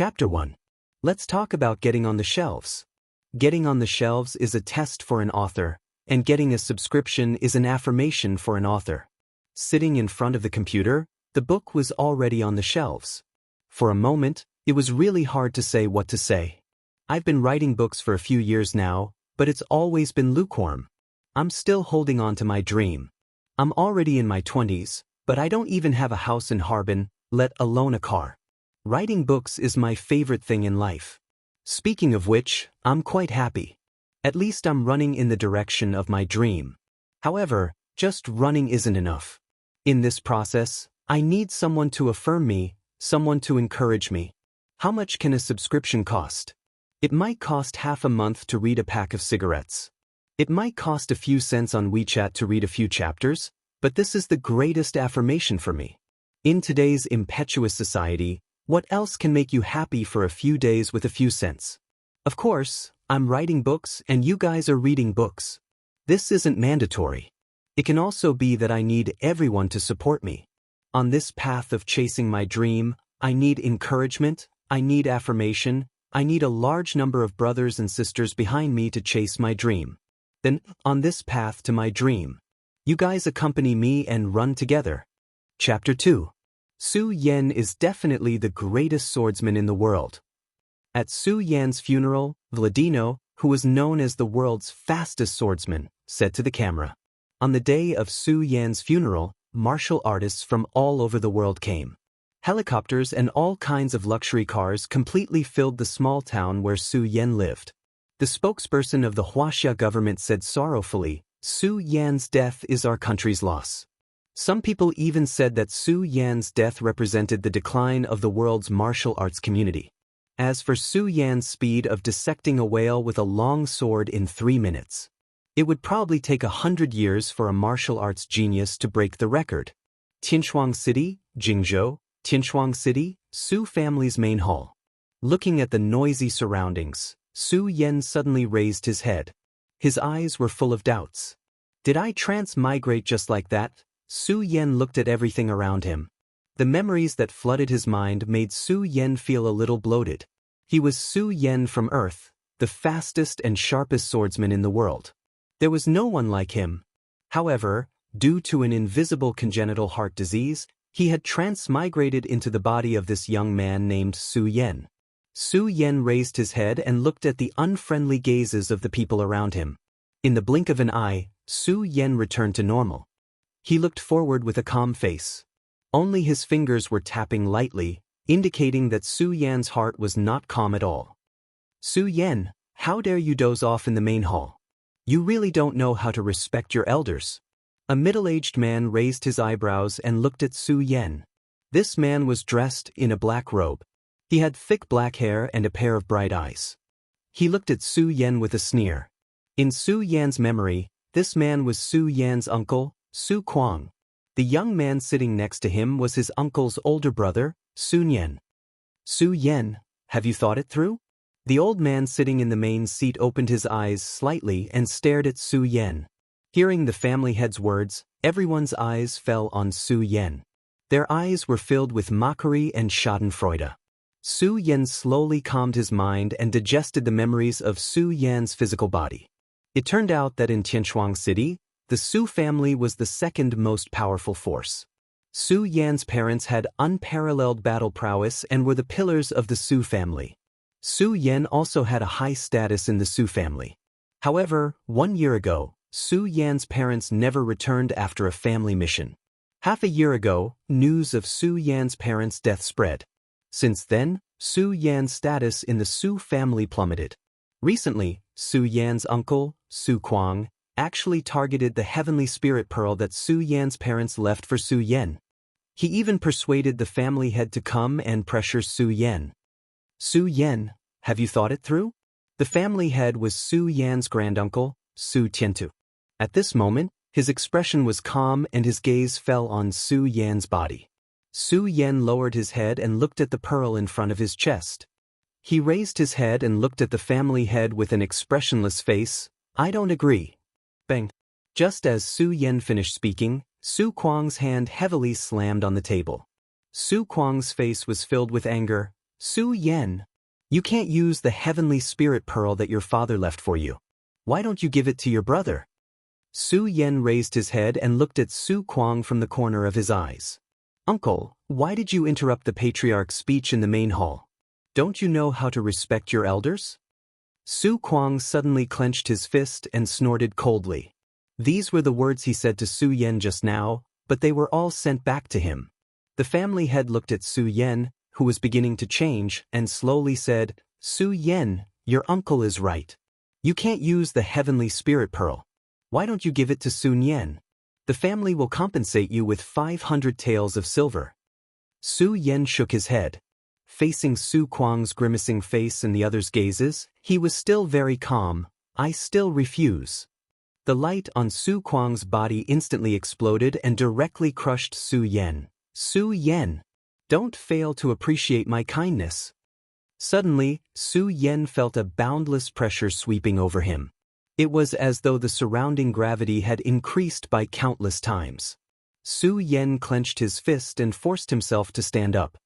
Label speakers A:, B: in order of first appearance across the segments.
A: Chapter 1. Let's talk about getting on the shelves. Getting on the shelves is a test for an author, and getting a subscription is an affirmation for an author. Sitting in front of the computer, the book was already on the shelves. For a moment, it was really hard to say what to say. I've been writing books for a few years now, but it's always been lukewarm. I'm still holding on to my dream. I'm already in my 20s, but I don't even have a house in Harbin, let alone a car. Writing books is my favorite thing in life. Speaking of which, I'm quite happy. At least I'm running in the direction of my dream. However, just running isn't enough. In this process, I need someone to affirm me, someone to encourage me. How much can a subscription cost? It might cost half a month to read a pack of cigarettes. It might cost a few cents on WeChat to read a few chapters, but this is the greatest affirmation for me. In today's impetuous society, what else can make you happy for a few days with a few cents? Of course, I'm writing books and you guys are reading books. This isn't mandatory. It can also be that I need everyone to support me. On this path of chasing my dream, I need encouragement, I need affirmation, I need a large number of brothers and sisters behind me to chase my dream. Then, on this path to my dream, you guys accompany me and run together. Chapter 2. Su Yan is definitely the greatest swordsman in the world. At Su Yan's funeral, Vladino, who was known as the world's fastest swordsman, said to the camera. On the day of Su Yan's funeral, martial artists from all over the world came. Helicopters and all kinds of luxury cars completely filled the small town where Su Yan lived. The spokesperson of the Huaxia government said sorrowfully, "Su Yan's death is our country's loss." Some people even said that Su Yan's death represented the decline of the world's martial arts community. As for Su Yan's speed of dissecting a whale with a long sword in 3 minutes, it would probably take 100 years for a martial arts genius to break the record. Tianshuang City, Jingzhou, Tianshuang City, Su family's main hall. Looking at the noisy surroundings, Su Yan suddenly raised his head. His eyes were full of doubts. Did I transmigrate just like that? Su Yan looked at everything around him. The memories that flooded his mind made Su Yan feel a little bloated. He was Su Yan from Earth, the fastest and sharpest swordsman in the world. There was no one like him. However, due to an invisible congenital heart disease, he had transmigrated into the body of this young man named Su Yan. Su Yan raised his head and looked at the unfriendly gazes of the people around him. In the blink of an eye, Su Yan returned to normal. He looked forward with a calm face. Only his fingers were tapping lightly, indicating that Su Yan's heart was not calm at all. "Su Yan, how dare you doze off in the main hall? You really don't know how to respect your elders." A middle-aged man raised his eyebrows and looked at Su Yan. This man was dressed in a black robe. He had thick black hair and a pair of bright eyes. He looked at Su Yan with a sneer. In Su Yan's memory, this man was Su Yan's uncle, Su Kuang. The young man sitting next to him was his uncle's older brother, Su Yan. "Su Yan, have you thought it through?" The old man sitting in the main seat opened his eyes slightly and stared at Su Yan. Hearing the family head's words, everyone's eyes fell on Su Yan. Their eyes were filled with mockery and schadenfreude. Su Yan slowly calmed his mind and digested the memories of Su Yan's physical body. It turned out that in Tianshuang City, the Su family was the second most powerful force. Su Yan's parents had unparalleled battle prowess and were the pillars of the Su family. Su Yan also had a high status in the Su family. However, 1 year ago, Su Yan's parents never returned after a family mission. Half a year ago, news of Su Yan's parents' death spread. Since then, Su Yan's status in the Su family plummeted. Recently, Su Yan's uncle, Su Kuang, actually targeted the heavenly spirit pearl that Su Yan's parents left for Su Yan. He even persuaded the family head to come and pressure Su Yan. "Su Yan, have you thought it through?" The family head was Su Yan's granduncle, Su Tiantu. At this moment, his expression was calm and his gaze fell on Su Yan's body. Su Yan lowered his head and looked at the pearl in front of his chest. He raised his head and looked at the family head with an expressionless face. "I don't agree." Bang. Just as Su Yan finished speaking, Su Kuang's hand heavily slammed on the table. Su Kuang's face was filled with anger. Su Yan, you can't use the heavenly spirit pearl that your father left for you. Why don't you give it to your brother? Su Yan raised his head and looked at Su Kuang from the corner of his eyes. Uncle, why did you interrupt the patriarch's speech in the main hall? Don't you know how to respect your elders? Su Kuang suddenly clenched his fist and snorted coldly. These were the words he said to Su Yan just now, but they were all sent back to him. The family head looked at Su Yan, who was beginning to change, and slowly said, Su Yan, your uncle is right. You can't use the heavenly spirit pearl. Why don't you give it to Sun Yan? The family will compensate you with 500 taels of silver. Su Yan shook his head. Facing Su Kuang's grimacing face and the others' gazes, he was still very calm. I still refuse. The light on Su Kuang's body instantly exploded and directly crushed Su Yan. Su Yan, don't fail to appreciate my kindness. Suddenly, Su Yan felt a boundless pressure sweeping over him. It was as though the surrounding gravity had increased by countless times. Su Yan clenched his fist and forced himself to stand up.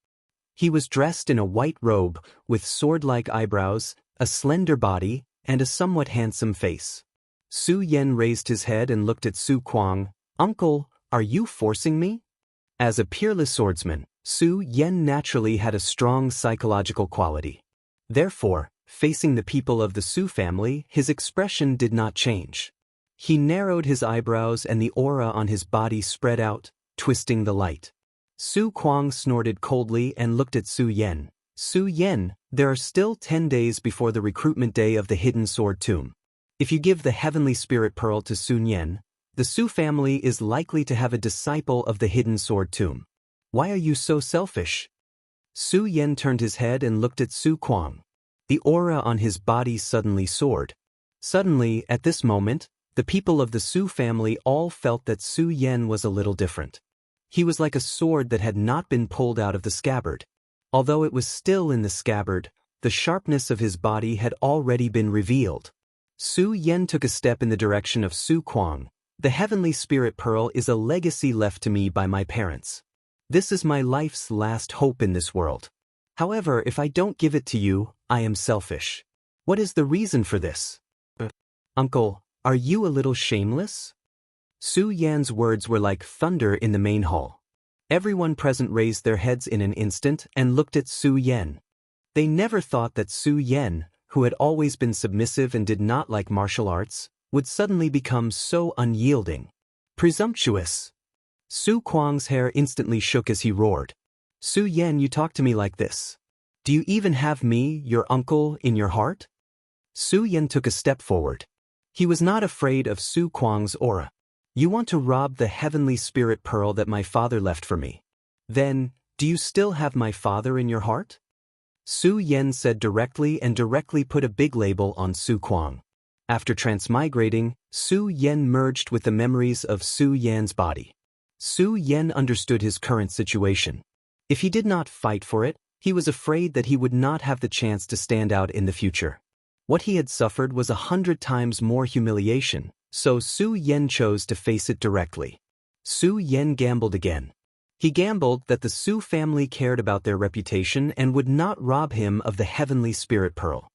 A: He was dressed in a white robe, with sword-like eyebrows, a slender body, and a somewhat handsome face. Su Yan raised his head and looked at Su Kuang. Uncle, are you forcing me? As a peerless swordsman, Su Yan naturally had a strong psychological quality. Therefore, facing the people of the Su family, his expression did not change. He narrowed his eyebrows and the aura on his body spread out, twisting the light. Su Kuang snorted coldly and looked at Su Yan. Su Yan, there are still 10 days before the recruitment day of the Hidden Sword Tomb. If you give the Heavenly Spirit Pearl to Sun Yan, the Su family is likely to have a disciple of the Hidden Sword Tomb. Why are you so selfish? Su Yan turned his head and looked at Su Kuang. The aura on his body suddenly soared. Suddenly, at this moment, the people of the Su family all felt that Su Yan was a little different. He was like a sword that had not been pulled out of the scabbard. Although it was still in the scabbard, the sharpness of his body had already been revealed. Su Yan took a step in the direction of Su Kuang. The Heavenly Spirit Pearl is a legacy left to me by my parents. This is my life's last hope in this world. However, if I don't give it to you, I am selfish. What is the reason for this? Uncle, are you a little shameless? Su Yan's words were like thunder in the main hall. Everyone present raised their heads in an instant and looked at Su Yan. They never thought that Su Yan, who had always been submissive and did not like martial arts, would suddenly become so unyielding. Presumptuous. Su Kuang's hair instantly shook as he roared. Su Yan, you talk to me like this. Do you even have me, your uncle, in your heart? Su Yan took a step forward. He was not afraid of Su Kuang's aura. You want to rob the Heavenly Spirit Pearl that my father left for me. Then, do you still have my father in your heart? Su Yan said directly and directly put a big label on Su Kuang. After transmigrating, Su Yan merged with the memories of Su Yan's body. Su Yan understood his current situation. If he did not fight for it, he was afraid that he would not have the chance to stand out in the future. What he had suffered was 100 times more humiliation. So Su Yan chose to face it directly. Su Yan gambled again. He gambled that the Su family cared about their reputation and would not rob him of the Heavenly Spirit Pearl.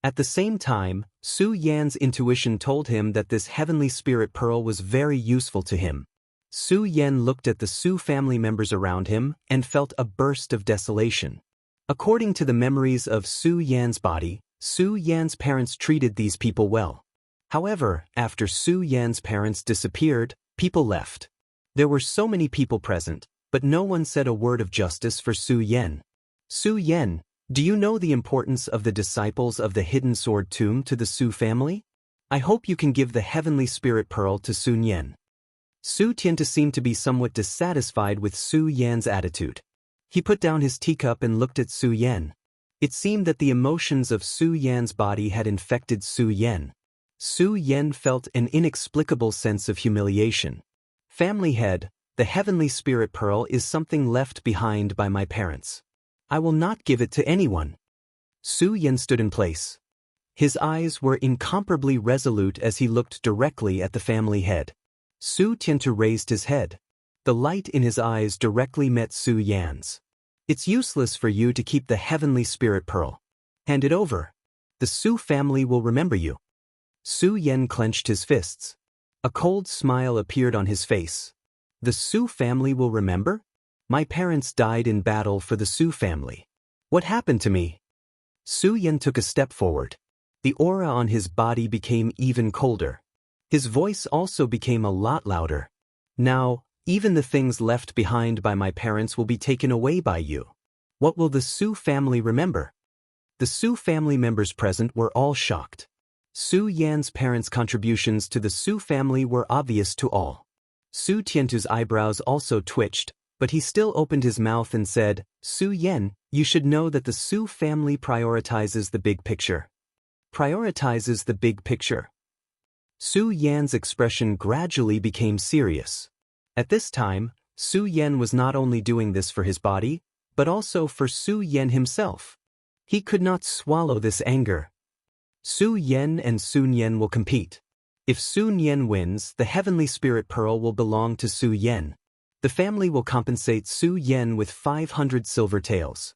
A: At the same time, Su Yan's intuition told him that this Heavenly Spirit Pearl was very useful to him. Su Yan looked at the Su family members around him and felt a burst of desolation. According to the memories of Su Yan's body, Su Yan's parents treated these people well. However, after Su Yan's parents disappeared, people left. There were so many people present, but no one said a word of justice for Su Yan. Su Yan, do you know the importance of the disciples of the Hidden Sword Tomb to the Su family? I hope you can give the Heavenly Spirit Pearl to Sun Yan. Su Tianta seemed to be somewhat dissatisfied with Su Yan's attitude. He put down his teacup and looked at Su Yan. It seemed that the emotions of Su Yan's body had infected Su Yan. Su Yan felt an inexplicable sense of humiliation. Family head, the Heavenly Spirit Pearl is something left behind by my parents. I will not give it to anyone. Su Yan stood in place. His eyes were incomparably resolute as he looked directly at the family head. Su Tianta raised his head. The light in his eyes directly met Su Yan's. It's useless for you to keep the heavenly spirit pearl. Hand it over. The Su family will remember you. Su Yan clenched his fists. A cold smile appeared on his face. The Su family will remember? My parents died in battle for the Su family. What happened to me? Su Yan took a step forward. The aura on his body became even colder. His voice also became a lot louder. Now, even the things left behind by my parents will be taken away by you. What will the Su family remember? The Su family members present were all shocked. Su Yan's parents' contributions to the Su family were obvious to all. Su Tiantu's eyebrows also twitched, but he still opened his mouth and said, Su Yan, you should know that the Su family prioritizes the big picture. Prioritizes the big picture. Su Yan's expression gradually became serious. At this time, Su Yan was not only doing this for his body, but also for Su Yan himself. He could not swallow this anger. Su Yan and Sun Yan will compete. If Sun Yan wins, the heavenly spirit pearl will belong to Su Yan. The family will compensate Su Yan with 500 silver taels.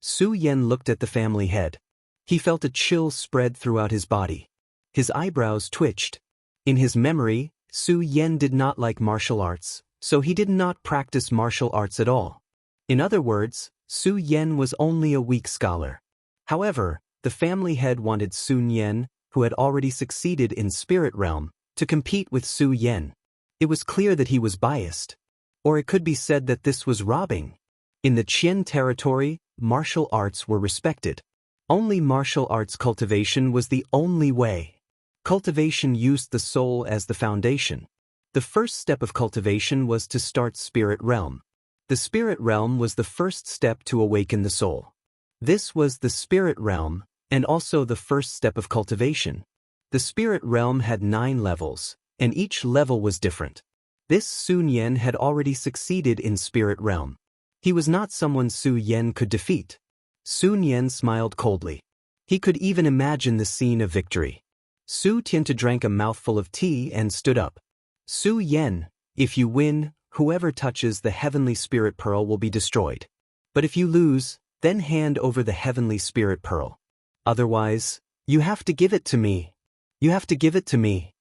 A: Su Yan looked at the family head. He felt a chill spread throughout his body. His eyebrows twitched. In his memory, Su Yan did not like martial arts, so he did not practice martial arts at all. In other words, Su Yan was only a weak scholar. However, the family head wanted Sun Yan, who had already succeeded in spirit realm, to compete with Su Yan. It was clear that he was biased. Or it could be said that this was robbing. In the Qian territory, martial arts were respected. Only martial arts cultivation was the only way. Cultivation used the soul as the foundation. The first step of cultivation was to start spirit realm. The spirit realm was the first step to awaken the soul. This was the spirit realm, and also the first step of cultivation. The spirit realm had 9 levels, and each level was different. This Sun Yan had already succeeded in spirit realm. He was not someone Su Yan could defeat. Sun Yan smiled coldly. He could even imagine the scene of victory. Su Tiantu drank a mouthful of tea and stood up. Su Yan, if you win, whoever touches the heavenly spirit pearl will be destroyed. But if you lose, then hand over the heavenly spirit pearl. Otherwise, you have to give it to me. You have to give it to me.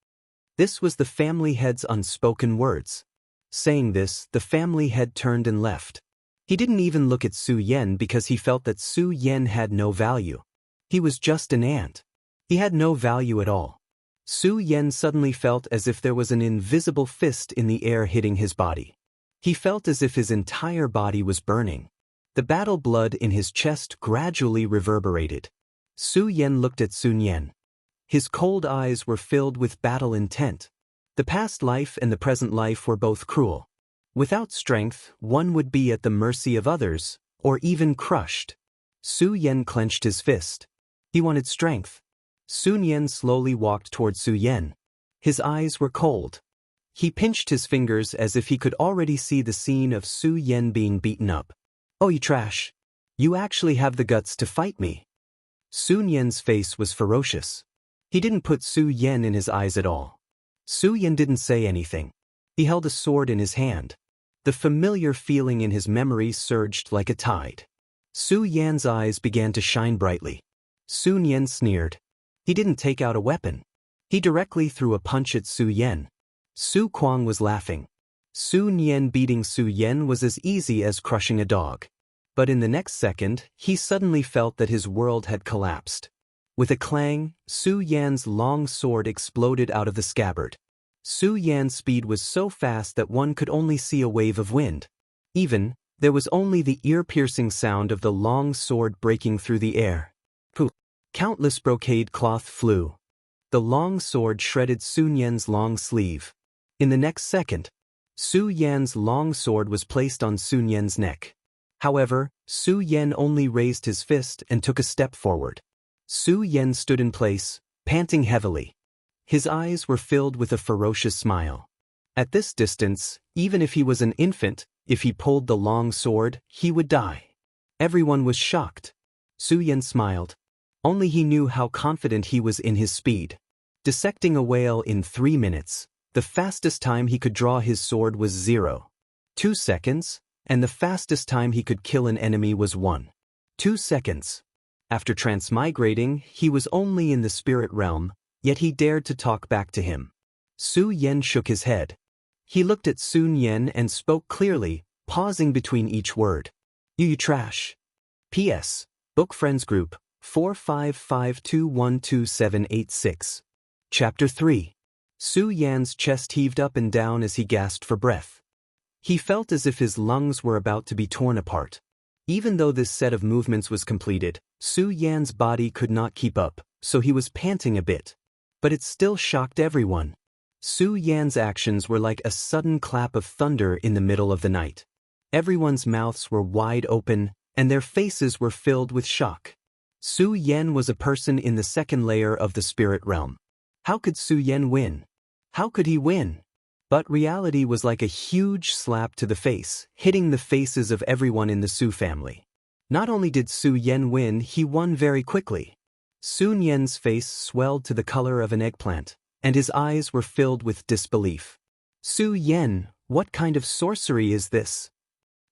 A: This was the family head's unspoken words. Saying this, the family head turned and left. He didn't even look at Su Yan because he felt that Su Yan had no value. He was just an ant. He had no value at all. Su Yan suddenly felt as if there was an invisible fist in the air hitting his body. He felt as if his entire body was burning. The battle blood in his chest gradually reverberated. Su Yan looked at Sun Yan. His cold eyes were filled with battle intent. The past life and the present life were both cruel. Without strength, one would be at the mercy of others, or even crushed. Su Yan clenched his fist. He wanted strength. Sun Yan slowly walked toward Su Yan. His eyes were cold. He pinched his fingers as if he could already see the scene of Su Yan being beaten up. Oh, you trash. You actually have the guts to fight me. Sun Yan's face was ferocious. He didn't put Su Yan in his eyes at all. Su Yan didn't say anything. He held a sword in his hand. The familiar feeling in his memory surged like a tide. Su Yan's eyes began to shine brightly. Sun Yan sneered. He didn't take out a weapon. He directly threw a punch at Su Yan. Su Kuang was laughing. Sun Yan beating Su Yan was as easy as crushing a dog. But in the next second, he suddenly felt that his world had collapsed. With a clang, Su Yan's long sword exploded out of the scabbard. Su Yan's speed was so fast that one could only see a wave of wind. Even, there was only the ear-piercing sound of the long sword breaking through the air. Poof! Countless brocade cloth flew. The long sword shredded Sun Yan's long sleeve. In the next second, Su Yan's long sword was placed on Sun Yan's neck. However, Su Yan only raised his fist and took a step forward. Su Yan stood in place, panting heavily. His eyes were filled with a ferocious smile. At this distance, even if he was an infant, if he pulled the long sword, he would die. Everyone was shocked. Su Yan smiled. Only he knew how confident he was in his speed. Dissecting a whale in 3 minutes, the fastest time he could draw his sword was 0.2 seconds, and the fastest time he could kill an enemy was 1.2 seconds. After transmigrating, he was only in the spirit realm, yet he dared to talk back to him. Su Yan shook his head. He looked at Sun Yan and spoke clearly, pausing between each word. You trash. P.S. Book Friends Group, 4552122786. Chapter 3. Su Yan's chest heaved up and down as he gasped for breath. He felt as if his lungs were about to be torn apart. Even though this set of movements was completed, Su Yan's body could not keep up, so he was panting a bit. But it still shocked everyone. Su Yan's actions were like a sudden clap of thunder in the middle of the night. Everyone's mouths were wide open, and their faces were filled with shock. Su Yan was a person in the second layer of the spirit realm. How could Su Yan win? How could he win? But reality was like a huge slap to the face, hitting the faces of everyone in the Su family. Not only did Su Yan win, he won very quickly. Sun Yan's face swelled to the color of an eggplant, and his eyes were filled with disbelief. Su Yan, what kind of sorcery is this?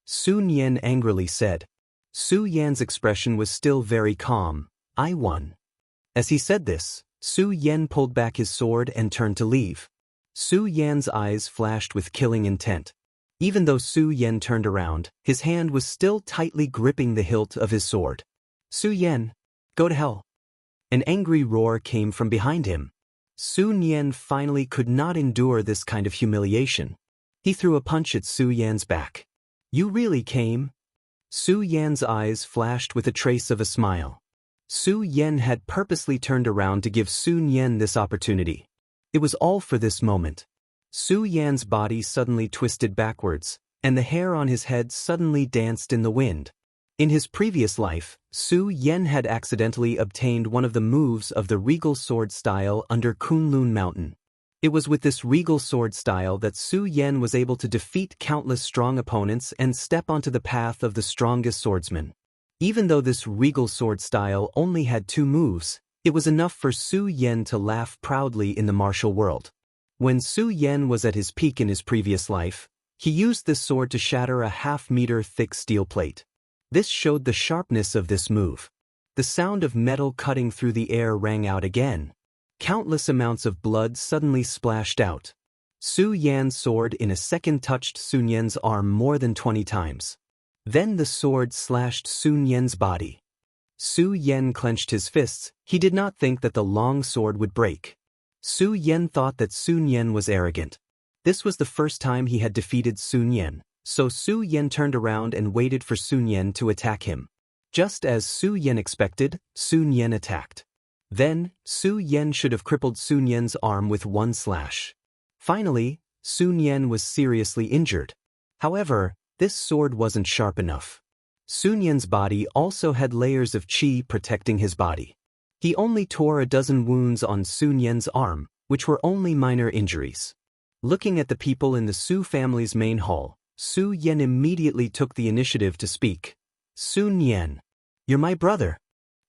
A: Sun Yan angrily said. Su Yan's expression was still very calm. I won. As he said this, Su Yan pulled back his sword and turned to leave. Su Yan's eyes flashed with killing intent. Even though Su Yan turned around, his hand was still tightly gripping the hilt of his sword. Su Yan, go to hell. An angry roar came from behind him. Sun Yan finally could not endure this kind of humiliation. He threw a punch at Su Yan's back. You really came? Su Yan's eyes flashed with a trace of a smile. Su Yan had purposely turned around to give Sun Yan this opportunity. It was all for this moment. Su Yan's body suddenly twisted backwards, and the hair on his head suddenly danced in the wind. In his previous life, Su Yan had accidentally obtained one of the moves of the regal sword style under Kunlun Mountain. It was with this regal sword style that Su Yan was able to defeat countless strong opponents and step onto the path of the strongest swordsman. Even though this regal sword style only had 2 moves, it was enough for Su Yan to laugh proudly in the martial world. When Su Yan was at his peak in his previous life, he used this sword to shatter a half-meter thick steel plate. This showed the sharpness of this move. The sound of metal cutting through the air rang out again. Countless amounts of blood suddenly splashed out. Su Yan's sword in a second touched Sun Yan's arm more than 20 times. Then the sword slashed Sun Yan's body. Su Yan clenched his fists. He did not think that the long sword would break. Su Yan thought that Sun Yan was arrogant. This was the first time he had defeated Sun Yan, so Su Yan turned around and waited for Sun Yan to attack him. Just as Su Yan expected, Sun Yan attacked. Then, Su Yan should have crippled Sun Yan's arm with 1 slash. Finally, Sun Yan was seriously injured. However, this sword wasn't sharp enough. Sun Yan's body also had layers of qi protecting his body. He only tore a dozen wounds on Sun Yan's arm, which were only minor injuries. Looking at the people in the Su family's main hall, Su Yan immediately took the initiative to speak. Sun Yan, you're my brother.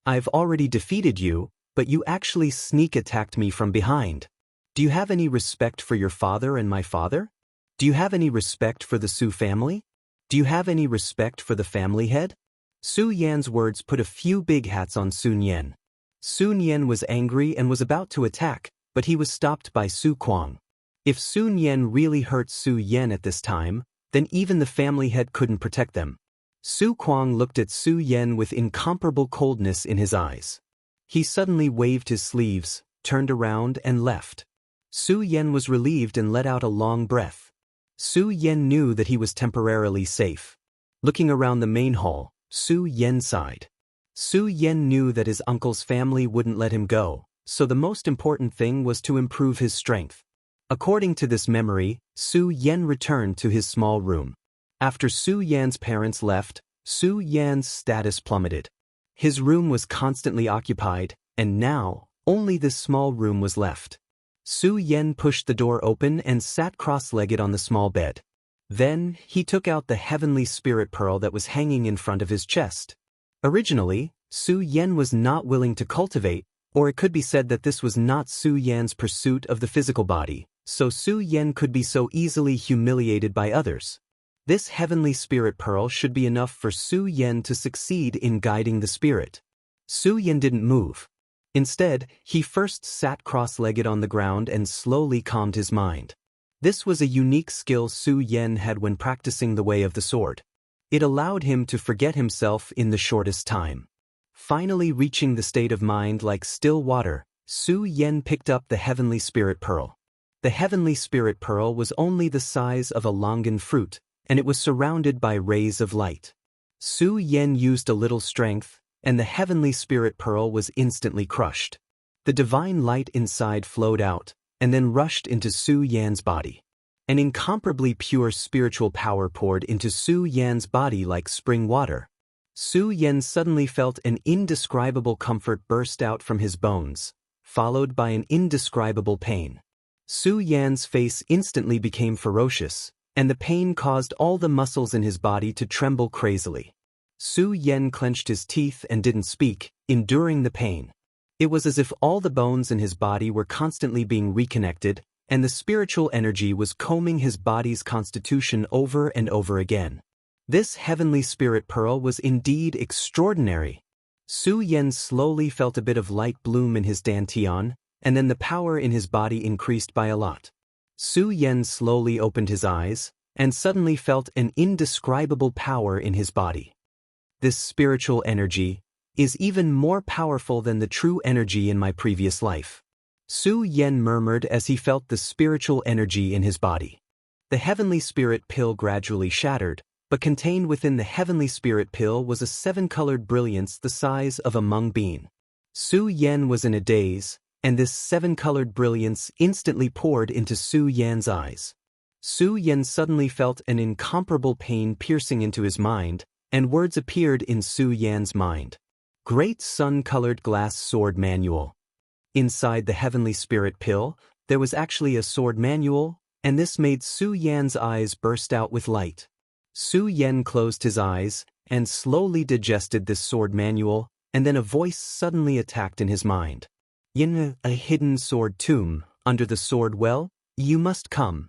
A: I've already defeated you, but you actually sneak attacked me from behind. Do you have any respect for your father and my father? Do you have any respect for the Su family? Do you have any respect for the family head? Su Yan's words put a few big hats on Sun Yan. Sun Yan was angry and was about to attack, but he was stopped by Su Kuang. If Sun Yan really hurt Su Yan at this time, then even the family head couldn't protect them. Su Kuang looked at Su Yan with incomparable coldness in his eyes. He suddenly waved his sleeves, turned around and left. Su Yan was relieved and let out a long breath. Su Yan knew that he was temporarily safe. Looking around the main hall, Su Yan sighed. Su Yan knew that his uncle's family wouldn't let him go, so the most important thing was to improve his strength. According to this memory, Su Yan returned to his small room. After Su Yan's parents left, Su Yan's status plummeted. His room was constantly occupied, and now, only this small room was left. Su Yan pushed the door open and sat cross-legged on the small bed. Then, he took out the heavenly spirit pearl that was hanging in front of his chest. Originally, Su Yan was not willing to cultivate, or it could be said that this was not Su Yan's pursuit of the physical body, so Su Yan could be so easily humiliated by others. This heavenly spirit pearl should be enough for Su Yen to succeed in guiding the spirit. Su Yen didn't move. Instead, he first sat cross-legged on the ground and slowly calmed his mind. This was a unique skill Su Yen had when practicing the way of the sword. It allowed him to forget himself in the shortest time. Finally reaching the state of mind like still water, Su Yen picked up the heavenly spirit pearl. The heavenly spirit pearl was only the size of a longan fruit, and it was surrounded by rays of light. Su Yen used a little strength, and the heavenly spirit pearl was instantly crushed. The divine light inside flowed out, and then rushed into Su Yan's body. An incomparably pure spiritual power poured into Su Yan's body like spring water. Su Yen suddenly felt an indescribable comfort burst out from his bones, followed by an indescribable pain. Su Yan's face instantly became ferocious, and the pain caused all the muscles in his body to tremble crazily. Su Yen clenched his teeth and didn't speak, enduring the pain. It was as if all the bones in his body were constantly being reconnected, and the spiritual energy was combing his body's constitution over and over again. This heavenly spirit pearl was indeed extraordinary. Su Yen slowly felt a bit of light bloom in his dantian, and then the power in his body increased by a lot. Su Yen slowly opened his eyes, and suddenly felt an indescribable power in his body. This spiritual energy is even more powerful than the true energy in my previous life. Su Yen murmured as he felt the spiritual energy in his body. The heavenly spirit pill gradually shattered, but contained within the heavenly spirit pill was a 7-colored brilliance the size of a mung bean. Su Yen was in a daze, and this 7-colored brilliance instantly poured into Su Yan's eyes. Su Yen suddenly felt an incomparable pain piercing into his mind, and words appeared in Su Yan's mind. Great sun-colored glass sword manual. Inside the heavenly spirit pill, there was actually a sword manual, and this made Su Yan's eyes burst out with light. Su Yen closed his eyes and slowly digested this sword manual, and then a voice suddenly attacked in his mind. In a hidden sword tomb, under the sword well, you must come.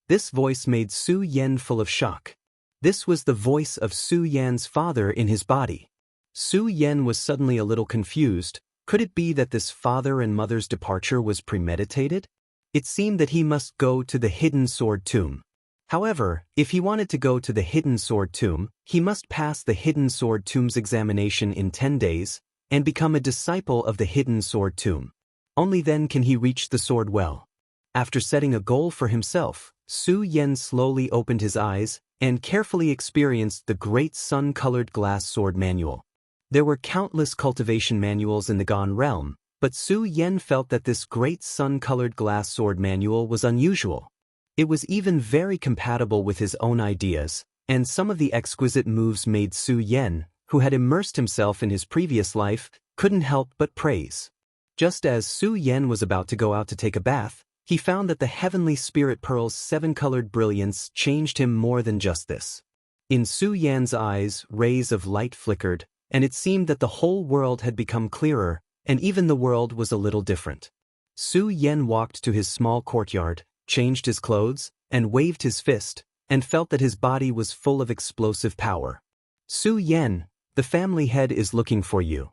A: This voice made Su Yen full of shock. This was the voice of Su Yan's father in his body. Su Yen was suddenly a little confused. Could it be that this father and mother's departure was premeditated? It seemed that he must go to the hidden sword tomb. However, if he wanted to go to the hidden sword tomb, he must pass the hidden sword tomb's examination in 10 days, and become a disciple of the hidden sword tomb. Only then can he reach the sword well. After setting a goal for himself, Su Yen slowly opened his eyes and carefully experienced the great sun-colored glass sword manual. There were countless cultivation manuals in the Gone realm, but Su Yen felt that this great sun-colored glass sword manual was unusual. It was even very compatible with his own ideas, and some of the exquisite moves made Su Yen, who had immersed himself in his previous life, couldn't help but praise. Just as Su Yen was about to go out to take a bath, he found that the heavenly spirit pearl's 7-colored brilliance changed him more than just this. In Su Yan's eyes, rays of light flickered, and it seemed that the whole world had become clearer, and even the world was a little different. Su Yen walked to his small courtyard, changed his clothes, and waved his fist, and felt that his body was full of explosive power. Su Yen, the family head is looking for you.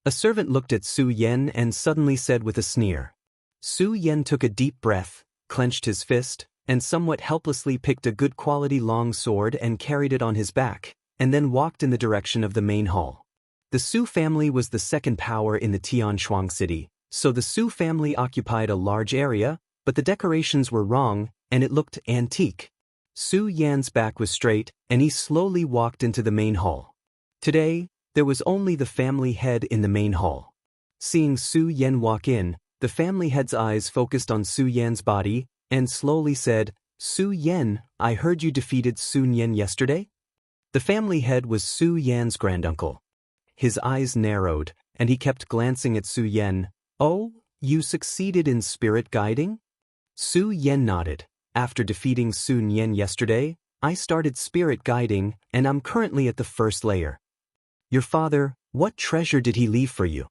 A: A servant looked at Su Yen and suddenly said with a sneer. Su Yen took a deep breath, clenched his fist, and somewhat helplessly picked a good quality long sword and carried it on his back, and then walked in the direction of the main hall. The Su family was the second power in the Tianshuang city, so the Su family occupied a large area, but the decorations were wrong, and it looked antique. Su Yan's back was straight, and he slowly walked into the main hall. Today, there was only the family head in the main hall. Seeing Su Yen walk in, the family head's eyes focused on Su Yan's body, and slowly said, Su Yen, I heard you defeated Sun Yen yesterday? The family head was Su Yan's granduncle. His eyes narrowed, and he kept glancing at Su Yen. Oh, you succeeded in spirit guiding? Su Yen nodded. After defeating Sun Yen yesterday, I started spirit guiding, and I'm currently at the first layer. Your father, what treasure did he leave for you?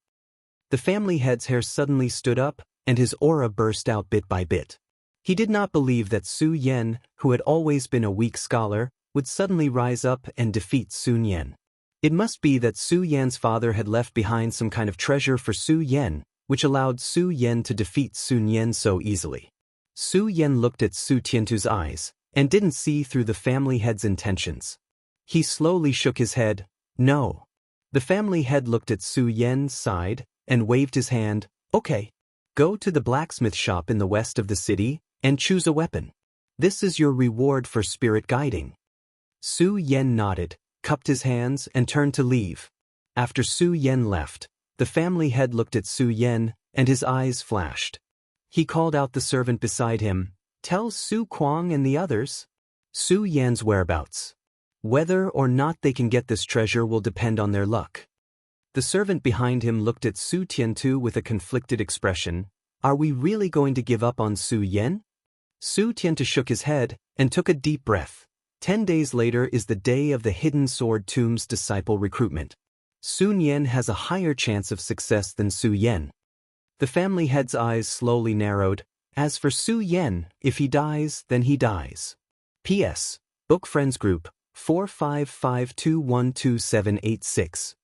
A: The family head's hair suddenly stood up, and his aura burst out bit by bit. He did not believe that Su Yen, who had always been a weak scholar, would suddenly rise up and defeat Sun Yan. It must be that Su Yan's father had left behind some kind of treasure for Su Yan, which allowed Su Yan to defeat Sun Yan so easily. Su Yan looked at Su Tiantu's eyes, and didn't see through the family head's intentions. He slowly shook his head. No. The family head looked at Su Yan, sighed, and waved his hand. Okay. Go to the blacksmith shop in the west of the city, and choose a weapon. This is your reward for spirit guiding. Su Yan nodded, cupped his hands, and turned to leave. After Su Yan left, the family head looked at Su Yan, and his eyes flashed. He called out the servant beside him. Tell Su Kuang and the others Su Yan's whereabouts. Whether or not they can get this treasure will depend on their luck. The servant behind him looked at Su Tiantu with a conflicted expression. Are we really going to give up on Su Yan? Su Tiantu shook his head and took a deep breath. 10 days later is the day of the Hidden Sword Tomb's disciple recruitment. Sun Yan has a higher chance of success than Su Yan. The family head's eyes slowly narrowed. As for Su Yan, if he dies, then he dies. P.S. Book Friends Group, 4552122786.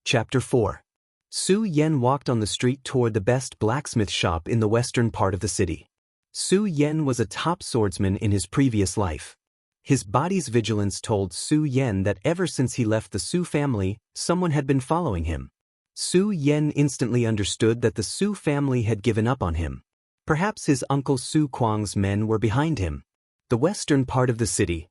A: Chapter 4. Su Yan walked on the street toward the best blacksmith shop in the western part of the city. Su Yan was a top swordsman in his previous life. His body's vigilance told Su Yan that ever since he left the Su family, someone had been following him. Su Yan instantly understood that the Su family had given up on him. Perhaps his uncle Su Kuang's men were behind him. The western part of the city.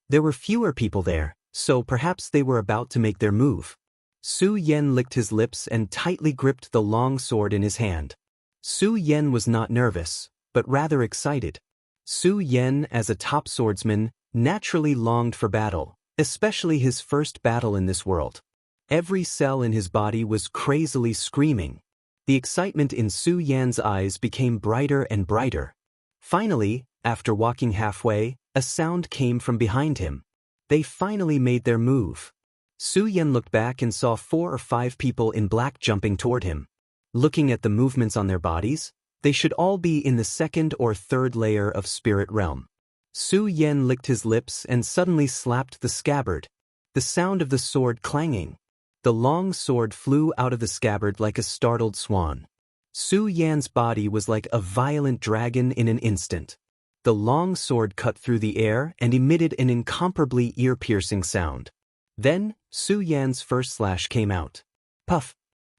A: There were fewer people there, so perhaps they were about to make their move. Su Yan licked his lips and tightly gripped the long sword in his hand. Su Yan was not nervous, but rather excited. Su Yan, as a top swordsman, naturally longed for battle, especially his first battle in this world. Every cell in his body was crazily screaming. The excitement in Su Yan's eyes became brighter and brighter. Finally, after walking halfway, a sound came from behind him. They finally made their move. Su Yan looked back and saw 4 or 5 people in black jumping toward him. Looking at the movements on their bodies, they should all be in the 2nd or 3rd layer of spirit realm. Su Yan licked his lips and suddenly slapped the scabbard. The sound of the sword clanging. The long sword flew out of the scabbard like a startled swan. Su Yan's body was like a violent dragon in an instant. The long sword cut through the air and emitted an incomparably ear-piercing sound. Then, Su Yan's first slash came out. Puff!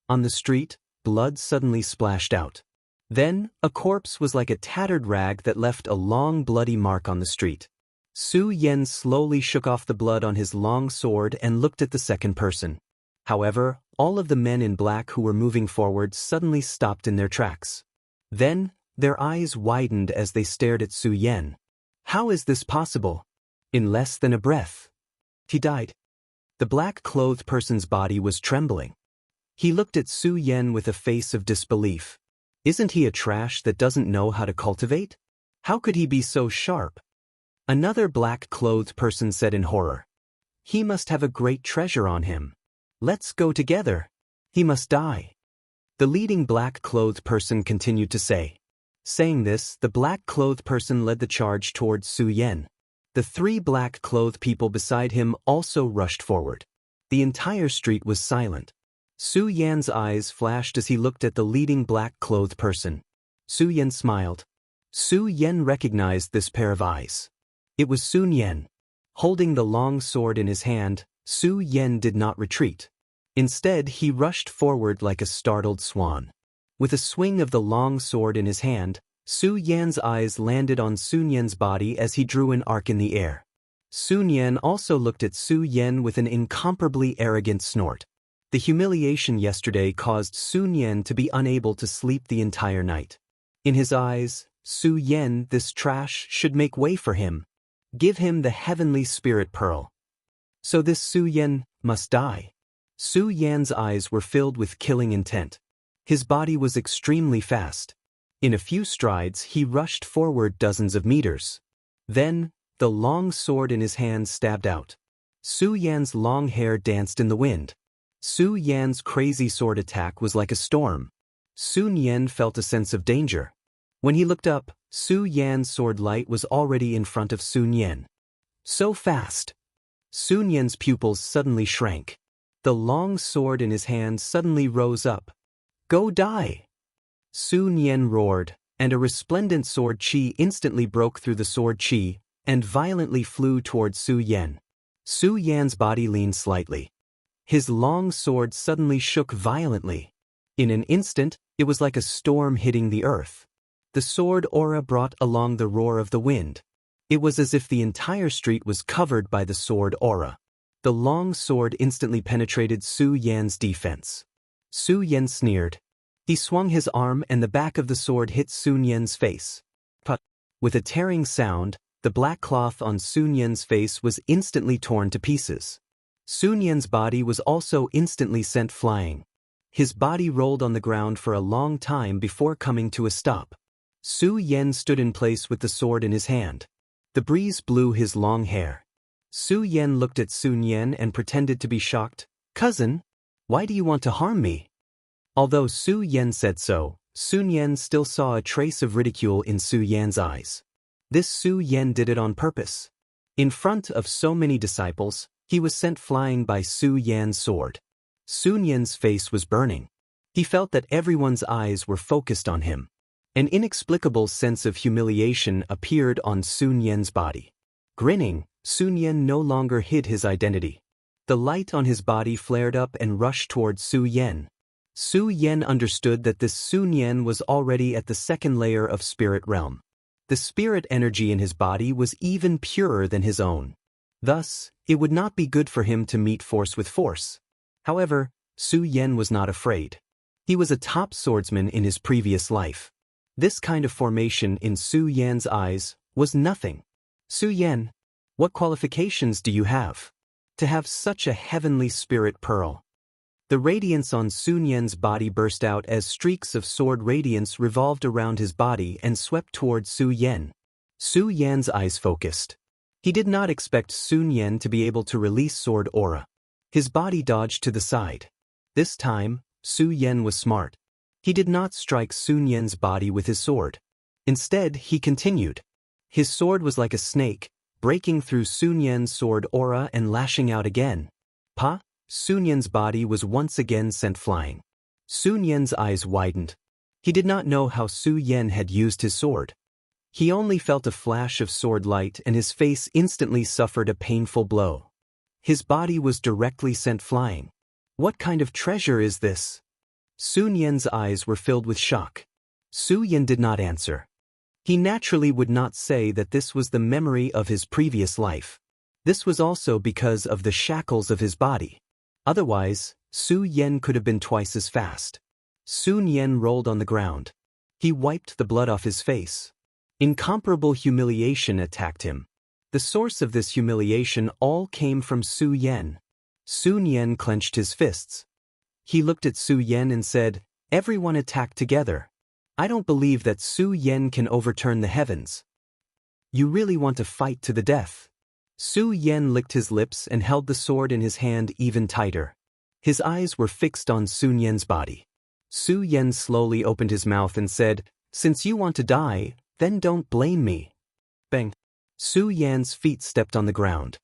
A: On the street, blood suddenly splashed out. Then, a corpse was like a tattered rag that left a long bloody mark on the street. Su Yan slowly shook off the blood on his long sword and looked at the second person. However, all of the men in black who were moving forward suddenly stopped in their tracks. Then, their eyes widened as they stared at Su Yan. How is this possible? In less than a breath, he died. The black-clothed person's body was trembling. He looked at Su Yan with a face of disbelief. Isn't he a trash that doesn't know how to cultivate? How could he be so sharp? Another black-clothed person said in horror. He must have a great treasure on him. Let's go together. He must die. The leading black-clothed person continued to say. Saying this, the black-clothed person led the charge towards Su Yan. The 3 black-clothed people beside him also rushed forward. The entire street was silent. Su Yan's eyes flashed as he looked at the leading black-clothed person. Su Yan smiled. Su Yan recognized this pair of eyes. It was Sun Yan. Holding the long sword in his hand, Su Yan did not retreat. Instead, he rushed forward like a startled swan. With a swing of the long sword in his hand, Su Yan's eyes landed on Sun Yan's body as he drew an arc in the air. Sun Yan also looked at Su Yan with an incomparably arrogant snort. The humiliation yesterday caused Sun Yan to be unable to sleep the entire night. In his eyes, Su Yan, this trash, should make way for him. Give him the heavenly spirit pearl. So this Su Yan must die. Su Yan's eyes were filled with killing intent. His body was extremely fast. In a few strides, he rushed forward dozens of meters. Then, the long sword in his hand stabbed out. Su Yan's long hair danced in the wind. Su Yan's crazy sword attack was like a storm. Sun Yan felt a sense of danger. When he looked up, Su Yan's sword light was already in front of Sun Yan. So fast, Sun Yan's pupils suddenly shrank. The long sword in his hand suddenly rose up. "Go die!" Sun Yan roared, and a resplendent sword chi instantly broke through the sword chi and violently flew toward Su Yan. Su Yan's body leaned slightly. His long sword suddenly shook violently. In an instant, it was like a storm hitting the earth. The sword aura brought along the roar of the wind. It was as if the entire street was covered by the sword aura. The long sword instantly penetrated Su Yan's defense. Su Yan sneered. He swung his arm and the back of the sword hit Sun Yan's face. But, with a tearing sound, the black cloth on Sun Yan's face was instantly torn to pieces. Sun Yan's body was also instantly sent flying. His body rolled on the ground for a long time before coming to a stop. Su Yan stood in place with the sword in his hand. The breeze blew his long hair. Su Yan looked at Sun Yan and pretended to be shocked. "Cousin, why do you want to harm me?" Although Su Yan said so, Sun Yan still saw a trace of ridicule in Su Yan's eyes. This Su Yan did it on purpose. In front of so many disciples, he was sent flying by Su Yan's sword. Sun Yan's face was burning. He felt that everyone's eyes were focused on him. An inexplicable sense of humiliation appeared on Sun Yan's body. Grinning, Sun Yan no longer hid his identity. The light on his body flared up and rushed toward Su Yan. Su Yan understood that this Sun Yan was already at the second layer of spirit realm. The spirit energy in his body was even purer than his own. Thus, it would not be good for him to meet force with force. However, Su Yan was not afraid. He was a top swordsman in his previous life. This kind of formation in Su Yan's eyes was nothing. "Su Yan, what qualifications do you have to have such a heavenly spirit pearl?" The radiance on Sun Yan's body burst out as streaks of sword radiance revolved around his body and swept toward Su Yan. Su Yan's eyes focused. He did not expect Sun Yan to be able to release sword aura. His body dodged to the side. This time, Su Yan was smart. He did not strike Sun Yan's body with his sword. Instead, he continued. His sword was like a snake, breaking through Sun Yan's sword aura and lashing out again. Pa! Sun Yan's body was once again sent flying. Sun Yan's eyes widened. He did not know how Su Yan had used his sword. He only felt a flash of sword light and his face instantly suffered a painful blow. His body was directly sent flying. What kind of treasure is this? Sun Yan's eyes were filled with shock. Su Yan did not answer. He naturally would not say that this was the memory of his previous life. This was also because of the shackles of his body. Otherwise, Su Yan could have been twice as fast. Sun Yan rolled on the ground. He wiped the blood off his face. Incomparable humiliation attacked him. The source of this humiliation all came from Su Yan. Sun Yan clenched his fists. He looked at Su Yan and said, "Everyone attack together. I don't believe that Su Yan can overturn the heavens. You really want to fight to the death." Su Yan licked his lips and held the sword in his hand even tighter. His eyes were fixed on Sun Yan's body. Su Yan slowly opened his mouth and said, "Since you want to die, then don't blame me." Bang! Su Yan's feet stepped on the ground.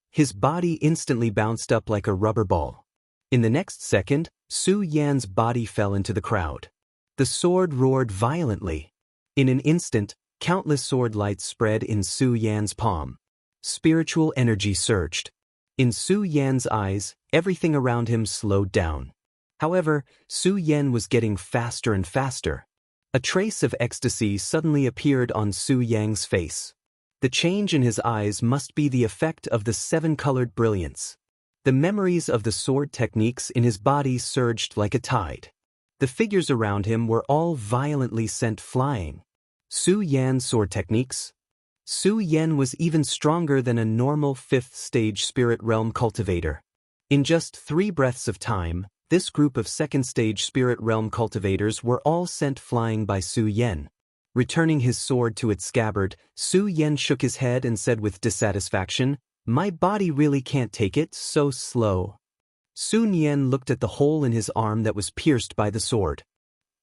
A: His body instantly bounced up like a rubber ball. In the next second, Su Yan's body fell into the crowd. The sword roared violently. In an instant, countless sword lights spread in Su Yan's palm. Spiritual energy surged. In Su Yan's eyes, everything around him slowed down. However, Su Yan was getting faster and faster. A trace of ecstasy suddenly appeared on Su Yan's face. The change in his eyes must be the effect of the seven-colored brilliance. The memories of the sword techniques in his body surged like a tide. The figures around him were all violently sent flying. Su Yan's sword techniques? Su Yan was even stronger than a normal fifth-stage spirit realm cultivator. In just 3 breaths of time, this group of second-stage spirit realm cultivators were all sent flying by Su Yan. Returning his sword to its scabbard, Su Yan shook his head and said with dissatisfaction, "My body really can't take it, so slow." Sun Yan looked at the hole in his arm that was pierced by the sword.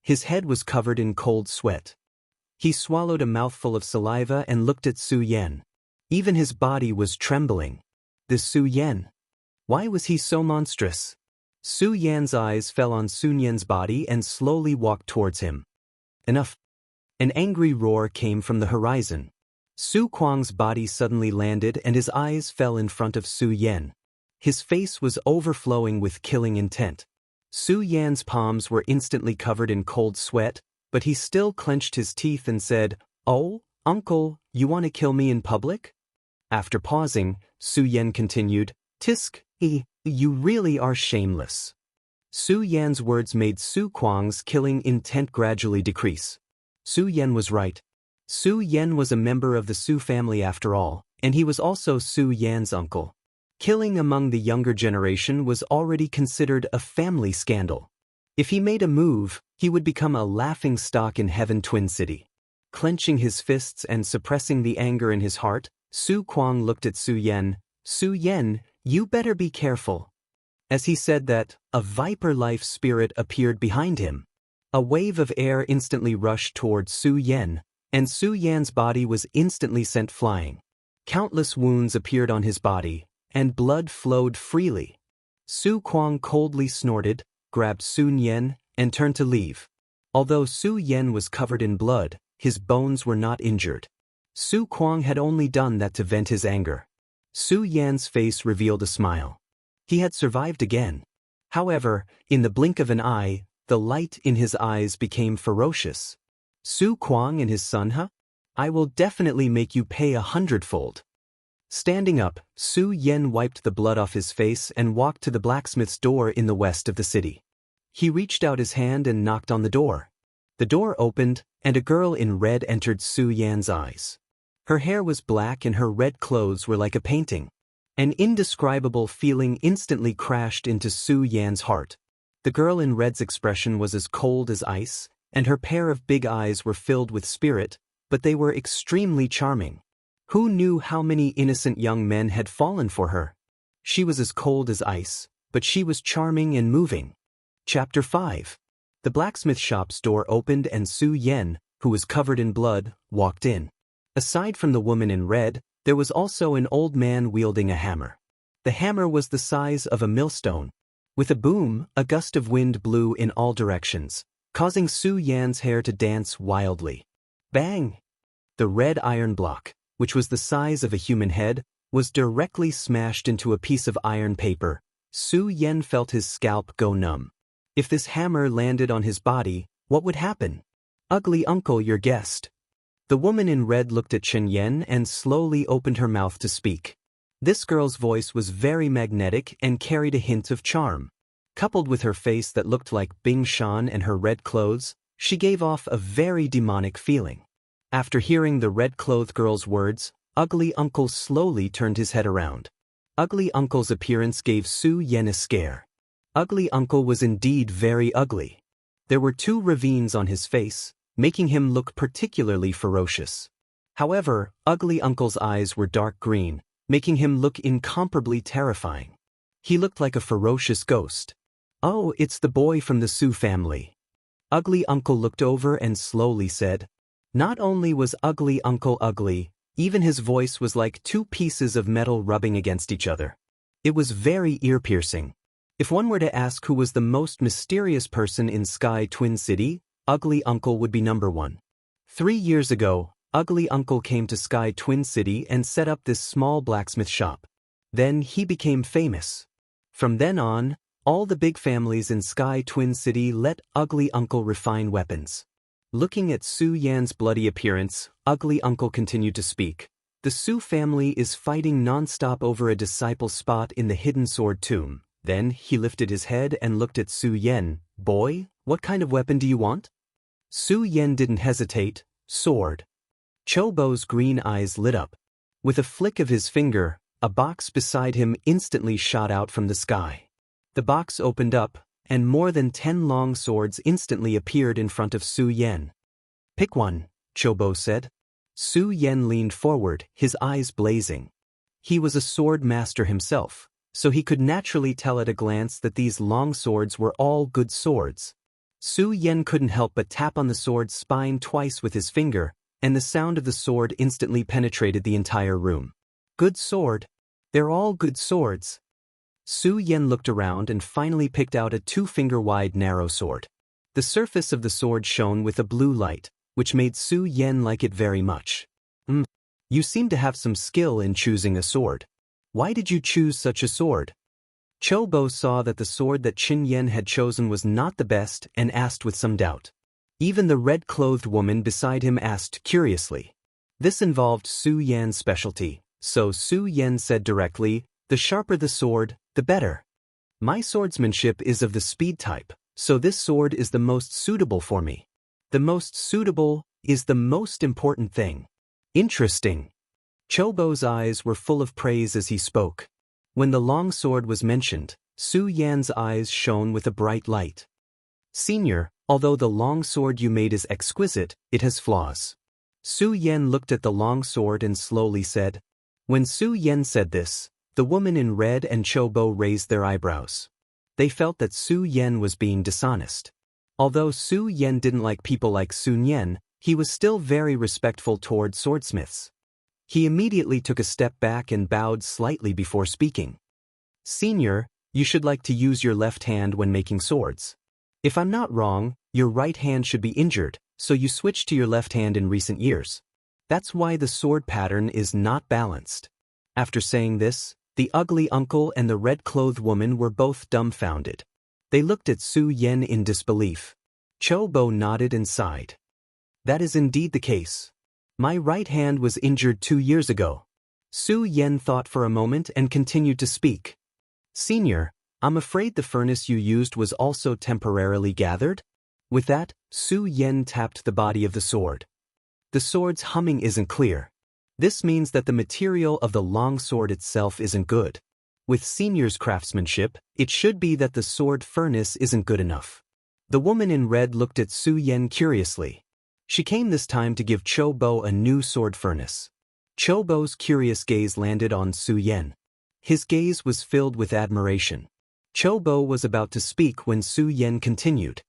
A: His head was covered in cold sweat. He swallowed a mouthful of saliva and looked at Su Yan. Even his body was trembling. This Su Yan. Why was he so monstrous? Su Yan's eyes fell on Sun Yan's body and slowly walked towards him. Enough. An angry roar came from the horizon. Su Kuang's body suddenly landed and his eyes fell in front of Su Yan. His face was overflowing with killing intent. Su Yan's palms were instantly covered in cold sweat, but he still clenched his teeth and said, "Oh, uncle, you want to kill me in public?" After pausing, Su Yan continued, "Tisk, you really are shameless." Su Yan's words made Su Kuang's killing intent gradually decrease. Su Yan was right. Su Yan was a member of the Su family after all, and he was also Su Yan's uncle. Killing among the younger generation was already considered a family scandal. If he made a move, he would become a laughingstock in Heaven Twin City. Clenching his fists and suppressing the anger in his heart, Su Kuang looked at Su Yan. "Su Yan, you better be careful." As he said that, a viper-life spirit appeared behind him. A wave of air instantly rushed toward Su Yan, and Su Yan's body was instantly sent flying. Countless wounds appeared on his body, and blood flowed freely. Su Kuang coldly snorted, grabbed Sun Yan, and turned to leave. Although Su Yan was covered in blood, his bones were not injured. Su Kuang had only done that to vent his anger. Su Yan's face revealed a smile. He had survived again. However, in the blink of an eye, the light in his eyes became ferocious. "Su Kuang and his son, huh? I will definitely make you pay 100-fold. Standing up, Su Yan wiped the blood off his face and walked to the blacksmith's door in the west of the city. He reached out his hand and knocked on the door. The door opened, and a girl in red entered Su Yan's eyes. Her hair was black and her red clothes were like a painting. An indescribable feeling instantly crashed into Su Yan's heart. The girl in red's expression was as cold as ice, and her pair of big eyes were filled with spirit, but they were extremely charming. Who knew how many innocent young men had fallen for her? She was as cold as ice, but she was charming and moving. Chapter 5. The blacksmith shop's door opened and Su Yan, who was covered in blood, walked in. Aside from the woman in red, there was also an old man wielding a hammer. The hammer was the size of a millstone. With a boom, a gust of wind blew in all directions, causing Su Yan's hair to dance wildly. Bang! The red iron block, which was the size of a human head, was directly smashed into a piece of iron paper. Su Yan felt his scalp go numb. If this hammer landed on his body, what would happen? "Ugly uncle, your guest." The woman in red looked at Chen Yan and slowly opened her mouth to speak. This girl's voice was very magnetic and carried a hint of charm. Coupled with her face that looked like Bing Shan and her red clothes, she gave off a very demonic feeling. After hearing the red-clothed girl's words, Ugly Uncle slowly turned his head around. Ugly Uncle's appearance gave Su Yan a scare. Ugly Uncle was indeed very ugly. There were 2 ravines on his face, making him look particularly ferocious. However, Ugly Uncle's eyes were dark green, making him look incomparably terrifying. He looked like a ferocious ghost. "Oh, it's the boy from the Su family." Ugly Uncle looked over and slowly said. Not only was Ugly Uncle ugly, even his voice was like 2 pieces of metal rubbing against each other. It was very ear-piercing. If one were to ask who was the most mysterious person in Sky Twin City, Ugly Uncle would be number 1. 3 years ago, Ugly Uncle came to Sky Twin City and set up this small blacksmith shop. Then he became famous. From then on, all the big families in Sky Twin City let Ugly Uncle refine weapons. Looking at Su Yan's bloody appearance, Ugly Uncle continued to speak. "The Su family is fighting non-stop over a disciple spot in the hidden sword tomb." Then he lifted his head and looked at Su Yan. "Boy, what kind of weapon do you want?" Su Yan didn't hesitate. "Sword." Chobo's green eyes lit up. With a flick of his finger, a box beside him instantly shot out from the sky. The box opened up, and more than 10 long swords instantly appeared in front of Su Yan. "Pick one," Chobo said. Su Yan leaned forward, his eyes blazing. He was a sword master himself, so he could naturally tell at a glance that these long swords were all good swords. Su Yan couldn't help but tap on the sword's spine twice with his finger, and the sound of the sword instantly penetrated the entire room. "Good sword." They're all good swords. Su Yan looked around and finally picked out a 2-finger-wide narrow sword. The surface of the sword shone with a blue light, which made Su Yan like it very much. You seem to have some skill in choosing a sword. Why did you choose such a sword? Chobo saw that the sword that Qin Yan had chosen was not the best and asked with some doubt. Even the red-clothed woman beside him asked curiously. This involved Su Yan's specialty, so Su Yan said directly, "The sharper the sword, the better. My swordsmanship is of the speed type, so this sword is the most suitable for me. The most suitable is the most important thing." Interesting. Chobo's eyes were full of praise as he spoke. When the long sword was mentioned, Su Yan's eyes shone with a bright light. "Senior, although the long sword you made is exquisite, it has flaws." Su Yan looked at the long sword and slowly said. When Su Yan said this, the woman in red and Chobo raised their eyebrows. They felt that Su Yan was being dishonest. Although Su Yan didn't like people like Sun Yan, he was still very respectful toward swordsmiths. He immediately took a step back and bowed slightly before speaking. "Senior, you should like to use your left hand when making swords. If I'm not wrong, your right hand should be injured, so you switched to your left hand in recent years. That's why the sword pattern is not balanced." After saying this, the ugly uncle and the red-clothed woman were both dumbfounded. They looked at Su Yan in disbelief. Chobo nodded and sighed. "That is indeed the case. My right hand was injured 2 years ago." Su Yan thought for a moment and continued to speak. "Senior, I'm afraid the furnace you used was also temporarily gathered?" With that, Su Yan tapped the body of the sword. The sword's humming isn't clear. This means that the material of the long sword itself isn't good. With Senior's craftsmanship, it should be that the sword furnace isn't good enough. The woman in red looked at Su Yan curiously. She came this time to give Chobo a new sword furnace. Chobo's curious gaze landed on Su Yan. His gaze was filled with admiration. Chobo was about to speak when Su Yan continued.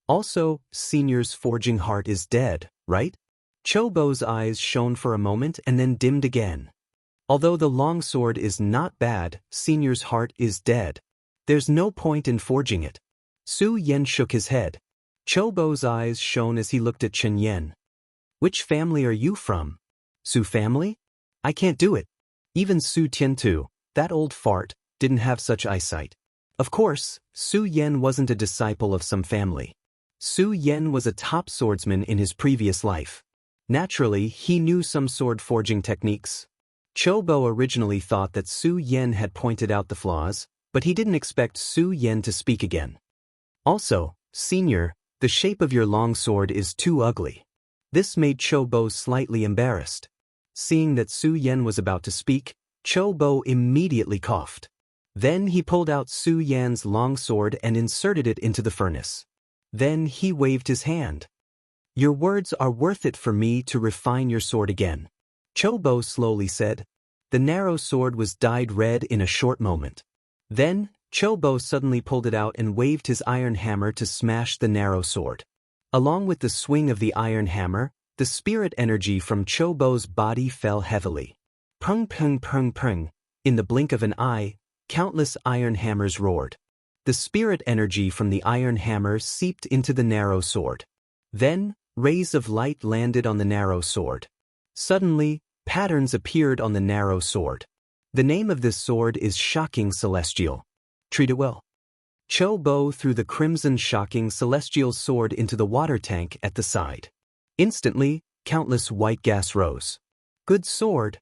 A: "Also, Senior's forging heart is dead, right?" Chobo's eyes shone for a moment and then dimmed again. "Although the long sword is not bad, Senior's heart is dead. There's no point in forging it." Su Yan shook his head. Chobo's eyes shone as he looked at Chen Yan. "Which family are you from? Su family? I can't do it." Even Su Tiantu, that old fart, didn't have such eyesight. Of course, Su Yan wasn't a disciple of some family. Su Yan was a top swordsman in his previous life. Naturally, he knew some sword forging techniques. Chobo originally thought that Su Yan had pointed out the flaws, but he didn't expect Su Yan to speak again. "Also, Senior, the shape of your long sword is too ugly." This made Chobo slightly embarrassed. Seeing that Su Yan was about to speak, Chobo immediately coughed. Then he pulled out Su Yan's long sword and inserted it into the furnace. Then he waved his hand. "Your words are worth it for me to refine your sword again," Chobo slowly said. The narrow sword was dyed red in a short moment. Then, Chobo suddenly pulled it out and waved his iron hammer to smash the narrow sword. Along with the swing of the iron hammer, the spirit energy from Chobo's body fell heavily. Pung pung pung pung. In the blink of an eye, countless iron hammers roared. The spirit energy from the iron hammer seeped into the narrow sword. Then, rays of light landed on the narrow sword. Suddenly, patterns appeared on the narrow sword. The name of this sword is Shocking Celestial. Treat it well. Chobo threw the crimson Shocking Celestial sword into the water tank at the side. Instantly, countless white gas rose. "Good sword."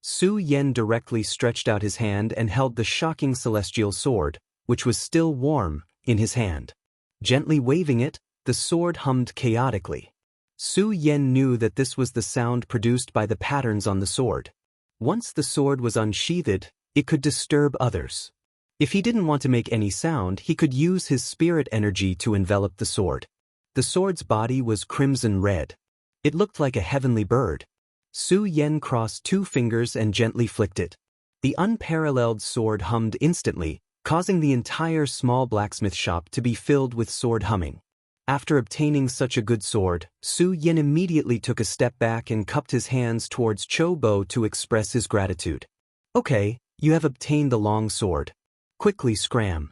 A: Su Yan directly stretched out his hand and held the Shocking Celestial sword, which was still warm, in his hand. Gently waving it, the sword hummed chaotically. Su Yan knew that this was the sound produced by the patterns on the sword. Once the sword was unsheathed, it could disturb others. If he didn't want to make any sound, he could use his spirit energy to envelop the sword. The sword's body was crimson red. It looked like a heavenly bird. Su Yan crossed 2 fingers and gently flicked it. The unparalleled sword hummed instantly, causing the entire small blacksmith shop to be filled with sword humming. After obtaining such a good sword, Su Yan immediately took a step back and cupped his hands towards Chobo to express his gratitude. "Okay, You have obtained the long sword. Quickly scram.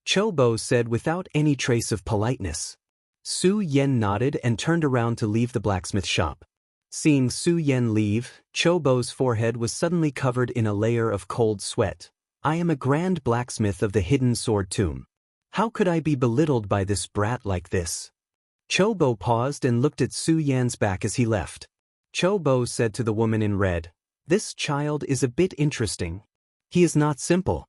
A: Chobo said without any trace of politeness. Su Yen nodded and turned around to leave the blacksmith shop. Seeing Su Yen leave, Chobo's forehead was suddenly covered in a layer of cold sweat. I am a grand blacksmith of the hidden sword tomb. How could I be belittled by this brat like this? Chobo paused and looked at Su Yan's back as he left. Chobo said to the woman in red, "This child is a bit interesting. He is not simple."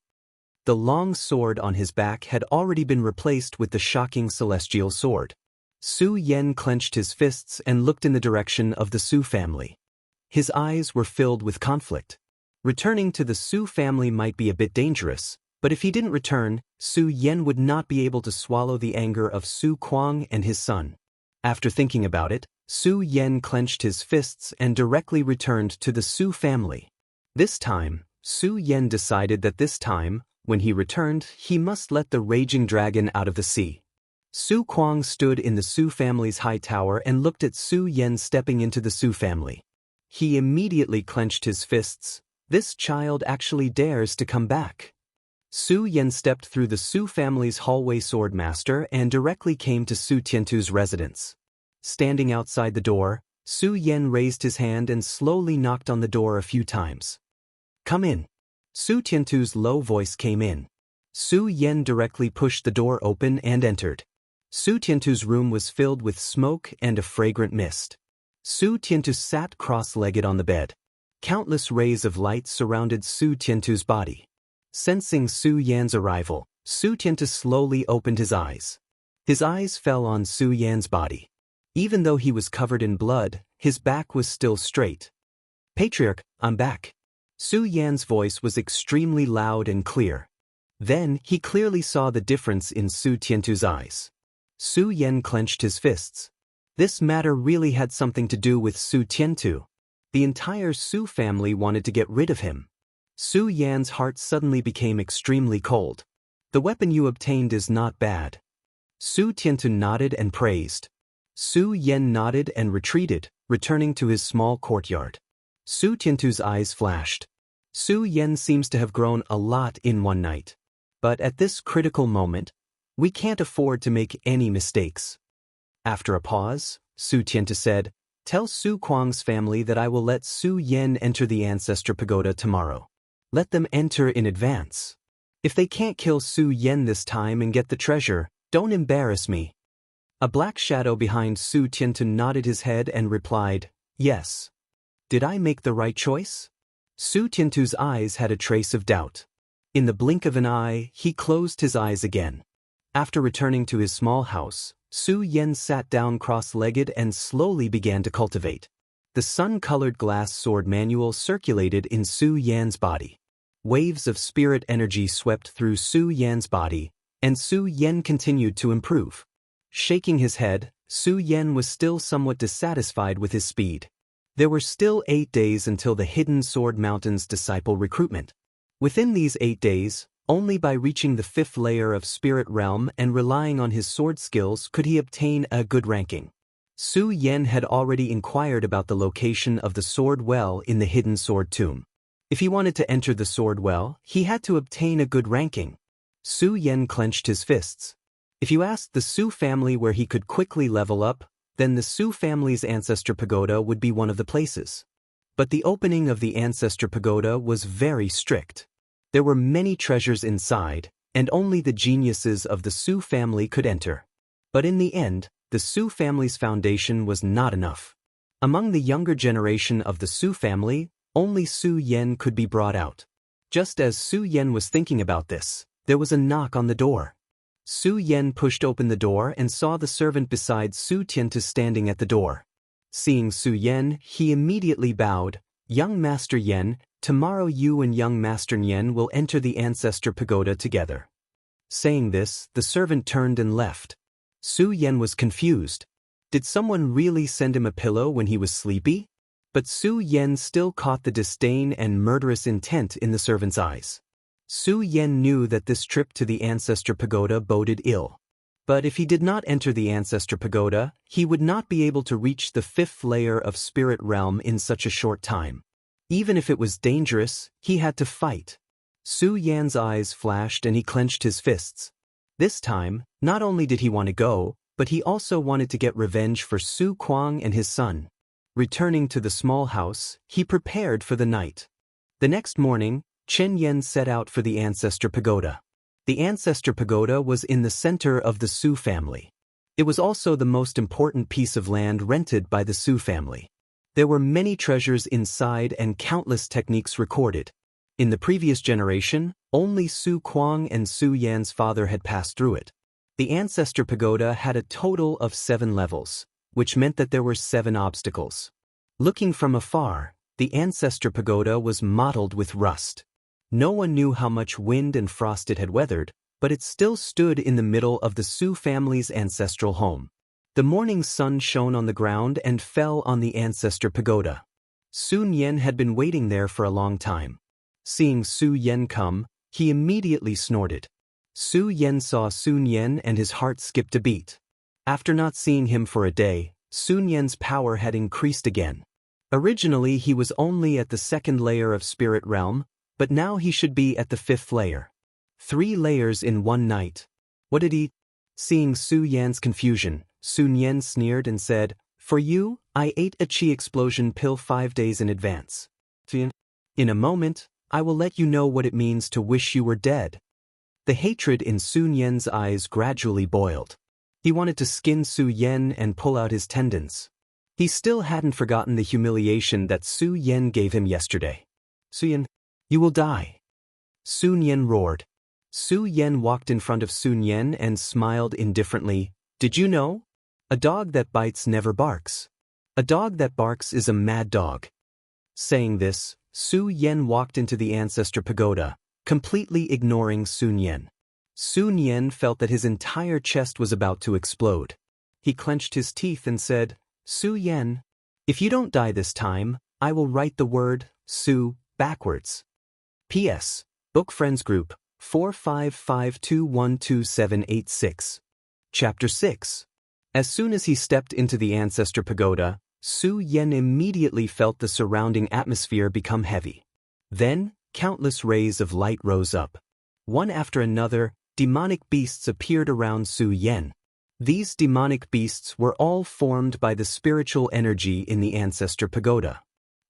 A: The long sword on his back had already been replaced with the shocking celestial sword. Su Yen clenched his fists and looked in the direction of the Su family. His eyes were filled with conflict. Returning to the Su family might be a bit dangerous, but if he didn't return, Su Yen would not be able to swallow the anger of Su Kuang and his son. After thinking about it, Su Yen clenched his fists and directly returned to the Su family. This time, Su Yen decided that this time, when he returned, he must let the raging dragon out of the sea. Su Kuang stood in the Su family's high tower and looked at Su Yen stepping into the Su family. He immediately clenched his fists. This child actually dares to come back. Su Yen stepped through the Su family's hallway sword master and directly came to Su Tiantu's residence. Standing outside the door, Su Yen raised his hand and slowly knocked on the door a few times. "Come in." Su Tiantu's low voice came in. Su Yen directly pushed the door open and entered. Su Tiantu's room was filled with smoke and a fragrant mist. Su Tiantu sat cross-legged on the bed. Countless rays of light surrounded Su Tiantu's body. Sensing Su Yan's arrival, Su Tiantu slowly opened his eyes. His eyes fell on Su Yan's body. Even though he was covered in blood, his back was still straight. "Patriarch, I'm back." Su Yan's voice was extremely loud and clear. Then he clearly saw the difference in Su Tiantu's eyes. Su Yen clenched his fists. This matter really had something to do with Su Tiantu. The entire Su family wanted to get rid of him. Su Yan's heart suddenly became extremely cold. "The weapon you obtained is not bad." Su Tiantu nodded and praised. Su Yen nodded and retreated, returning to his small courtyard. Su Tiantu's eyes flashed. Su Yen seems to have grown a lot in one night. But at this critical moment, we can't afford to make any mistakes. After a pause, Su Tiantu said, "Tell Su Kuang's family that I will let Su Yen enter the Ancestor Pagoda tomorrow. Let them enter in advance. If they can't kill Su Yen this time and get the treasure, don't embarrass me." A black shadow behind Su Tiantu nodded his head and replied, "Yes. Did I make the right choice?" Su Tiantu's eyes had a trace of doubt. In the blink of an eye, he closed his eyes again. After returning to his small house, Su Yen sat down cross-legged and slowly began to cultivate. The sun-colored glass sword manual circulated in Su Yan's body. Waves of spirit energy swept through Su Yan's body, and Su Yen continued to improve. Shaking his head, Su Yen was still somewhat dissatisfied with his speed. There were still 8 days until the Hidden Sword Mountain's disciple recruitment. Within these 8 days, only by reaching the 5th layer of Spirit Realm and relying on his sword skills could he obtain a good ranking. Su Yen had already inquired about the location of the Sword Well in the Hidden Sword Tomb. If he wanted to enter the Sword Well, he had to obtain a good ranking. Su Yen clenched his fists. If you asked the Su family where he could quickly level up, then the Su family's Ancestor Pagoda would be one of the places. But the opening of the Ancestor Pagoda was very strict. There were many treasures inside, and only the geniuses of the Su family could enter. But in the end, the Su family's foundation was not enough. Among the younger generation of the Su family, only Su Yen could be brought out. Just as Su Yen was thinking about this, there was a knock on the door. Su Yen pushed open the door and saw the servant beside Su Tiantu standing at the door. Seeing Su Yen, he immediately bowed. "Young Master Yen, tomorrow you and young Master Yen will enter the Ancestor Pagoda together." Saying this, the servant turned and left. Su Yen was confused. Did someone really send him a pillow when he was sleepy? But Su Yen still caught the disdain and murderous intent in the servant's eyes. Su Yen knew that this trip to the Ancestor Pagoda boded ill. But if he did not enter the Ancestor Pagoda, he would not be able to reach the 5th layer of Spirit Realm in such a short time. Even if it was dangerous, he had to fight. Su Yan's eyes flashed and he clenched his fists. This time, not only did he want to go, but he also wanted to get revenge for Su Kuang and his son. Returning to the small house, he prepared for the night. The next morning, Chen Yen set out for the ancestor pagoda. The ancestor pagoda was in the center of the Su family. It was also the most important piece of land rented by the Su family. There were many treasures inside and countless techniques recorded. In the previous generation, only Su Kuang and Su Yan's father had passed through it. The ancestor pagoda had a total of 7 levels, which meant that there were 7 obstacles. Looking from afar, the ancestor pagoda was mottled with rust. No one knew how much wind and frost it had weathered, but it still stood in the middle of the Su family's ancestral home. The morning sun shone on the ground and fell on the ancestor pagoda. Sun Yen had been waiting there for a long time. Seeing Su Yen come, he immediately snorted. Su Yen saw Sun Yen and his heart skipped a beat. After not seeing him for a day, Sun Yen's power had increased again. Originally he was only at the 2nd layer of spirit realm, but now he should be at the 5th layer. 3 layers in one night. What did he? Seeing Su Yan's confusion, Sun Yen sneered and said, "For you, I ate a chi explosion pill 5 days in advance. In a moment, I will let you know what it means to wish you were dead." The hatred in Sun Yen's eyes gradually boiled. He wanted to skin Su Yen and pull out his tendons. He still hadn't forgotten the humiliation that Su Yen gave him yesterday. "Su Yen, you will die." Sun Yen roared. Su Yen walked in front of Sun Yen and smiled indifferently. "Did you know? A dog that bites never barks. A dog that barks is a mad dog." Saying this, Su Yen walked into the ancestor pagoda, completely ignoring Sun Yen. Sun Yen felt that his entire chest was about to explode. He clenched his teeth and said, "Su Yen, if you don't die this time, I will write the word Su backwards. P.S. Book Friends Group 4552122786. Chapter 6. As soon as he stepped into the ancestor pagoda, Su Yen immediately felt the surrounding atmosphere become heavy. Then, countless rays of light rose up. One after another, demonic beasts appeared around Su Yen. These demonic beasts were all formed by the spiritual energy in the ancestor pagoda.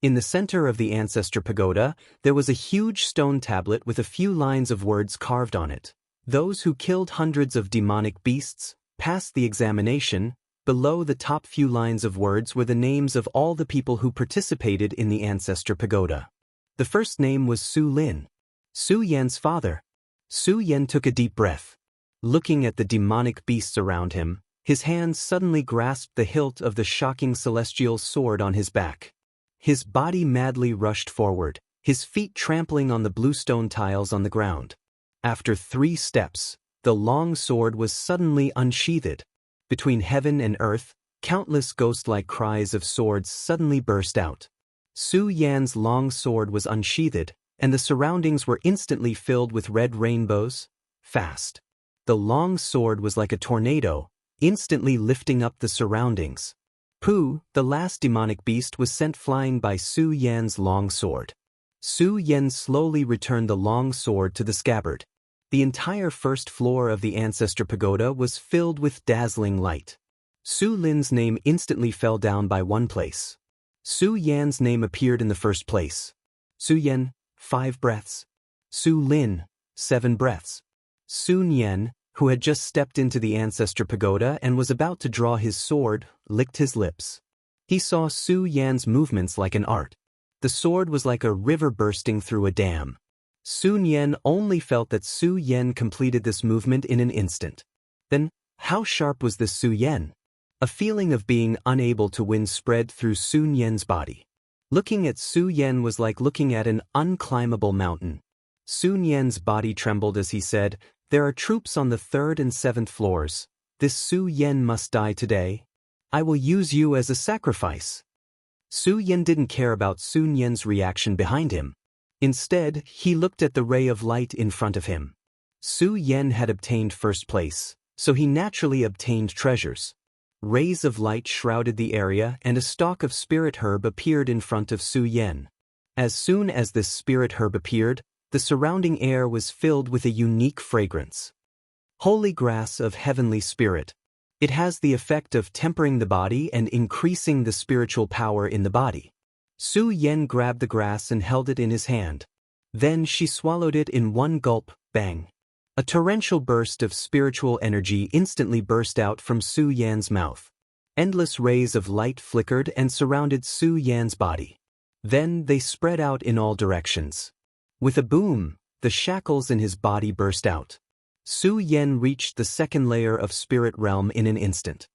A: In the center of the ancestor pagoda, there was a huge stone tablet with a few lines of words carved on it. Those who killed hundreds of demonic beasts passed the examination. Below the top few lines of words were the names of all the people who participated in the ancestor pagoda. The first name was Su Lin, Su Yan's father. Su Yen took a deep breath. Looking at the demonic beasts around him, his hands suddenly grasped the hilt of the shocking celestial sword on his back. His body madly rushed forward, his feet trampling on the blue stone tiles on the ground. After 3 steps, the long sword was suddenly unsheathed. Between heaven and earth, countless ghost-like cries of swords suddenly burst out. Su Yan's long sword was unsheathed, and the surroundings were instantly filled with red rainbows. Fast. The long sword was like a tornado, instantly lifting up the surroundings. Pu, the last demonic beast, was sent flying by Su Yan's long sword. Su Yen slowly returned the long sword to the scabbard. The entire first floor of the ancestor pagoda was filled with dazzling light. Su Lin's name instantly fell down by 1 place. Su Yan's name appeared in the first place. Su Yen, 5 breaths. Su Lin, 7 breaths. Sun Yen, who had just stepped into the ancestor pagoda and was about to draw his sword, licked his lips. He saw Su Yan's movements like an art. The sword was like a river bursting through a dam. Sun Yen only felt that Su Yen completed this movement in an instant. Then, how sharp was this Su Yen? A feeling of being unable to win spread through Sun Yen's body. Looking at Su Yen was like looking at an unclimbable mountain. Sun Yen's body trembled as he said, "There are troops on the 3rd and 7th floors. This Su Yen must die today. I will use you as a sacrifice." Su Yen didn't care about Sun Yen's reaction behind him. Instead, he looked at the ray of light in front of him. Su Yen had obtained first place, so he naturally obtained treasures. Rays of light shrouded the area and a stalk of spirit herb appeared in front of Su Yen. As soon as this spirit herb appeared, The surrounding air was filled with a unique fragrance. Holy grass of heavenly spirit. It has the effect of tempering the body and increasing the spiritual power in the body. Su Yen grabbed the grass and held it in his hand. Then she swallowed it in one gulp, bang. A torrential burst of spiritual energy instantly burst out from Su Yan's mouth. Endless rays of light flickered and surrounded Su Yan's body. Then they spread out in all directions. With a boom, the shackles in his body burst out. Su Yan reached the second layer of spirit realm in an instant.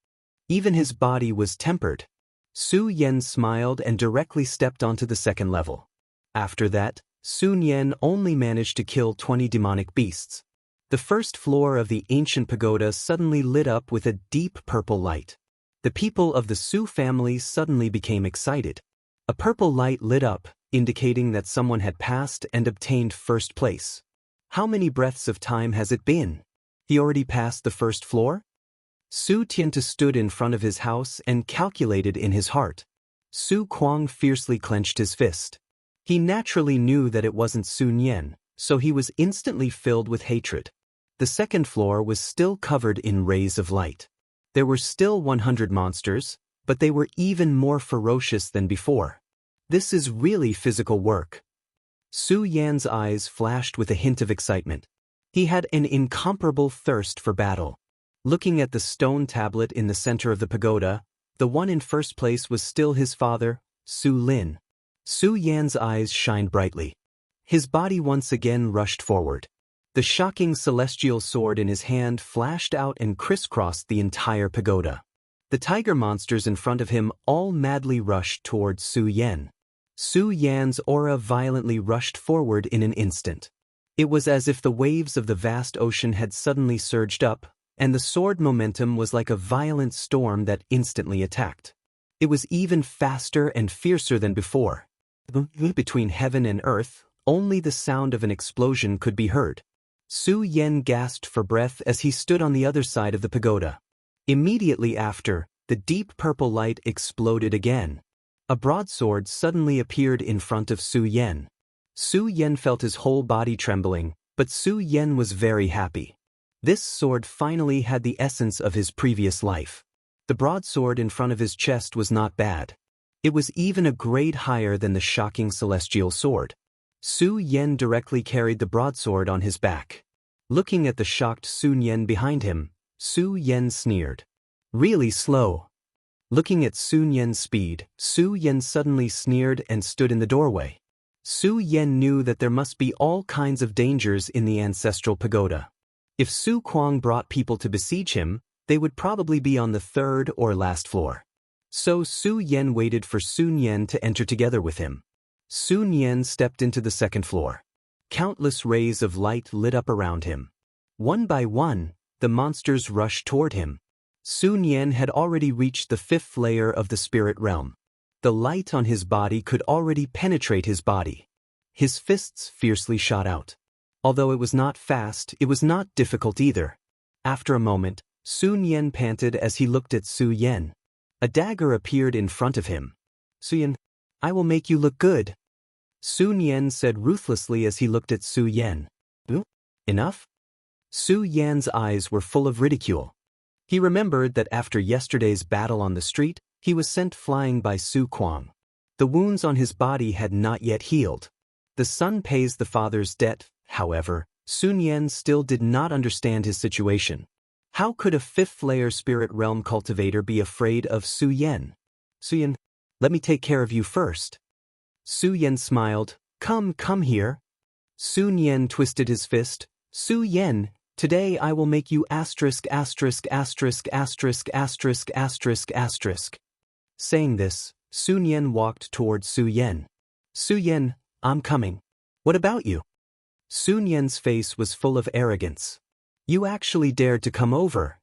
A: Even his body was tempered. Su Yan smiled and directly stepped onto the second level. After that, Sun Yan only managed to kill 20 demonic beasts. The first floor of the ancient pagoda suddenly lit up with a deep purple light. The people of the Su family suddenly became excited. A purple light lit up, indicating that someone had passed and obtained first place. How many breaths of time has it been? He already passed the first floor? Su Tianta stood in front of his house and calculated in his heart. Su Kuang fiercely clenched his fist. He naturally knew that it wasn't Sun Yan, so he was instantly filled with hatred. The second floor was still covered in rays of light. There were still 100 monsters, but they were even more ferocious than before. This is really physical work. Su Yan's eyes flashed with a hint of excitement. He had an incomparable thirst for battle. Looking at the stone tablet in the center of the pagoda, the one in first place was still his father, Su Lin. Su Yan's eyes shined brightly. His body once again rushed forward. The shocking celestial sword in his hand flashed out and crisscrossed the entire pagoda. The tiger monsters in front of him all madly rushed towards Su Yan. Su Yan's aura violently rushed forward in an instant. It was as if the waves of the vast ocean had suddenly surged up, and the sword momentum was like a violent storm that instantly attacked. It was even faster and fiercer than before. Between heaven and earth, only the sound of an explosion could be heard. Su Yan gasped for breath as he stood on the other side of the pagoda. Immediately after, the deep purple light exploded again. A broadsword suddenly appeared in front of Su Yan. Su Yan felt his whole body trembling, but Su Yan was very happy. This sword finally had the essence of his previous life. The broadsword in front of his chest was not bad. It was even a grade higher than the shocking celestial sword. Su Yan directly carried the broadsword on his back. Looking at the shocked Sun Yan behind him, Su Yan sneered. Really slow. Looking at Sun Yan's speed, Su Yan suddenly sneered and stood in the doorway. Su Yan knew that there must be all kinds of dangers in the ancestral pagoda. If Su Kuang brought people to besiege him, they would probably be on the third or last floor. So Su Yan waited for Sun Yan to enter together with him. Sun Yan stepped into the second floor. Countless rays of light lit up around him. One by one, the monsters rushed toward him. Sun Yan had already reached the fifth layer of the spirit realm. The light on his body could already penetrate his body. His fists fiercely shot out. Although it was not fast, it was not difficult either. After a moment, Sun Yan panted as he looked at Su Yan. A dagger appeared in front of him. Su Yan, I will make you look good. Sun Yan said ruthlessly as he looked at Su Yan. Enough? Su Yan's eyes were full of ridicule. He remembered that after yesterday's battle on the street, he was sent flying by Su Kuang. The wounds on his body had not yet healed. The son pays the father's debt, however. Sun Yan still did not understand his situation. How could a fifth-layer spirit realm cultivator be afraid of Su Yan? Su Yan, let me take care of you first. Su Yan smiled. Come here. Sun Yan twisted his fist. Su Yan, today I will make you asterisk. Saying this, Sun Yan walked towards Su Yan. Su Yan, I'm coming. What about you? Sun Yan's face was full of arrogance. You actually dared to come over.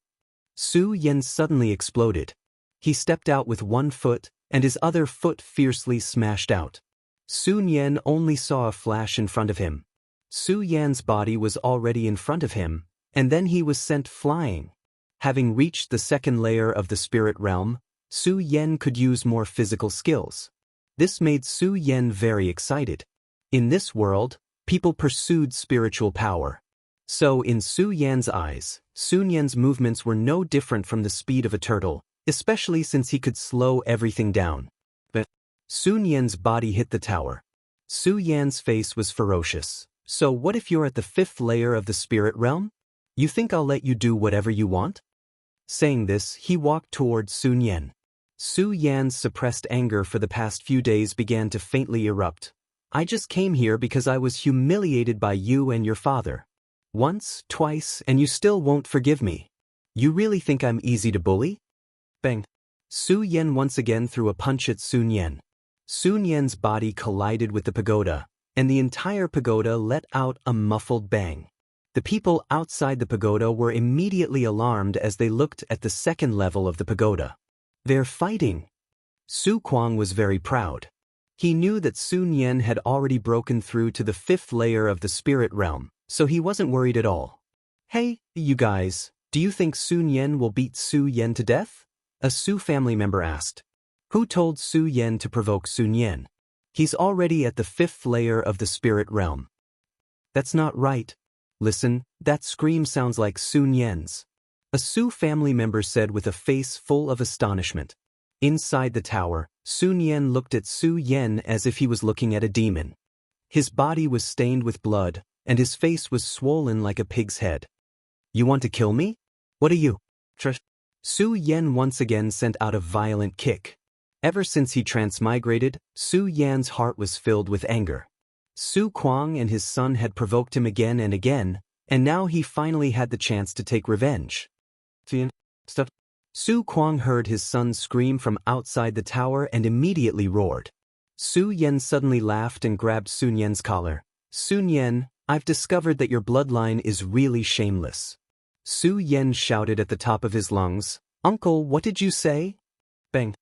A: Su Yan suddenly exploded. He stepped out with one foot, and his other foot fiercely smashed out. Sun Yan only saw a flash in front of him. Su Yan's body was already in front of him, and then he was sent flying. Having reached the second layer of the spirit realm, Su Yan could use more physical skills. This made Su Yan very excited. In this world, People pursued spiritual power. So in Su Yan's eyes, Sun Yan's movements were no different from the speed of a turtle, especially since he could slow everything down. But Sun Yan's body hit the tower. Su Yan's face was ferocious. So what if you're at the 5th layer of the spirit realm? You think I'll let you do whatever you want? Saying this, he walked toward Sun Yan. Su Yan's suppressed anger for the past few days began to faintly erupt. I just came here because I was humiliated by you and your father. Once, twice, and you still won't forgive me. You really think I'm easy to bully? Bang. Su Yan once again threw a punch at Sun Yan. Sun Yan's body collided with the pagoda, and the entire pagoda let out a muffled bang. The people outside the pagoda were immediately alarmed as they looked at the 2nd level of the pagoda. They're fighting. Su Kuang was very proud. He knew that Sun Yan had already broken through to the 5th layer of the spirit realm, so he wasn't worried at all. Hey, you guys, do you think Sun Yan will beat Su Yan to death? A Su family member asked. Who told Su Yan to provoke Sun Yan? He's already at the 5th layer of the spirit realm. That's not right. Listen, that scream sounds like Sun Yan's. A Su family member said with a face full of astonishment. Inside the tower, Sun Yan looked at Su Yan as if he was looking at a demon. His body was stained with blood, and his face was swollen like a pig's head. You want to kill me? What are you? Su Yan once again sent out a violent kick. Ever since he transmigrated, Su Yan's heart was filled with anger. Su Kuang and his son had provoked him again and again, and now he finally had the chance to take revenge. Su Kuang heard his son scream from outside the tower and immediately roared. Su Yan suddenly laughed and grabbed Sun Yan's collar. Sun Yan, I've discovered that your bloodline is really shameless. Su Yan shouted at the top of his lungs, Uncle, what did you say? Bang.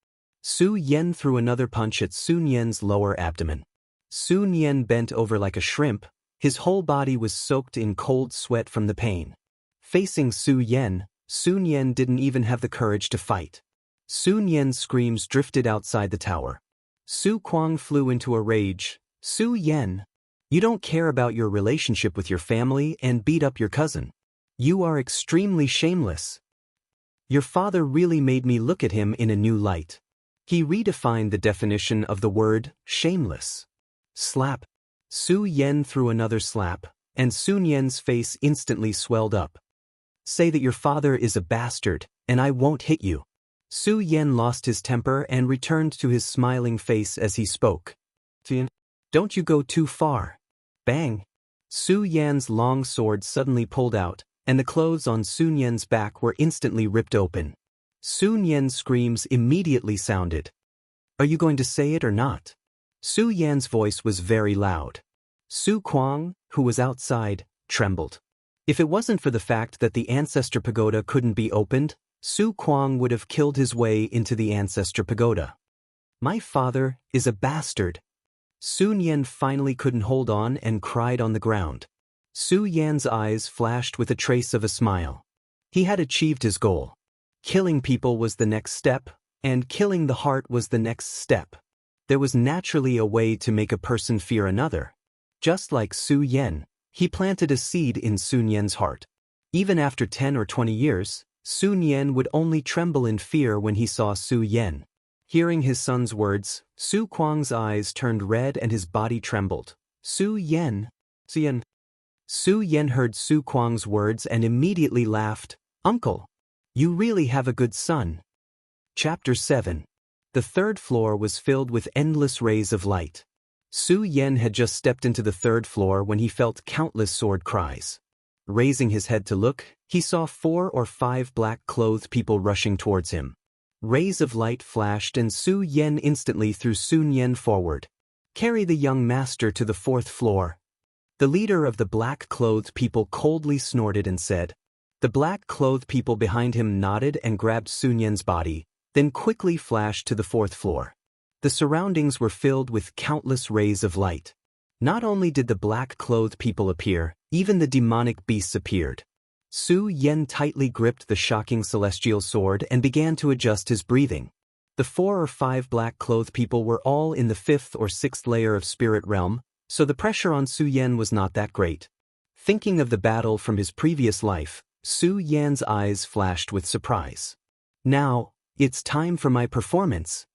A: Su Yan threw another punch at Sun Yan's lower abdomen. Sun Yan bent over like a shrimp. His whole body was soaked in cold sweat from the pain. Facing Sun Yan didn't even have the courage to fight. Sun Yan's screams drifted outside the tower. Su Kuang flew into a rage. Su Yan, you don't care about your relationship with your family and beat up your cousin. You are extremely shameless. Your father really made me look at him in a new light. He redefined the definition of the word shameless. Slap. Su Yan threw another slap, and Sun Yan's face instantly swelled up. Say that your father is a bastard, and I won't hit you. Su Yan lost his temper and returned to his smiling face as he spoke. Don't you go too far. Bang. Su Yan's long sword suddenly pulled out, and the clothes on Sun Yan's back were instantly ripped open. Sun Yan's screams immediately sounded. Are you going to say it or not? Su Yan's voice was very loud. Su Kuang, who was outside, trembled. If it wasn't for the fact that the Ancestor Pagoda couldn't be opened, Su Kuang would have killed his way into the Ancestor Pagoda. My father is a bastard. Sun Yan finally couldn't hold on and cried on the ground. Su Yan's eyes flashed with a trace of a smile. He had achieved his goal. Killing people was the next step, and killing the heart was the next step. There was naturally a way to make a person fear another. Just like Su Yan, he planted a seed in Sun Yan's heart. Even after 10 or 20 years, Sun Yan would only tremble in fear when he saw Su Yan. Hearing his son's words, Su Kuang's eyes turned red and his body trembled. Su Yan. Su Yan heard Su Kuang's words and immediately laughed. Uncle, you really have a good son. Chapter 7. The 3rd floor was filled with endless rays of light. Su Yan had just stepped into the 3rd floor when he felt countless sword cries. Raising his head to look, he saw 4 or 5 black-clothed people rushing towards him. Rays of light flashed and Su Yan instantly threw Sun Yan forward. Carry the young master to the 4th floor. The leader of the black-clothed people coldly snorted and said. The black-clothed people behind him nodded and grabbed Sun Yan's body, then quickly flashed to the 4th floor. The surroundings were filled with countless rays of light. Not only did the black-clothed people appear, even the demonic beasts appeared. Su Yan tightly gripped the shocking celestial sword and began to adjust his breathing. The 4 or 5 black-clothed people were all in the 5th or 6th layer of spirit realm, So the pressure on Su Yan was not that great. Thinking of the battle from his previous life, Su Yan's eyes flashed with surprise. Now, it's time for my performance.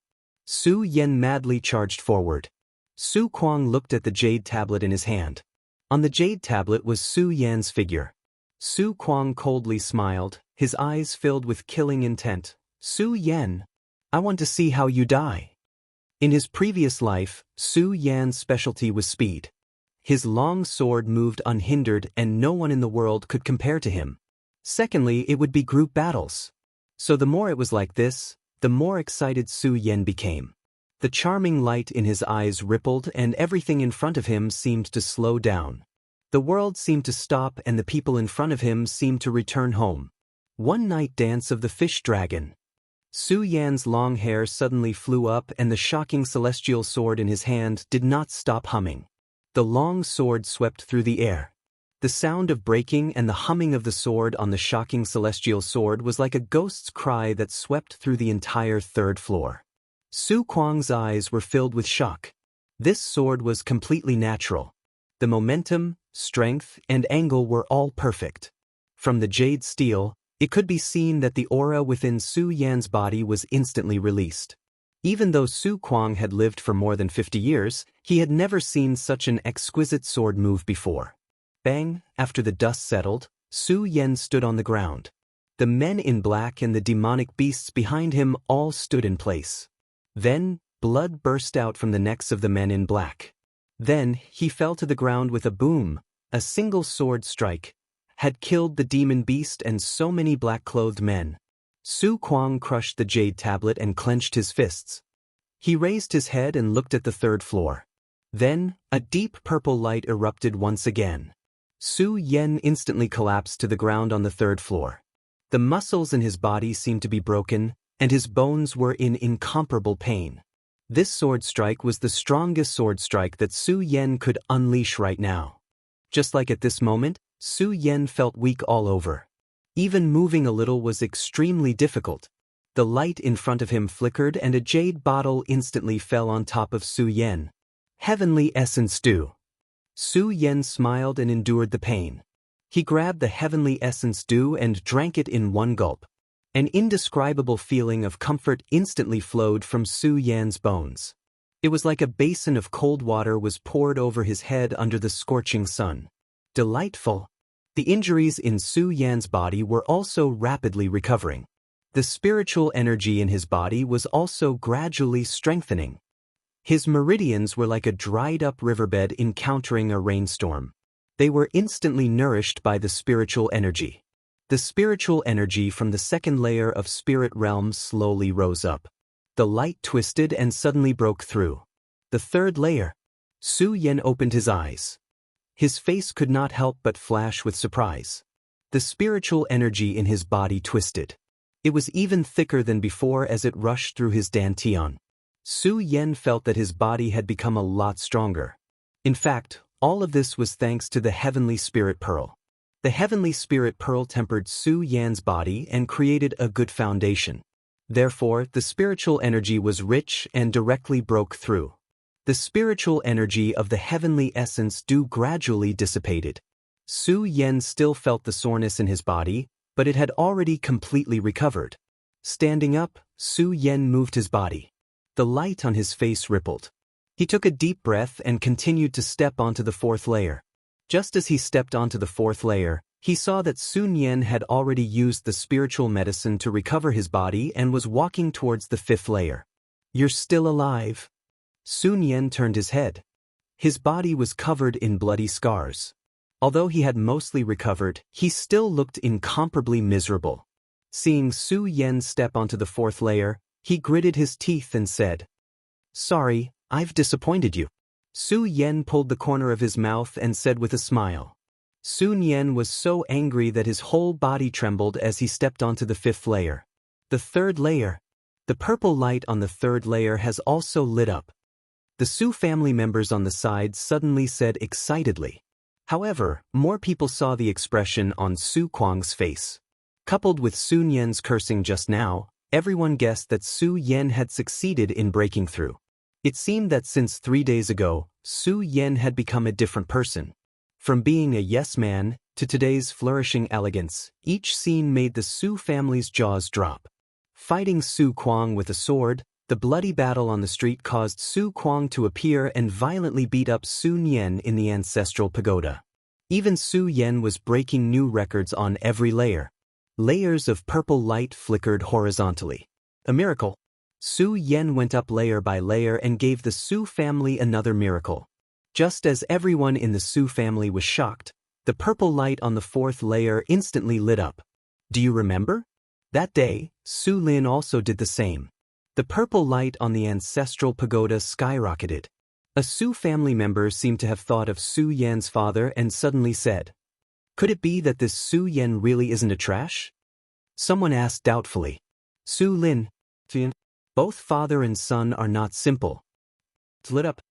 A: Su Yan madly charged forward. Su Kuang looked at the jade tablet in his hand. On the jade tablet was Su Yan's figure. Su Kuang coldly smiled, his eyes filled with killing intent. Su Yan, I want to see how you die. In his previous life, Su Yan's specialty was speed. His long sword moved unhindered and no one in the world could compare to him. Secondly, it would be group battles. So the more it was like this, the more excited Su Yan became. The charming light in his eyes rippled and everything in front of him seemed to slow down. The world seemed to stop and the people in front of him seemed to return home. One night dance of the fish dragon. Su Yan's long hair suddenly flew up and the shocking celestial sword in his hand did not stop humming. The long sword swept through the air. The sound of breaking and the humming of the sword on the shocking celestial sword was like a ghost's cry that swept through the entire third floor. Su Kuang's eyes were filled with shock. This sword was completely natural. The momentum, strength, and angle were all perfect. From the jade steel, it could be seen that the aura within Su Yan's body was instantly released. Even though Su Kuang had lived for more than 50 years, he had never seen such an exquisite sword move before. Bang! After the dust settled, Su Yan stood on the ground. The men in black and the demonic beasts behind him all stood in place. Then, blood burst out from the necks of the men in black. Then, he fell to the ground with a boom. A single sword strike had killed the demon beast and so many black-clothed men. Su Kuang crushed the jade tablet and clenched his fists. He raised his head and looked at the third floor. Then, a deep purple light erupted once again. Su Yan instantly collapsed to the ground on the third floor. The muscles in his body seemed to be broken, and his bones were in incomparable pain. This sword strike was the strongest sword strike that Su Yan could unleash right now. Just like at this moment, Su Yan felt weak all over. Even moving a little was extremely difficult. The light in front of him flickered and a jade bottle instantly fell on top of Su Yan. Heavenly Essence Dew. Su Yan smiled and endured the pain. He grabbed the Heavenly Essence Dew and drank it in one gulp. An indescribable feeling of comfort instantly flowed from Su Yan's bones. It was like a basin of cold water was poured over his head under the scorching sun. Delightful. The injuries in Su Yan's body were also rapidly recovering. The spiritual energy in his body was also gradually strengthening. His meridians were like a dried-up riverbed encountering a rainstorm. They were instantly nourished by the spiritual energy. The spiritual energy from the second layer of spirit realm slowly rose up. The light twisted and suddenly broke through. The third layer. Su Yan opened his eyes. His face could not help but flash with surprise. The spiritual energy in his body twisted. It was even thicker than before as it rushed through his dantian. Su Yan felt that his body had become a lot stronger. In fact, all of this was thanks to the Heavenly Spirit Pearl. The Heavenly Spirit Pearl tempered Su Yan's body and created a good foundation. Therefore, the spiritual energy was rich and directly broke through. The spiritual energy of the Heavenly Essence Dew gradually dissipated. Su Yan still felt the soreness in his body, but it had already completely recovered. Standing up, Su Yan moved his body. The light on his face rippled. He took a deep breath and continued to step onto the fourth layer. Just as he stepped onto the fourth layer, he saw that Sun Yan had already used the spiritual medicine to recover his body and was walking towards the fifth layer. "You're still alive." Sun Yan turned his head. His body was covered in bloody scars. Although he had mostly recovered, he still looked incomparably miserable. Seeing Su Yan step onto the fourth layer, he gritted his teeth and said, "Sorry, I've disappointed you." Su Yan pulled the corner of his mouth and said with a smile. Sun Yan was so angry that his whole body trembled as he stepped onto the fifth layer. The third layer. The purple light on the third layer has also lit up. The Su family members on the side suddenly said excitedly. However, more people saw the expression on Su Kuang's face. Coupled with Sun Yan's cursing just now, everyone guessed that Su Yan had succeeded in breaking through. It seemed that since 3 days ago, Su Yen had become a different person. From being a yes man to today's flourishing elegance, each scene made the Su family's jaws drop. Fighting Su Kuang with a sword, the bloody battle on the street caused Su Kuang to appear and violently beat up Su Yen in the ancestral pagoda. Even Su Yen was breaking new records on every layer. Layers of purple light flickered horizontally. A miracle. Su Yen went up layer by layer and gave the Su family another miracle. Just as everyone in the Su family was shocked, the purple light on the fourth layer instantly lit up. Do you remember? That day, Su Lin also did the same. The purple light on the ancestral pagoda skyrocketed. A Su family member seemed to have thought of Su Yan's father and suddenly said, "Could it be that this Su Yan really isn't a trash?" Someone asked doubtfully. Su Lin, both father and son are not simple. It lit up.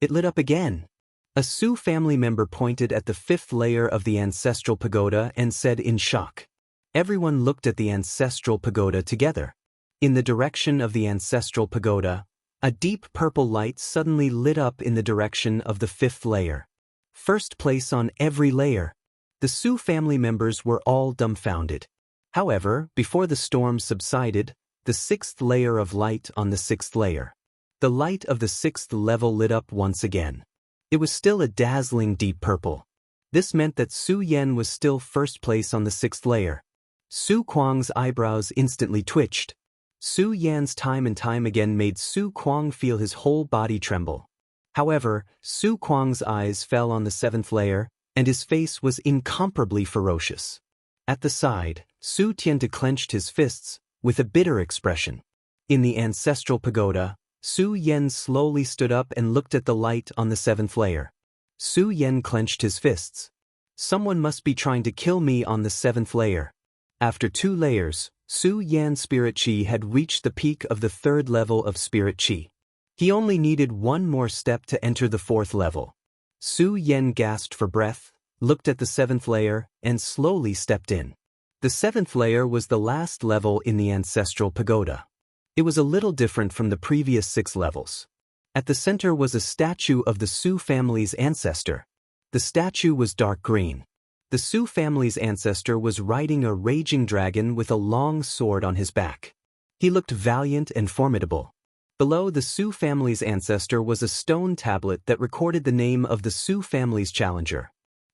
A: It lit up again. A Su family member pointed at the fifth layer of the ancestral pagoda and said in shock. Everyone looked at the ancestral pagoda together. In the direction of the ancestral pagoda, a deep purple light suddenly lit up in the direction of the fifth layer. First place on every layer. The Su family members were all dumbfounded. However, before the storm subsided, the sixth layer of light on the sixth layer. The light of the sixth level lit up once again. It was still a dazzling deep purple. This meant that Su Yen was still first place on the sixth layer. Su Kuang's eyebrows instantly twitched. Su Yan's time and time again made Su Kuang feel his whole body tremble. However, Su Kuang's eyes fell on the seventh layer, and his face was incomparably ferocious. At the side, Su Tianta clenched his fists, with a bitter expression. In the ancestral pagoda, Su Yen slowly stood up and looked at the light on the seventh layer. Su Yen clenched his fists. Someone must be trying to kill me on the seventh layer. After 2 layers, Su Yan's spirit chi had reached the peak of the third level of spirit chi. He only needed one more step to enter the fourth level. Su Yen gasped for breath, looked at the seventh layer, and slowly stepped in. The seventh layer was the last level in the ancestral pagoda. It was a little different from the previous 6 levels. At the center was a statue of the Su family's ancestor. The statue was dark green. The Su family's ancestor was riding a raging dragon with a long sword on his back. He looked valiant and formidable. Below the Su family's ancestor was a stone tablet that recorded the name of the Su family's challenger.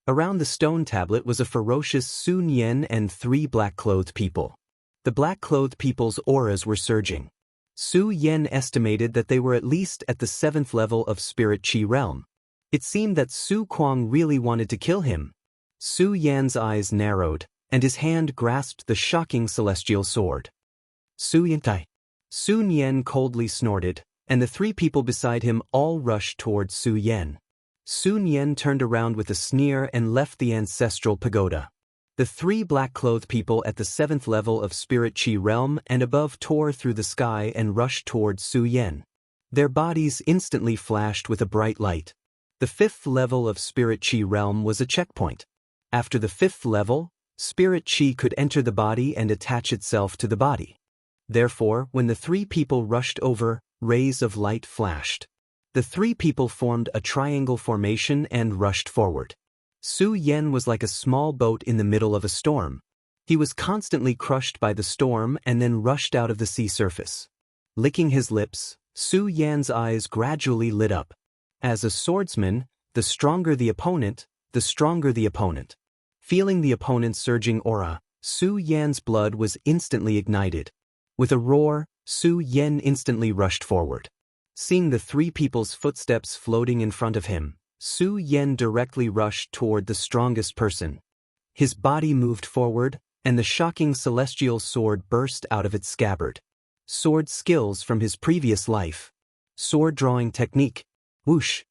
A: Around the stone tablet was a ferocious Sun Yen and 3 black-clothed people. The black-clothed people's auras were surging. Su Yen estimated that they were at least at the 7th level of Spirit Chi realm. It seemed that Su Kuang really wanted to kill him. Su Yan's eyes narrowed, and his hand grasped the shocking celestial sword. Su Yantai. Sun Yen coldly snorted, and the 3 people beside him all rushed toward Su Yen. Sun Yen turned around with a sneer and left the ancestral pagoda. The 3 black-clothed people at the 7th level of Spirit Chi realm and above tore through the sky and rushed toward Su Yen. Their bodies instantly flashed with a bright light. The 5th level of Spirit Chi realm was a checkpoint. After the 5th level, Spirit Chi could enter the body and attach itself to the body. Therefore, when the 3 people rushed over, rays of light flashed. The 3 people formed a triangle formation and rushed forward. Su Yen was like a small boat in the middle of a storm. He was constantly crushed by the storm and then rushed out of the sea surface. Licking his lips, Su Yan's eyes gradually lit up. As a swordsman, the stronger the opponent, the stronger the opponent. Feeling the opponent's surging aura, Su Yan's blood was instantly ignited. With a roar, Su Yen instantly rushed forward. Seeing the 3 people's footsteps floating in front of him, Su Yen directly rushed toward the strongest person. His body moved forward, and the shocking celestial sword burst out of its scabbard. Sword skills from his previous life. Sword drawing technique. Whoosh!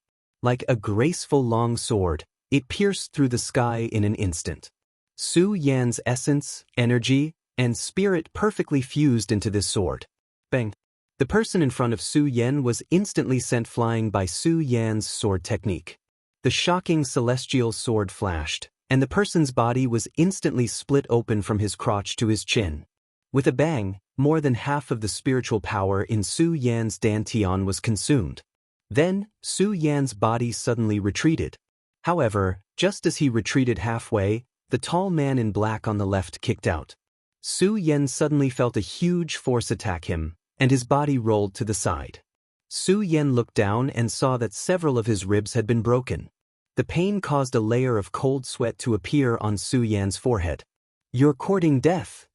A: Like a graceful long sword, it pierced through the sky in an instant. Su Yan's essence, energy, and spirit perfectly fused into this sword. Bang! The person in front of Su Yen was instantly sent flying by Su Yan's sword technique. The shocking celestial sword flashed, and the person's body was instantly split open from his crotch to his chin. With a bang, more than half of the spiritual power in Su Yan's dantian was consumed. Then, Su Yan's body suddenly retreated. However, just as he retreated halfway, the tall man in black on the left kicked out. Su Yan suddenly felt a huge force attack him, and his body rolled to the side. Su Yan looked down and saw that several of his ribs had been broken. The pain caused a layer of cold sweat to appear on Su Yan's forehead. "You're courting death."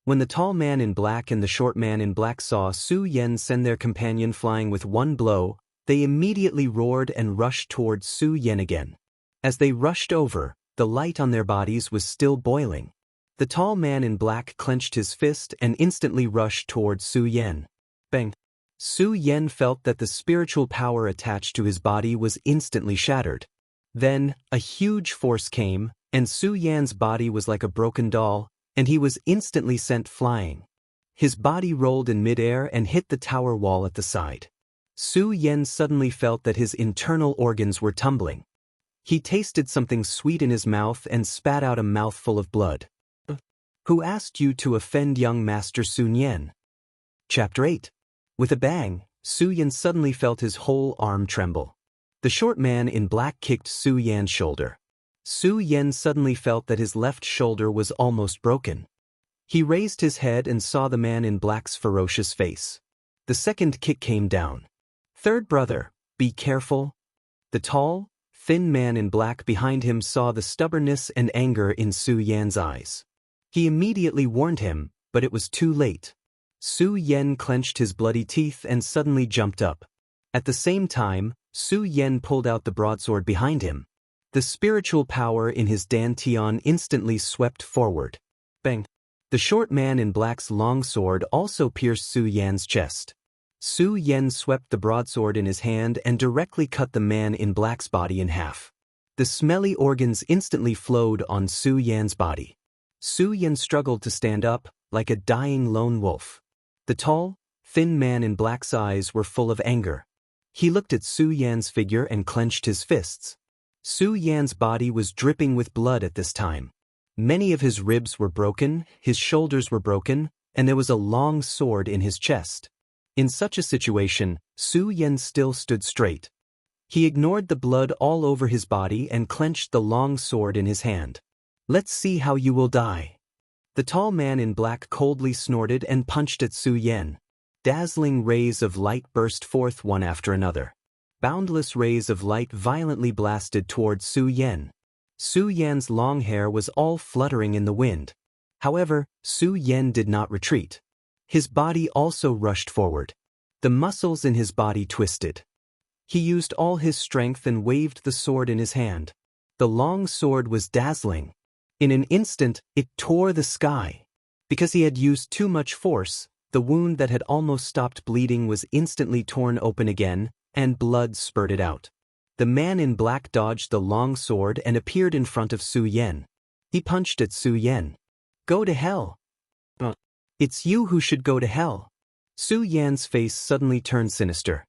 A: When the tall man in black and the short man in black saw Su Yan send their companion flying with one blow, they immediately roared and rushed towards Su Yan again. As they rushed over, the light on their bodies was still boiling. The tall man in black clenched his fist and instantly rushed towards Su Yan. Bang! Su Yan felt that the spiritual power attached to his body was instantly shattered. Then, a huge force came, and Su Yan's body was like a broken doll, and he was instantly sent flying. His body rolled in midair and hit the tower wall at the side. Su Yan suddenly felt that his internal organs were tumbling. He tasted something sweet in his mouth and spat out a mouthful of blood. Who asked you to offend young Master Sun Yan? Chapter 8. With a bang, Su Yan suddenly felt his whole arm tremble. The short man in black kicked Su Yan's shoulder. Su Yan suddenly felt that his left shoulder was almost broken. He raised his head and saw the man in black's ferocious face. The second kick came down. "Third brother, be careful." The tall, thin man in black behind him saw the stubbornness and anger in Su Yan's eyes. He immediately warned him, but it was too late. Su Yan clenched his bloody teeth and suddenly jumped up. At the same time, Su Yan pulled out the broadsword behind him. The spiritual power in his dantian instantly swept forward. Bang! The short man in black's long sword also pierced Su Yan's chest. Su Yan swept the broadsword in his hand and directly cut the man in black's body in half. The smelly organs instantly flowed on Su Yan's body. Su Yan struggled to stand up, like a dying lone wolf. The tall, thin man in black's eyes were full of anger. He looked at Su Yan's figure and clenched his fists. Su Yan's body was dripping with blood at this time. Many of his ribs were broken, his shoulders were broken, and there was a long sword in his chest. In such a situation, Su Yan still stood straight. He ignored the blood all over his body and clenched the long sword in his hand. "Let's see how you will die." The tall man in black coldly snorted and punched at Su Yan. Dazzling rays of light burst forth one after another. Boundless rays of light violently blasted towards Su Yan. Su Yan's long hair was all fluttering in the wind. However, Su Yan did not retreat. His body also rushed forward. The muscles in his body twisted. He used all his strength and waved the sword in his hand. The long sword was dazzling. In an instant, it tore the sky. Because he had used too much force, the wound that had almost stopped bleeding was instantly torn open again, and blood spurted out. The man in black dodged the long sword and appeared in front of Su Yan. He punched at Su Yan. "Go to hell." "It's you who should go to hell." Su Yan's face suddenly turned sinister.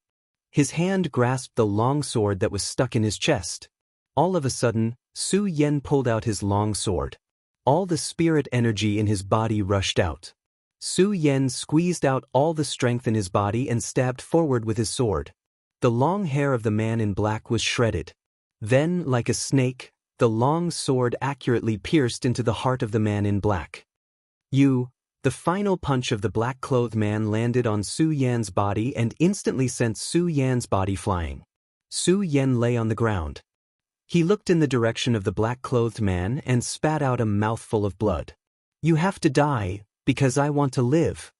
A: His hand grasped the long sword that was stuck in his chest. All of a sudden, Su Yan pulled out his long sword. All the spirit energy in his body rushed out. Su Yan squeezed out all the strength in his body and stabbed forward with his sword. The long hair of the man in black was shredded. Then, like a snake, the long sword accurately pierced into the heart of the man in black. The final punch of the black-clothed man landed on Su Yan's body and instantly sent Su Yan's body flying. Su Yan lay on the ground. He looked in the direction of the black-clothed man and spat out a mouthful of blood. "You have to die, because I want to live."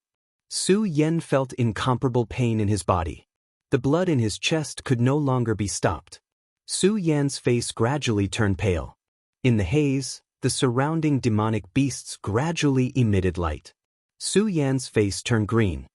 A: Su Yan felt incomparable pain in his body. The blood in his chest could no longer be stopped. Su Yan's face gradually turned pale. In the haze, the surrounding demonic beasts gradually emitted light. Su Yan's face turned green.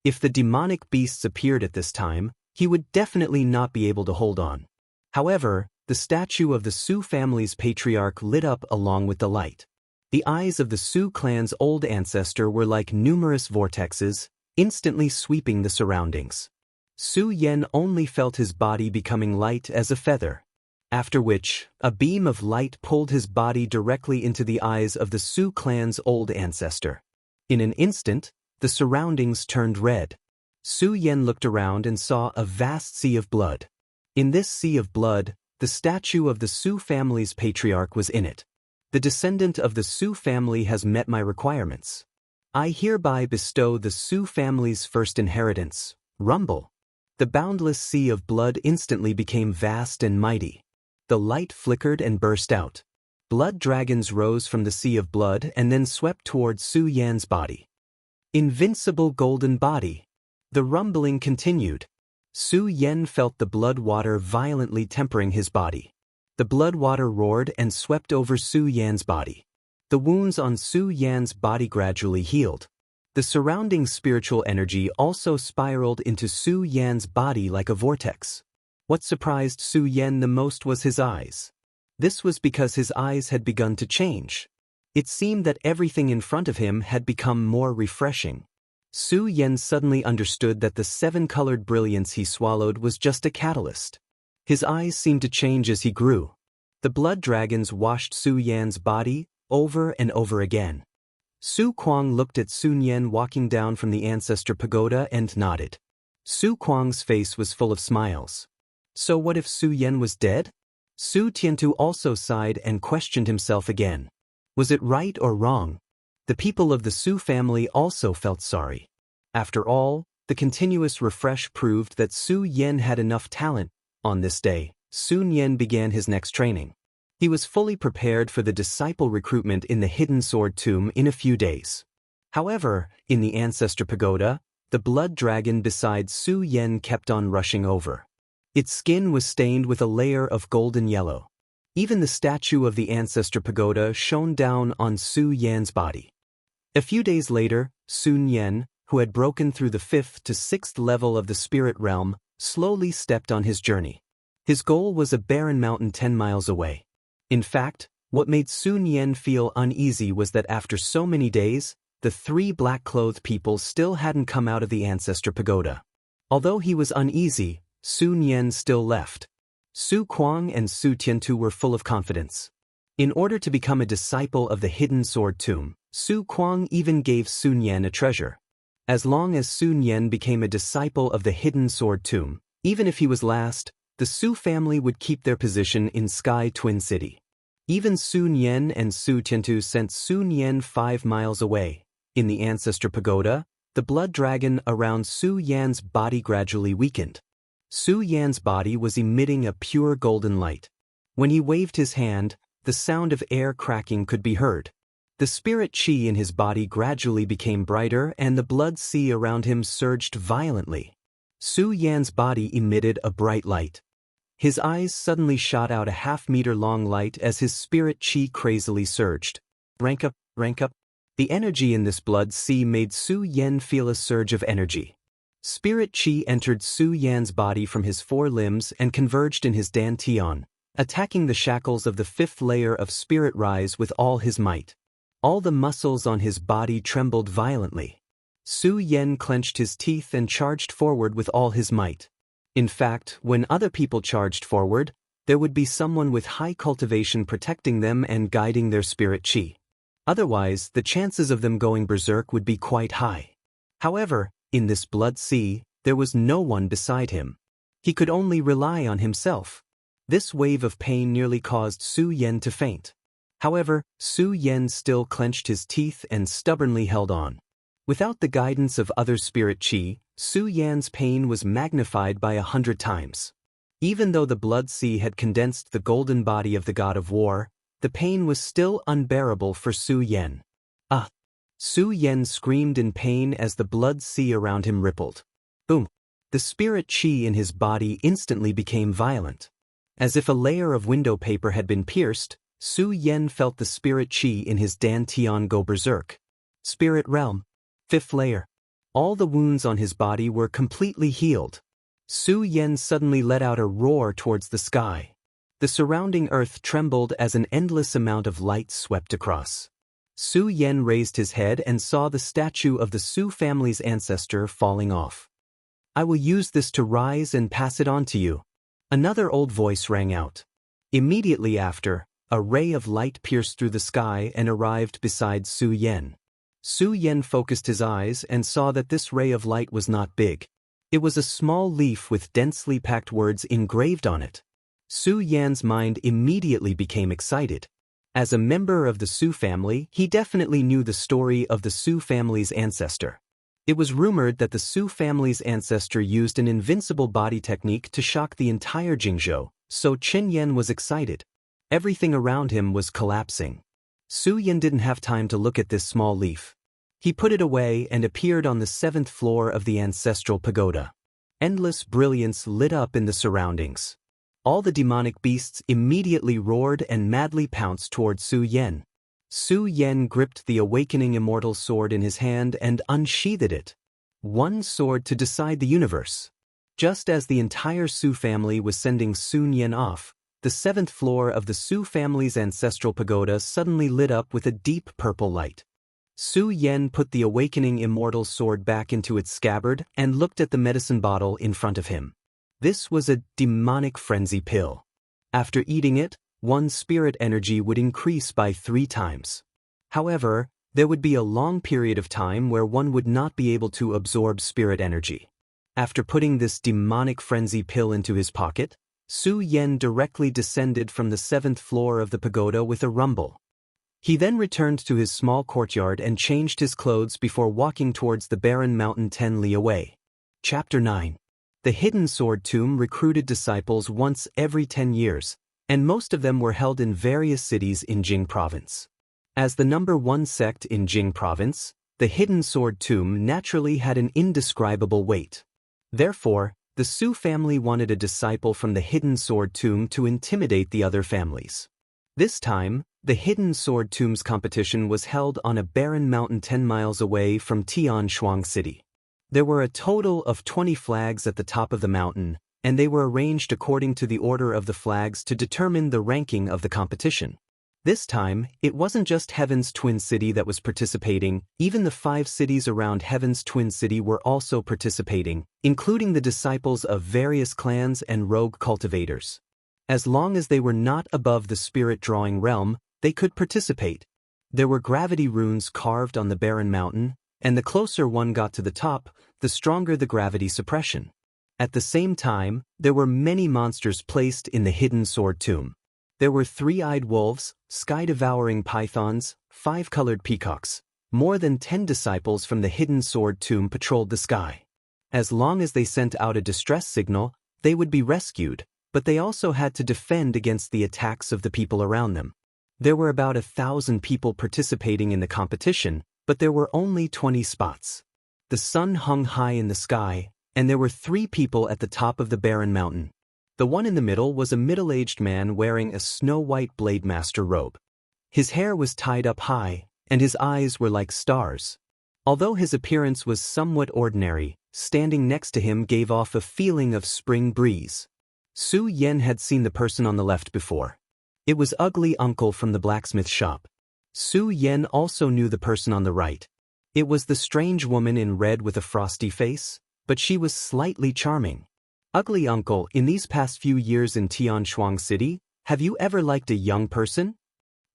A: If the demonic beasts appeared at this time, he would definitely not be able to hold on. However, the statue of the Su family's patriarch lit up along with the light. The eyes of the Su clan's old ancestor were like numerous vortexes, instantly sweeping the surroundings. Su Yan only felt his body becoming light as a feather. After which, a beam of light pulled his body directly into the eyes of the Su clan's old ancestor. In an instant, The surroundings turned red. Su Yan looked around and saw a vast sea of blood. In this sea of blood, the statue of the Su family's patriarch was in it. The descendant of the Su family has met my requirements. I hereby bestow the Su family's first inheritance, Rumble. The boundless sea of blood instantly became vast and mighty. The light flickered and burst out. Blood dragons rose from the sea of blood and then swept toward Su Yan's body. Invincible golden body. The rumbling continued. Su Yan felt the blood water violently tempering his body. The blood water roared and swept over Su Yan's body. The wounds on Su Yan's body gradually healed. The surrounding spiritual energy also spiraled into Su Yan's body like a vortex. What surprised Su Yan the most was his eyes. This was because his eyes had begun to change. It seemed that everything in front of him had become more refreshing. Su Yan suddenly understood that the seven-colored brilliance he swallowed was just a catalyst. His eyes seemed to change as he grew. The blood dragons washed Su Yan's body over and over again. Su Kuang looked at Sun Yan walking down from the ancestor pagoda and nodded. Su Kuang's face was full of smiles. So what if Su Yan was dead? Su Tiantu also sighed and questioned himself again. Was it right or wrong? The people of the Su family also felt sorry. After all, the continuous refresh proved that Su Yan had enough talent. On this day, Sun Yan began his next training. He was fully prepared for the disciple recruitment in the hidden sword tomb in a few days. However, in the ancestor pagoda, the blood dragon beside Su Yan kept on rushing over. Its skin was stained with a layer of golden yellow. Even the statue of the ancestor pagoda shone down on Su Yan's body. A few days later, Sun Yan, who had broken through the 5th to 6th level of the spirit realm, slowly stepped on his journey. His goal was a barren mountain 10 miles away. In fact, what made Sun Yan feel uneasy was that after so many days, the 3 black-clothed people still hadn't come out of the ancestor pagoda. Although he was uneasy, Sun Yan still left. Su Kuang and Su Tiantu were full of confidence. In order to become a disciple of the hidden sword tomb, Su Kuang even gave Sun Yan a treasure. As long as Sun Yan became a disciple of the hidden sword tomb, even if he was last, the Su family would keep their position in Sky Twin City. Even Sun Yan and Su Tiantu sent Sun Yan 5 miles away. In the ancestor pagoda, the blood dragon around Su Yan's body gradually weakened. Su Yan's body was emitting a pure golden light. When he waved his hand, the sound of air cracking could be heard. The spirit qi in his body gradually became brighter and the blood sea around him surged violently. Su Yan's body emitted a bright light. His eyes suddenly shot out a half-meter-long light as his spirit qi crazily surged. Rank up, rank up. The energy in this blood sea made Su Yan feel a surge of energy. Spirit qi entered Su Yan's body from his 4 limbs and converged in his dantian, attacking the shackles of the 5th layer of spirit rise with all his might. All the muscles on his body trembled violently. Su Yan clenched his teeth and charged forward with all his might. In fact, when other people charged forward, there would be someone with high cultivation protecting them and guiding their spirit qi. Otherwise, the chances of them going berserk would be quite high. However, in this blood sea, there was no one beside him. He could only rely on himself. This wave of pain nearly caused Su Yan to faint. However, Su Yan still clenched his teeth and stubbornly held on. Without the guidance of other spirit qi, Su Yan's pain was magnified by 100 times. Even though the blood sea had condensed the golden body of the god of war, the pain was still unbearable for Su Yan. Ah! Su Yan screamed in pain as the blood sea around him rippled. Boom! The spirit qi in his body instantly became violent. As if a layer of window paper had been pierced, Su Yan felt the spirit qi in his dantian go berserk. Spirit realm. 5th layer. All the wounds on his body were completely healed. Su Yan suddenly let out a roar towards the sky. The surrounding earth trembled as an endless amount of light swept across. Su Yan raised his head and saw the statue of the Su family's ancestor falling off. I will use this to rise and pass it on to you. Another old voice rang out. Immediately after, a ray of light pierced through the sky and arrived beside Su Yan. Su Yan focused his eyes and saw that this ray of light was not big. It was a small leaf with densely packed words engraved on it. Su Yan's mind immediately became excited. As a member of the Su family, he definitely knew the story of the Su family's ancestor. It was rumored that the Su family's ancestor used an invincible body technique to shock the entire Jingzhou, so Chen Yan was excited. Everything around him was collapsing. Su Yan didn't have time to look at this small leaf. He put it away and appeared on the 7th floor of the ancestral pagoda. Endless brilliance lit up in the surroundings. All the demonic beasts immediately roared and madly pounced toward Su Yan. Su Yan gripped the awakening immortal sword in his hand and unsheathed it. One sword to decide the universe. Just as the entire Su family was sending Sun Yan off, the 7th floor of the Su family's ancestral pagoda suddenly lit up with a deep purple light. Su Yan put the awakening immortal sword back into its scabbard and looked at the medicine bottle in front of him. This was a demonic frenzy pill. After eating it, one's spirit energy would increase by 3 times. However, there would be a long period of time where one would not be able to absorb spirit energy. After putting this demonic frenzy pill into his pocket, Su Yan directly descended from the 7th floor of the pagoda with a rumble. He then returned to his small courtyard and changed his clothes before walking towards the barren mountain 10 li away. Chapter 9. The Hidden Sword Tomb recruited disciples once every 10 years, and most of them were held in various cities in Jing Province. As the number 1 sect in Jing Province, the Hidden Sword Tomb naturally had an indescribable weight. Therefore, the Su family wanted a disciple from the Hidden Sword Tomb to intimidate the other families. This time, the Hidden Sword Tomb's competition was held on a barren mountain 10 miles away from Tianshuang City. There were a total of 20 flags at the top of the mountain, and they were arranged according to the order of the flags to determine the ranking of the competition. This time, it wasn't just Heaven's Twin City that was participating, even the 5 cities around Heaven's Twin City were also participating, including the disciples of various clans and rogue cultivators. As long as they were not above the spirit-drawing realm, they could participate. There were gravity runes carved on the barren mountain, and the closer one got to the top, the stronger the gravity suppression. At the same time, there were many monsters placed in the Hidden Sword Tomb. There were 3-eyed wolves, sky-devouring pythons, 5-colored peacocks. More than 10 disciples from the Hidden Sword Tomb patrolled the sky. As long as they sent out a distress signal, they would be rescued, but they also had to defend against the attacks of the people around them. There were about 1,000 people participating in the competition, but there were only 20 spots. The sun hung high in the sky, and there were 3 people at the top of the barren mountain. The one in the middle was a middle-aged man wearing a snow-white blade master robe. His hair was tied up high, and his eyes were like stars. Although his appearance was somewhat ordinary, standing next to him gave off a feeling of spring breeze. Su Yan had seen the person on the left before. It was Ugly Uncle from the blacksmith shop. Su Yan also knew the person on the right. It was the strange woman in red with a frosty face, but she was slightly charming. Ugly Uncle, in these past few years in Tianshuang City, have you ever liked a young person?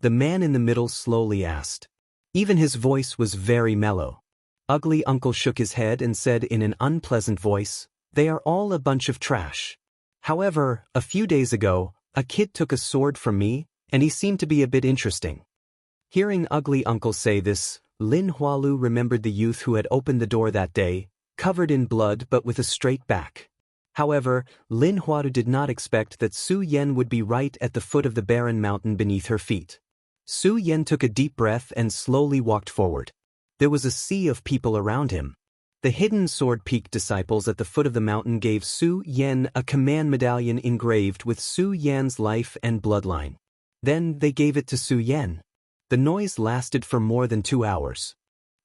A: The man in the middle slowly asked. Even his voice was very mellow. Ugly Uncle shook his head and said in an unpleasant voice, "They are all a bunch of trash. However, a few days ago, a kid took a sword from me, and he seemed to be a bit interesting." Hearing Ugly Uncle say this, Lin Hualu remembered the youth who had opened the door that day, covered in blood but with a straight back. However, Lin Hualu did not expect that Su Yan would be right at the foot of the barren mountain beneath her feet. Su Yan took a deep breath and slowly walked forward. There was a sea of people around him. The Hidden Sword Peak disciples at the foot of the mountain gave Su Yan a command medallion engraved with Su Yan's life and bloodline. Then they gave it to Su Yan. The noise lasted for more than 2 hours.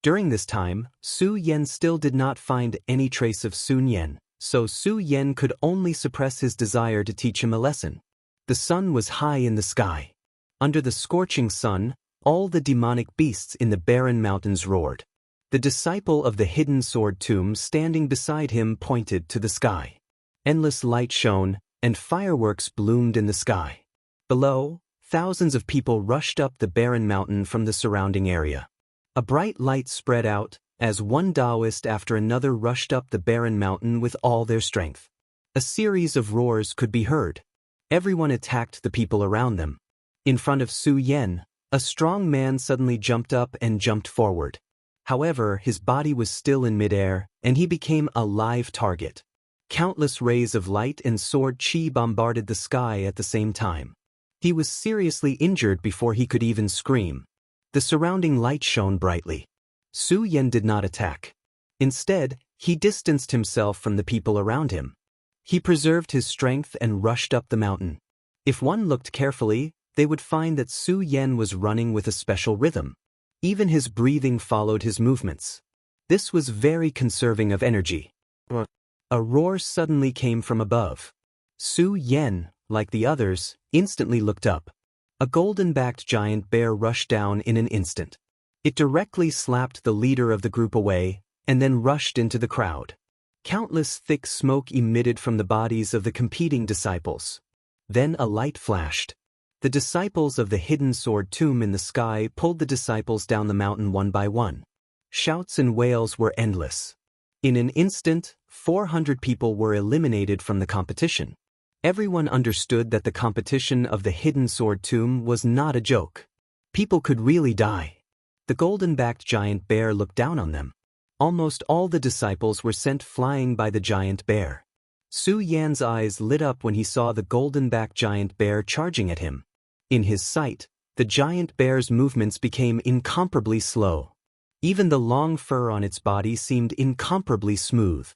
A: During this time, Su Yan still did not find any trace of Sun Yan, so Su Yan could only suppress his desire to teach him a lesson. The sun was high in the sky. Under the scorching sun, all the demonic beasts in the barren mountains roared. The disciple of the Hidden Sword Tomb standing beside him pointed to the sky. Endless light shone, and fireworks bloomed in the sky. Below, thousands of people rushed up the barren mountain from the surrounding area. A bright light spread out, as one Taoist after another rushed up the barren mountain with all their strength. A series of roars could be heard. Everyone attacked the people around them. In front of Su Yan, a strong man suddenly jumped up and jumped forward. However, his body was still in midair, and he became a live target. Countless rays of light and sword chi bombarded the sky at the same time. He was seriously injured before he could even scream. The surrounding light shone brightly. Su Yan did not attack. Instead, he distanced himself from the people around him. He preserved his strength and rushed up the mountain. If one looked carefully, they would find that Su Yan was running with a special rhythm. Even his breathing followed his movements. This was very conserving of energy. A roar suddenly came from above. Su Yan, like the others, instantly looked up. A golden-backed giant bear rushed down in an instant. It directly slapped the leader of the group away, and then rushed into the crowd. Countless thick smoke emitted from the bodies of the competing disciples. Then a light flashed. The disciples of the hidden sword tomb in the sky pulled the disciples down the mountain one by one. Shouts and wails were endless. In an instant, 400 people were eliminated from the competition. Everyone understood that the competition of the hidden sword tomb was not a joke. People could really die. The golden-backed giant bear looked down on them. Almost all the disciples were sent flying by the giant bear. Su Yan's eyes lit up when he saw the golden-backed giant bear charging at him. In his sight, the giant bear's movements became incomparably slow. Even the long fur on its body seemed incomparably smooth.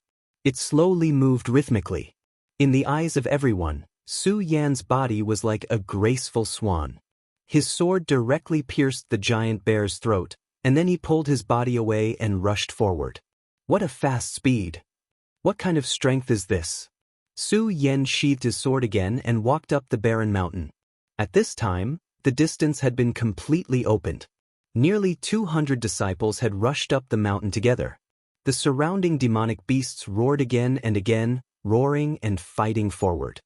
A: It slowly moved rhythmically. In the eyes of everyone, Su Yan's body was like a graceful swan. His sword directly pierced the giant bear's throat, and then he pulled his body away and rushed forward. What a fast speed! What kind of strength is this? Su Yan sheathed his sword again and walked up the barren mountain. At this time, the distance had been completely opened. Nearly 200 disciples had rushed up the mountain together. The surrounding demonic beasts roared again and again, roaring and fighting forward.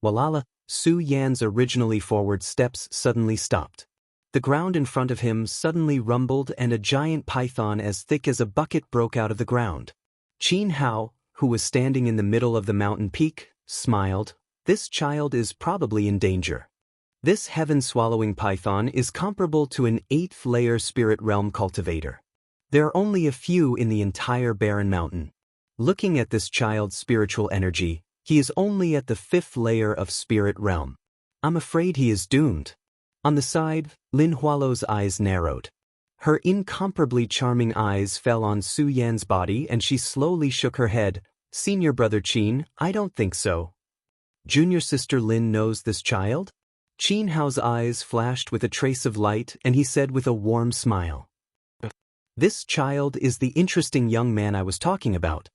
A: Walala, Su Yan's originally forward steps suddenly stopped. The ground in front of him suddenly rumbled and a giant python as thick as a bucket broke out of the ground. Qin Hao, who was standing in the middle of the mountain peak, smiled. This child is probably in danger. This heaven-swallowing python is comparable to an 8th-layer spirit realm cultivator. There are only a few in the entire barren mountain. Looking at this child's spiritual energy, he is only at the 5th layer of spirit realm. I'm afraid he is doomed. On the side, Lin Hualo's eyes narrowed. Her incomparably charming eyes fell on Su Yan's body and she slowly shook her head. Senior brother Qin, I don't think so. Junior sister Lin knows this child? Qin Hao's eyes flashed with a trace of light and he said with a warm smile. This child is the interesting young man I was talking about.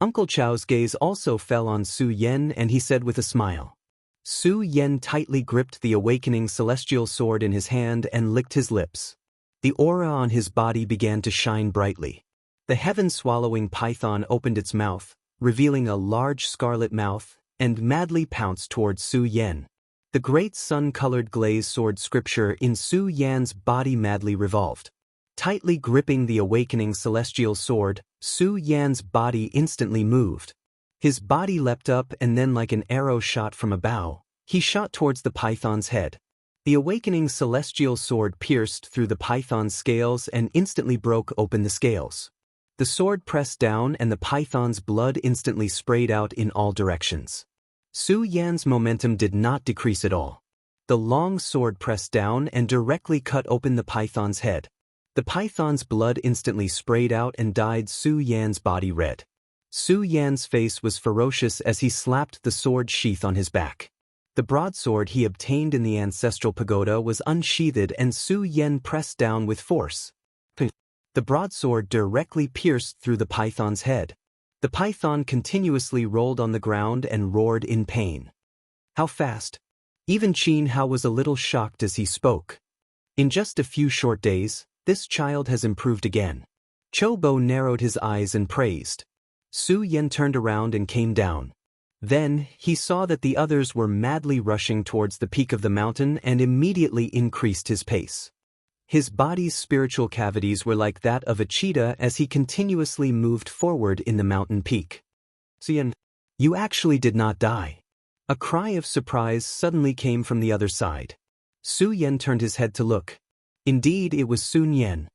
A: Uncle Chao's gaze also fell on Su Yan and he said with a smile. Su Yan tightly gripped the awakening celestial sword in his hand and licked his lips. The aura on his body began to shine brightly. The heaven-swallowing python opened its mouth, revealing a large scarlet mouth, and madly pounced towards Su Yan. The great sun-colored glaze sword scripture in Su Yan's body madly revolved. Tightly gripping the awakening celestial sword, Su Yan's body instantly moved. His body leapt up and then like an arrow shot from a bow, he shot towards the python's head. The awakening celestial sword pierced through the python's scales and instantly broke open the scales. The sword pressed down and the python's blood instantly sprayed out in all directions. Su Yan's momentum did not decrease at all. The long sword pressed down and directly cut open the python's head. The python's blood instantly sprayed out and dyed Su Yan's body red. Su Yan's face was ferocious as he slapped the sword sheath on his back. The broadsword he obtained in the ancestral pagoda was unsheathed and Su Yan pressed down with force. The broadsword directly pierced through the python's head. The python continuously rolled on the ground and roared in pain. How fast? Even Qin Hao was a little shocked as he spoke. In just a few short days, this child has improved again. Cho Bo narrowed his eyes and praised. Su Yan turned around and came down. Then, he saw that the others were madly rushing towards the peak of the mountain and immediately increased his pace. His body's spiritual cavities were like that of a cheetah as he continuously moved forward in the mountain peak. Sun, you actually did not die. A cry of surprise suddenly came from the other side. Su Yan turned his head to look. Indeed, it was Sun Yan.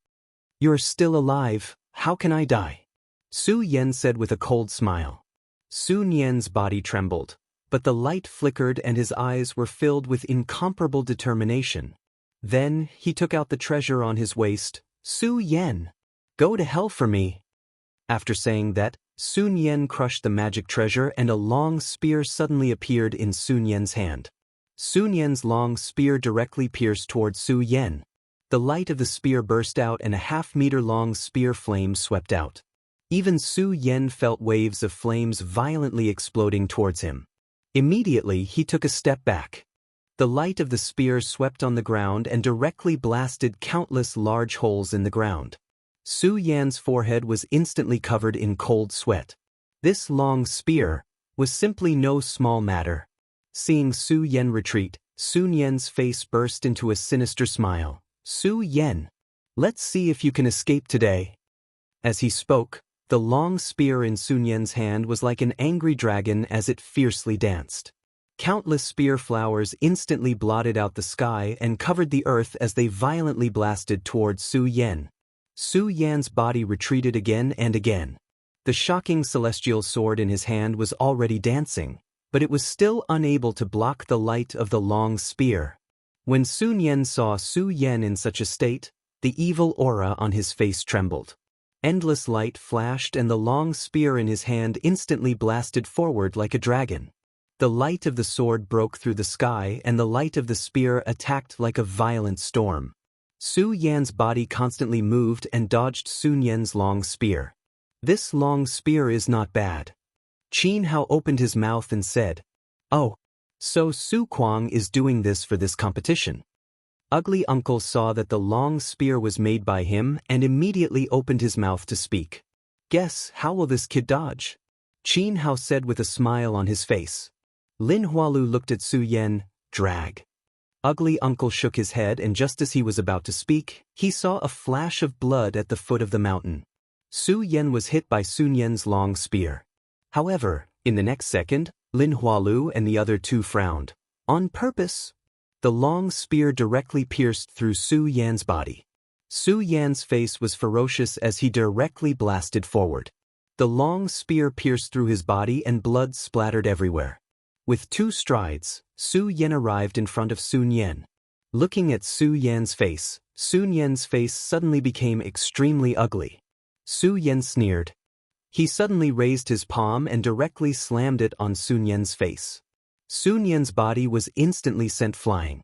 A: You're still alive, how can I die? Su Yan said with a cold smile. Sun Yan's body trembled, but the light flickered and his eyes were filled with incomparable determination. Then, he took out the treasure on his waist. Su Yan, go to hell for me. After saying that, Sun Yan crushed the magic treasure and a long spear suddenly appeared in Sun Yan's hand. Sun Yan's long spear directly pierced toward Su Yan. The light of the spear burst out and a half-meter-long spear flame swept out. Even Su Yan felt waves of flames violently exploding towards him. Immediately, he took a step back. The light of the spear swept on the ground and directly blasted countless large holes in the ground. Su Yan's forehead was instantly covered in cold sweat. This long spear was simply no small matter. Seeing Su Yan retreat, Sun Yan's face burst into a sinister smile. Su Yan, let's see if you can escape today. As he spoke, the long spear in Sun Yan's hand was like an angry dragon as it fiercely danced. Countless spear flowers instantly blotted out the sky and covered the earth as they violently blasted towards Su Yan. Su Yan's body retreated again and again. The shocking celestial sword in his hand was already dancing, but it was still unable to block the light of the long spear. When Sun Yan saw Su Yan in such a state, the evil aura on his face trembled. Endless light flashed and the long spear in his hand instantly blasted forward like a dragon. The light of the sword broke through the sky and the light of the spear attacked like a violent storm. Su Yan's body constantly moved and dodged Sun Yan's long spear. This long spear is not bad. Qin Hao opened his mouth and said, "Oh, so Su Kuang is doing this for this competition." Ugly Uncle saw that the long spear was made by him and immediately opened his mouth to speak. "Guess how will this kid dodge?" Qin Hao said with a smile on his face. Lin Hualu looked at Su Yan. Drag. Ugly Uncle shook his head and just as he was about to speak, he saw a flash of blood at the foot of the mountain. Su Yan was hit by Sun Yan's long spear. However, in the next second, Lin Hualu and the other two frowned. On purpose. The long spear directly pierced through Su Yan's body. Su Yan's face was ferocious as he directly blasted forward. The long spear pierced through his body and blood splattered everywhere. With 2 strides, Su Yan arrived in front of Sun Yan. Looking at Sun Yan's face suddenly became extremely ugly. Su Yan sneered. He suddenly raised his palm and directly slammed it on Sun Yan's face. Sun Yan's body was instantly sent flying.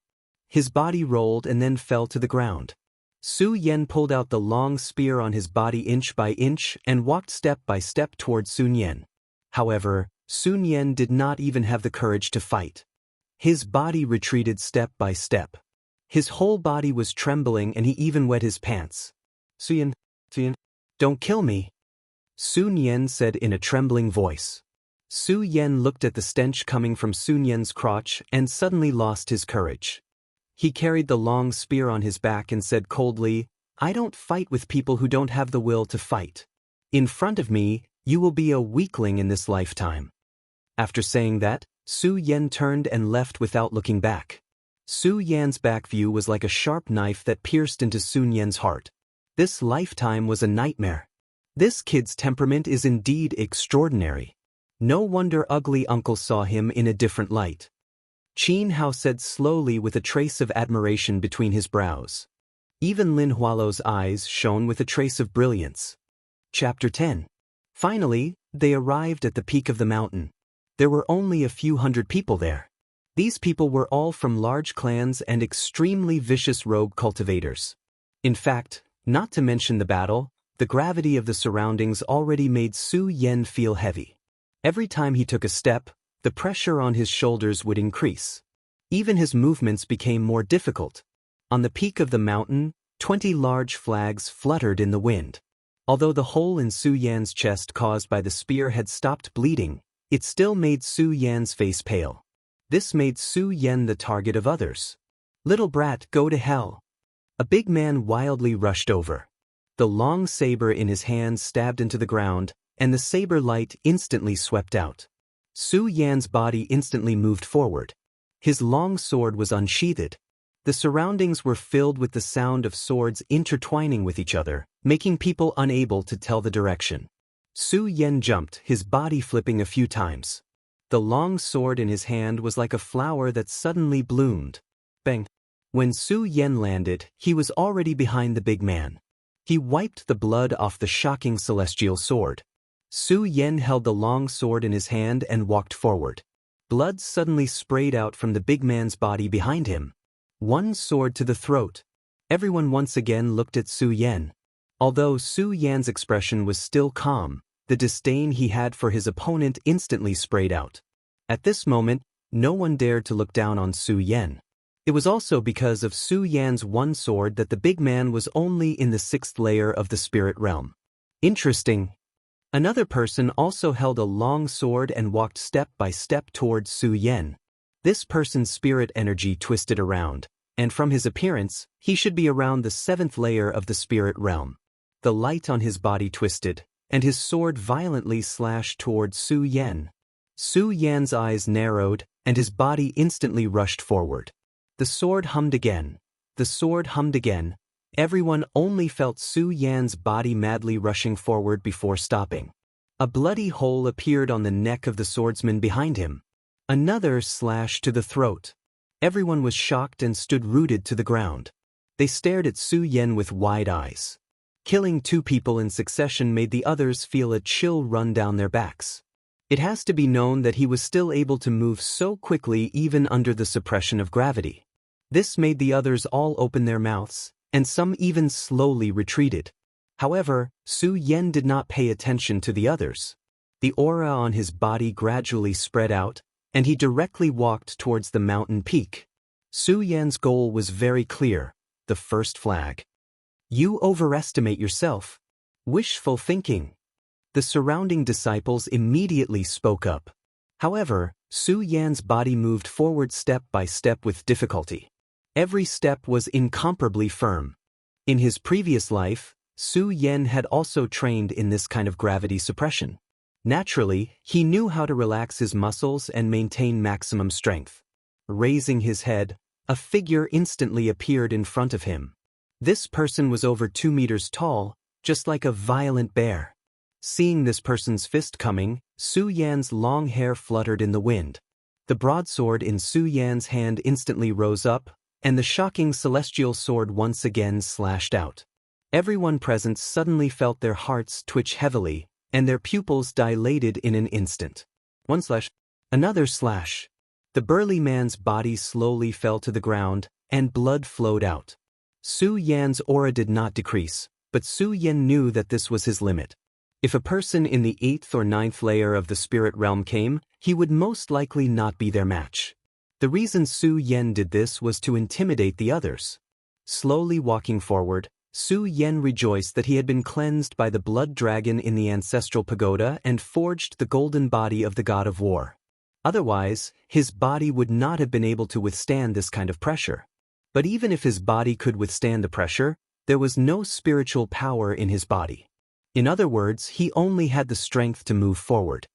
A: His body rolled and then fell to the ground. Su Yan pulled out the long spear on his body inch by inch and walked step by step toward Sun Yan. However, Sun Yan did not even have the courage to fight. His body retreated step by step. His whole body was trembling and he even wet his pants. Sun Yan, don't kill me. Sun Yan said in a trembling voice. Su Yan looked at the stench coming from Sun Yan's crotch and suddenly lost his courage. He carried the long spear on his back and said coldly, "I don't fight with people who don't have the will to fight. In front of me, you will be a weakling in this lifetime." After saying that, Su Yan turned and left without looking back. Su Yan's back view was like a sharp knife that pierced into Sun Yan's heart. This lifetime was a nightmare. This kid's temperament is indeed extraordinary. No wonder Ugly Uncle saw him in a different light. Qin Hao said slowly with a trace of admiration between his brows. Even Lin Hualo's eyes shone with a trace of brilliance. Chapter 10. Finally, they arrived at the peak of the mountain. There were only a few hundred people there. These people were all from large clans and extremely vicious rogue cultivators. In fact, not to mention the battle, the gravity of the surroundings already made Su Yan feel heavy. Every time he took a step, the pressure on his shoulders would increase. Even his movements became more difficult. On the peak of the mountain, 20 large flags fluttered in the wind. Although the hole in Su Yan's chest caused by the spear had stopped bleeding, it still made Su Yan's face pale. This made Su Yan the target of others. "Little brat, go to hell." A big man wildly rushed over. The long saber in his hand stabbed into the ground, and the saber light instantly swept out. Su Yan's body instantly moved forward. His long sword was unsheathed. The surroundings were filled with the sound of swords intertwining with each other, making people unable to tell the direction. Su Yan jumped, his body flipping a few times. The long sword in his hand was like a flower that suddenly bloomed. Bang! When Su Yan landed, he was already behind the big man. He wiped the blood off the shocking celestial sword. Su Yan held the long sword in his hand and walked forward. Blood suddenly sprayed out from the big man's body behind him. One sword to the throat. Everyone once again looked at Su Yan. Although Su Yan's expression was still calm, the disdain he had for his opponent instantly sprayed out. At this moment, no one dared to look down on Su Yan. It was also because of Su Yan's one sword that the big man was only in the 6th layer of the spirit realm. Interesting. Another person also held a long sword and walked step by step towards Su Yan. This person's spirit energy twisted around, and from his appearance, he should be around the 7th layer of the spirit realm. The light on his body twisted, and his sword violently slashed towards Su Yan. Su Yan's eyes narrowed, and his body instantly rushed forward. The sword hummed again. The sword hummed again. Everyone only felt Su Yan's body madly rushing forward before stopping. A bloody hole appeared on the neck of the swordsman behind him. Another slash to the throat. Everyone was shocked and stood rooted to the ground. They stared at Su Yan with wide eyes. Killing 2 people in succession made the others feel a chill run down their backs. It has to be known that he was still able to move so quickly even under the suppression of gravity. This made the others all open their mouths, and some even slowly retreated. However, Su Yan did not pay attention to the others. The aura on his body gradually spread out, and he directly walked towards the mountain peak. Su Yan's goal was very clear: the first flag. You overestimate yourself. Wishful thinking. The surrounding disciples immediately spoke up. However, Su Yan's body moved forward step by step with difficulty. Every step was incomparably firm. In his previous life, Su Yan had also trained in this kind of gravity suppression. Naturally, he knew how to relax his muscles and maintain maximum strength. Raising his head, a figure instantly appeared in front of him. This person was over 2 meters tall, just like a violent bear. Seeing this person's fist coming, Su Yan's long hair fluttered in the wind. The broadsword in Su Yan's hand instantly rose up, and the shocking celestial sword once again slashed out. Everyone present suddenly felt their hearts twitch heavily, and their pupils dilated in an instant. One slash, another slash. The burly man's body slowly fell to the ground, and blood flowed out. Su Yan's aura did not decrease, but Su Yan knew that this was his limit. If a person in the 8th or 9th layer of the spirit realm came, he would most likely not be their match. The reason Su Yan did this was to intimidate the others. Slowly walking forward, Su Yan rejoiced that he had been cleansed by the blood dragon in the ancestral pagoda and forged the golden body of the god of war. Otherwise, his body would not have been able to withstand this kind of pressure. But even if his body could withstand the pressure, there was no spiritual power in his body. In other words, he only had the strength to move forward.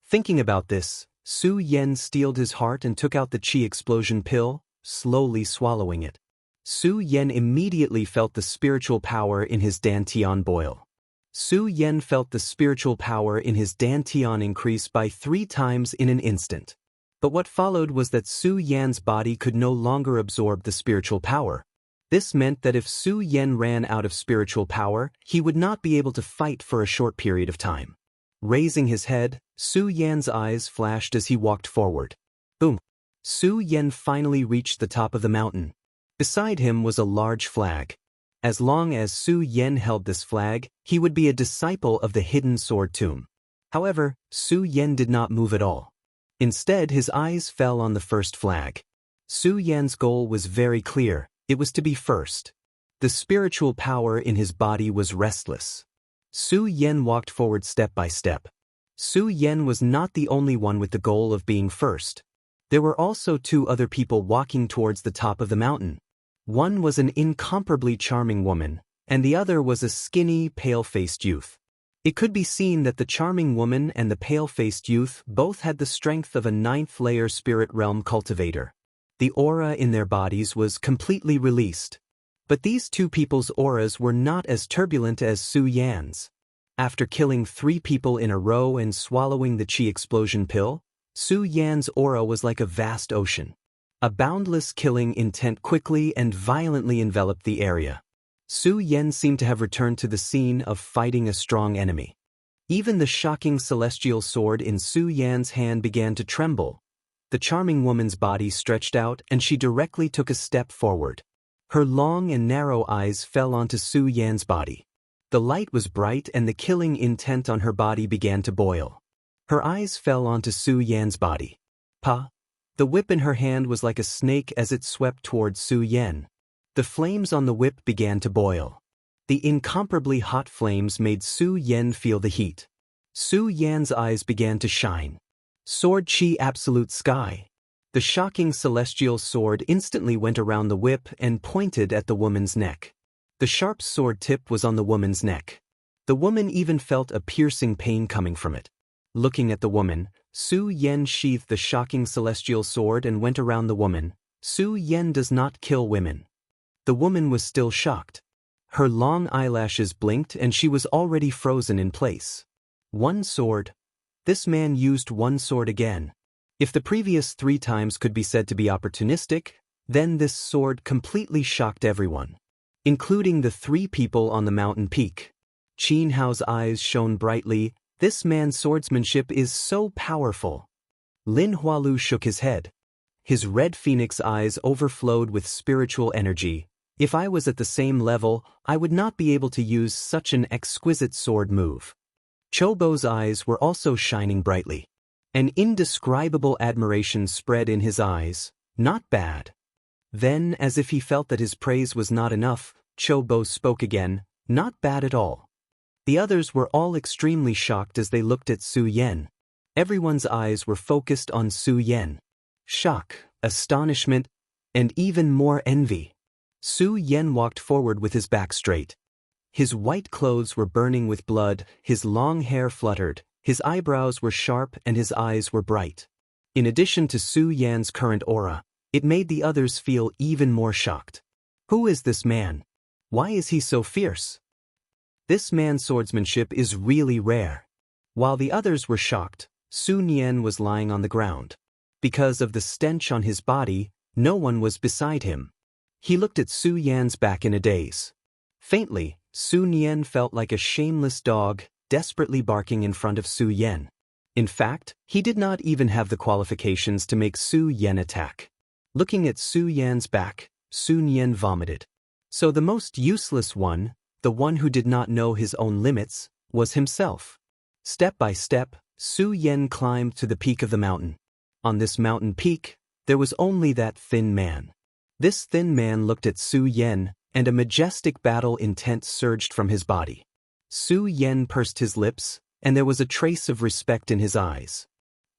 A: Thinking about this, Su Yan steeled his heart and took out the chi explosion pill, slowly swallowing it. Su Yan immediately felt the spiritual power in his dantian boil. Su Yan felt the spiritual power in his dantian increase by 3 times in an instant. But what followed was that Su Yan's body could no longer absorb the spiritual power. This meant that if Su Yan ran out of spiritual power, he would not be able to fight for a short period of time. Raising his head, Su Yan's eyes flashed as he walked forward. Boom! Su Yan finally reached the top of the mountain. Beside him was a large flag. As long as Su Yan held this flag, he would be a disciple of the hidden sword tomb. However, Su Yan did not move at all. Instead, his eyes fell on the first flag. Su Yan's goal was very clear: it was to be first. The spiritual power in his body was restless. Su Yan walked forward step by step. Su Yan was not the only one with the goal of being first. There were also 2 other people walking towards the top of the mountain. One was an incomparably charming woman, and the other was a skinny, pale-faced youth. It could be seen that the charming woman and the pale-faced youth both had the strength of a ninth-layer spirit realm cultivator. The aura in their bodies was completely released. But these two people's auras were not as turbulent as Su Yan's. After killing 3 people in a row and swallowing the chi explosion pill, Su Yan's aura was like a vast ocean. A boundless killing intent quickly and violently enveloped the area. Su Yan seemed to have returned to the scene of fighting a strong enemy. Even the shocking celestial sword in Su Yan's hand began to tremble. The charming woman's body stretched out and she directly took a step forward. Her long and narrow eyes fell onto Su Yan's body. The light was bright and the killing intent on her body began to boil. Her eyes fell onto Su Yan's body. Pa! The whip in her hand was like a snake as it swept towards Su Yan. The flames on the whip began to boil. The incomparably hot flames made Su Yan feel the heat. Su Yan's eyes began to shine. Sword Chi Absolute Sky. The shocking celestial sword instantly went around the whip and pointed at the woman's neck. The sharp sword tip was on the woman's neck. The woman even felt a piercing pain coming from it. Looking at the woman, Su Yan sheathed the shocking celestial sword and went around the woman. Su Yan does not kill women. The woman was still shocked. Her long eyelashes blinked and she was already frozen in place. One sword. This man used one sword again. If the previous 3 times could be said to be opportunistic, then this sword completely shocked everyone, including the 3 people on the mountain peak. Qin Hao's eyes shone brightly. This man's swordsmanship is so powerful. Lin Hualu shook his head. His red phoenix eyes overflowed with spiritual energy. If I was at the same level, I would not be able to use such an exquisite sword move. Chobo's eyes were also shining brightly. An indescribable admiration spread in his eyes. Not bad. Then, as if he felt that his praise was not enough, Chobo spoke again. Not bad at all. The others were all extremely shocked as they looked at Su Yan. Everyone's eyes were focused on Su Yan. Shock, astonishment, and even more envy. Su Yan walked forward with his back straight. His white clothes were burning with blood, his long hair fluttered, his eyebrows were sharp and his eyes were bright. In addition to Su Yan's current aura, it made the others feel even more shocked. Who is this man? Why is he so fierce? This man's swordsmanship is really rare. While the others were shocked, Su Yan was lying on the ground. Because of the stench on his body, no one was beside him. He looked at Su Yan's back in a daze. Faintly, Su Yan felt like a shameless dog, desperately barking in front of Su Yan. In fact, he did not even have the qualifications to make Su Yan attack. Looking at Su Yan's back, Su Yan vomited. So the most useless one, the one who did not know his own limits, was himself. Step by step, Su Yan climbed to the peak of the mountain. On this mountain peak, there was only that thin man. This thin man looked at Su Yan, and a majestic battle intent surged from his body. Su Yan pursed his lips, and there was a trace of respect in his eyes.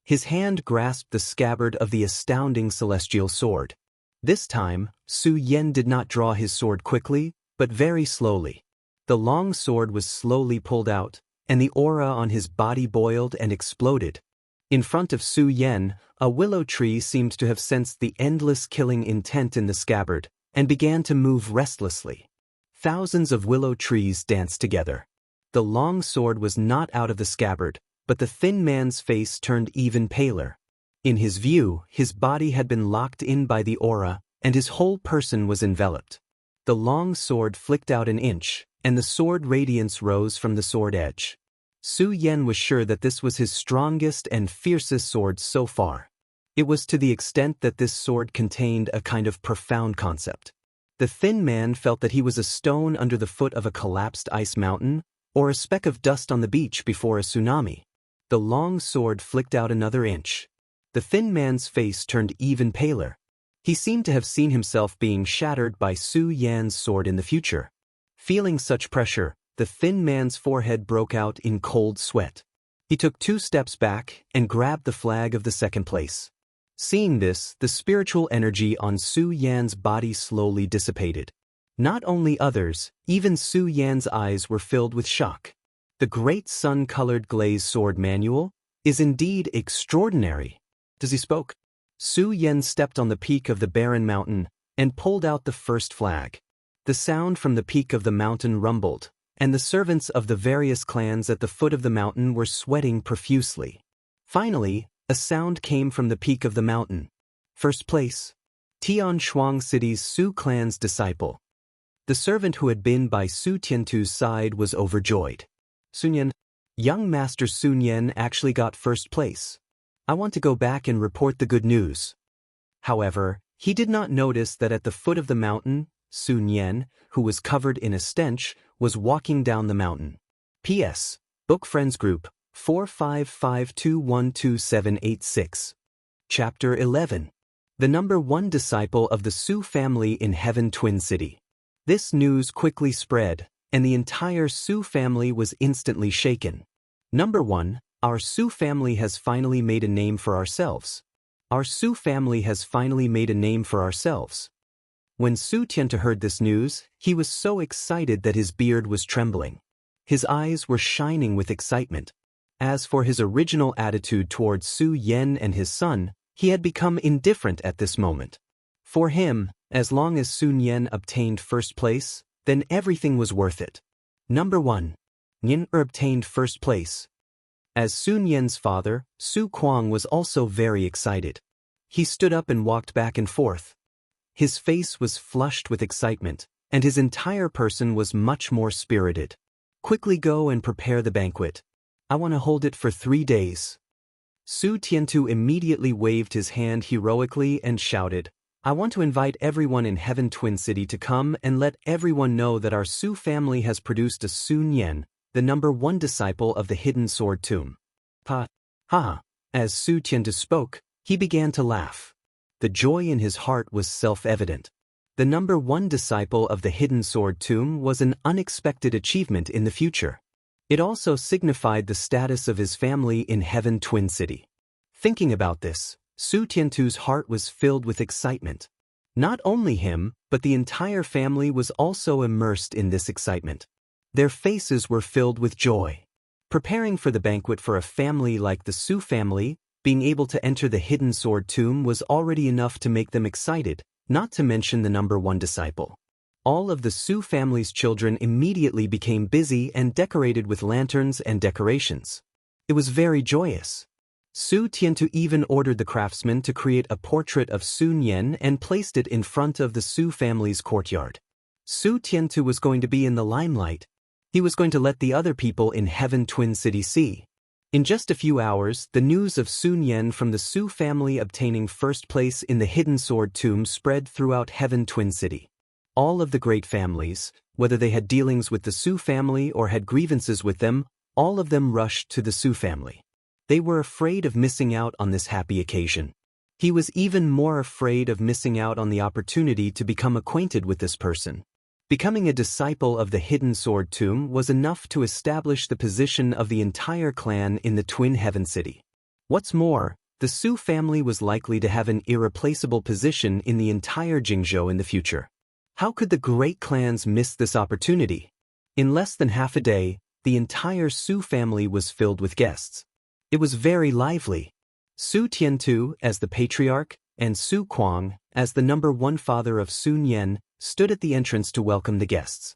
A: His hand grasped the scabbard of the astounding celestial sword. This time, Su Yan did not draw his sword quickly, but very slowly. The long sword was slowly pulled out, and the aura on his body boiled and exploded. In front of Su Yan, a willow tree seemed to have sensed the endless killing intent in the scabbard, and began to move restlessly. Thousands of willow trees danced together. The long sword was not out of the scabbard, but the thin man's face turned even paler. In his view, his body had been locked in by the aura, and his whole person was enveloped. The long sword flicked out an inch, and the sword radiance rose from the sword edge. Su Yan was sure that this was his strongest and fiercest sword so far. It was to the extent that this sword contained a kind of profound concept. The thin man felt that he was a stone under the foot of a collapsed ice mountain, or a speck of dust on the beach before a tsunami. The long sword flicked out another inch. The thin man's face turned even paler. He seemed to have seen himself being shattered by Su Yan's sword in the future. Feeling such pressure, the thin man's forehead broke out in cold sweat. He took 2 steps back and grabbed the flag of the second place. Seeing this, the spiritual energy on Su Yan's body slowly dissipated. Not only others, even Su Yan's eyes were filled with shock. The great sun-colored glazed sword manual is indeed extraordinary. As he spoke, Su Yan stepped on the peak of the barren mountain and pulled out the first flag. The sound from the peak of the mountain rumbled, and the servants of the various clans at the foot of the mountain were sweating profusely. Finally, a sound came from the peak of the mountain. First place. Tian Shuang City's Su clan's disciple. The servant who had been by Su Tiantu's side was overjoyed. Sun Yan, young Master Sun Yan actually got first place. I want to go back and report the good news. However, he did not notice that at the foot of the mountain, Sun Yan, who was covered in a stench, was walking down the mountain. P.S. Book Friends Group, 4552122786. Chapter 11. The number 1 disciple of the Su family in Heaven Twin City. This news quickly spread, and the entire Su family was instantly shaken. Number 1, our Su family has finally made a name for ourselves. Our Su family has finally made a name for ourselves. When Su Tiantu heard this news, he was so excited that his beard was trembling. His eyes were shining with excitement. As for his original attitude towards Su Yan and his son, he had become indifferent at this moment. For him, as long as Sun Yan obtained first place, then everything was worth it. Number 1. Yan obtained first place. As Sun Yan's father, Su Kuang was also very excited. He stood up and walked back and forth. His face was flushed with excitement, and his entire person was much more spirited. Quickly go and prepare the banquet. I want to hold it for 3 days. Su Tiantu immediately waved his hand heroically and shouted, I want to invite everyone in Heaven Twin City to come and let everyone know that our Su family has produced a Sun Yan, the number 1 disciple of the Hidden Sword Tomb. Ha! As Su Tiantu spoke, he began to laugh. The joy in his heart was self-evident. The number 1 disciple of the Hidden Sword Tomb was an unexpected achievement in the future. It also signified the status of his family in Heaven Twin City. Thinking about this, Su Tiantu's heart was filled with excitement. Not only him, but the entire family was also immersed in this excitement. Their faces were filled with joy. Preparing for the banquet for a family like the Su family, being able to enter the Hidden Sword Tomb was already enough to make them excited, not to mention the number 1 disciple. All of the Su family's children immediately became busy and decorated with lanterns and decorations. It was very joyous. Su Tiantu even ordered the craftsman to create a portrait of Sun Yan and placed it in front of the Su family's courtyard. Su Tiantu was going to be in the limelight. He was going to let the other people in Heaven Twin City see. In just a few hours, the news of Sun Yan from the Su family obtaining first place in the Hidden Sword Tomb spread throughout Heaven Twin City. All of the great families, whether they had dealings with the Su family or had grievances with them, all of them rushed to the Su family. They were afraid of missing out on this happy occasion. He was even more afraid of missing out on the opportunity to become acquainted with this person. Becoming a disciple of the Hidden Sword Tomb was enough to establish the position of the entire clan in the Twin Heaven City. What's more, the Su family was likely to have an irreplaceable position in the entire Jingzhou in the future. How could the great clans miss this opportunity? In less than half a day, the entire Su family was filled with guests. It was very lively. Su Tiantu, as the patriarch, and Su Kuang, as the number 1 father of Sun Yan, stood at the entrance to welcome the guests.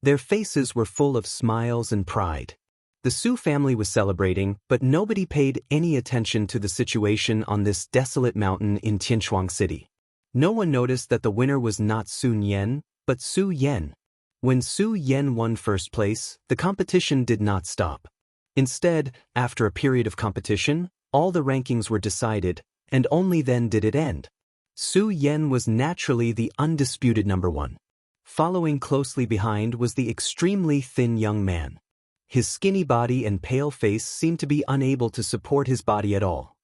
A: Their faces were full of smiles and pride. The Su family was celebrating, but nobody paid any attention to the situation on this desolate mountain in Tianshuang City. No one noticed that the winner was not Sun Yan, but Su Yan. When Su Yan won first place, the competition did not stop. Instead, after a period of competition, all the rankings were decided, and only then did it end. Su Yan was naturally the undisputed number 1. Following closely behind was the extremely thin young man. His skinny body and pale face seemed to be unable to support his body at all.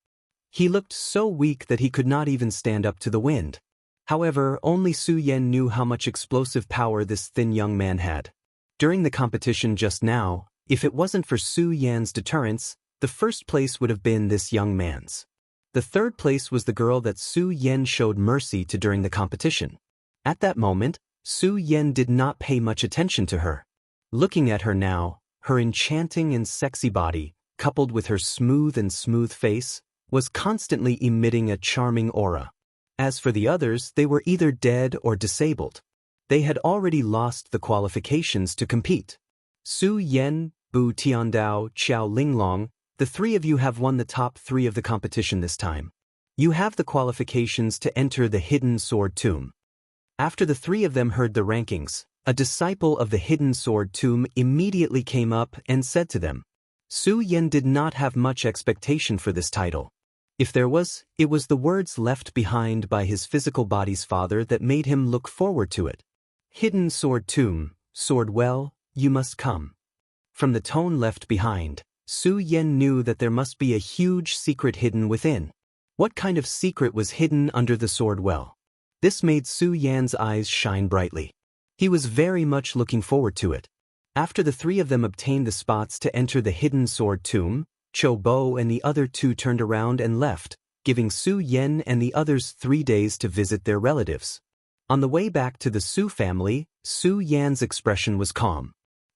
A: He looked so weak that he could not even stand up to the wind. However, only Su Yan knew how much explosive power this thin young man had. During the competition just now, if it wasn't for Su Yan's deterrence, the first place would have been this young man's. The third place was the girl that Su Yen showed mercy to during the competition. At that moment, Su Yen did not pay much attention to her. Looking at her now, her enchanting and sexy body, coupled with her smooth face, was constantly emitting a charming aura. As for the others, they were either dead or disabled. They had already lost the qualifications to compete. Su Yen, Bu Tiandao, Qiao Linglong, the three of you have won the top 3 of the competition this time. You have the qualifications to enter the Hidden Sword Tomb. After the 3 of them heard the rankings, a disciple of the Hidden Sword Tomb immediately came up and said to them, Su Yen did not have much expectation for this title. If there was, it was the words left behind by his physical body's father that made him look forward to it. Hidden Sword Tomb, sword well, you must come. From the tone left behind, Su Yen knew that there must be a huge secret hidden within. What kind of secret was hidden under the sword well? This made Su Yan's eyes shine brightly. He was very much looking forward to it. After the 3 of them obtained the spots to enter the Hidden Sword Tomb, Cho Bo and the other 2 turned around and left, giving Su Yen and the others 3 days to visit their relatives. On the way back to the Su family, Su Yan's expression was calm.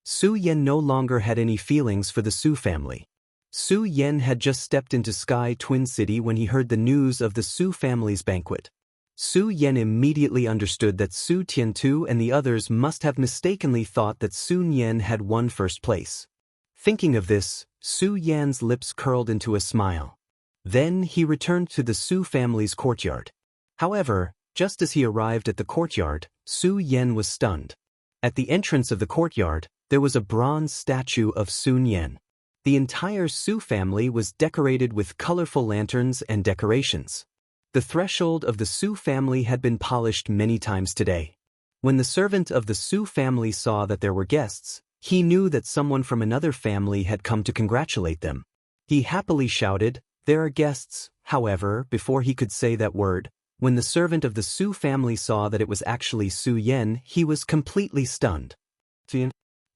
A: Su Yen no longer had any feelings for the Su family. Su Yen had just stepped into Sky Twin City when he heard the news of the Su family's banquet. Su Yen immediately understood that Su Tiantu and the others must have mistakenly thought that Su Yen had won first place. Thinking of this, Su Yan's lips curled into a smile. Then he returned to the Su family's courtyard. However, just as he arrived at the courtyard, Su Yen was stunned. At the entrance of the courtyard, there was a bronze statue of Sun Yen. The entire Su family was decorated with colorful lanterns and decorations. The threshold of the Su family had been polished many times today. When the servant of the Su family saw that there were guests, he knew that someone from another family had come to congratulate them. He happily shouted, "There are guests." However, before he could say that word, when the servant of the Su family saw that it was actually Su Yen, he was completely stunned.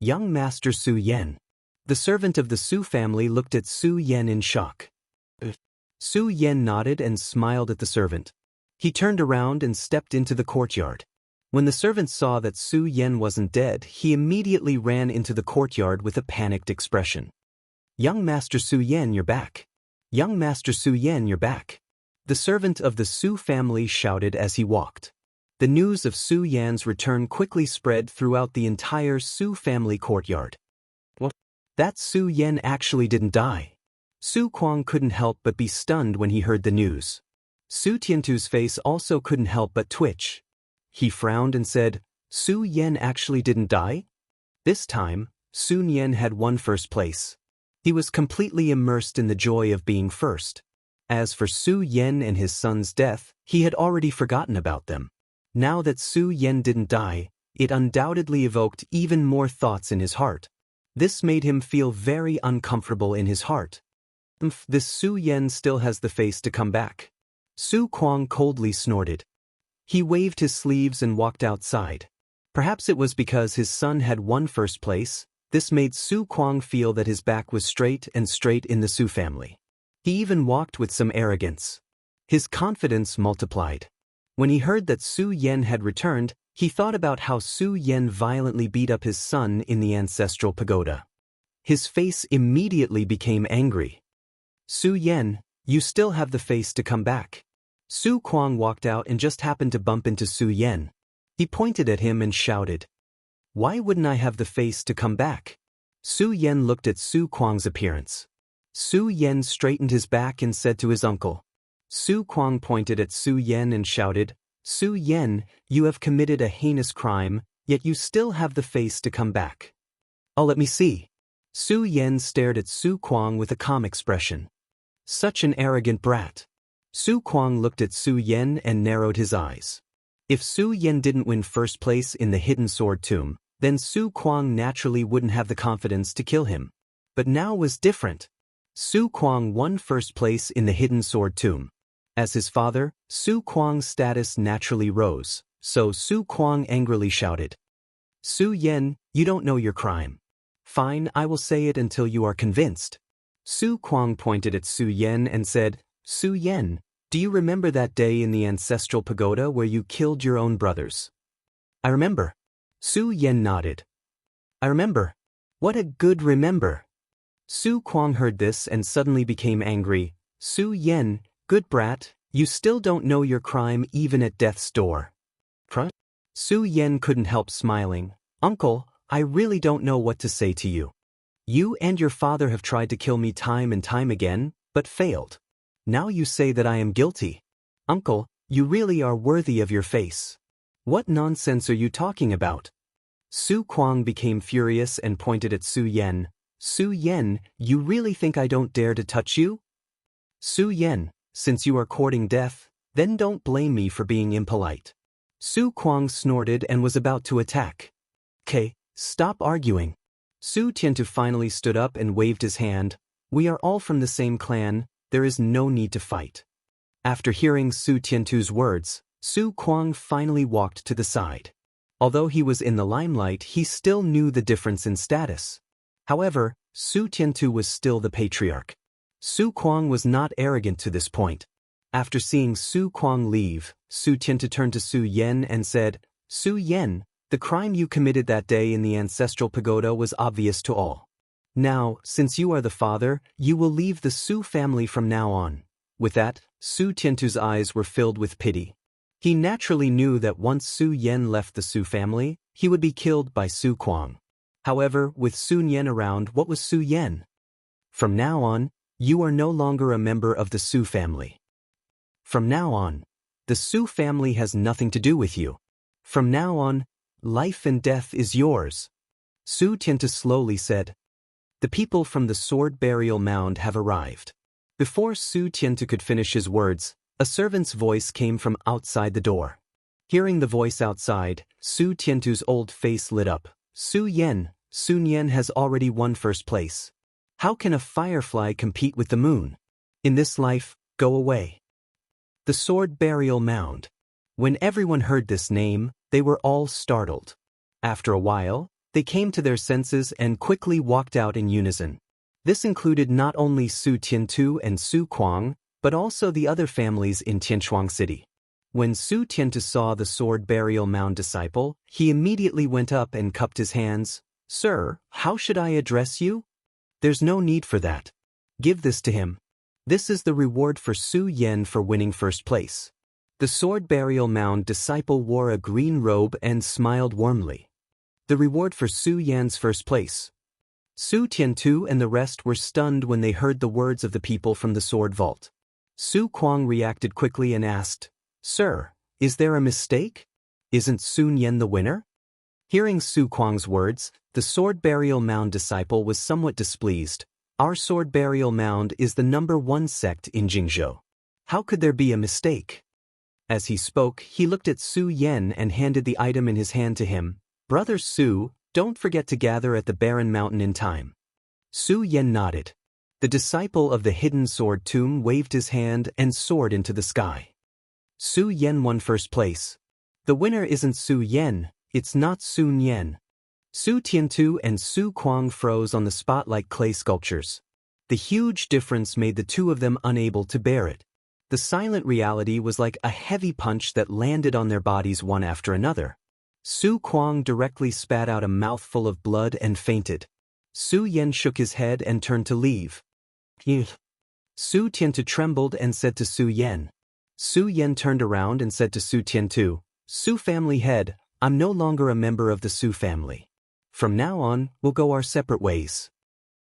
A: Young Master Su Yen. The servant of the Su family looked at Su Yen in shock. Su Yen nodded and smiled at the servant. He turned around and stepped into the courtyard. When the servant saw that Su Yen wasn't dead, he immediately ran into the courtyard with a panicked expression. "Young Master Su Yen, you're back. Young Master Su Yen, you're back." The servant of the Su family shouted as he walked. The news of Su Yan's return quickly spread throughout the entire Su family courtyard. What? That Su Yen actually didn't die. Su Kuang couldn't help but be stunned when he heard the news. Su Tiantu's face also couldn't help but twitch. He frowned and said, "Su Yen actually didn't die?" This time, Sun Yen had won first place. He was completely immersed in the joy of being first. As for Su Yen and his son's death, he had already forgotten about them. Now that Su Yen didn't die, it undoubtedly evoked even more thoughts in his heart. This made him feel very uncomfortable in his heart. This Su Yen still has the face to come back. Su Kuang coldly snorted. He waved his sleeves and walked outside. Perhaps it was because his son had won first place. This made Su Kuang feel that his back was straight in the Su family. He even walked with some arrogance. His confidence multiplied. When he heard that Su Yen had returned, he thought about how Su Yen violently beat up his son in the ancestral pagoda. His face immediately became angry. "Su Yen, you still have the face to come back." Su Kuang walked out and just happened to bump into Su Yen. He pointed at him and shouted, "Why wouldn't I have the face to come back?" Su Yen looked at Su Kuang's appearance. Su Yen straightened his back and said to his uncle. Su Kuang pointed at Su Yen and shouted, "Su Yen, you have committed a heinous crime, yet you still have the face to come back." "Oh, let me see." Su Yen stared at Su Kuang with a calm expression. Such an arrogant brat. Su Kuang looked at Su Yen and narrowed his eyes. If Su Yen didn't win first place in the Hidden Sword Tomb, then Su Kuang naturally wouldn't have the confidence to kill him. But now was different. Su Kuang won first place in the Hidden Sword Tomb. As his father, Su Kuang's status naturally rose, so Su Kuang angrily shouted, "Su Yen, you don't know your crime. Fine, I will say it until you are convinced." Su Kuang pointed at Su Yen and said, Su Yen, do you remember that day in the ancestral pagoda where you killed your own brothers? I remember. Su Yen nodded. I remember. What a good remember. Su Kuang heard this and suddenly became angry. Su Yen, good brat, you still don't know your crime even at death's door. Huh? Su Yen couldn't help smiling. Uncle, I really don't know what to say to you. You and your father have tried to kill me time and time again, but failed. Now you say that I am guilty. Uncle, you really are worthy of your face. What nonsense are you talking about? Su Kuang became furious and pointed at Su Yen. Su Yen, you really think I don't dare to touch you? Su Yen, since you are courting death, then don't blame me for being impolite. Su Kuang snorted and was about to attack. "Okay, stop arguing." Su Tiantu finally stood up and waved his hand. "We are all from the same clan, there is no need to fight." After hearing Su Tiantu's words, Su Kuang finally walked to the side. Although he was in the limelight, he still knew the difference in status. However, Su Tiantu was still the patriarch. Su Kuang was not arrogant to this point. After seeing Su Kuang leave, Su Tiantu turned to Su Yen and said, "Su Yen, the crime you committed that day in the ancestral pagoda was obvious to all. Now, since you are the father, you will leave the Su family from now on." With that, Su Tiantu's eyes were filled with pity. He naturally knew that once Su Yen left the Su family, he would be killed by Su Kuang. However, with Su Yen around, what was Su Yen? From now on, you are no longer a member of the Su family. From now on, the Su family has nothing to do with you. From now on, life and death is yours. Su Tiantu slowly said. The people from the sword burial mound have arrived. Before Su Tiantu could finish his words, a servant's voice came from outside the door. Hearing the voice outside, Su Tiantu's old face lit up. Su Yen, Sun Yen has already won first place. How can a firefly compete with the moon? In this life, go away. The sword burial mound. When everyone heard this name, they were all startled. After a while, they came to their senses and quickly walked out in unison. This included not only Su Tiantu and Su Kuang, but also the other families in Tianchuang City. When Su Tiantu saw the sword burial mound disciple, he immediately went up and cupped his hands. "Sir, how should I address you?" "There's no need for that. Give this to him. This is the reward for Su Yen for winning first place." The sword burial mound disciple wore a green robe and smiled warmly. The reward for Su Yan's first place. Su Tiantu and the rest were stunned when they heard the words of the people from the sword vault. Su Kuang reacted quickly and asked, "Sir, is there a mistake? Isn't Sun Yen the winner?" Hearing Su Kuang's words, the sword burial mound disciple was somewhat displeased. "Our sword burial mound is the #1 sect in Jingzhou. How could there be a mistake?" As he spoke, he looked at Su Yen and handed the item in his hand to him. "Brother Su, don't forget to gather at the barren mountain in time." Su Yen nodded. The disciple of the hidden sword tomb waved his hand and soared into the sky. Su Yen won first place. The winner isn't Su Yen, it's not Sun Yen. Su Tiantu and Su Kuang froze on the spot like clay sculptures. The huge difference made the two of them unable to bear it. The silent reality was like a heavy punch that landed on their bodies one after another. Su Kuang directly spat out a mouthful of blood and fainted. Su Yen shook his head and turned to leave. Su Tiantu trembled and said to Su Yen. Su Yen turned around and said to Su Tiantu, "Su family head, I'm no longer a member of the Su family. From now on, we'll go our separate ways."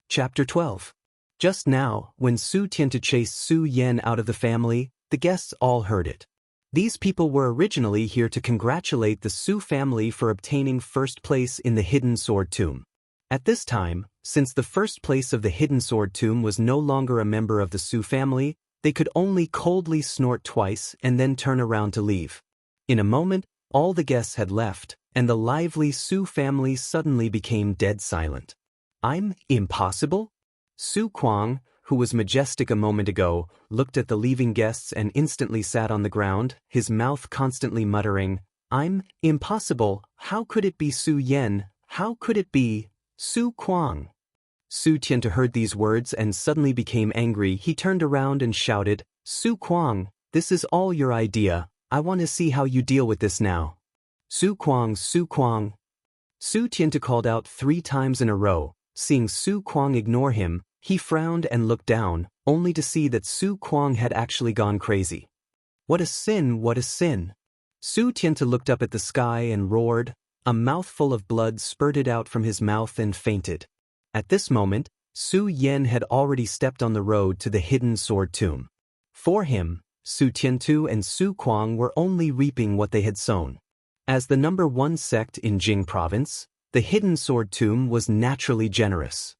A: Chapter 12. Just now, when Su Tiantu chased Su Yen out of the family, the guests all heard it. These people were originally here to congratulate the Su family for obtaining first place in the Hidden Sword Tomb. At this time, since the first place of the Hidden Sword Tomb was no longer a member of the Su family, they could only coldly snort twice and then turn around to leave. In a moment, all the guests had left, and the lively Su family suddenly became dead silent. "I'm impossible?" Su Kuang, who was majestic a moment ago, looked at the leaving guests and instantly sat on the ground, his mouth constantly muttering, "I'm impossible, how could it be Su Yen, how could it be Su Kuang?" Su Tiantu heard these words and suddenly became angry. He turned around and shouted, Su Kuang, this is all your idea, I want to see how you deal with this now. Su Kuang, Su Kuang. Su Tiantu called out 3 times in a row. Seeing Su Kuang ignore him, he frowned and looked down, only to see that Su Kuang had actually gone crazy. What a sin, what a sin. Su Tiantu looked up at the sky and roared. A mouthful of blood spurted out from his mouth and fainted. At this moment, Su Yan had already stepped on the road to the hidden sword tomb. For him, Su Tiantu and Su Kuang were only reaping what they had sown. As the number 1 sect in Jing province, the hidden sword tomb was naturally generous.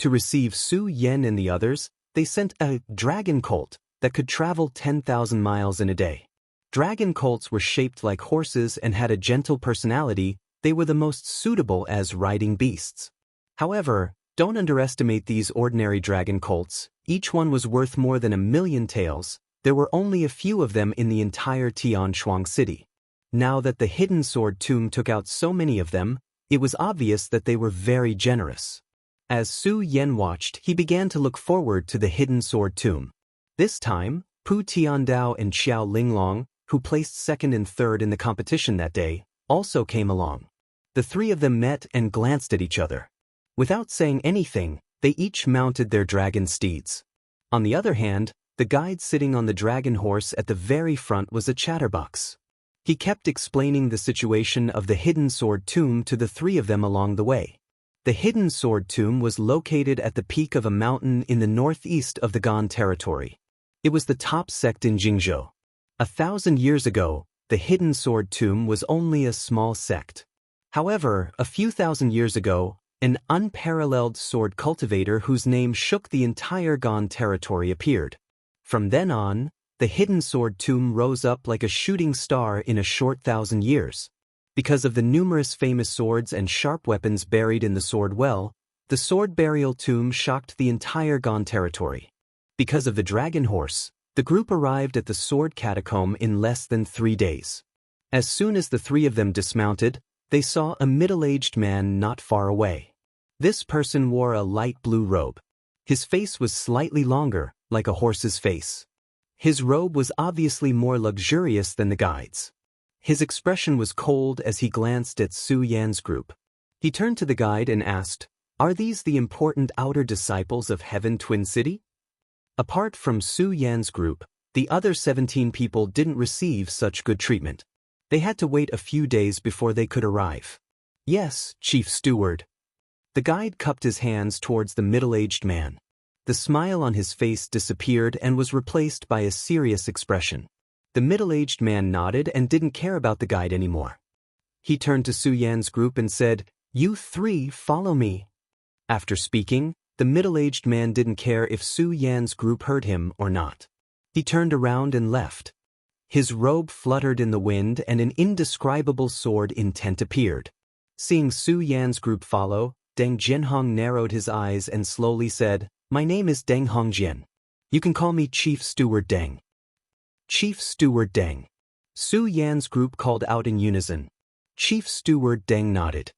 A: To receive Su Yan and the others, they sent a dragon colt that could travel 10,000 miles in a day. Dragon colts were shaped like horses and had a gentle personality. They were the most suitable as riding beasts. However, don't underestimate these ordinary dragon colts. Each one was worth more than 1,000,000 taels. There were only a few of them in the entire Tianshuang city. Now that the hidden sword tomb took out so many of them, it was obvious that they were very generous. As Su Yan watched, he began to look forward to the hidden sword tomb. This time, Pu Tiandao and Xiao Linglong, who placed 2nd and 3rd in the competition that day, also came along. The 3 of them met and glanced at each other. Without saying anything, they each mounted their dragon steeds. On the other hand, the guide sitting on the dragon horse at the very front was a chatterbox. He kept explaining the situation of the hidden sword tomb to the 3 of them along the way. The hidden sword tomb was located at the peak of a mountain in the northeast of the Gan territory. It was the top sect in Jingzhou. 1,000 years ago, the hidden sword tomb was only a small sect. However, a few thousand years ago, an unparalleled sword cultivator whose name shook the entire Gan territory appeared. From then on, the hidden sword tomb rose up like a shooting star in a short 1,000 years. Because of the numerous famous swords and sharp weapons buried in the sword well, the sword burial tomb shocked the entire Gan territory. Because of the dragon horse, the group arrived at the sword catacomb in less than 3 days. As soon as the 3 of them dismounted, they saw a middle-aged man not far away. This person wore a light blue robe. His face was slightly longer, like a horse's face. His robe was obviously more luxurious than the guide's. His expression was cold as he glanced at Su Yan's group. He turned to the guide and asked, "Are these the important outer disciples of Heaven Twin City?" Apart from Su Yan's group, the other 17 people didn't receive such good treatment. They had to wait a few days before they could arrive. "Yes, Chief Steward." The guide cupped his hands towards the middle-aged man. The smile on his face disappeared and was replaced by a serious expression. The middle-aged man nodded and didn't care about the guide anymore. He turned to Su Yan's group and said, "You 3 follow me." After speaking, the middle-aged man didn't care if Su Yan's group heard him or not. He turned around and left. His robe fluttered in the wind and an indescribable sword intent appeared. Seeing Su Yan's group follow, Deng Jianhong narrowed his eyes and slowly said, "My name is Deng Hongjian. You can call me Chief Steward Deng." Chief Steward Deng. Su Yan's group called out in unison. Chief Steward Deng nodded.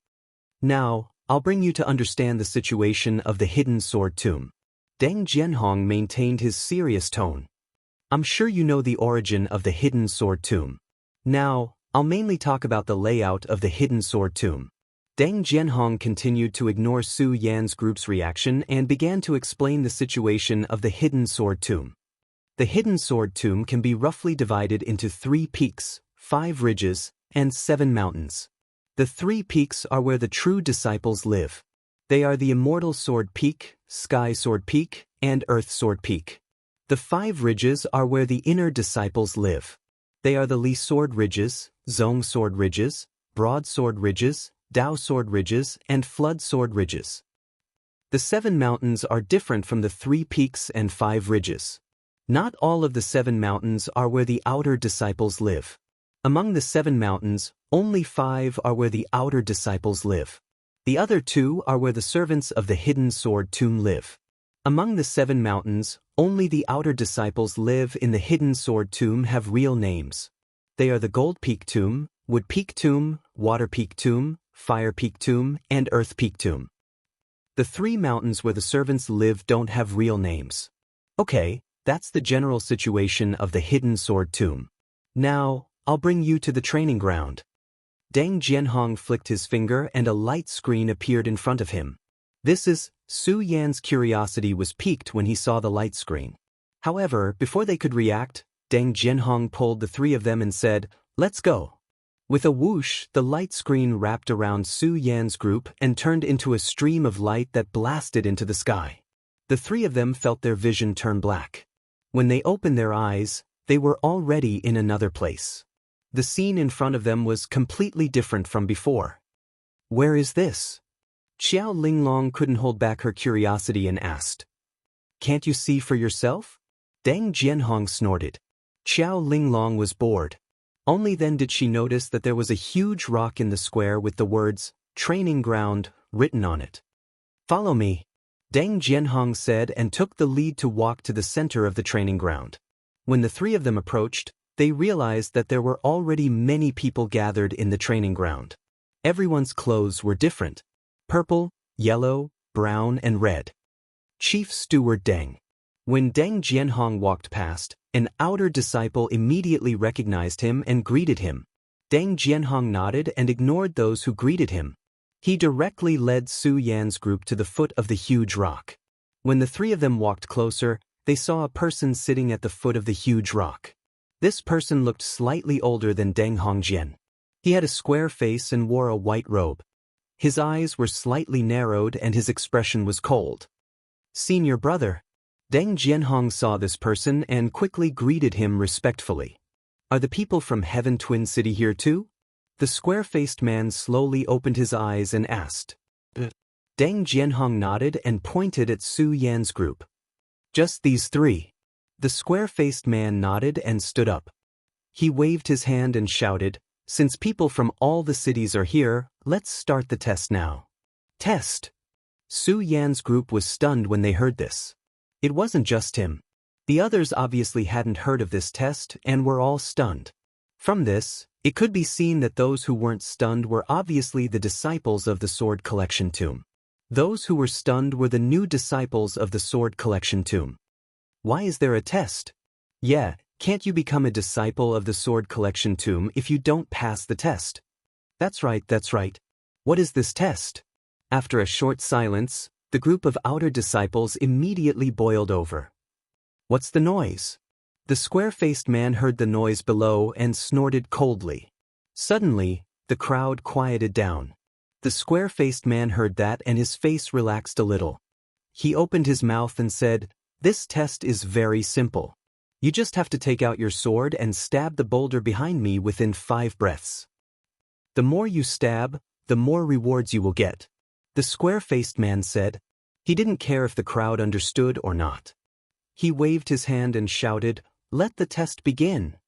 A: "Now, I'll bring you to understand the situation of the hidden sword tomb." Deng Jianhong maintained his serious tone. "I'm sure you know the origin of the hidden sword tomb. Now, I'll mainly talk about the layout of the hidden sword tomb." Deng Jianhong continued to ignore Su Yan's group's reaction and began to explain the situation of the hidden sword tomb. The hidden sword tomb can be roughly divided into 3 peaks, 5 ridges, and 7 mountains. The 3 peaks are where the true disciples live. They are the Immortal Sword Peak, Sky Sword Peak, and Earth Sword Peak. The 5 ridges are where the inner disciples live. They are the Li Sword Ridges, Zong Sword Ridges, Broad Sword Ridges, Dao Sword Ridges, and Flood Sword Ridges. The 7 mountains are different from the 3 peaks and 5 ridges. Not all of the 7 mountains are where the outer disciples live. Among the 7 mountains, only 5 are where the outer disciples live. The other 2 are where the servants of the hidden sword tomb live. Among the 7 mountains, only the outer disciples live in the hidden sword tomb have real names. They are the Gold Peak Tomb, Wood Peak Tomb, Water Peak Tomb, Fire Peak Tomb, and Earth Peak Tomb. The 3 mountains where the servants live don't have real names. Okay, That's the general situation of the hidden sword tomb. Now, I'll bring you to the training ground. Deng Jianhong flicked his finger and a light screen appeared in front of him. Su Yan's curiosity was piqued when he saw the light screen. However, before they could react, Deng Jianhong pulled the three of them and said, "Let's go." With a whoosh, the light screen wrapped around Su Yan's group and turned into a stream of light that blasted into the sky. The three of them felt their vision turn black. When they opened their eyes, they were already in another place. The scene in front of them was completely different from before. "Where is this?" Xiao Linglong couldn't hold back her curiosity and asked. "Can't you see for yourself?" Deng Jianhong snorted. Xiao Linglong was bored. Only then did she notice that there was a huge rock in the square with the words, "Training Ground," written on it. "Follow me," Deng Jianhong said and took the lead to walk to the center of the training ground. When the three of them approached, they realized that there were already many people gathered in the training ground. Everyone's clothes were different: purple, yellow, brown, and red. Chief Steward Deng. When Deng Jianhong walked past, an outer disciple immediately recognized him and greeted him. Deng Jianhong nodded and ignored those who greeted him. He directly led Su Yan's group to the foot of the huge rock. When the three of them walked closer, they saw a person sitting at the foot of the huge rock. This person looked slightly older than Deng Hongjian. He had a square face and wore a white robe. His eyes were slightly narrowed and his expression was cold. "Senior brother." Deng Jianhong saw this person and quickly greeted him respectfully. "Are the people from Heaven Twin City here too?" The square-faced man slowly opened his eyes and asked. Deng Jianhong nodded and pointed at Su Yan's group. "Just these three." The square-faced man nodded and stood up. He waved his hand and shouted, "Since people from all the cities are here, let's start the test now." "Test?" Su Yan's group was stunned when they heard this. It wasn't just him. The others obviously hadn't heard of this test and were all stunned. From this, it could be seen that those who weren't stunned were obviously the disciples of the Sword Collection Tomb. Those who were stunned were the new disciples of the Sword Collection Tomb. "Why is there a test?" "Yeah, can't you become a disciple of the Sword Collection Tomb if you don't pass the test?" That's right. What is this test?" After a short silence, the group of outer disciples immediately boiled over. "What's the noise?" The square-faced man heard the noise below and snorted coldly. Suddenly, the crowd quieted down. The square-faced man heard that and his face relaxed a little. He opened his mouth and said, "This test is very simple. You just have to take out your sword and stab the boulder behind me within 5 breaths. The more you stab, the more rewards you will get," the square-faced man said. He didn't care if the crowd understood or not. He waved his hand and shouted, "Let the test begin."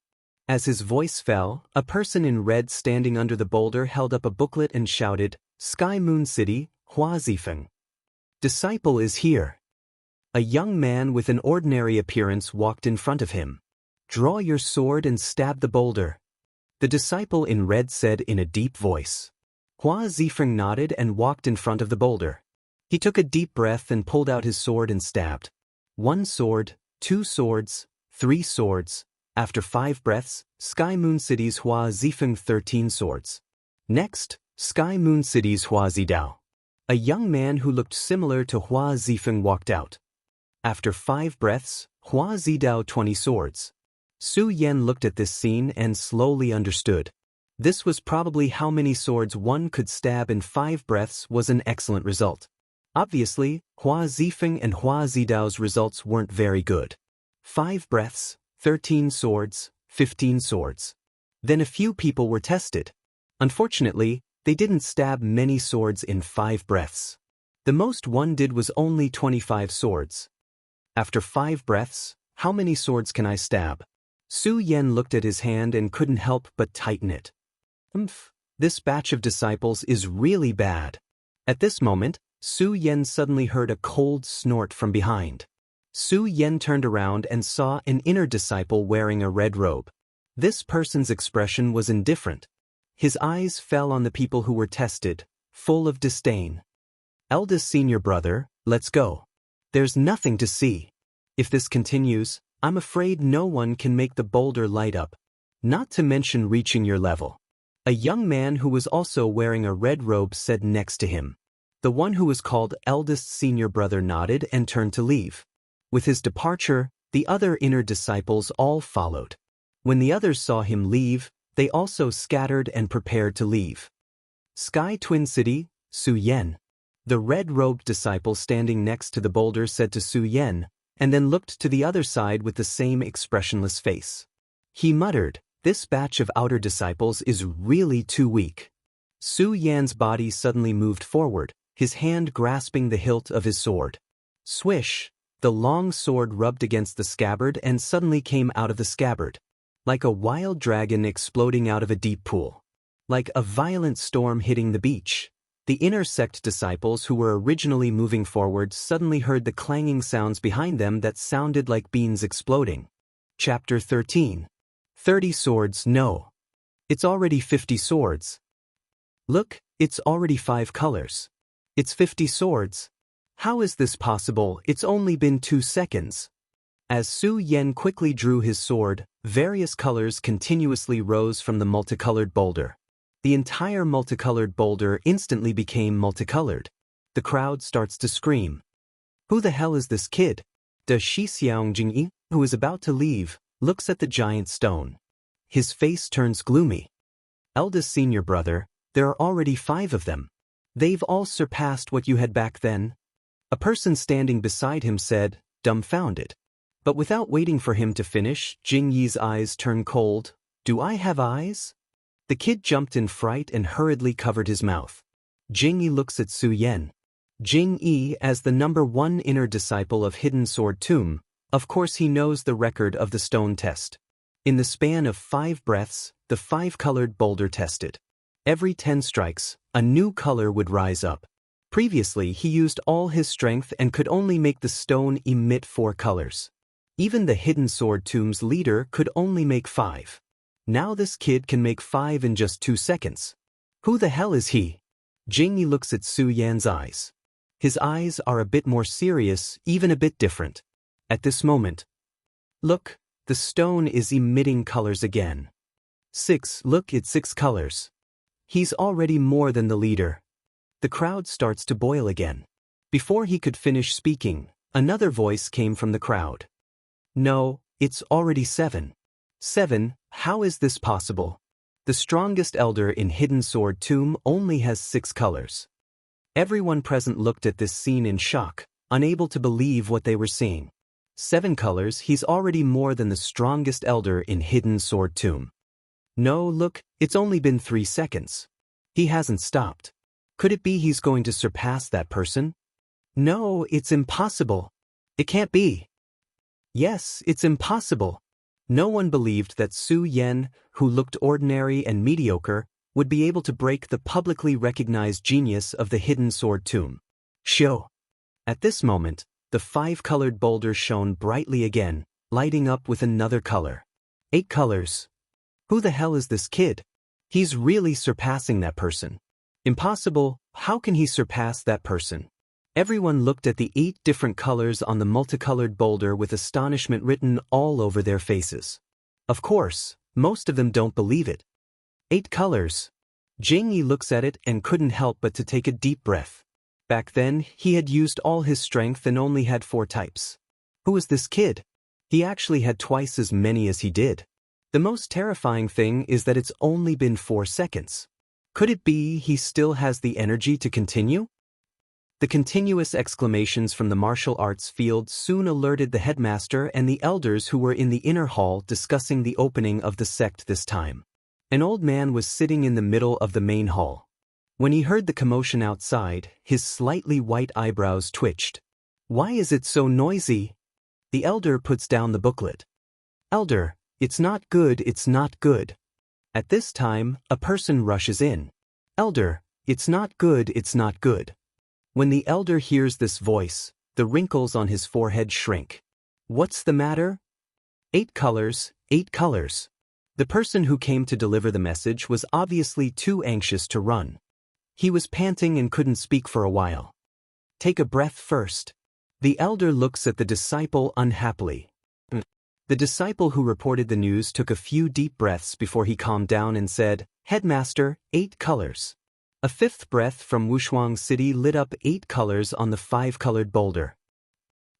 A: As his voice fell, a person in red standing under the boulder held up a booklet and shouted, "Sky Moon City, Hua Zifeng. Disciple is here." A young man with an ordinary appearance walked in front of him. "Draw your sword and stab the boulder," the disciple in red said in a deep voice. Hua Zifeng nodded and walked in front of the boulder. He took a deep breath and pulled out his sword and stabbed. 1 sword, 2 swords, 3 swords. After 5 breaths, Sky Moon City's Hua Zifeng 13 swords. Next, Sky Moon City's Hua Zidao. A young man who looked similar to Hua Zifeng walked out. After 5 breaths, Hua Zidao 20 swords. Su Yan looked at this scene and slowly understood. This was probably how many swords one could stab in 5 breaths was an excellent result. Obviously, Hua Zifeng and Hua Zidao's results weren't very good. 5 breaths, 13 swords, 15 swords. Then a few people were tested. Unfortunately, they didn't stab many swords in 5 breaths. The most one did was only 25 swords. After 5 breaths, how many swords can I stab? Su Yan looked at his hand and couldn't help but tighten it. This batch of disciples is really bad. At this moment, Su Yan suddenly heard a cold snort from behind. Su Yan turned around and saw an inner disciple wearing a red robe. This person's expression was indifferent. His eyes fell on the people who were tested, full of disdain. "Eldest senior brother, let's go. There's nothing to see." If this continues, I'm afraid no one can make the boulder light up. Not to mention reaching your level. A young man who was also wearing a red robe said next to him. The one who was called eldest senior brother nodded and turned to leave. With his departure, the other inner disciples all followed. When the others saw him leave, they also scattered and prepared to leave. Sky Twin City, Su Yen. The red-robed disciple standing next to the boulder said to Su Yen, and then looked to the other side with the same expressionless face. He muttered, "This batch of outer disciples is really too weak." Su Yan's body suddenly moved forward, his hand grasping the hilt of his sword. Swish! The long sword rubbed against the scabbard and suddenly came out of the scabbard. Like a wild dragon exploding out of a deep pool. Like a violent storm hitting the beach. The inner sect disciples who were originally moving forward suddenly heard the clanging sounds behind them that sounded like beans exploding. Chapter 13. 30 swords, no. It's already 50 swords. Look, it's already 5 colors. It's 50 swords. How is this possible? It's only been 2 seconds. As Su Yen quickly drew his sword, various colors continuously rose from the multicolored boulder. The entire multicolored boulder instantly became multicolored. The crowd starts to scream. Who the hell is this kid? Da Shixiangjingyi, who is about to leave, looks at the giant stone. His face turns gloomy. Eldest senior brother, there are already 5 of them. They've all surpassed what you had back then. A person standing beside him said, dumbfounded. But without waiting for him to finish, Jingyi's eyes turn cold. Do I have eyes? The kid jumped in fright and hurriedly covered his mouth. Jingyi looks at Su Yen. Jingyi, as the #1 inner disciple of Hidden Sword Tomb, of course he knows the record of the stone test. In the span of 5 breaths, the 5-colored boulder tested. Every 10 strikes, a new color would rise up. Previously he used all his strength and could only make the stone emit 4 colors. Even the Hidden Sword Tomb's leader could only make 5. Now this kid can make 5 in just 2 seconds. Who the hell is he? Jingyi looks at Su Yan's eyes. His eyes are a bit more serious, even a bit different. At this moment. Look, the stone is emitting colors again. 6, look, it's 6 colors. He's already more than the leader. The crowd starts to boil again. Before he could finish speaking, another voice came from the crowd. No, it's already 7. 7, how is this possible? The strongest elder in Hidden Sword Tomb only has 6 colors. Everyone present looked at this scene in shock, unable to believe what they were seeing. 7 colors, he's already more than the strongest elder in Hidden Sword Tomb. No, look, it's only been 3 seconds. He hasn't stopped. Could it be he's going to surpass that person? No, it's impossible. It can't be. Yes, it's impossible. No one believed that Su Yen, who looked ordinary and mediocre, would be able to break the publicly recognized genius of the Hidden Sword Tomb. Show. At this moment, the 5-colored boulder shone brightly again, lighting up with another color. 8 colors. Who the hell is this kid? He's really surpassing that person. Impossible, how can he surpass that person? Everyone looked at the 8 different colors on the multicolored boulder with astonishment written all over their faces. Of course, most of them don't believe it. 8 colors. Jingyi looks at it and couldn't help but to take a deep breath. Back then, he had used all his strength and only had 4 types. Who is this kid? He actually had twice as many as he did. The most terrifying thing is that it's only been 4 seconds. Could it be he still has the energy to continue? The continuous exclamations from the martial arts field soon alerted the headmaster and the elders who were in the inner hall discussing the opening of the sect this time. An old man was sitting in the middle of the main hall. When he heard the commotion outside, his slightly white eyebrows twitched. Why is it so noisy? The elder puts down the booklet. Elder, it's not good, it's not good. At this time, a person rushes in. Elder, it's not good, it's not good. When the elder hears this voice, the wrinkles on his forehead shrink. What's the matter? 8 colors, 8 colors. The person who came to deliver the message was obviously too anxious to run. He was panting and couldn't speak for a while. Take a breath first. The elder looks at the disciple unhappily. The disciple who reported the news took a few deep breaths before he calmed down and said, "Headmaster, 8 colors." A fifth breath from Wushuang City lit up 8 colors on the 5-colored boulder.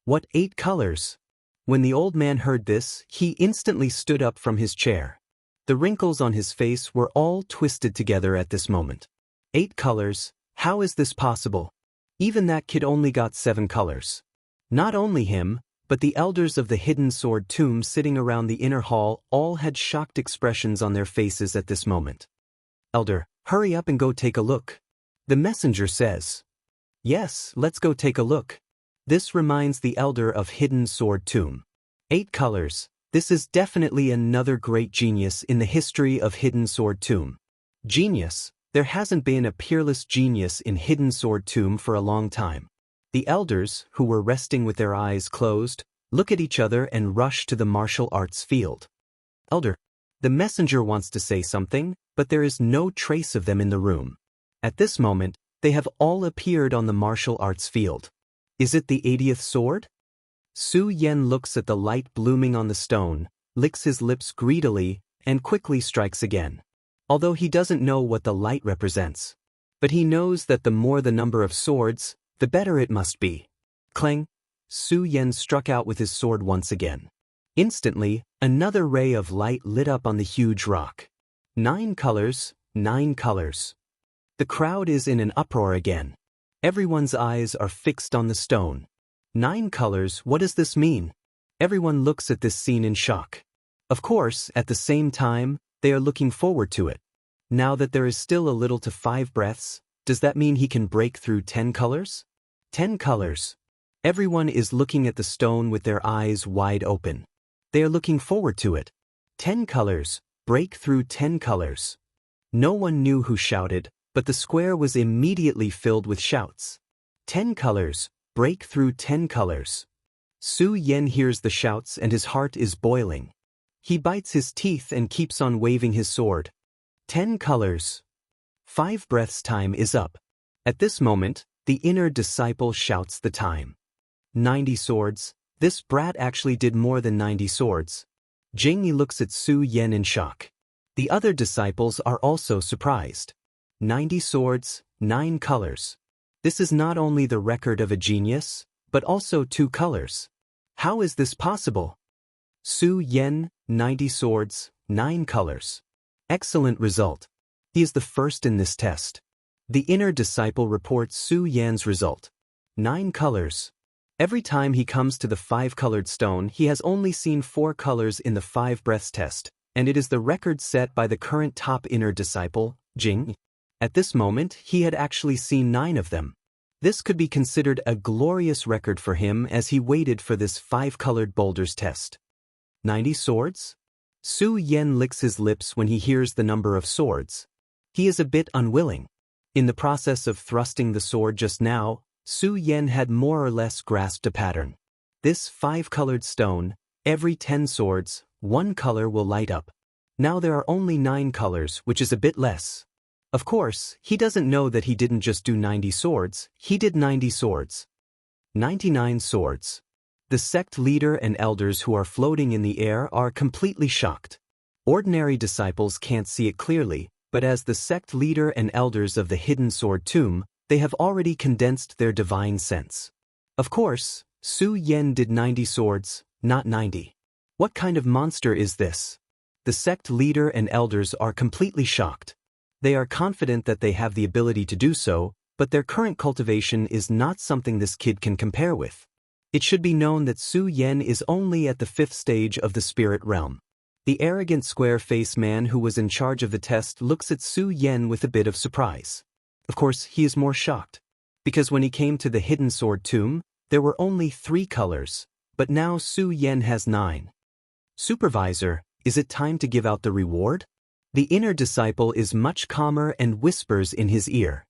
A: What 8 colors? When the old man heard this, he instantly stood up from his chair. The wrinkles on his face were all twisted together at this moment. 8 colors? How is this possible? Even that kid only got 7 colors. Not only him, but the elders of the hidden sword tomb sitting around the inner hall all had shocked expressions on their faces at this moment. "Elder, hurry up and go take a look," the messenger says. "Yes, let's go take a look." This reminds the elder of hidden sword tomb. 8 colors. This is definitely another great genius in the history of hidden sword tomb. Genius. There hasn't been a peerless genius in hidden sword tomb for a long time. The elders, who were resting with their eyes closed, look at each other and rush to the martial arts field. "Elder." The messenger wants to say something, but there is no trace of them in the room. At this moment, they have all appeared on the martial arts field. Is it the 80th sword? Su Yen looks at the light blooming on the stone, licks his lips greedily, and quickly strikes again. Although he doesn't know what the light represents. But he knows that the more the number of swords, the better it must be. Clang! Su Yen struck out with his sword once again. Instantly, another ray of light lit up on the huge rock. 9 colors, 9 colors. The crowd is in an uproar again. Everyone's eyes are fixed on the stone. 9 colors, what does this mean? Everyone looks at this scene in shock. Of course, at the same time, they are looking forward to it. Now that there is still a little to 5 breaths, does that mean he can break through 10 colors? 10 colors. Everyone is looking at the stone with their eyes wide open. They are looking forward to it. 10 colors, break through 10 colors. No one knew who shouted, but the square was immediately filled with shouts. 10 colors, break through 10 colors. Su Yen hears the shouts and his heart is boiling. He bites his teeth and keeps on waving his sword. 10 colors. 5 breaths time is up. At this moment, the inner disciple shouts the time. 90 swords. This brat actually did more than 90 swords. Jingyi looks at Su Yen in shock. The other disciples are also surprised. 90 swords, 9 colors. This is not only the record of a genius, but also 2 colors. How is this possible? Su Yen, 90 swords, 9 colors. Excellent result. He is the first in this test. The inner disciple reports Su Yan's result. 9 colors. Every time he comes to the 5-colored stone, he has only seen 4 colors in the 5 breaths test, and it is the record set by the current top inner disciple, Jing. At this moment, he had actually seen 9 of them. This could be considered a glorious record for him as he waited for this 5-colored boulders test. 90 swords? Su Yen licks his lips when he hears the number of swords. He is a bit unwilling. In the process of thrusting the sword just now, Su Yen had more or less grasped a pattern. This 5-colored stone, every 10 swords, 1 color will light up. Now there are only 9 colors, which is a bit less. Of course, he doesn't know that he didn't just do 90 swords, he did 90 swords. 99 swords. The sect leader and elders who are floating in the air are completely shocked. Ordinary disciples can't see it clearly, but as the sect leader and elders of the hidden sword tomb, they have already condensed their divine sense. Of course, Su Yen did 90 swords, not 90. What kind of monster is this? The sect leader and elders are completely shocked. They are confident that they have the ability to do so, but their current cultivation is not something this kid can compare with. It should be known that Su Yen is only at the 5th stage of the spirit realm. The arrogant square-faced man who was in charge of the test looks at Su Yen with a bit of surprise. Of course, he is more shocked. Because when he came to the hidden sword tomb, there were only 3 colors, but now Su Yen has 9. Supervisor, is it time to give out the reward? The inner disciple is much calmer and whispers in his ear.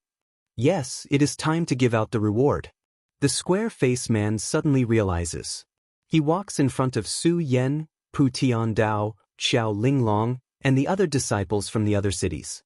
A: Yes, it is time to give out the reward. The square-faced man suddenly realizes. He walks in front of Su Yen, Pu Tiandao, Xiao Linglong, and the other disciples from the other cities.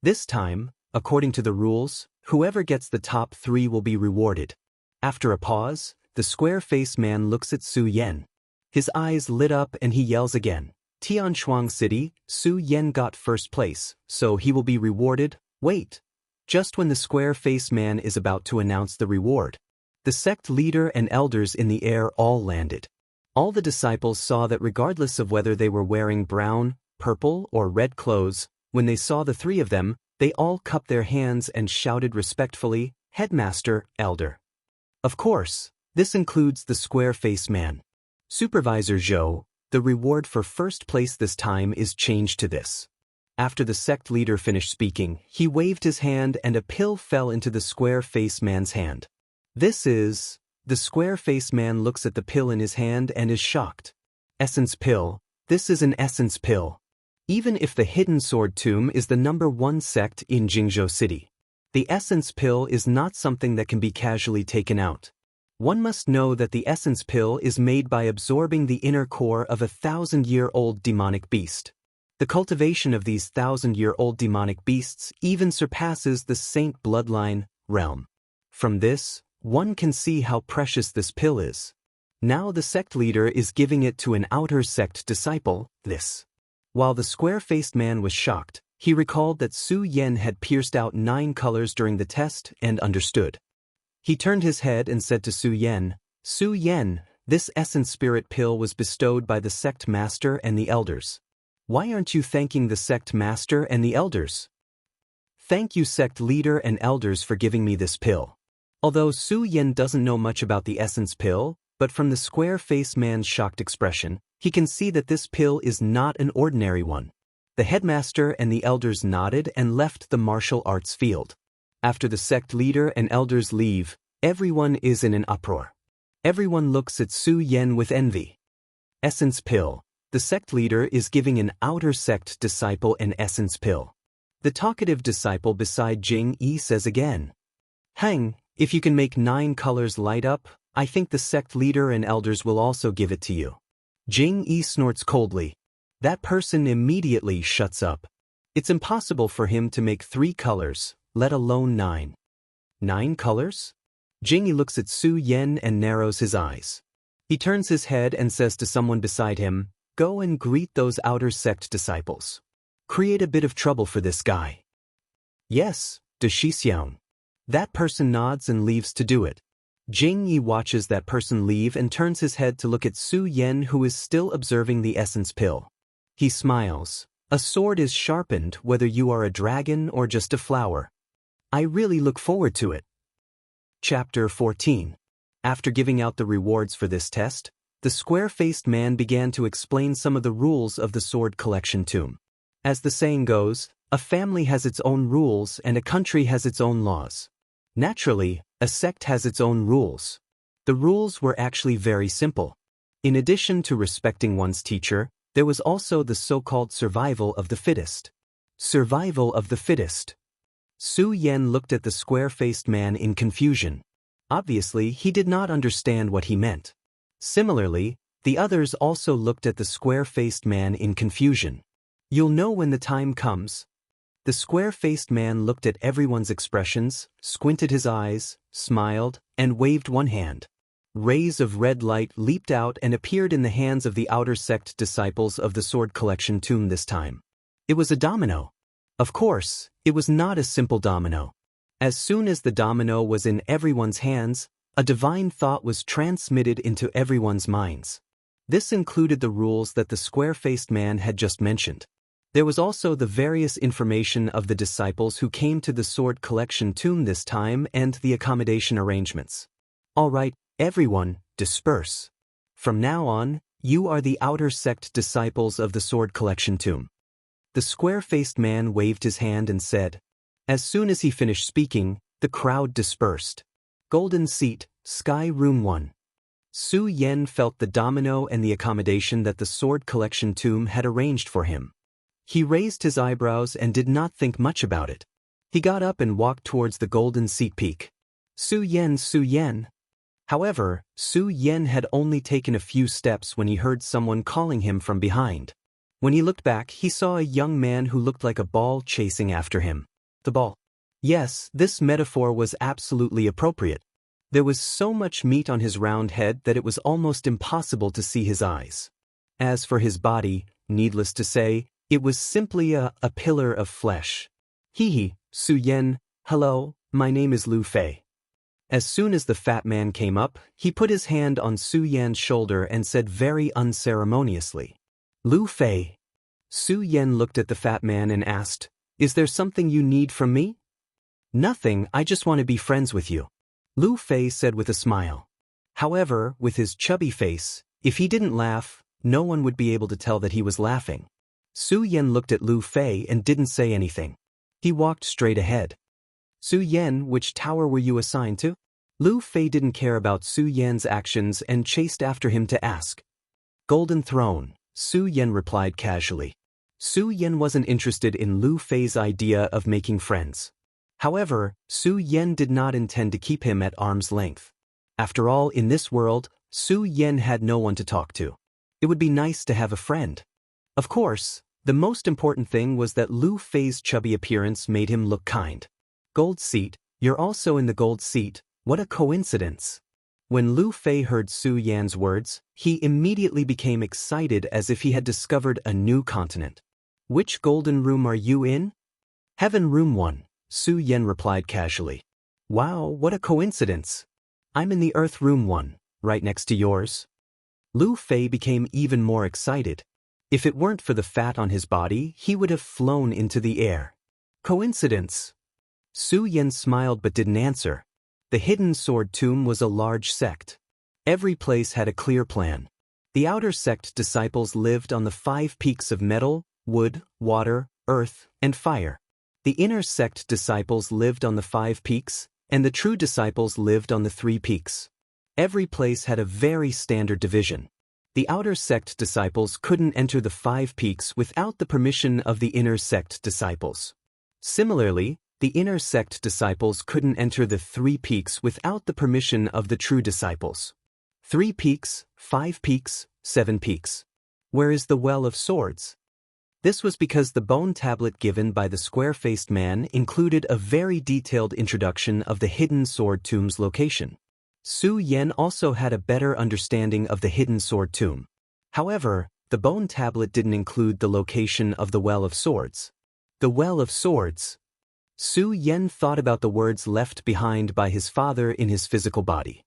A: This time, according to the rules, whoever gets the top 3 will be rewarded. After a pause, the square-faced man looks at Su Yen. His eyes lit up and he yells again. Tianshuang City, Su Yen got first place, so he will be rewarded. Wait. Just when the square-faced man is about to announce the reward, the sect leader and elders in the air all landed. All the disciples saw that regardless of whether they were wearing brown, purple, or red clothes, when they saw the three of them, they all cupped their hands and shouted respectfully, "Headmaster, Elder." Of course, this includes the square-faced man. Supervisor Zhou, the reward for first place this time is changed to this. After the sect leader finished speaking, he waved his hand and a pill fell into the square-faced man's hand. This is... The square-faced man looks at the pill in his hand and is shocked. Essence pill. This is an essence pill. Even if the Hidden Sword Tomb is the #1 sect in Jingzhou City, the essence pill is not something that can be casually taken out. One must know that the essence pill is made by absorbing the inner core of a 1,000-year-old demonic beast. The cultivation of these 1,000-year-old demonic beasts even surpasses the saint bloodline realm. From this, one can see how precious this pill is. Now the sect leader is giving it to an outer sect disciple, this. While the square-faced man was shocked, he recalled that Su Yen had pierced out 9 colors during the test and understood. He turned his head and said to Su Yen, "Su Yen, this essence spirit pill was bestowed by the sect master and the elders. Why aren't you thanking the sect master and the elders?" "Thank you, sect leader and elders, for giving me this pill." Although Su Yen doesn't know much about the essence pill, but from the square-faced man's shocked expression, he can see that this pill is not an ordinary one. The headmaster and the elders nodded and left the martial arts field. After the sect leader and elders leave, everyone is in an uproar. Everyone looks at Su Yen with envy. Essence pill. The sect leader is giving an outer sect disciple an essence pill. The talkative disciple beside Jing Yi says again, "Hang, if you can make 9 colors light up, I think the sect leader and elders will also give it to you." Jing Yi snorts coldly. That person immediately shuts up. It's impossible for him to make 3 colors, let alone 9. 9 colors? Jing Yi looks at Su Yen and narrows his eyes. He turns his head and says to someone beside him, "Go and greet those outer sect disciples. Create a bit of trouble for this guy." "Yes, De Shixiang." That person nods and leaves to do it. Jing Yi watches that person leave and turns his head to look at Su Yen, who is still observing the essence pill. He smiles. "A sword is sharpened whether you are a dragon or just a flower. I really look forward to it." Chapter 14. After giving out the rewards for this test, the square-faced man began to explain some of the rules of the sword collection tomb. As the saying goes, a family has its own rules and a country has its own laws. Naturally, a sect has its own rules. The rules were actually very simple. In addition to respecting one's teacher, there was also the so-called survival of the fittest. Survival of the fittest. Su Yen looked at the square-faced man in confusion. Obviously, he did not understand what he meant. Similarly, the others also looked at the square-faced man in confusion. "You'll know when the time comes." The square-faced man looked at everyone's expressions, squinted his eyes, smiled, and waved one hand. Rays of red light leaped out and appeared in the hands of the outer sect disciples of the sword collection tomb this time. It was a domino. Of course, it was not a simple domino. As soon as the domino was in everyone's hands, a divine thought was transmitted into everyone's minds. This included the rules that the square-faced man had just mentioned. There was also the various information of the disciples who came to the sword collection tomb this time and the accommodation arrangements. "All right, everyone, disperse. From now on, you are the outer sect disciples of the sword collection tomb." The square-faced man waved his hand and said. As soon as he finished speaking, the crowd dispersed. Golden seat, Sky Room 1. Su Yen felt the domino and the accommodation that the sword collection tomb had arranged for him. He raised his eyebrows and did not think much about it. He got up and walked towards the golden seat peak. Su Yen, Su Yen. However, Su Yen had only taken a few steps when he heard someone calling him from behind. When he looked back, he saw a young man who looked like a ball chasing after him. The ball. Yes, this metaphor was absolutely appropriate. There was so much meat on his round head that it was almost impossible to see his eyes. As for his body, needless to say, it was simply a pillar of flesh. Hee, Su Yen, hello, my name is Lu Fei. As soon as the fat man came up, he put his hand on Su Yan's shoulder and said very unceremoniously, Lu Fei. Su Yan looked at the fat man and asked, Is there something you need from me? Nothing, I just want to be friends with you. Lu Fei said with a smile. However, with his chubby face, if he didn't laugh, no one would be able to tell that he was laughing. Su Yan looked at Lu Fei and didn't say anything. He walked straight ahead. Su Yan, which tower were you assigned to? Lu Fei didn't care about Su Yan's actions and chased after him to ask. Golden Throne, Su Yan replied casually. Su Yan wasn't interested in Lu Fei's idea of making friends. However, Su Yan did not intend to keep him at arm's length. After all, in this world, Su Yan had no one to talk to. It would be nice to have a friend. Of course, the most important thing was that Lu Fei's chubby appearance made him look kind. Gold seat, you're also in the gold seat, what a coincidence. When Lu Fei heard Su Yan's words, he immediately became excited as if he had discovered a new continent. Which golden room are you in? Heaven Room 1, Su Yan replied casually. Wow, what a coincidence. I'm in the Earth Room 1, right next to yours. Lu Fei became even more excited. If it weren't for the fat on his body, he would have flown into the air. Coincidence. Su Yan smiled but didn't answer. The Hidden Sword Tomb was a large sect. Every place had a clear plan. The outer sect disciples lived on the 5 peaks of metal, wood, water, earth, and fire. The inner sect disciples lived on the 5 peaks, and the true disciples lived on the 3 peaks. Every place had a very standard division. The outer sect disciples couldn't enter the 5 peaks without the permission of the inner sect disciples. Similarly, the inner sect disciples couldn't enter the 3 peaks without the permission of the true disciples. 3 peaks, 5 peaks, 7 peaks. Where is the Well of Swords? This was because the bone tablet given by the square-faced man included a very detailed introduction of the Hidden Sword Tomb's location. Su Yan also had a better understanding of the Hidden Sword Tomb. However, the bone tablet didn't include the location of the Well of Swords. The Well of Swords. Su Yan thought about the words left behind by his father in his physical body.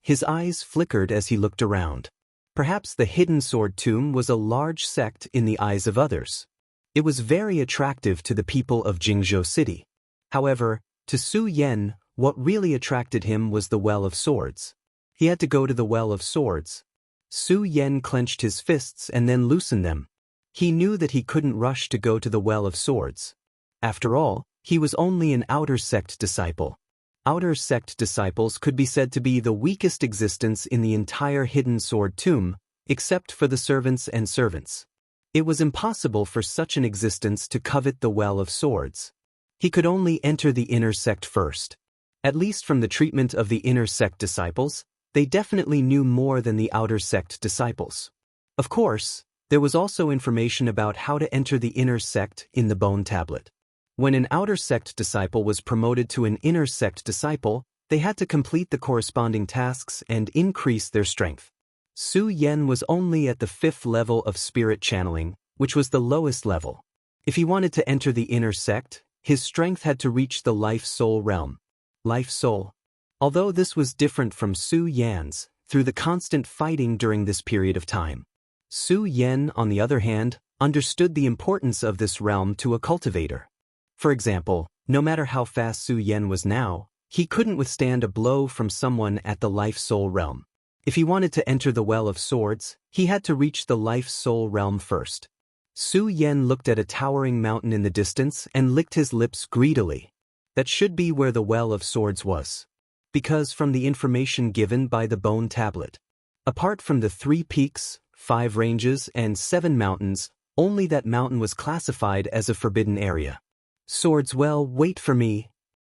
A: His eyes flickered as he looked around. Perhaps the Hidden Sword Tomb was a large sect in the eyes of others. It was very attractive to the people of Jingzhou City. However, to Su Yan, what really attracted him was the Well of Swords. He had to go to the Well of Swords. Su Yan clenched his fists and then loosened them. He knew that he couldn't rush to go to the Well of Swords. After all, he was only an outer sect disciple. Outer sect disciples could be said to be the weakest existence in the entire Hidden Sword Tomb, except for the servants and servants. It was impossible for such an existence to covet the Well of Swords. He could only enter the inner sect first. At least from the treatment of the inner sect disciples, they definitely knew more than the outer sect disciples. Of course, there was also information about how to enter the inner sect in the bone tablet. When an outer sect disciple was promoted to an inner sect disciple, they had to complete the corresponding tasks and increase their strength. Su Yan was only at the 5th level of spirit channeling, which was the lowest level. If he wanted to enter the inner sect, his strength had to reach the life-soul realm. Life-soul. Although this was different from Su Yan's, through the constant fighting during this period of time. Su Yan, on the other hand, understood the importance of this realm to a cultivator. For example, no matter how fast Su Yan was now, he couldn't withstand a blow from someone at the life-soul realm. If he wanted to enter the Well of Swords, he had to reach the life-soul realm first. Su Yan looked at a towering mountain in the distance and licked his lips greedily. That should be where the Well of Swords was. Because from the information given by the bone tablet, apart from the 3 peaks, 5 ranges, and 7 mountains, only that mountain was classified as a forbidden area. Swords, well, wait for me.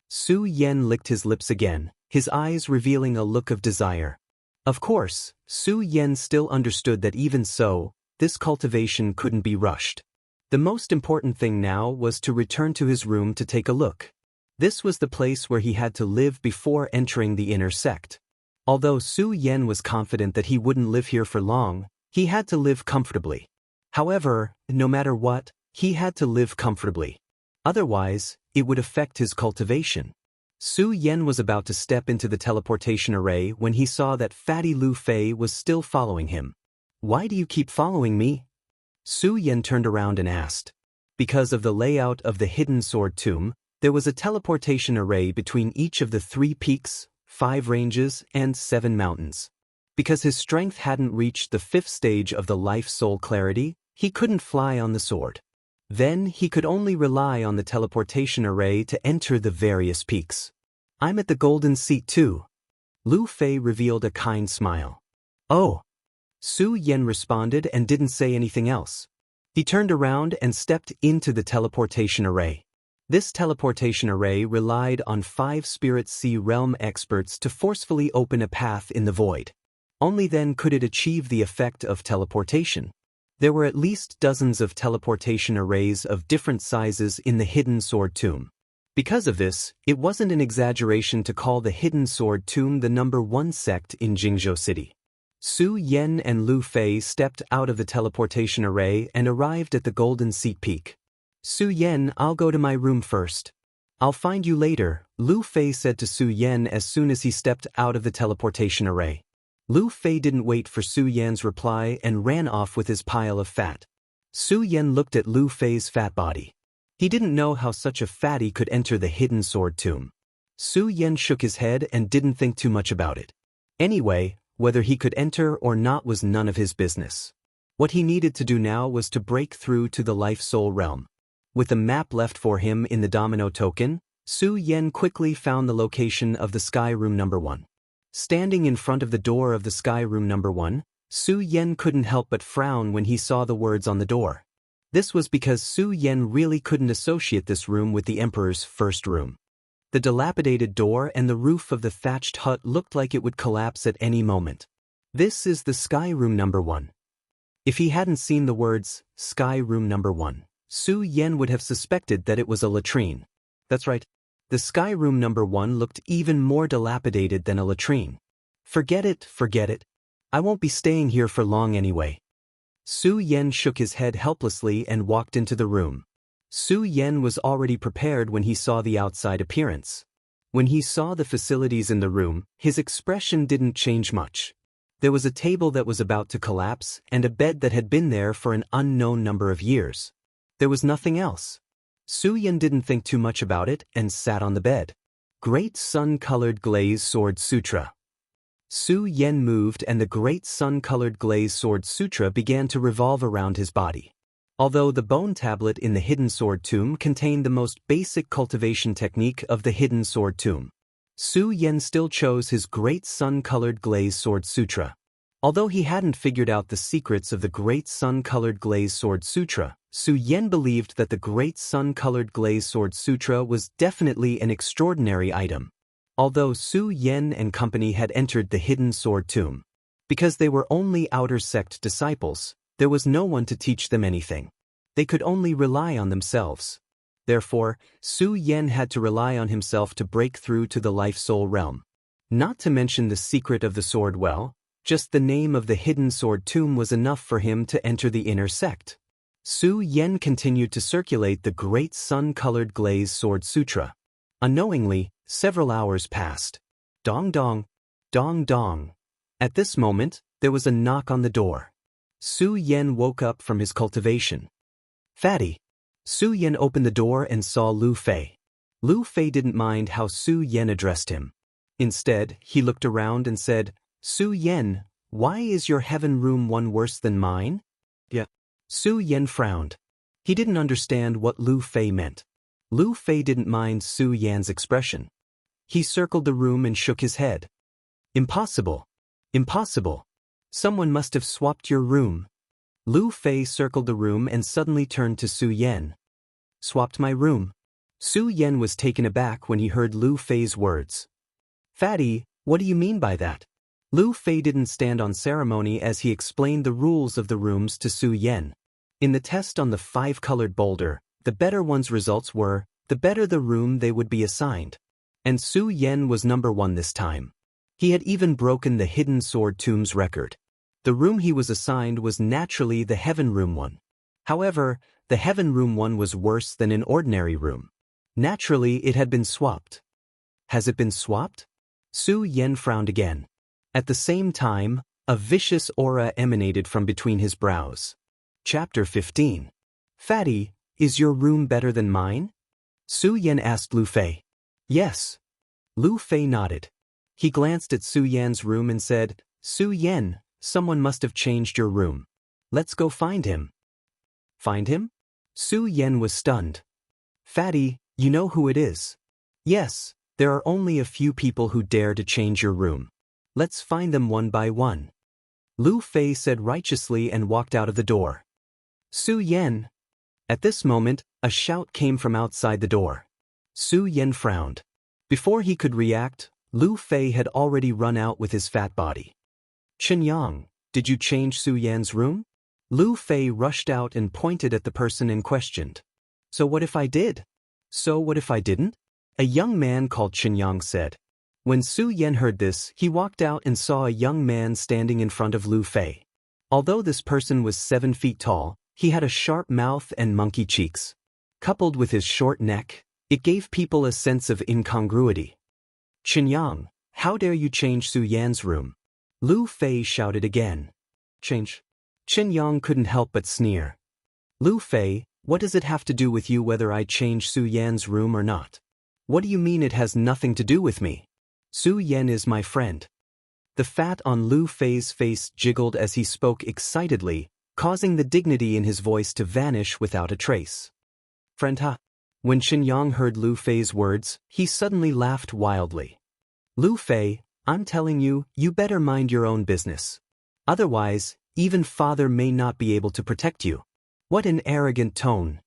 A: Su Yan licked his lips again, his eyes revealing a look of desire. Of course, Su Yan still understood that even so, this cultivation couldn't be rushed. The most important thing now was to return to his room to take a look. This was the place where he had to live before entering the inner sect. Although Su Yan was confident that he wouldn't live here for long, he had to live comfortably. However, no matter what, he had to live comfortably. Otherwise, it would affect his cultivation. Su Yan was about to step into the teleportation array when he saw that fatty Lu Fei was still following him. "Why do you keep following me?" Su Yan turned around and asked. Because of the layout of the hidden sword tomb, there was a teleportation array between each of the 3 peaks, 5 ranges, and 7 mountains. Because his strength hadn't reached the 5th stage of the life-soul clarity, he couldn't fly on the sword. Then he could only rely on the teleportation array to enter the various peaks. "I'm at the golden seat too." Lu Fei revealed a kind smile. "Oh." Su Yan responded and didn't say anything else. He turned around and stepped into the teleportation array. This teleportation array relied on 5 Spirit Sea Realm experts to forcefully open a path in the void. Only then could it achieve the effect of teleportation. There were at least dozens of teleportation arrays of different sizes in the Hidden Sword Tomb. Because of this, it wasn't an exaggeration to call the Hidden Sword Tomb the #1 sect in Jingzhou City. Su Yan and Lu Fei stepped out of the teleportation array and arrived at the Golden Seat Peak. "Su Yan, I'll go to my room first." "I'll find you later," Lu Fei said to Su Yan as soon as he stepped out of the teleportation array. Lu Fei didn't wait for Su Yan's reply and ran off with his pile of fat. Su Yan looked at Lu Fei's fat body. He didn't know how such a fatty could enter the Hidden Sword Tomb. Su Yan shook his head and didn't think too much about it. Anyway, whether he could enter or not was none of his business. What he needed to do now was to break through to the life-soul realm. With the map left for him in the domino token, Su Yan quickly found the location of the Sky Room #1. Standing in front of the door of the Sky Room #1, Su Yan couldn't help but frown when he saw the words on the door. This was because Su Yan really couldn't associate this room with the Emperor's first room. The dilapidated door and the roof of the thatched hut looked like it would collapse at any moment. "This is the Sky Room #1. If he hadn't seen the words, Sky Room #1, Su Yan would have suspected that it was a latrine. That's right. The Sky Room #1 looked even more dilapidated than a latrine. Forget it. I won't be staying here for long anyway." Su Yan shook his head helplessly and walked into the room. Su Yan was already prepared when he saw the outside appearance. When he saw the facilities in the room, his expression didn't change much. There was a table that was about to collapse and a bed that had been there for an unknown number of years. There was nothing else. Su Yan didn't think too much about it and sat on the bed. Great Sun-Colored Glaze Sword Sutra. Su Yan moved and the Great Sun-Colored Glaze Sword Sutra began to revolve around his body. Although the bone tablet in the Hidden Sword Tomb contained the most basic cultivation technique of the Hidden Sword Tomb, Su Yan still chose his Great Sun-Colored Glaze Sword Sutra. Although he hadn't figured out the secrets of the Great Sun-Colored Glaze Sword Sutra, Su Yan believed that the Great Sun-Colored Glaze Sword Sutra was definitely an extraordinary item. Although Su Yan and company had entered the Hidden Sword Tomb, because they were only outer sect disciples, there was no one to teach them anything. They could only rely on themselves. Therefore, Su Yan had to rely on himself to break through to the life-soul realm. Not to mention the secret of the sword well, just the name of the Hidden Sword Tomb was enough for him to enter the inner sect. Su Yan continued to circulate the Great Sun-Colored Glaze Sword Sutra. Unknowingly, several hours passed. Dong dong, dong dong. At this moment, there was a knock on the door. Su Yan woke up from his cultivation. "Fatty." Su Yan opened the door and saw Lu Fei. Lu Fei didn't mind how Su Yan addressed him. Instead, he looked around and said, "Su Yan, why is your heaven room one worse than mine?" "Yeah." Su Yan frowned. He didn't understand what Lu Fei meant. Lu Fei didn't mind Su Yan's expression. He circled the room and shook his head. "Impossible. Impossible. Someone must have swapped your room." Lu Fei circled the room and suddenly turned to Su Yan. "Swapped my room?" Su Yan was taken aback when he heard Lu Fei's words. "Fatty, what do you mean by that?" Lu Fei didn't stand on ceremony as he explained the rules of the rooms to Su Yan. In the test on the 5-colored boulder, the better one's results were the better the room they would be assigned. And Su Yan was number 1 this time. He had even broken the Hidden Sword Tomb's record. The room he was assigned was naturally the Heaven Room 1. However, the Heaven Room 1 was worse than an ordinary room. Naturally, it had been swapped. Has it been swapped? Su Yan frowned again. At the same time, a vicious aura emanated from between his brows. Chapter 15. Fatty, is your room better than mine? Su Yan asked Lu Fei. Yes. Lu Fei nodded. He glanced at Su Yan's room and said, Su Yan, someone must have changed your room. Let's go find him. Find him? Su Yan was stunned. Fatty, you know who it is. Yes, there are only a few people who dare to change your room. Let's find them one by one. Lu Fei said righteously and walked out of the door. Su Yan. At this moment, a shout came from outside the door. Su Yan frowned. Before he could react, Lu Fei had already run out with his fat body. Qinyang, did you change Su Yan's room? Lu Fei rushed out and pointed at the person and questioned. So what if I did? So what if I didn't? A young man called Qinyang said. When Su Yan heard this, he walked out and saw a young man standing in front of Lu Fei. Although this person was 7 feet tall, he had a sharp mouth and monkey cheeks. Coupled with his short neck, it gave people a sense of incongruity. Qinyang, how dare you change Su Yan's room? Lu Fei shouted again. Change? Qinyang couldn't help but sneer. Lu Fei, what does it have to do with you whether I change Su Yan's room or not? What do you mean it has nothing to do with me? Su Yan is my friend. The fat on Lu Fei's face jiggled as he spoke excitedly, causing the dignity in his voice to vanish without a trace. Friend, huh? When Qinyang heard Lu Fei's words, he suddenly laughed wildly. Lu Fei, I'm telling you, you better mind your own business. Otherwise, even father may not be able to protect you. What an arrogant tone.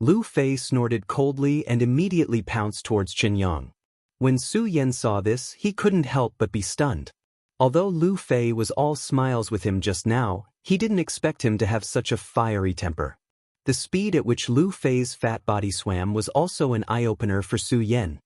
A: Lu Fei snorted coldly and immediately pounced towards Qinyang. When Su Yan saw this, he couldn't help but be stunned. Although Lu Fei was all smiles with him just now, he didn't expect him to have such a fiery temper. The speed at which Lu Fei's fat body swam was also an eye-opener for Su Yan.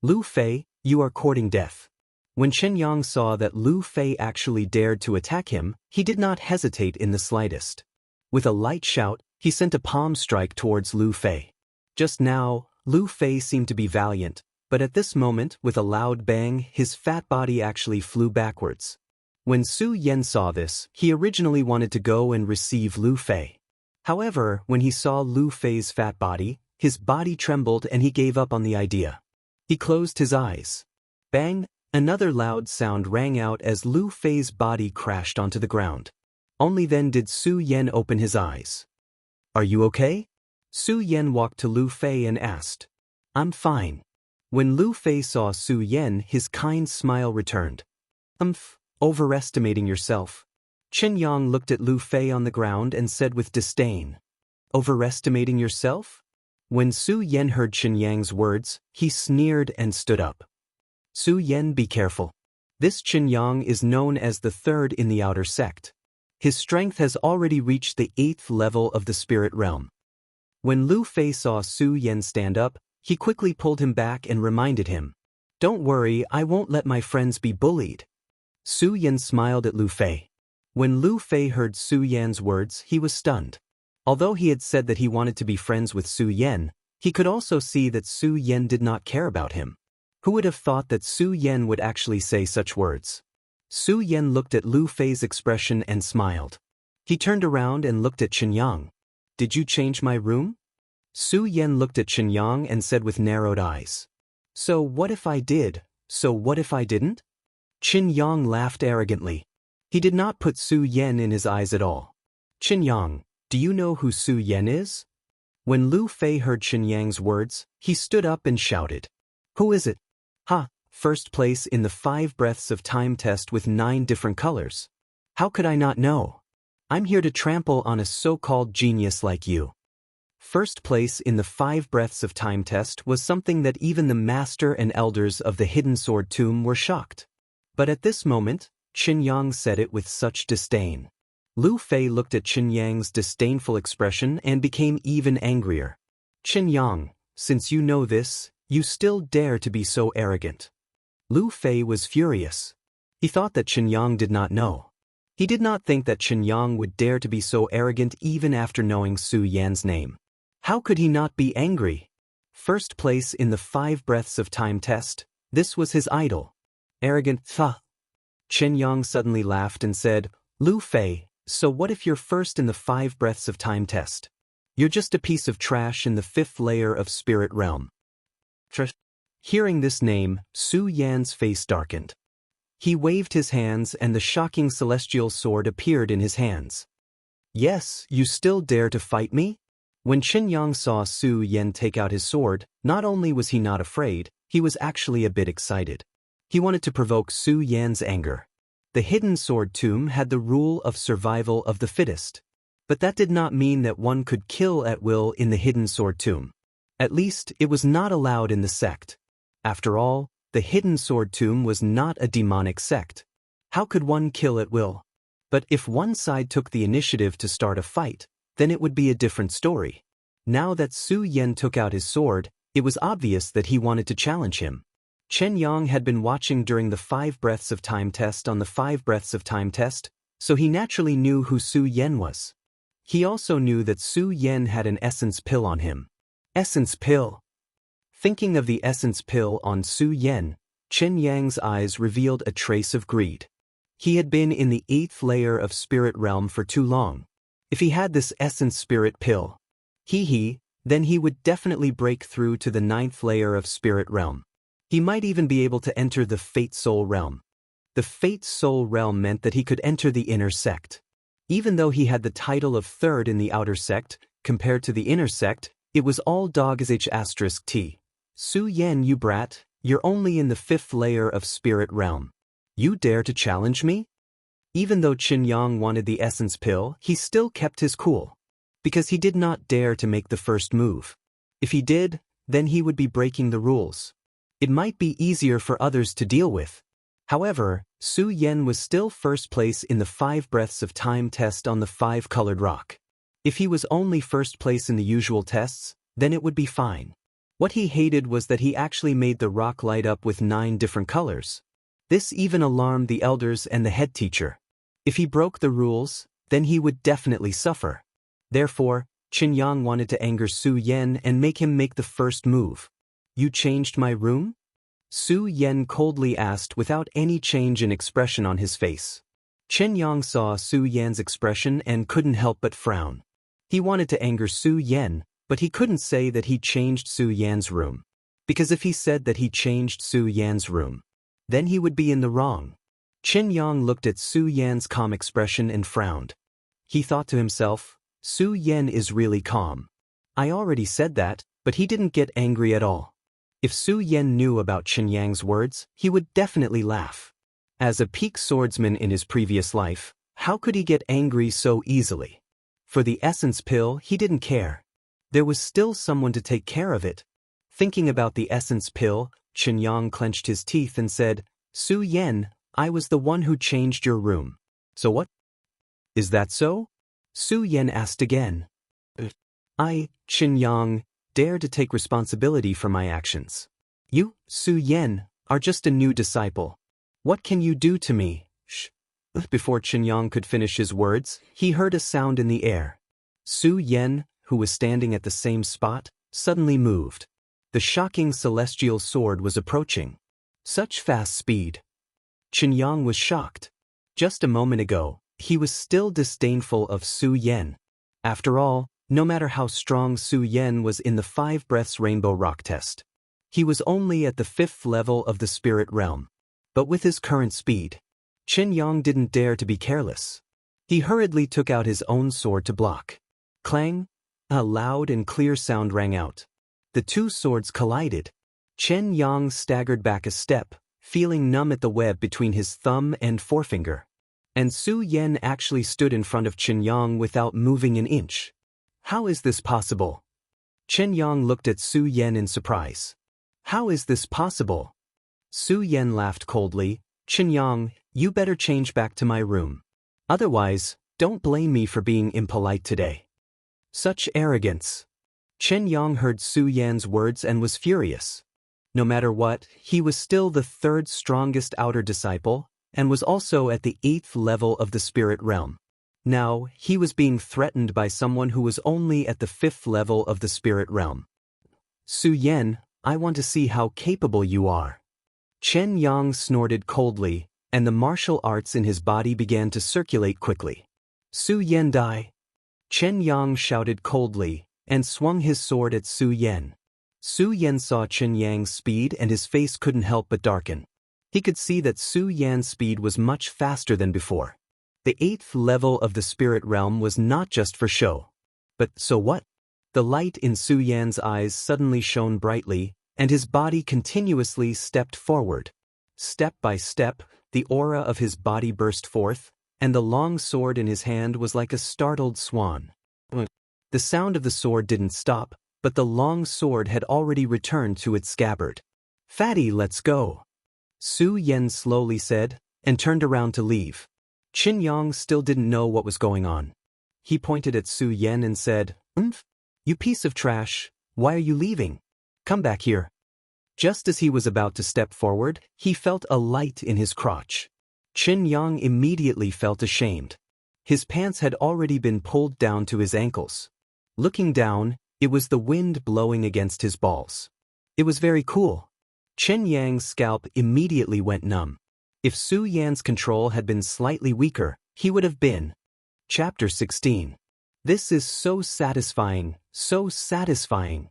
A: Lu Fei, you are courting death. When Qinyang saw that Lu Fei actually dared to attack him, he did not hesitate in the slightest. With a light shout, he sent a palm strike towards Lu Fei. Just now, Lu Fei seemed to be valiant, but at this moment, with a loud bang, his fat body actually flew backwards. When Su Yan saw this, he originally wanted to go and receive Lu Fei. However, when he saw Lu Fei's fat body, his body trembled and he gave up on the idea. He closed his eyes. Bang! Another loud sound rang out as Lu Fei's body crashed onto the ground. Only then did Su Yan open his eyes. Are you okay? Su Yan walked to Lu Fei and asked. I'm fine. When Lu Fei saw Su Yan, his kind smile returned. Overestimating yourself. Qinyang looked at Lu Fei on the ground and said with disdain. Overestimating yourself? When Su Yan heard Qinyang's words, he sneered and stood up. Su Yan, be careful. This Qinyang is known as the third in the outer sect. His strength has already reached the 8th level of the spirit realm. When Lu Fei saw Su Yan stand up, he quickly pulled him back and reminded him. Don't worry, I won't let my friends be bullied. Su Yan smiled at Lu Fei. When Lu Fei heard Su Yan's words, he was stunned. Although he had said that he wanted to be friends with Su Yan, he could also see that Su Yan did not care about him. Who would have thought that Su Yan would actually say such words? Su Yan looked at Lu Fei's expression and smiled. He turned around and looked at Qinyang. Did you change my room? Su Yan looked at Qinyang and said with narrowed eyes. So what if I did? So what if I didn't? Qinyang laughed arrogantly. He did not put Su Yan in his eyes at all. Qinyang, do you know who Su Yan is? When Lu Fei heard Qinyang's words, he stood up and shouted. Who is it? Ha, first place in the 5 breaths of time test with 9 different colors. How could I not know? I'm here to trample on a so-called genius like you. First place in the 5 breaths of time test was something that even the master and elders of the Hidden Sword Tomb were shocked. But at this moment, Qinyang said it with such disdain. Lu Fei looked at Qinyang's disdainful expression and became even angrier. Qinyang, Since you know this, you still dare to be so arrogant. Lu Fei was furious. He thought that Chen Yang did not know. He did not think that Chen Yang would dare to be so arrogant even after knowing Su Yan's name. How could he not be angry? First place in the 5 breaths of time test, this was his idol. Arrogant, th. Chen Yang suddenly laughed and said, Lu Fei, so what if you're first in the 5 breaths of time test? You're just a piece of trash in the 5th layer of spirit realm. Hearing this name, Su Yan's face darkened. He waved his hands and the shocking celestial sword appeared in his hands. Yes, you still dare to fight me? When Chen Yang saw Su Yan take out his sword, not only was he not afraid, he was actually a bit excited. He wanted to provoke Su Yan's anger. The hidden sword tomb had the rule of survival of the fittest. But that did not mean that one could kill at will in the hidden sword tomb. At least, it was not allowed in the sect. After all, the hidden sword tomb was not a demonic sect. How could one kill at will? But if one side took the initiative to start a fight, then it would be a different story. Now that Su Yan took out his sword, it was obvious that he wanted to challenge him. Chen Yang had been watching during the 5 breaths of time test on the 5 breaths of time test, so he naturally knew who Su Yan was. He also knew that Su Yan had an essence pill on him. Essence pill. Thinking of the essence pill on Su Yan, Chen Yang's eyes revealed a trace of greed. He had been in the 8th layer of spirit realm for too long. If he had this essence spirit pill, then he would definitely break through to the 9th layer of spirit realm. He might even be able to enter the Fate Soul realm. The Fate Soul realm meant that he could enter the inner sect. Even though he had the title of 3rd in the outer sect, compared to the inner sect, it was all dog**t. Su Yan, you brat, you're only in the 5th layer of spirit realm. You dare to challenge me? Even though Chen Yang wanted the essence pill, he still kept his cool. Because he did not dare to make the first move. If he did, then he would be breaking the rules. It might be easier for others to deal with. However, Su Yan was still first place in the 5 breaths of time test on the 5-colored rock. If he was only first place in the usual tests, then it would be fine. What he hated was that he actually made the rock light up with 9 different colors. This even alarmed the elders and the head teacher. If he broke the rules, then he would definitely suffer. Therefore, Chen Yang wanted to anger Su Yan and make him make the first move. You changed my room? Su Yan coldly asked without any change in expression on his face. Chen Yang saw Su Yan's expression and couldn't help but frown. He wanted to anger Su Yan, but he couldn't say that he changed Su Yan's room. Because if he said that he changed Su Yan's room, then he would be in the wrong. Chen Yang looked at Su Yan's calm expression and frowned. He thought to himself, Su Yan is really calm. I already said that, but he didn't get angry at all. If Su Yan knew about Chen Yang's words, he would definitely laugh. As a peak swordsman in his previous life, how could he get angry so easily? For the essence pill, he didn't care. There was still someone to take care of it. Thinking about the essence pill, Chen Yang clenched his teeth and said, Su Yan, I was the one who changed your room. So what? Is that so? Su Yan asked again. I, Chen Yang, dare to take responsibility for my actions. You, Su Yan, are just a new disciple. What can you do to me? Shh. Before Chen Yang could finish his words, he heard a sound in the air. Su Yan, who was standing at the same spot, suddenly moved. The shocking celestial sword was approaching. Such fast speed. Chen Yang was shocked. Just a moment ago, he was still disdainful of Su Yan. After all, no matter how strong Su Yan was in the 5 breaths rainbow rock test, he was only at the 5th level of the spirit realm. But with his current speed, Chen Yang didn't dare to be careless. He hurriedly took out his own sword to block. Clang! A loud and clear sound rang out. The 2 swords collided. Chen Yang staggered back a step, feeling numb at the web between his thumb and forefinger. And Su Yan actually stood in front of Chen Yang without moving an inch. How is this possible? Chen Yang looked at Su Yan in surprise. How is this possible? Su Yan laughed coldly. Chen Yang, you better change back to my room. Otherwise, don't blame me for being impolite today. Such arrogance. Chen Yang heard Su Yan's words and was furious. No matter what, he was still the third strongest outer disciple, and was also at the 8th level of the spirit realm. Now, he was being threatened by someone who was only at the 5th level of the spirit realm. Su Yan, I want to see how capable you are. Chen Yang snorted coldly, and the martial arts in his body began to circulate quickly. Su Yan die. Chen Yang shouted coldly, and swung his sword at Su Yan. Su Yan saw Chen Yang's speed and his face couldn't help but darken. He could see that Su Yan's speed was much faster than before. The 8th level of the spirit realm was not just for show. But so what? The light in Su Yan's eyes suddenly shone brightly, and his body continuously stepped forward. Step by step, the aura of his body burst forth, and the long sword in his hand was like a startled swan. The sound of the sword didn't stop, but the long sword had already returned to its scabbard. Fatty, let's go. Su Yan slowly said, and turned around to leave. Chen Yang still didn't know what was going on. He pointed at Su Yan and said, You piece of trash, why are you leaving? Come back here. Just as he was about to step forward, he felt a light in his crotch. Chen Yang immediately felt ashamed. His pants had already been pulled down to his ankles. Looking down, it was the wind blowing against his balls. It was very cool. Chen Yang's scalp immediately went numb. If Su Yan's control had been slightly weaker, he would have been. Chapter 16. This is so satisfying, so satisfying.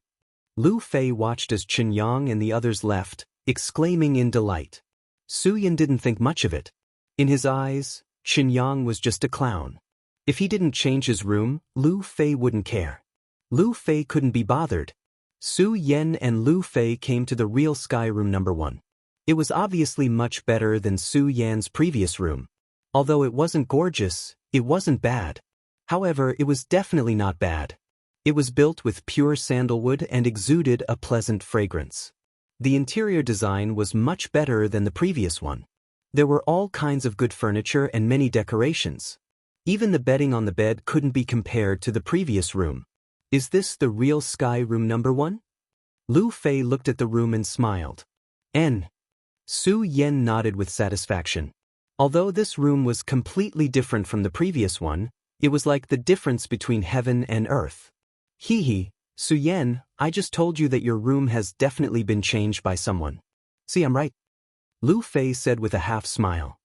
A: Lu Fei watched as Chen Yang and the others left, exclaiming in delight. Su Yan didn't think much of it. In his eyes, Chen Yang was just a clown. If he didn't change his room, Lu Fei wouldn't care. Lu Fei couldn't be bothered. Su Yan and Lu Fei came to the real sky room number 1. It was obviously much better than Su Yan's previous room. Although it wasn't gorgeous, it wasn't bad. However, it was definitely not bad. It was built with pure sandalwood and exuded a pleasant fragrance. The interior design was much better than the previous one. There were all kinds of good furniture and many decorations. Even the bedding on the bed couldn't be compared to the previous room. Is this the real sky room number 1? Lu Fei looked at the room and smiled. Su Yan nodded with satisfaction. Although this room was completely different from the previous one, it was like the difference between heaven and earth. Su Yan, I just told you that your room has definitely been changed by someone. See, I'm right. Lu Fei said with a half smile.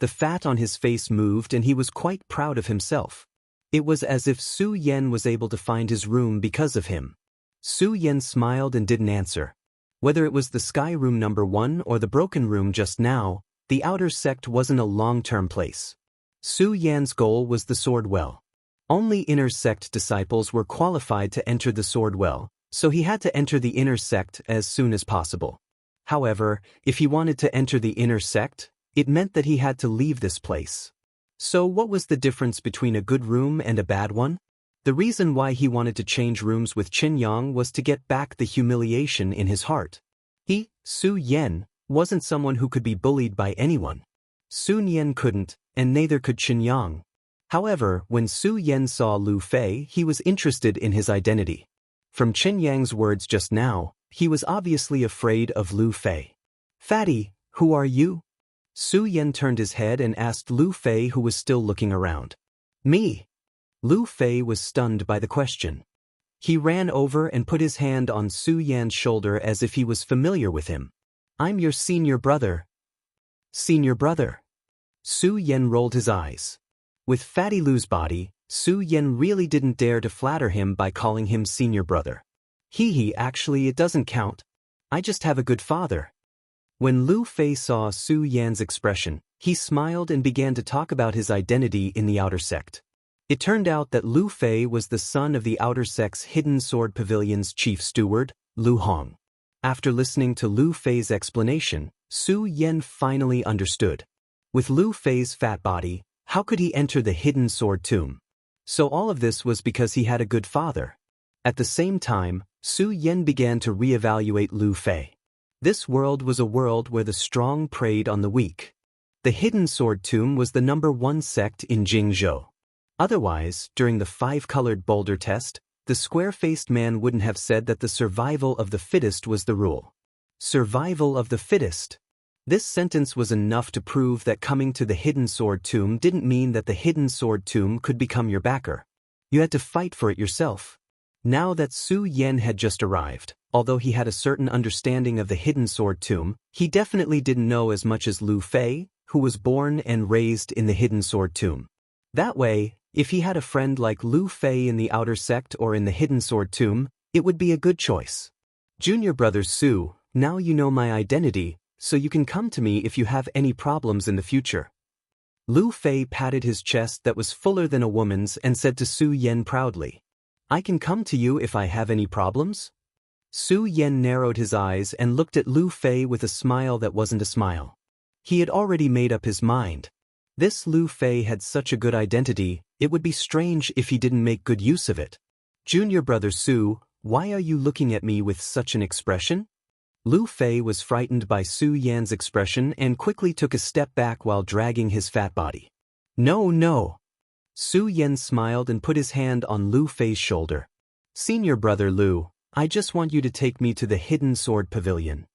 A: The fat on his face moved and he was quite proud of himself. It was as if Su Yan was able to find his room because of him. Su Yan smiled and didn't answer. Whether it was the sky room number 1 or the broken room just now, the outer sect wasn't a long-term place. Su Yan's goal was the sword well. Only inner sect disciples were qualified to enter the sword well, so he had to enter the inner sect as soon as possible. However, if he wanted to enter the inner sect, it meant that he had to leave this place. So what was the difference between a good room and a bad one? The reason why he wanted to change rooms with Chen Yang was to get back the humiliation in his heart. He, Su Yan, wasn't someone who could be bullied by anyone. Su Yan couldn't, and neither could Chen Yang. However, when Su Yan saw Lu Fei, he was interested in his identity. From Chen Yang's words just now, he was obviously afraid of Lu Fei. Fatty, who are you? Su Yan turned his head and asked Lu Fei, who was still looking around. Me. Lu Fei was stunned by the question. He ran over and put his hand on Su Yan's shoulder as if he was familiar with him. I'm your senior brother. Senior brother. Su Yan rolled his eyes. With Fatty Lu's body, Su Yan really didn't dare to flatter him by calling him senior brother. Actually it doesn't count. I just have a good father. When Lu Fei saw Su Yan's expression, he smiled and began to talk about his identity in the outer sect. It turned out that Lu Fei was the son of the outer sect's Hidden Sword Pavilion's chief steward, Lu Hong. After listening to Lu Fei's explanation, Su Yan finally understood. With Lu Fei's fat body, how could he enter the Hidden Sword Tomb? So all of this was because he had a good father. At the same time, Su Yan began to reevaluate Lu Fei. This world was a world where the strong preyed on the weak. The Hidden Sword Tomb was the number 1 sect in Jingzhou. Otherwise, during the 5-colored boulder test, the square-faced man wouldn't have said that the survival of the fittest was the rule. Survival of the fittest. This sentence was enough to prove that coming to the Hidden Sword Tomb didn't mean that the Hidden Sword Tomb could become your backer. You had to fight for it yourself. Now that Su Yen had just arrived, although he had a certain understanding of the Hidden Sword Tomb, he definitely didn't know as much as Lu Fei, who was born and raised in the Hidden Sword Tomb. That way, if he had a friend like Lu Fei in the Outer Sect or in the Hidden Sword Tomb, it would be a good choice. Junior brother Su, now you know my identity, so you can come to me if you have any problems in the future. Lu Fei patted his chest that was fuller than a woman's and said to Su Yen proudly, I can come to you if I have any problems? Su Yen narrowed his eyes and looked at Lu Fei with a smile that wasn't a smile. He had already made up his mind. This Lu Fei had such a good identity, it would be strange if he didn't make good use of it. Junior brother Su, why are you looking at me with such an expression? Lu Fei was frightened by Su Yan's expression and quickly took a step back while dragging his fat body. No, no. Su Yan smiled and put his hand on Lu Fei's shoulder. Senior brother Lu, I just want you to take me to the Hidden Sword Pavilion.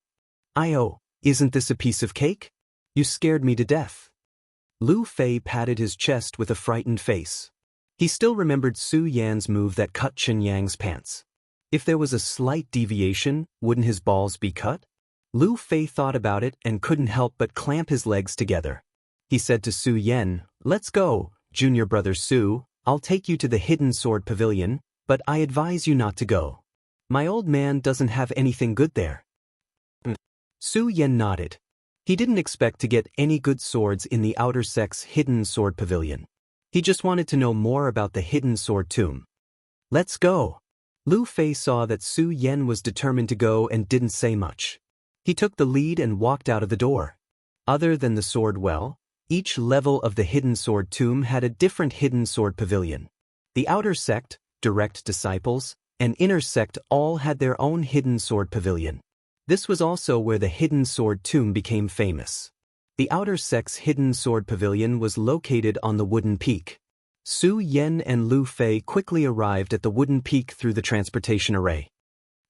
A: Isn't this a piece of cake? You scared me to death. Lu Fei patted his chest with a frightened face. He still remembered Su Yan's move that cut Chen Yang's pants. If there was a slight deviation, wouldn't his balls be cut? Lu Fei thought about it and couldn't help but clamp his legs together. He said to Su Yan, Let's go, junior brother Su, I'll take you to the Hidden Sword Pavilion, but I advise you not to go. My old man doesn't have anything good there. Su Yan nodded. He didn't expect to get any good swords in the Outer Sect's Hidden Sword Pavilion. He just wanted to know more about the Hidden Sword Tomb. Let's go. Lu Fei saw that Su Yan was determined to go and didn't say much. He took the lead and walked out of the door. Other than the sword well, each level of the Hidden Sword Tomb had a different Hidden Sword Pavilion. The Outer Sect, Direct Disciples, and Inner Sect all had their own Hidden Sword Pavilion. This was also where the Hidden Sword Tomb became famous. The Outer Sect's Hidden Sword Pavilion was located on the Wooden Peak. Su Yan and Lu Fei quickly arrived at the Wooden Peak through the transportation array.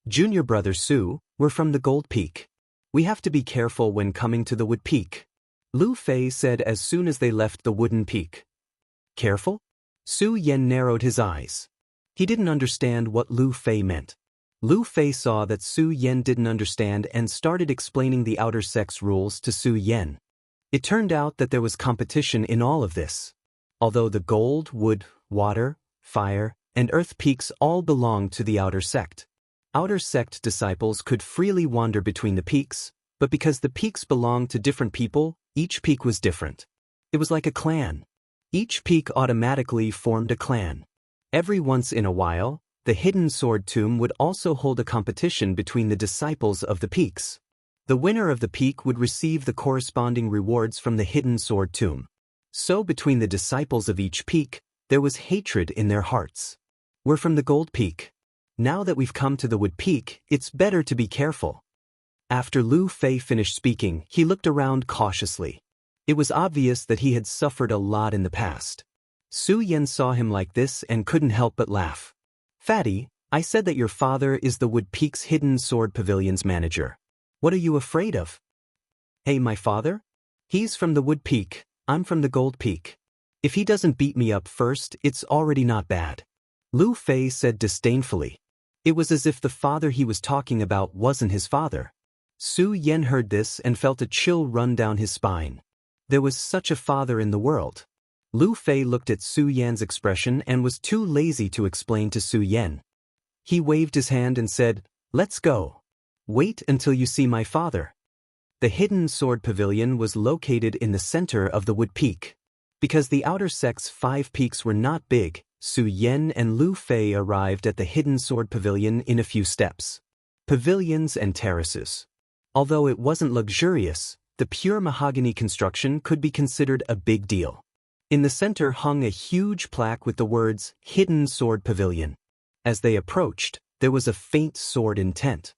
A: Junior brother Su, we're from the Gold Peak. We have to be careful when coming to the Wood Peak. Lu Fei said as soon as they left the Wooden Peak. Careful? Su Yan narrowed his eyes. He didn't understand what Lu Fei meant. Lu Fei saw that Su Yan didn't understand and started explaining the Outer Sect's rules to Su Yan. It turned out that there was competition in all of this. Although the gold, wood, water, fire, and earth peaks all belonged to the Outer Sect. Outer Sect disciples could freely wander between the peaks, but because the peaks belonged to different people, each peak was different. It was like a clan. Each peak automatically formed a clan. Every once in a while, the Hidden Sword Tomb would also hold a competition between the disciples of the peaks. The winner of the peak would receive the corresponding rewards from the Hidden Sword Tomb. So between the disciples of each peak, there was hatred in their hearts. We're from the Gold Peak. Now that we've come to the Wood Peak, it's better to be careful. After Lu Fei finished speaking, he looked around cautiously. It was obvious that he had suffered a lot in the past. Su Yan saw him like this and couldn't help but laugh. Fatty, I said that your father is the Wood Peak's Hidden Sword Pavilion's manager. What are you afraid of? Hey, my father? He's from the Wood Peak, I'm from the Gold Peak. If he doesn't beat me up first, it's already not bad. Lu Fei said disdainfully. It was as if the father he was talking about wasn't his father. Su Yan heard this and felt a chill run down his spine. There was such a father in the world. Lu Fei looked at Su Yan's expression and was too lazy to explain to Su Yan. He waved his hand and said, Let's go. Wait until you see my father. The Hidden Sword Pavilion was located in the center of the Wood Peak. Because the Outer Sect's 5 peaks were not big, Su Yan and Lu Fei arrived at the Hidden Sword Pavilion in a few steps. Pavilions and terraces. Although it wasn't luxurious, the pure mahogany construction could be considered a big deal. In the center hung a huge plaque with the words, Hidden Sword Pavilion. As they approached, there was a faint sword intent.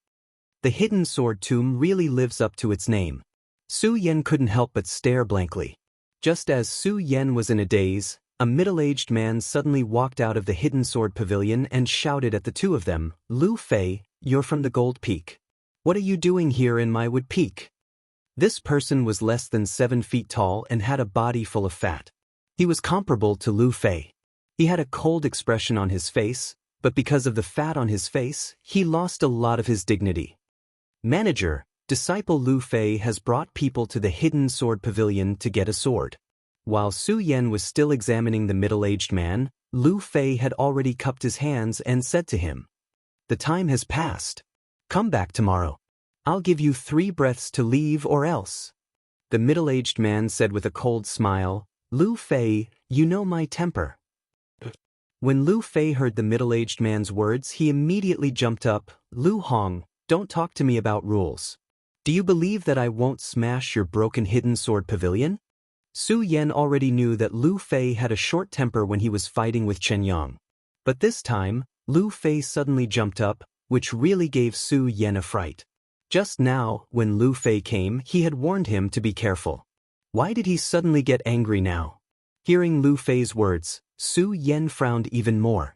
A: The Hidden Sword Tomb really lives up to its name. Su Yan couldn't help but stare blankly. Just as Su Yan was in a daze, a middle-aged man suddenly walked out of the hidden sword pavilion and shouted at the two of them, "Lu Fei, you're from the Gold Peak. What are you doing here in my wood peak?" This person was less than 7 feet tall and had a body full of fat. He was comparable to Lu Fei. He had a cold expression on his face, but because of the fat on his face, he lost a lot of his dignity. Manager, disciple Lu Fei has brought people to the hidden sword pavilion to get a sword. While Su Yan was still examining the middle-aged man, Lu Fei had already cupped his hands and said to him, "The time has passed. Come back tomorrow. I'll give you 3 breaths to leave or else." The middle-aged man said with a cold smile, "Lu Fei, you know my temper." When Lu Fei heard the middle-aged man's words, he immediately jumped up. "Lu Hong, don't talk to me about rules. Do you believe that I won't smash your broken hidden sword pavilion?" Su Yan already knew that Lu Fei had a short temper when he was fighting with Chen Yang. But this time, Lu Fei suddenly jumped up, which really gave Su Yan a fright. Just now, when Lu Fei came, he had warned him to be careful. Why did he suddenly get angry now? Hearing Lu Fei's words, Su Yan frowned even more.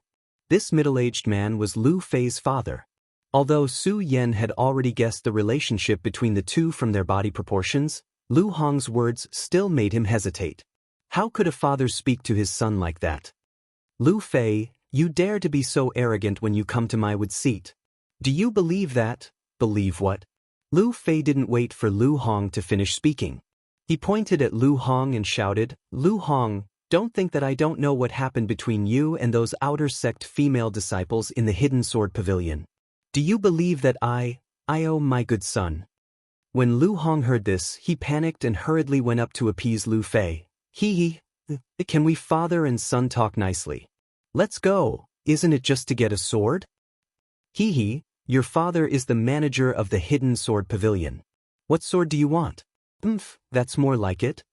A: This middle-aged man was Lu Fei's father. Although Su Yan had already guessed the relationship between the two from their body proportions, Lu Hong's words still made him hesitate. How could a father speak to his son like that? "Lu Fei, you dare to be so arrogant when you come to my wood seat. Do you believe that?" "Believe what?" Lu Fei didn't wait for Lu Hong to finish speaking. He pointed at Lu Hong and shouted, "Lu Hong, don't think that I don't know what happened between you and those outer sect female disciples in the hidden sword pavilion. Do you believe that I owe my good son?" When Lu Hong heard this, he panicked and hurriedly went up to appease Lu Fei. Can we father and son talk nicely? Let's go, isn't it just to get a sword?" Your father is the manager of the hidden sword pavilion. What sword do you want?" That's more like it."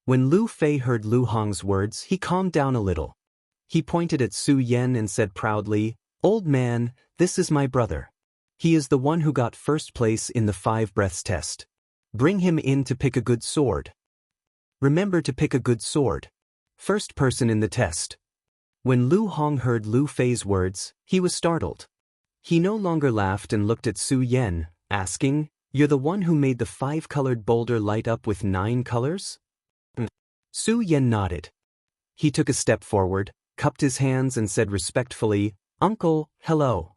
A: When Lu Fei heard Lu Hong's words, he calmed down a little. He pointed at Su Yan and said proudly, "Old man, this is my brother. He is the one who got first place in the 5 breaths test. Bring him in to pick a good sword. Remember to pick a good sword. First person in the test." When Lu Hong heard Lu Fei's words, he was startled. He no longer laughed and looked at Su Yan, asking, "You're the one who made the 5-colored boulder light up with 9 colors?" Su Yan nodded. He took a step forward, cupped his hands and said respectfully, "Uncle, hello."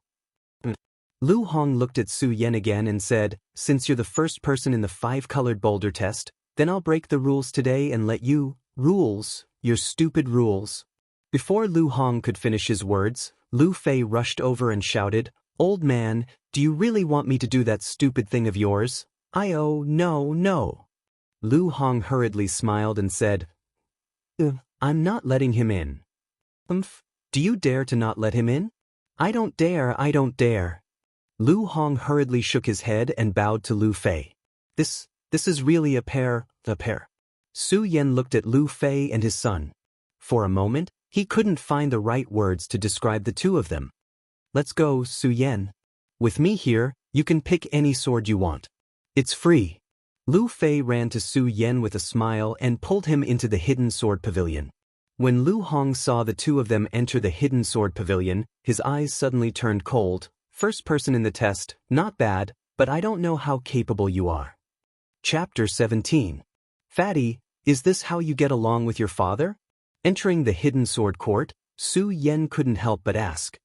A: Lu Hong looked at Su Yan again and said, "Since you're the first person in the 5-colored boulder test, then I'll break the rules today and let you." "Rules? Your stupid rules." Before Lu Hong could finish his words, Lu Fei rushed over and shouted, "Old man, do you really want me to do that stupid thing of yours?" No. Lu Hong hurriedly smiled and said, "I'm not letting him in." Do you dare to not let him in?" I don't dare. Lu Hong hurriedly shook his head and bowed to Lu Fei. This is really a pair. Su Yan looked at Lu Fei and his son. For a moment, he couldn't find the right words to describe the two of them. "Let's go, Su Yan. With me here, you can pick any sword you want. It's free." Lu Fei ran to Su Yan with a smile and pulled him into the hidden sword pavilion. When Lu Hong saw the two of them enter the hidden sword pavilion, his eyes suddenly turned cold. "First person in the test, not bad, but I don't know how capable you are." Chapter 17. Fatty, is this how you get along with your father? Entering the hidden sword court, Su Yan couldn't help but ask.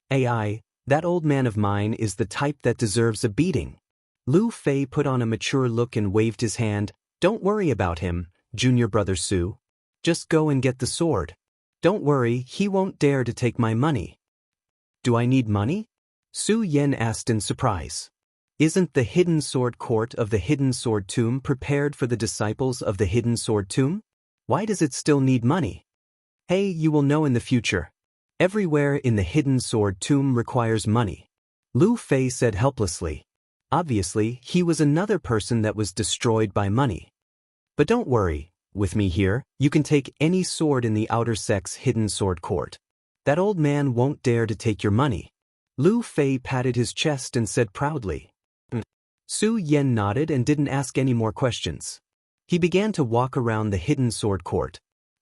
A: "AI, that old man of mine is the type that deserves a beating." Lu Fei put on a mature look and waved his hand. "Don't worry about him, junior brother Su. Just go and get the sword. Don't worry, he won't dare to take my money." "Do I need money?" Su Yan asked in surprise. "Isn't the hidden sword court of the hidden sword tomb prepared for the disciples of the hidden sword tomb? Why does it still need money?" "Hey, you will know in the future. Everywhere in the hidden sword tomb requires money," Lu Fei said helplessly. Obviously, he was another person that was destroyed by money. "But don't worry, with me here, you can take any sword in the outer sect's hidden sword court. That old man won't dare to take your money." Lu Fei patted his chest and said proudly. Su Yan nodded and didn't ask any more questions. He began to walk around the hidden sword court.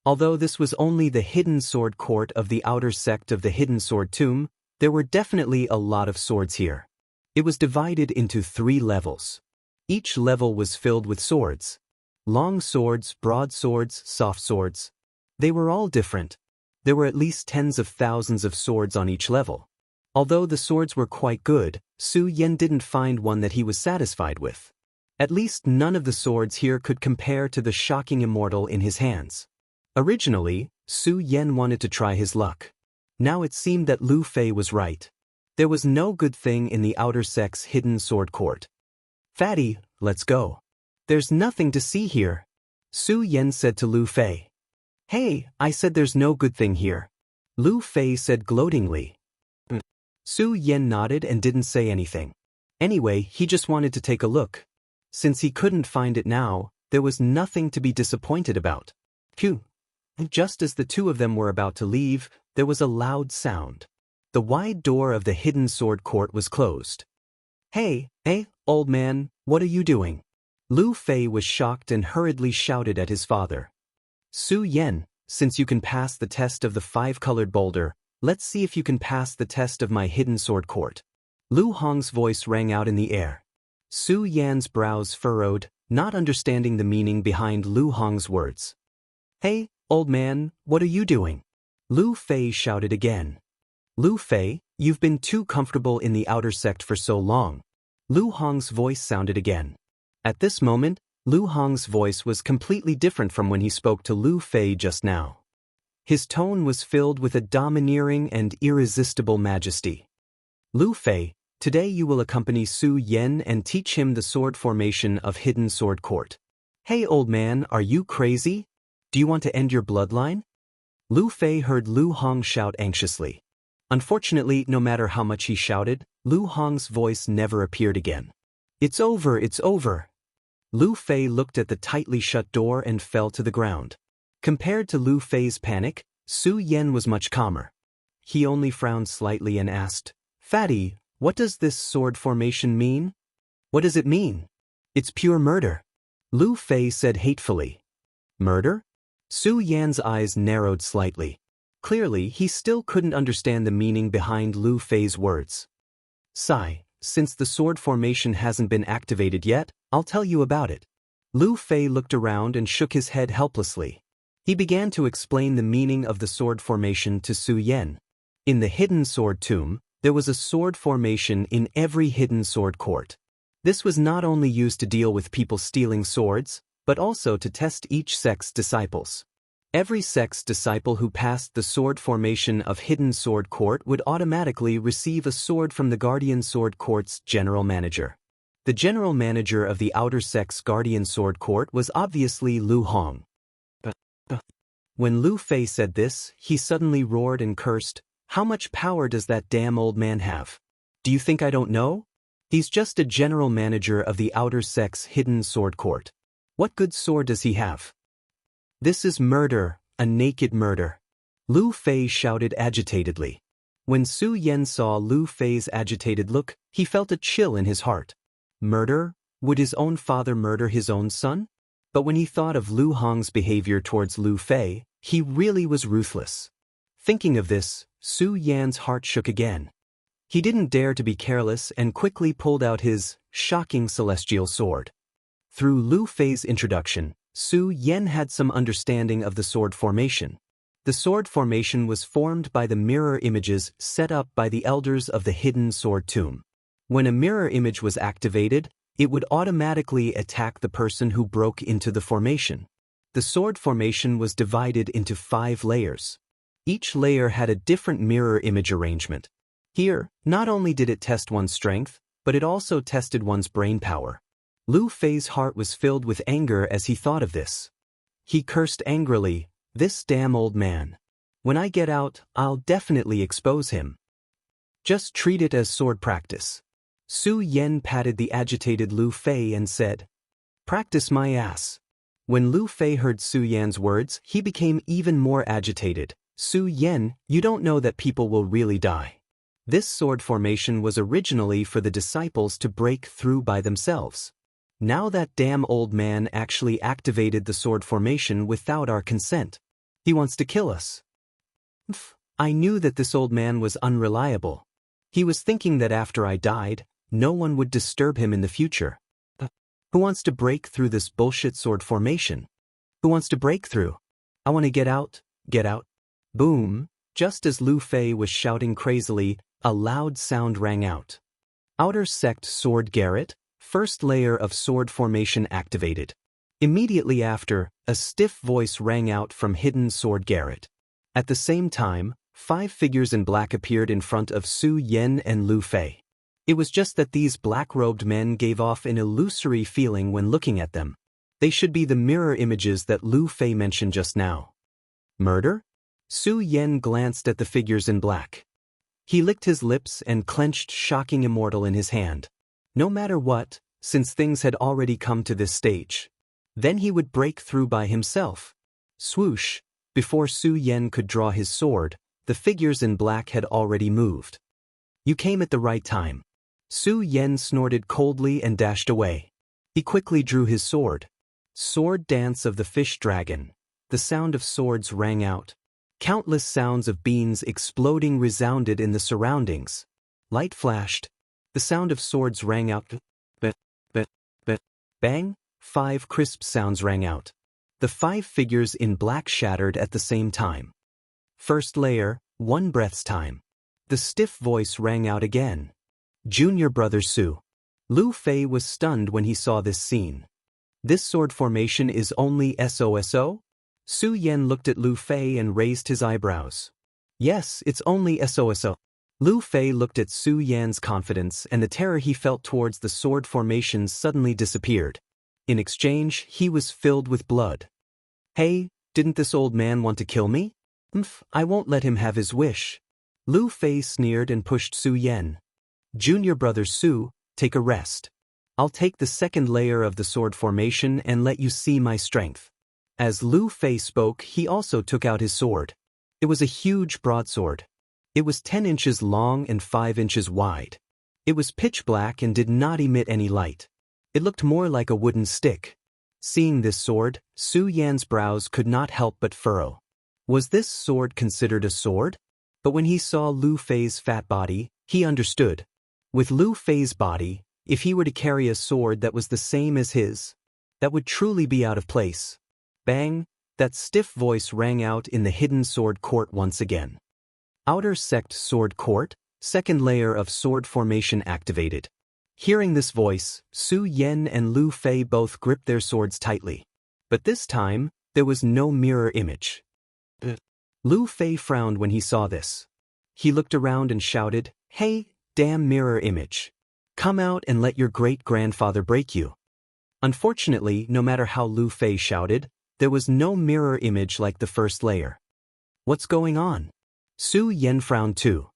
A: Although this was only the hidden sword court of the outer sect of the hidden sword tomb, there were definitely a lot of swords here. It was divided into 3 levels. Each level was filled with swords. Long swords, broad swords, soft swords. They were all different. There were at least tens of thousands of swords on each level. Although the swords were quite good, Su Yen didn't find one that he was satisfied with. At least none of the swords here could compare to the shocking immortal in his hands. Originally, Su Yen wanted to try his luck. Now it seemed that Lu Fei was right. There was no good thing in the outer sect's hidden sword court. "Fatty, let's go. There's nothing to see here," Su Yen said to Lu Fei. "Hey, I said there's no good thing here," Lu Fei said gloatingly. Su Yen nodded and didn't say anything. Anyway, he just wanted to take a look. Since he couldn't find it now, there was nothing to be disappointed about. Phew. Just as the two of them were about to leave, there was a loud sound. The wide door of the hidden sword court was closed. "Hey, old man, what are you doing?" Lu Fei was shocked and hurriedly shouted at his father. "Su Yen, since you can pass the test of the 5-colored boulder, let's see if you can pass the test of my hidden sword court." Lu Hong's voice rang out in the air. Su Yan's brows furrowed, not understanding the meaning behind Lu Hong's words. "Hey, old man, what are you doing?" Lu Fei shouted again. "Lu Fei, you've been too comfortable in the outer sect for so long." Lu Hong's voice sounded again. At this moment, Lu Hong's voice was completely different from when he spoke to Lu Fei just now. His tone was filled with a domineering and irresistible majesty. "Lu Fei, today you will accompany Su Yen and teach him the sword formation of Hidden Sword Court." "Hey old man, are you crazy? Do you want to end your bloodline?" Lu Fei heard Lu Hong shout anxiously. Unfortunately, no matter how much he shouted, Lu Hong's voice never appeared again. "It's over, it's over." Lu Fei looked at the tightly shut door and fell to the ground. Compared to Lu Fei's panic, Su Yen was much calmer. He only frowned slightly and asked, "Fatty, what does this sword formation mean?" "What does it mean?" "It's pure murder," Lu Fei said hatefully. "Murder?" Su Yan's eyes narrowed slightly. Clearly, he still couldn't understand the meaning behind Lu Fei's words. "Sigh, since the sword formation hasn't been activated yet, I'll tell you about it." Lu Fei looked around and shook his head helplessly. He began to explain the meaning of the sword formation to Su Yen. In the hidden sword tomb, there was a sword formation in every hidden sword court. This was not only used to deal with people stealing swords, but also to test each sect's disciples. Every sect's disciple who passed the sword formation of Hidden Sword Court would automatically receive a sword from the Guardian Sword Court's general manager. The general manager of the outer sect's Guardian Sword Court was obviously Lu Hong. When Lu Fei said this, he suddenly roared and cursed, "How much power does that damn old man have? Do you think I don't know? He's just a general manager of the outer sect's Hidden Sword Court. What good sword does he have? This is murder, a naked murder," Lu Fei shouted agitatedly. When Su Yen saw Lu Fei's agitated look, he felt a chill in his heart. Murder? Would his own father murder his own son? But when he thought of Lu Hong's behavior towards Lu Fei, he really was ruthless. Thinking of this, Su Yan's heart shook again. He didn't dare to be careless and quickly pulled out his shocking celestial sword. Through Lu Fei's introduction, Su Yen had some understanding of the sword formation. The sword formation was formed by the mirror images set up by the elders of the Hidden Sword Tomb. When a mirror image was activated, it would automatically attack the person who broke into the formation. The sword formation was divided into 5 layers. Each layer had a different mirror image arrangement. Here, not only did it test one's strength, but it also tested one's brain power. Lu Fei's heart was filled with anger as he thought of this. He cursed angrily, "This damn old man. When I get out, I'll definitely expose him. Just treat it as sword practice." Su Yen patted the agitated Lu Fei and said, "Practice my ass." When Lu Fei heard Su Yan's words, he became even more agitated. "Su Yen, you don't know that people will really die. This sword formation was originally for the disciples to break through by themselves. Now that damn old man actually activated the sword formation without our consent. He wants to kill us. I knew that this old man was unreliable. He was thinking that after I died, no one would disturb him in the future. Who wants to break through this bullshit sword formation? Who wants to break through? I want to get out, get out. Boom! Just as Lu Fei was shouting crazily, a loud sound rang out. Outer Sect Sword Garret, first layer of sword formation activated. Immediately after, a stiff voice rang out from hidden Sword Garret. At the same time, 5 figures in black appeared in front of Su Yen and Lu Fei. It was just that these black-robed men gave off an illusory feeling when looking at them. They should be the mirror images that Lu Fei mentioned just now. Murder? Su Yen glanced at the figures in black. He licked his lips and clenched Shocking Immortal in his hand. No matter what, since things had already come to this stage. Then he would break through by himself. Swoosh! Before Su Yen could draw his sword, the figures in black had already moved. You came at the right time. Su Yen snorted coldly and dashed away. He quickly drew his sword. Sword Dance of the Fish Dragon. The sound of swords rang out. Countless sounds of beans exploding resounded in the surroundings. Light flashed. The sound of swords rang out. Bang! 5 crisp sounds rang out. The 5 figures in black shattered at the same time. First layer, 1 breath's time. The stiff voice rang out again. Junior brother Su. Lu Fei was stunned when he saw this scene. This sword formation is only SOSO? Su Yen looked at Lu Fei and raised his eyebrows. Yes, it's only SOSO. Lu Fei looked at Su Yan's confidence, and the terror he felt towards the sword formations suddenly disappeared. In exchange, he was filled with blood. Hey, didn't this old man want to kill me? I won't let him have his wish. Lu Fei sneered and pushed Su Yen. Junior brother Su, take a rest. I'll take the second layer of the sword formation and let you see my strength. As Lu Fei spoke, he also took out his sword. It was a huge broadsword. It was 10 inches long and 5 inches wide. It was pitch black and did not emit any light. It looked more like a wooden stick. Seeing this sword, Su Yan's brows could not help but furrow. Was this sword considered a sword? But when he saw Lu Fei's fat body, he understood. With Lu Fei's body, if he were to carry a sword that was the same as his, that would truly be out of place. Bang! That stiff voice rang out in the hidden sword court once again. Outer Sect Sword Court, second layer of sword formation activated. Hearing this voice, Su Yen and Lu Fei both gripped their swords tightly. But this time, there was no mirror image. Lu Fei frowned when he saw this. He looked around and shouted, "Hey, damn mirror image. Come out and let your great-grandfather break you." Unfortunately, no matter how Lu Fei shouted, there was no mirror image like the first layer. What's going on? Su Yen frowned too.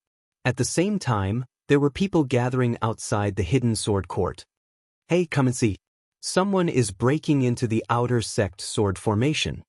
A: At the same time, there were people gathering outside the hidden sword court. Hey, come and see. Someone is breaking into the outer sect sword formation.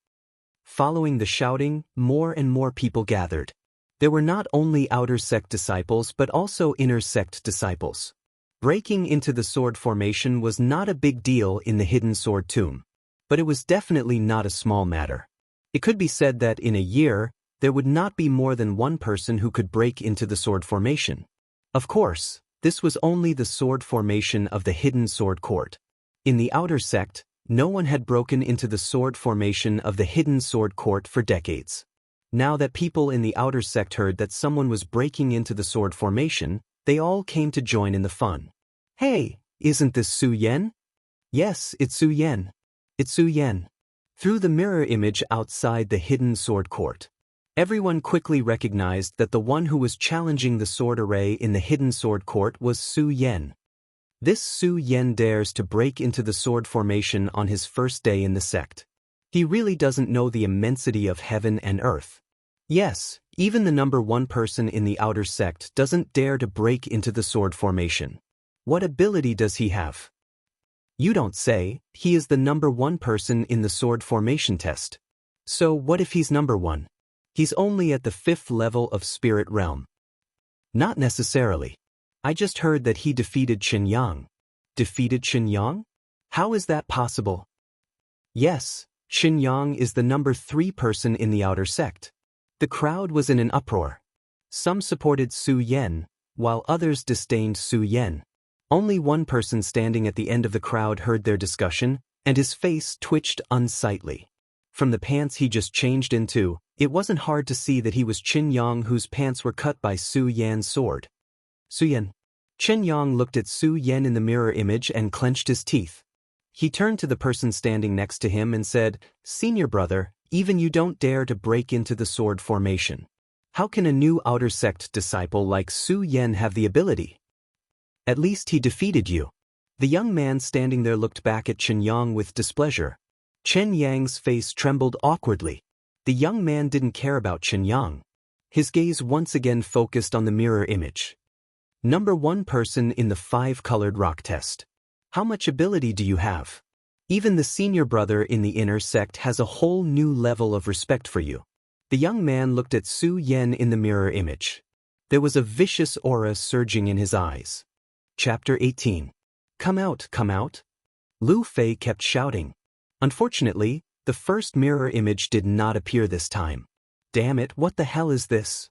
A: Following the shouting, more and more people gathered. There were not only outer sect disciples but also inner sect disciples. Breaking into the sword formation was not a big deal in the hidden sword tomb. But it was definitely not a small matter. It could be said that in a year, there would not be more than one person who could break into the sword formation. Of course, this was only the sword formation of the hidden sword court. In the outer sect, no one had broken into the sword formation of the hidden sword court for decades. Now that people in the outer sect heard that someone was breaking into the sword formation, they all came to join in the fun. Hey, isn't this Su Yen? Yes, it's Su Yen. It's Su Yen. Through the mirror image outside the hidden sword court, everyone quickly recognized that the one who was challenging the sword array in the hidden sword court was Su Yen. This Su Yen dares to break into the sword formation on his first day in the sect. He really doesn't know the immensity of heaven and earth. Yes, even the number 1 person in the outer sect doesn't dare to break into the sword formation. What ability does he have? You don't say. He is the number 1 person in the sword formation test. So what if he's number 1? He's only at the 5th level of spirit realm. Not necessarily. I just heard that he defeated Chen Yang. Defeated Chen Yang? How is that possible? Yes, Qin Yang is the number 3 person in the outer sect. The crowd was in an uproar. Some supported Su Yan, while others disdained Su Yan. Only one person standing at the end of the crowd heard their discussion, and his face twitched unsightly. From the pants he just changed into, it wasn't hard to see that he was Qin Yang, whose pants were cut by Su Yan's sword. Su Yan. Qin Yang looked at Su Yan in the mirror image and clenched his teeth. He turned to the person standing next to him and said, "Senior brother, even you don't dare to break into the sword formation. How can a new outer sect disciple like Su Yan have the ability? At least he defeated you." The young man standing there looked back at Qin Yang with displeasure. Qin Yang's face trembled awkwardly. The young man didn't care about Qin Yang. His gaze once again focused on the mirror image. Number 1 person in the 5-colored rock test. How much ability do you have? Even the senior brother in the inner sect has a whole new level of respect for you. The young man looked at Su Yan in the mirror image. There was a vicious aura surging in his eyes. Chapter 18. Come out, come out. Lu Fei kept shouting. Unfortunately, the first mirror image did not appear this time. Damn it, what the hell is this?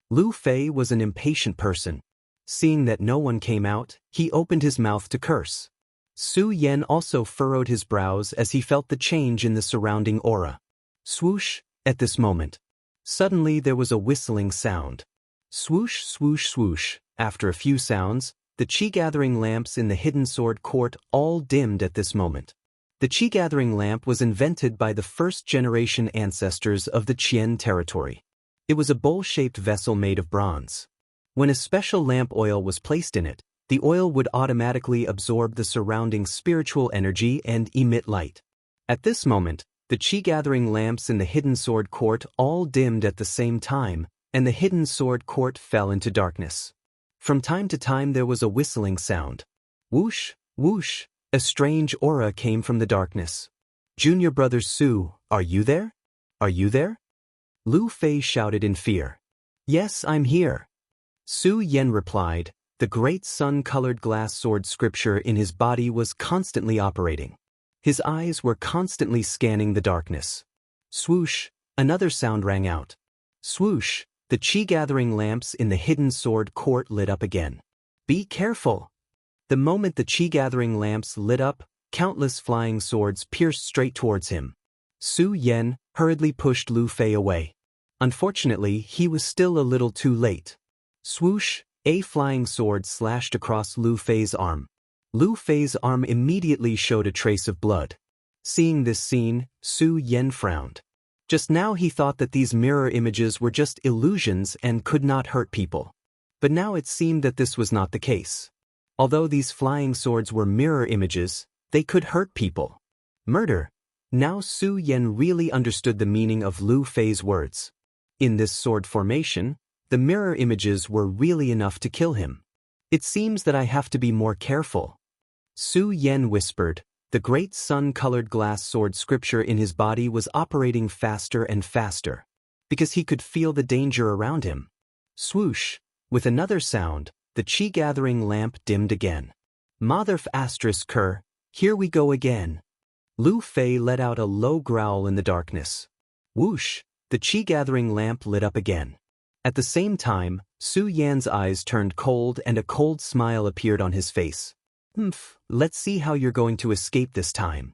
A: Lu Fei was an impatient person. Seeing that no one came out, he opened his mouth to curse. Su Yan also furrowed his brows as he felt the change in the surrounding aura. Swoosh, at this moment. Suddenly there was a whistling sound. Swoosh, swoosh, swoosh. After a few sounds, the chi-gathering lamps in the hidden sword court all dimmed at this moment. The chi-gathering lamp was invented by the first-generation ancestors of the Qian territory. It was a bowl-shaped vessel made of bronze. When a special lamp oil was placed in it, the oil would automatically absorb the surrounding spiritual energy and emit light. At this moment, the chi-gathering lamps in the hidden sword court all dimmed at the same time, and the hidden sword court fell into darkness. From time to time there was a whistling sound. Whoosh, whoosh, a strange aura came from the darkness. Junior brother Su, are you there? Are you there? Lu Fei shouted in fear. Yes, I'm here. Su Yan replied. The great sun-colored glass sword scripture in his body was constantly operating. His eyes were constantly scanning the darkness. Swoosh, another sound rang out. Swoosh, the chi-gathering lamps in the hidden sword court lit up again. Be careful! The moment the chi-gathering lamps lit up, countless flying swords pierced straight towards him. Su Yan hurriedly pushed Lu Fei away. Unfortunately, he was still a little too late. Swoosh, a flying sword slashed across Lu Fei's arm. Lu Fei's arm immediately showed a trace of blood. Seeing this scene, Su Yan frowned. Just now he thought that these mirror images were just illusions and could not hurt people. But now it seemed that this was not the case. Although these flying swords were mirror images, they could hurt people. Murder. Now Su Yan really understood the meaning of Lu Fei's words. In this sword formation, the mirror images were really enough to kill him. It seems that I have to be more careful. Su Yan whispered. The great sun-colored glass sword scripture in his body was operating faster and faster, because he could feel the danger around him. Swoosh! With another sound, the chi-gathering lamp dimmed again. Motherf asterisk cur, here we go again. Lu Fei let out a low growl in the darkness. Whoosh! The chi-gathering lamp lit up again. At the same time, Su Yan's eyes turned cold and a cold smile appeared on his face. Let's see how you're going to escape this time.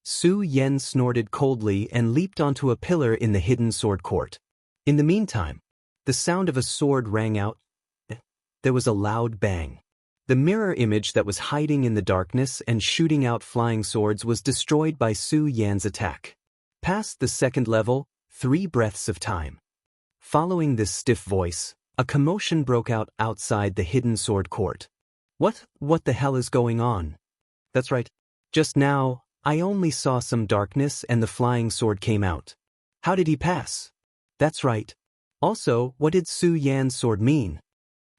A: Su Yan snorted coldly and leaped onto a pillar in the hidden sword court. In the meantime, the sound of a sword rang out. There was a loud bang. The mirror image that was hiding in the darkness and shooting out flying swords was destroyed by Su Yan's attack. Past the second level, 3 breaths of time. Following this stiff voice, a commotion broke out outside the hidden sword court. What the hell is going on? That's right. Just now, I only saw some darkness and the flying sword came out. How did he pass? That's right. Also, what did Su Yan's sword mean?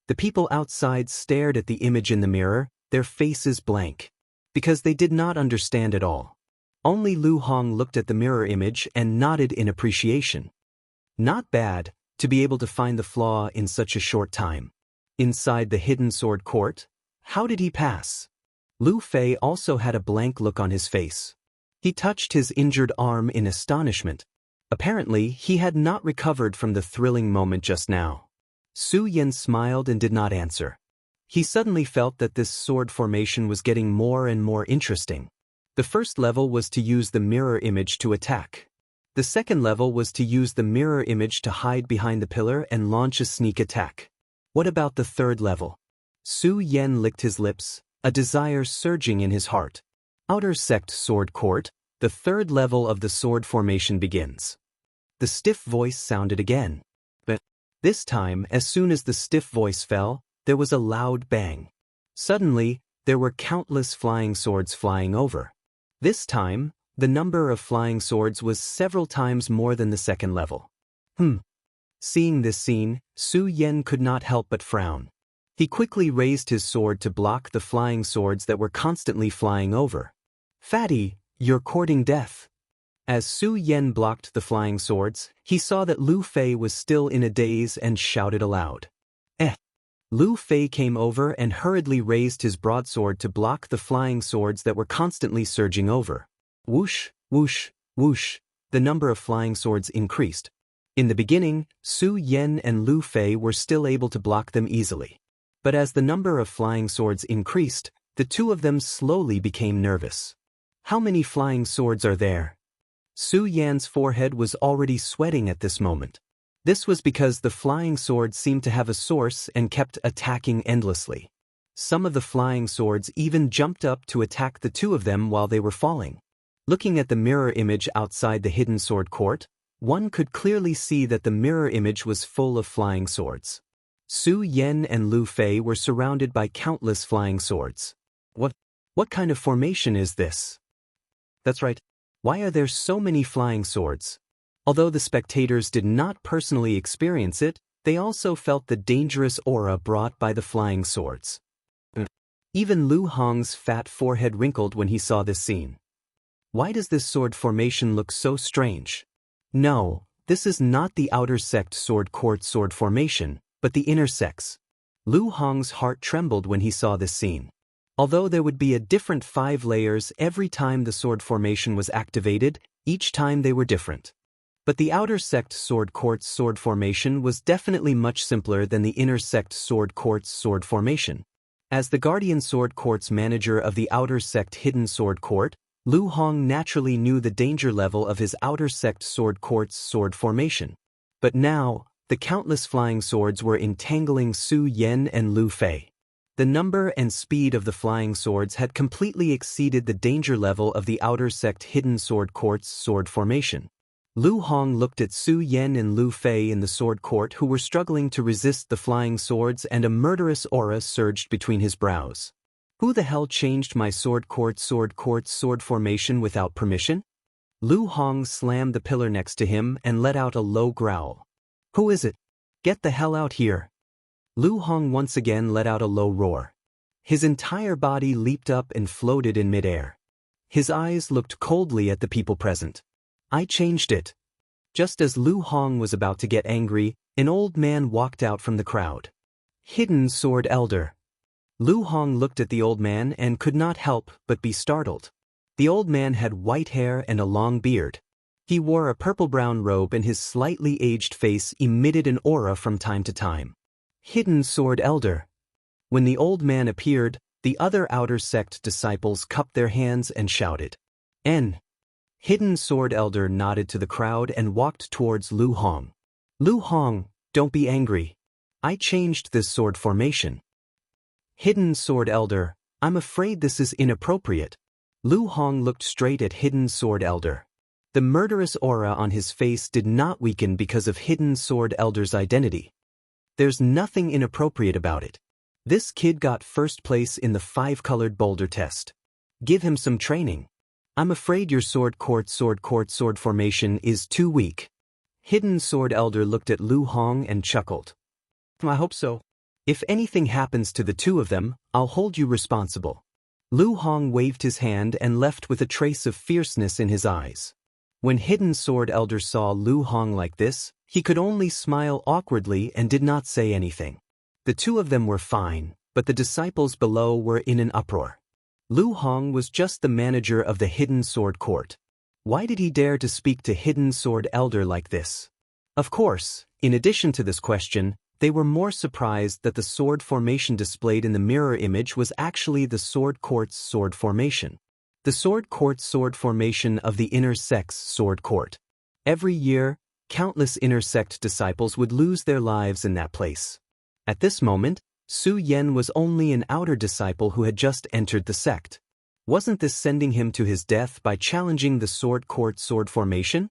A: The people outside stared at the image in the mirror, their faces blank, because they did not understand at all. Only Lu Hong looked at the mirror image and nodded in appreciation. Not bad, to be able to find the flaw in such a short time. Inside the hidden sword court, how did he pass? Lu Fei also had a blank look on his face. He touched his injured arm in astonishment. Apparently, he had not recovered from the thrilling moment just now. Su Yan smiled and did not answer. He suddenly felt that this sword formation was getting more and more interesting. The first level was to use the mirror image to attack. The second level was to use the mirror image to hide behind the pillar and launch a sneak attack. What about the third level? Su Yan licked his lips, a desire surging in his heart. Outer Sect Sword Court, the third level of the sword formation begins. The stiff voice sounded again. But this time, as soon as the stiff voice fell, there was a loud bang. Suddenly, there were countless flying swords flying over. This time, the number of flying swords was several times more than the second level. Seeing this scene, Su Yan could not help but frown. He quickly raised his sword to block the flying swords that were constantly flying over. "Fatty, you're courting death." As Su Yan blocked the flying swords, he saw that Lu Fei was still in a daze and shouted aloud. Lu Fei came over and hurriedly raised his broadsword to block the flying swords that were constantly surging over. Whoosh, whoosh, whoosh, the number of flying swords increased. In the beginning, Su Yan and Lu Fei were still able to block them easily. But as the number of flying swords increased, the two of them slowly became nervous. How many flying swords are there? Su Yan's forehead was already sweating at this moment. This was because the flying swords seemed to have a source and kept attacking endlessly. Some of the flying swords even jumped up to attack the two of them while they were falling. Looking at the mirror image outside the hidden sword court, one could clearly see that the mirror image was full of flying swords. Su Yan and Lu Fei were surrounded by countless flying swords. What kind of formation is this? That's right. Why are there so many flying swords? Although the spectators did not personally experience it, they also felt the dangerous aura brought by the flying swords. Even Lu Hong's fat forehead wrinkled when he saw this scene. Why does this sword formation look so strange? No, this is not the outer sect sword court sword formation, but the inner sects. Lu Hong's heart trembled when he saw this scene. Although there would be a different 5 layers every time the sword formation was activated, each time they were different. But the outer sect sword court's sword formation was definitely much simpler than the inner sect sword court's sword formation. As the guardian sword court's manager of the outer sect hidden sword court, Lu Hong naturally knew the danger level of his outer sect sword court's sword formation. But now, the countless flying swords were entangling Su Yan and Lu Fei. The number and speed of the flying swords had completely exceeded the danger level of the outer sect hidden sword court's sword formation. Lu Hong looked at Su Yan and Lu Fei in the sword court who were struggling to resist the flying swords, and a murderous aura surged between his brows. Who the hell changed my sword court sword formation without permission? Lu Hong slammed the pillar next to him and let out a low growl. Who is it? Get the hell out here. Lu Hong once again let out a low roar. His entire body leaped up and floated in midair. His eyes looked coldly at the people present. I changed it. Just as Lu Hong was about to get angry, an old man walked out from the crowd. Hidden Sword Elder. Lu Hong looked at the old man and could not help but be startled. The old man had white hair and a long beard. He wore a purple-brown robe and his slightly aged face emitted an aura from time to time. Hidden Sword Elder. When the old man appeared, the other outer sect disciples cupped their hands and shouted, "N." Hidden Sword Elder nodded to the crowd and walked towards Lu Hong. Lu Hong, don't be angry. I changed this sword formation. Hidden Sword Elder, I'm afraid this is inappropriate. Lu Hong looked straight at Hidden Sword Elder. The murderous aura on his face did not weaken because of Hidden Sword Elder's identity. There's nothing inappropriate about it. This kid got first place in the 5-colored boulder test. Give him some training. I'm afraid your sword court sword formation is too weak. Hidden Sword Elder looked at Lu Hong and chuckled. I hope so. If anything happens to the two of them, I'll hold you responsible. Lu Hong waved his hand and left with a trace of fierceness in his eyes. When Hidden Sword Elder saw Lu Hong like this, he could only smile awkwardly and did not say anything. The two of them were fine, but the disciples below were in an uproar. Lu Hong was just the manager of the Hidden Sword Court. Why did he dare to speak to Hidden Sword Elder like this? Of course, in addition to this question, they were more surprised that the sword formation displayed in the mirror image was actually the Sword Court's sword formation. The Sword Court's sword formation of the Inner Sect's sword court. Every year, countless Inner Sect disciples would lose their lives in that place. At this moment, Su Yen was only an outer disciple who had just entered the sect. Wasn't this sending him to his death by challenging the Sword Court sword formation?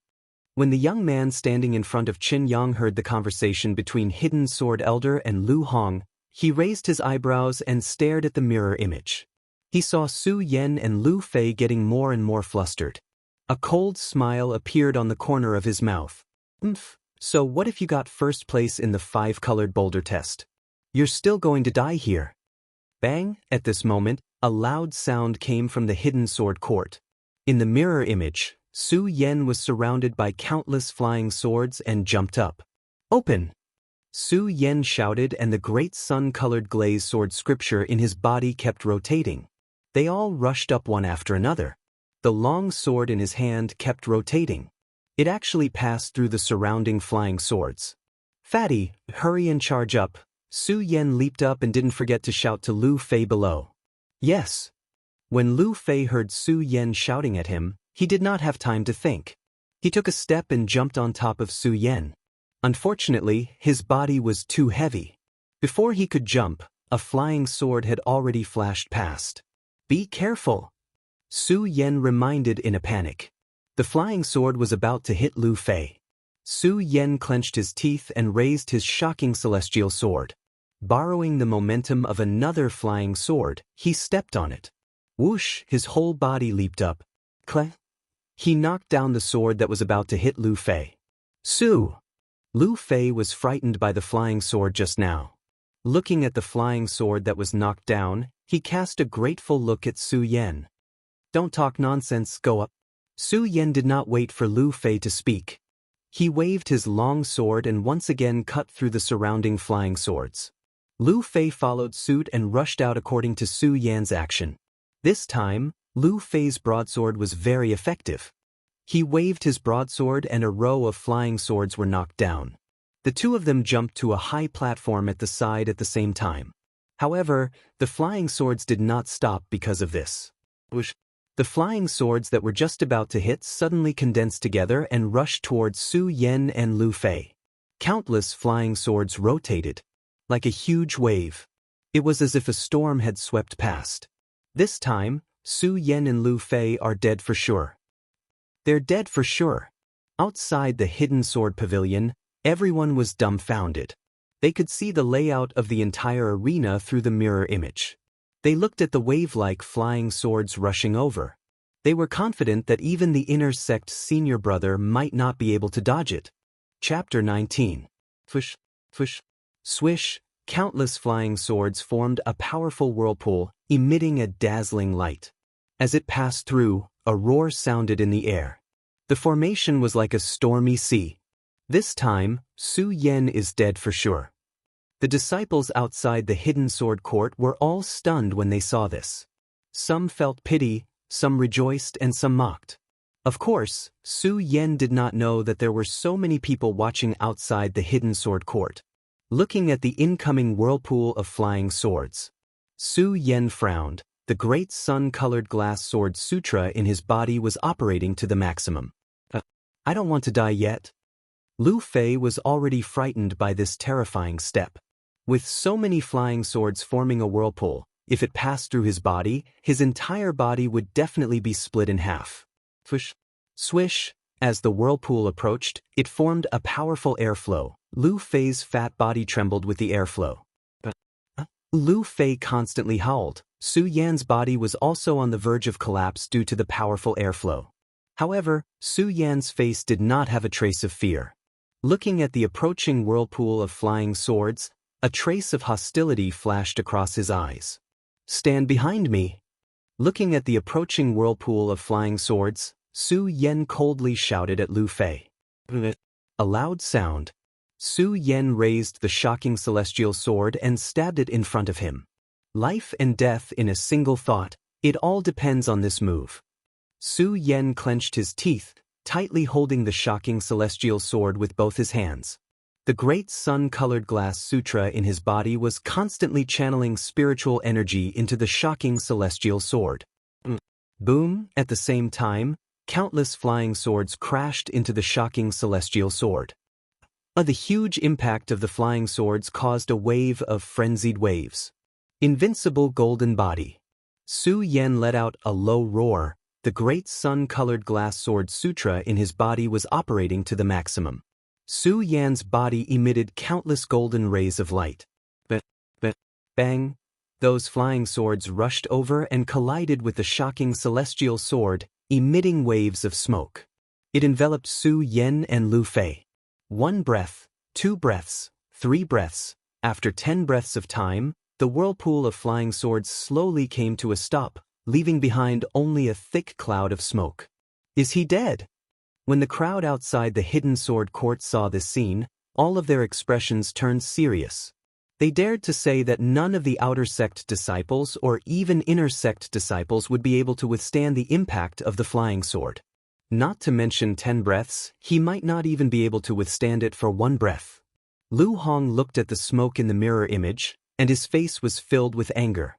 A: When the young man standing in front of Qin Yang heard the conversation between Hidden Sword Elder and Lu Hong, he raised his eyebrows and stared at the mirror image. He saw Su Yen and Lu Fei getting more and more flustered. A cold smile appeared on the corner of his mouth. So what if you got first place in the 5-colored boulder test? You're still going to die here. Bang! At this moment, a loud sound came from the Hidden Sword Court. In the mirror image, Su Yen was surrounded by countless flying swords and jumped up. Open! Su Yen shouted, and the great sun-colored glaze sword scripture in his body kept rotating. They all rushed up one after another. The long sword in his hand kept rotating. It actually passed through the surrounding flying swords. Fatty, hurry and charge up. Su Yen leaped up and didn't forget to shout to Lu Fei below. Yes. When Lu Fei heard Su Yen shouting at him, he did not have time to think. He took a step and jumped on top of Su Yen. Unfortunately, his body was too heavy. Before he could jump, a flying sword had already flashed past. Be careful! Su Yen reminded in a panic. The flying sword was about to hit Lu Fei. Su Yen clenched his teeth and raised his shocking celestial sword. Borrowing the momentum of another flying sword, he stepped on it. Whoosh! His whole body leaped up. Clang! He knocked down the sword that was about to hit Lu Fei. Su! Lu Fei was frightened by the flying sword just now. Looking at the flying sword that was knocked down, he cast a grateful look at Su Yen. Don't talk nonsense, go up. Su Yen did not wait for Lu Fei to speak. He waved his long sword and once again cut through the surrounding flying swords. Lu Fei followed suit and rushed out according to Su Yan's action. This time, Lu Fei's broadsword was very effective. He waved his broadsword and a row of flying swords were knocked down. The two of them jumped to a high platform at the side at the same time. However, the flying swords did not stop because of this. The flying swords that were just about to hit suddenly condensed together and rushed towards Su Yen and Lu Fei. Countless flying swords rotated. Like a huge wave. It was as if a storm had swept past. This time, Su Yen and Lu Fei are dead for sure. They're dead for sure. Outside the Hidden Sword Pavilion, everyone was dumbfounded. They could see the layout of the entire arena through the mirror image. They looked at the wave-like flying swords rushing over. They were confident that even the Inner Sect's senior brother might not be able to dodge it. Chapter 19. Fush, fush, swish, countless flying swords formed a powerful whirlpool, emitting a dazzling light. As it passed through, a roar sounded in the air. The formation was like a stormy sea. This time, Su Yen is dead for sure. The disciples outside the Hidden Sword Court were all stunned when they saw this. Some felt pity, some rejoiced, and some mocked. Of course, Su Yen did not know that there were so many people watching outside the Hidden Sword Court, looking at the incoming whirlpool of flying swords. Su Yen frowned. The great sun-colored glass sword sutra in his body was operating to the maximum. I don't want to die yet. Lu Fei was already frightened by this terrifying step. With so many flying swords forming a whirlpool, if it passed through his entire body would definitely be split in half. Swish, swish, as the whirlpool approached, it formed a powerful airflow. Lu Fei's fat body trembled with the airflow. Lu Fei constantly howled. Su Yan's body was also on the verge of collapse due to the powerful airflow. However, Su Yan's face did not have a trace of fear. Looking at the approaching whirlpool of flying swords, a trace of hostility flashed across his eyes. Stand behind me. Looking at the approaching whirlpool of flying swords, Su Yen coldly shouted at Lu Fei. A loud sound. Su Yen raised the shocking celestial sword and stabbed it in front of him. Life and death in a single thought, It all depends on this move. Su Yen clenched his teeth, tightly holding the shocking celestial sword with both his hands. The great sun-colored glass sutra in his body was constantly channeling spiritual energy into the shocking celestial sword. Boom! At the same time, countless flying swords crashed into the shocking celestial sword. The huge impact of the flying swords caused a wave of frenzied waves. Invincible golden body. Su Yen let out a low roar. The great sun-colored glass sword sutra in his body was operating to the maximum. Su Yan's body emitted countless golden rays of light. Bang! Those flying swords rushed over and collided with the shocking celestial sword, emitting waves of smoke. It enveloped Su Yen and Lu Fei. 1 breath, 2 breaths, 3 breaths. After 10 breaths of time, the whirlpool of flying swords slowly came to a stop, leaving behind only a thick cloud of smoke. Is he dead? When the crowd outside the hidden sword court saw this scene, all of their expressions turned serious. They dared to say that none of the outer sect disciples or even inner sect disciples would be able to withstand the impact of the flying sword. Not to mention 10 breaths, he might not even be able to withstand it for 1 breath. Lu Hong looked at the smoke in the mirror image, and his face was filled with anger.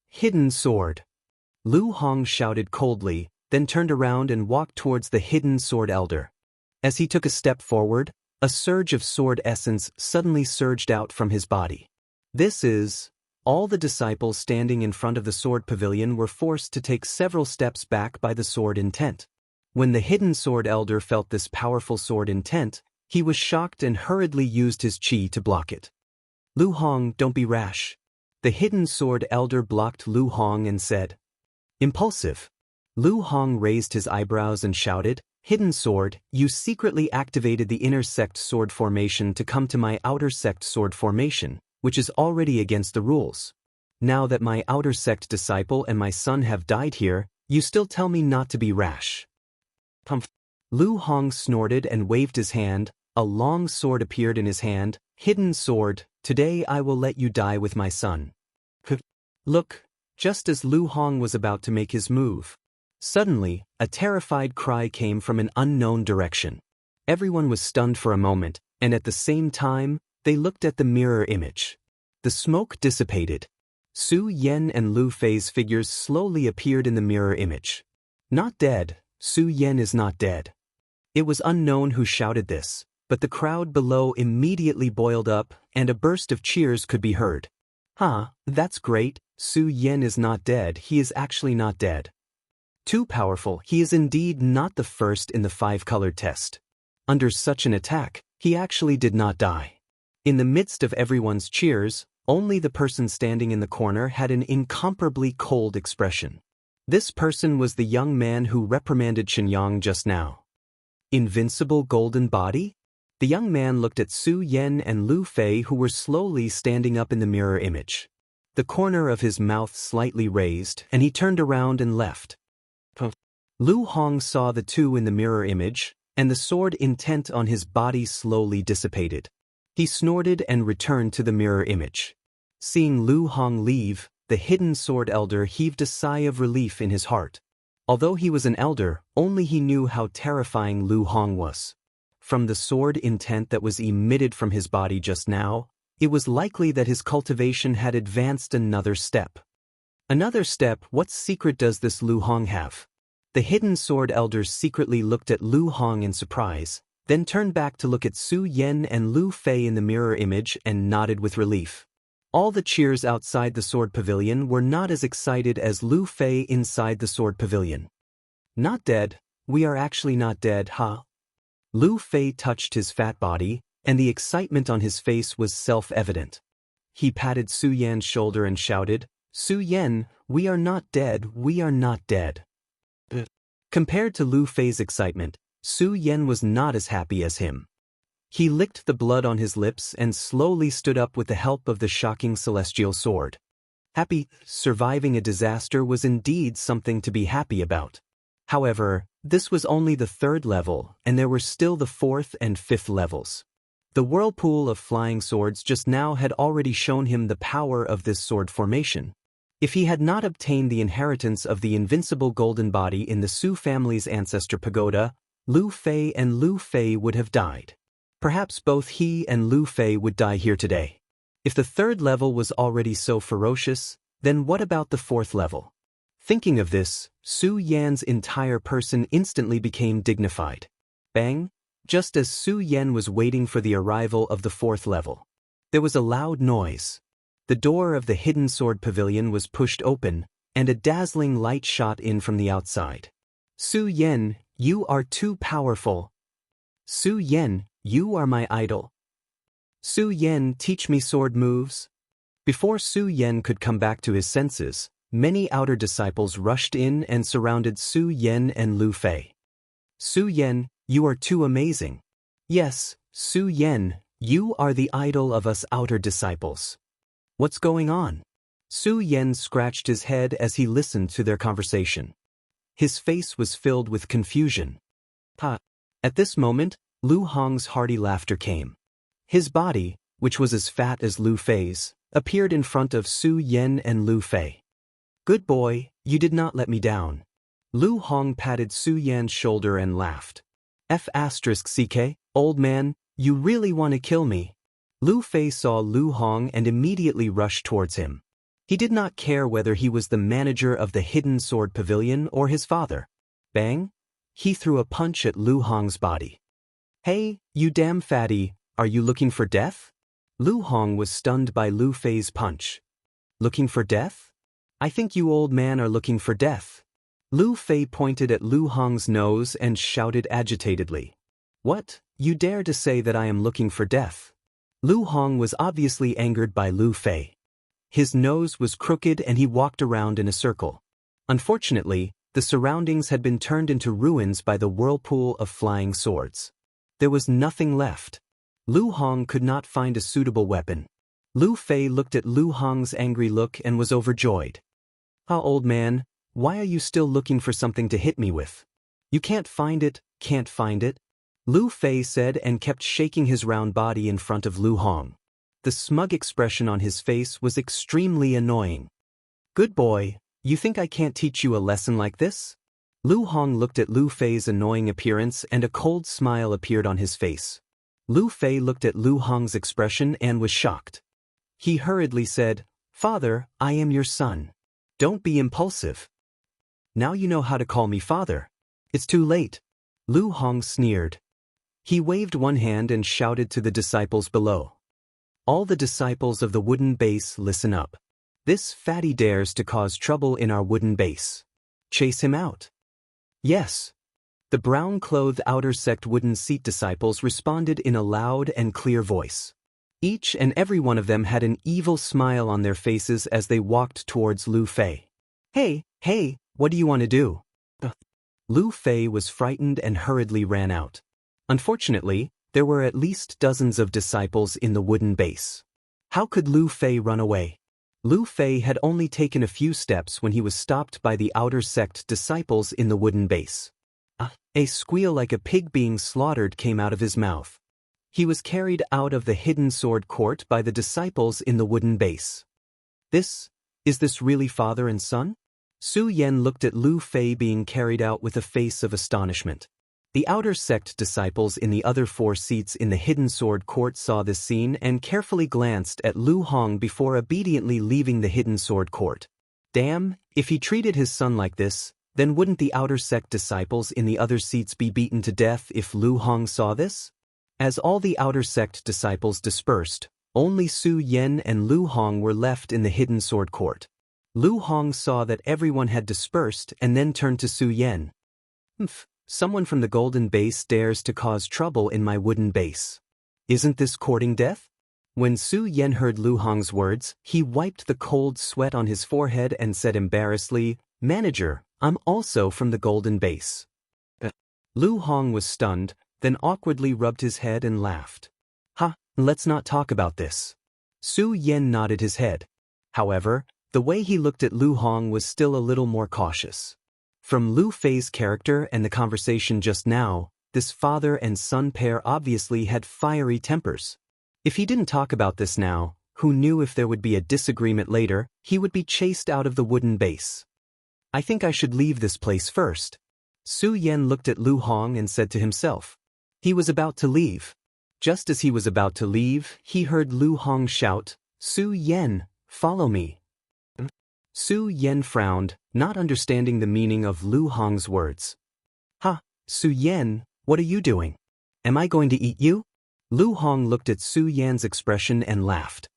A: Hidden sword. Lu Hong shouted coldly, then turned around and walked towards the hidden sword elder. As he took a step forward, a surge of sword essence suddenly surged out from his body. All the disciples standing in front of the sword pavilion were forced to take several steps back by the sword intent. When the hidden sword elder felt this powerful sword intent, he was shocked and hurriedly used his chi to block it. Lu Hong, don't be rash. The hidden sword elder blocked Lu Hong and said. Impulsive. Lu Hong raised his eyebrows and shouted, Hidden sword, you secretly activated the inner sect sword formation to come to my outer sect sword formation, which is already against the rules. Now that my outer sect disciple and my son have died here, you still tell me not to be rash. Pumph. Lu Hong snorted and waved his hand. A long sword appeared in his hand. Hidden sword, today I will let you die with my son. Look, just as Lu Hong was about to make his move. Suddenly, a terrified cry came from an unknown direction. Everyone was stunned for a moment, and at the same time, they looked at the mirror image. The smoke dissipated. Su Yen and Lu Fei's figures slowly appeared in the mirror image. Not dead, Su Yen is not dead. It was unknown who shouted this, but the crowd below immediately boiled up, and a burst of cheers could be heard. That's great, Su Yen is not dead, he is actually not dead. Too powerful, he is indeed not the first in the 5-colored test. Under such an attack, he actually did not die. In the midst of everyone's cheers, only the person standing in the corner had an incomparably cold expression. This person was the young man who reprimanded Qinyang just now. Invincible golden body? The young man looked at Su Yen and Lu Fei, who were slowly standing up in the mirror image. The corner of his mouth slightly raised, and he turned around and left. Lu Hong saw the two in the mirror image, and the sword intent on his body slowly dissipated. He snorted and returned to the mirror image. Seeing Lu Hong leave, the hidden sword elder heaved a sigh of relief in his heart. Although he was an elder, only he knew how terrifying Lu Hong was. From the sword intent that was emitted from his body just now, it was likely that his cultivation had advanced another step. Another step? What secret does this Lu Hong have? The hidden sword elder secretly looked at Lu Hong in surprise, then turned back to look at Su Yen and Lu Fei in the mirror image and nodded with relief. All the cheers outside the sword pavilion were not as excited as Lu Fei inside the sword pavilion. Not dead, we are actually not dead, huh? Lu Fei touched his fat body, and the excitement on his face was self-evident. He patted Su Yan's shoulder and shouted, Su Yen, we are not dead, we are not dead. Compared to Lu Fei's excitement, Su Yen was not as happy as him. He licked the blood on his lips and slowly stood up with the help of the shocking celestial sword. Happy, surviving a disaster was indeed something to be happy about. However, this was only the 3rd level, and there were still the 4th and 5th levels. The whirlpool of flying swords just now had already shown him the power of this sword formation. If he had not obtained the inheritance of the invincible golden body in the Su family's ancestor pagoda, Lu Fei and Lu Fei would have died. Perhaps both he and Lu Fei would die here today. If the third level was already so ferocious, then what about the fourth level? Thinking of this, Su Yan's entire person instantly became dignified. Bang! Just as Su Yan was waiting for the arrival of the fourth level, there was a loud noise. The door of the hidden sword pavilion was pushed open, and a dazzling light shot in from the outside. Su Yan, you are too powerful. Su Yan, you are my idol. Su Yan, teach me sword moves. Before Su Yan could come back to his senses, many outer disciples rushed in and surrounded Su Yan and Lu Fei. Su Yan, you are too amazing. Yes, Su Yan, you are the idol of us outer disciples. What's going on? Su Yan scratched his head as he listened to their conversation. His face was filled with confusion. Ha! At this moment, Lu Hong's hearty laughter came. His body, which was as fat as Lu Fei's, appeared in front of Su Yan and Lu Fei. Good boy, you did not let me down. Lu Hong patted Su Yan's shoulder and laughed. F***ck, old man, you really want to kill me. Lu Fei saw Lu Hong and immediately rushed towards him. He did not care whether he was the manager of the hidden sword pavilion or his father. Bang! He threw a punch at Lu Hong's body. Hey, you damn fatty, are you looking for death? Lu Hong was stunned by Lu Fei's punch. Looking for death? I think you old man are looking for death. Lu Fei pointed at Lu Hong's nose and shouted agitatedly. What? You dare to say that I am looking for death? Lu Hong was obviously angered by Lu Fei. His nose was crooked and he walked around in a circle. Unfortunately, the surroundings had been turned into ruins by the whirlpool of flying swords. There was nothing left. Lu Hong could not find a suitable weapon. Lu Fei looked at Lu Hong's angry look and was overjoyed. Ah, old man, why are you still looking for something to hit me with? You can't find it, can't find it? Lu Fei said and kept shaking his round body in front of Lu Hong. The smug expression on his face was extremely annoying. Good boy, you think I can't teach you a lesson like this? Lu Hong looked at Lu Fei's annoying appearance and a cold smile appeared on his face. Lu Fei looked at Lu Hong's expression and was shocked. He hurriedly said, Father, I am your son. Don't be impulsive. Now you know how to call me father. It's too late. Lu Hong sneered. He waved one hand and shouted to the disciples below. All the disciples of the wooden base, listen up. This fatty dares to cause trouble in our wooden base. Chase him out. Yes. The brown-clothed outer sect wooden seat disciples responded in a loud and clear voice. Each and every one of them had an evil smile on their faces as they walked towards Lu Fei. Hey, what do you want to do? Lu Fei was frightened and hurriedly ran out. Unfortunately, there were at least dozens of disciples in the wooden base. How could Lu Fei run away? Lu Fei had only taken a few steps when he was stopped by the outer sect disciples in the wooden base. A squeal like a pig being slaughtered came out of his mouth. He was carried out of the hidden sword court by the disciples in the wooden base. Is this really father and son? Su Yan looked at Lu Fei being carried out with a face of astonishment. The outer sect disciples in the other 4 seats in the hidden sword court saw this scene and carefully glanced at Lu Hong before obediently leaving the hidden sword court. Damn, if he treated his son like this, then wouldn't the outer sect disciples in the other seats be beaten to death if Lu Hong saw this? As all the outer sect disciples dispersed, only Su Yan and Lu Hong were left in the hidden sword court. Lu Hong saw that everyone had dispersed and then turned to Su Yan. Someone from the golden base dares to cause trouble in my wooden base. Isn't this courting death? When Su Yan heard Lu Hong's words, he wiped the cold sweat on his forehead and said embarrassedly, Manager, I'm also from the golden base. Lu Hong was stunned, then awkwardly rubbed his head and laughed. Let's not talk about this. Su Yan nodded his head. However, the way he looked at Lu Hong was still a little more cautious. From Lu Fei's character and the conversation just now, this father and son pair obviously had fiery tempers. If he didn't talk about this now, who knew if there would be a disagreement later, he would be chased out of the wooden base. I think I should leave this place first. Su Yan looked at Lu Hong and said to himself. He was about to leave. Just as he was about to leave, he heard Lu Hong shout, Su Yan, follow me. Su Yan frowned, not understanding the meaning of Lu Hong's words. Ha, Su Yan, what are you doing? Am I going to eat you? Lu Hong looked at Su Yan's expression and laughed.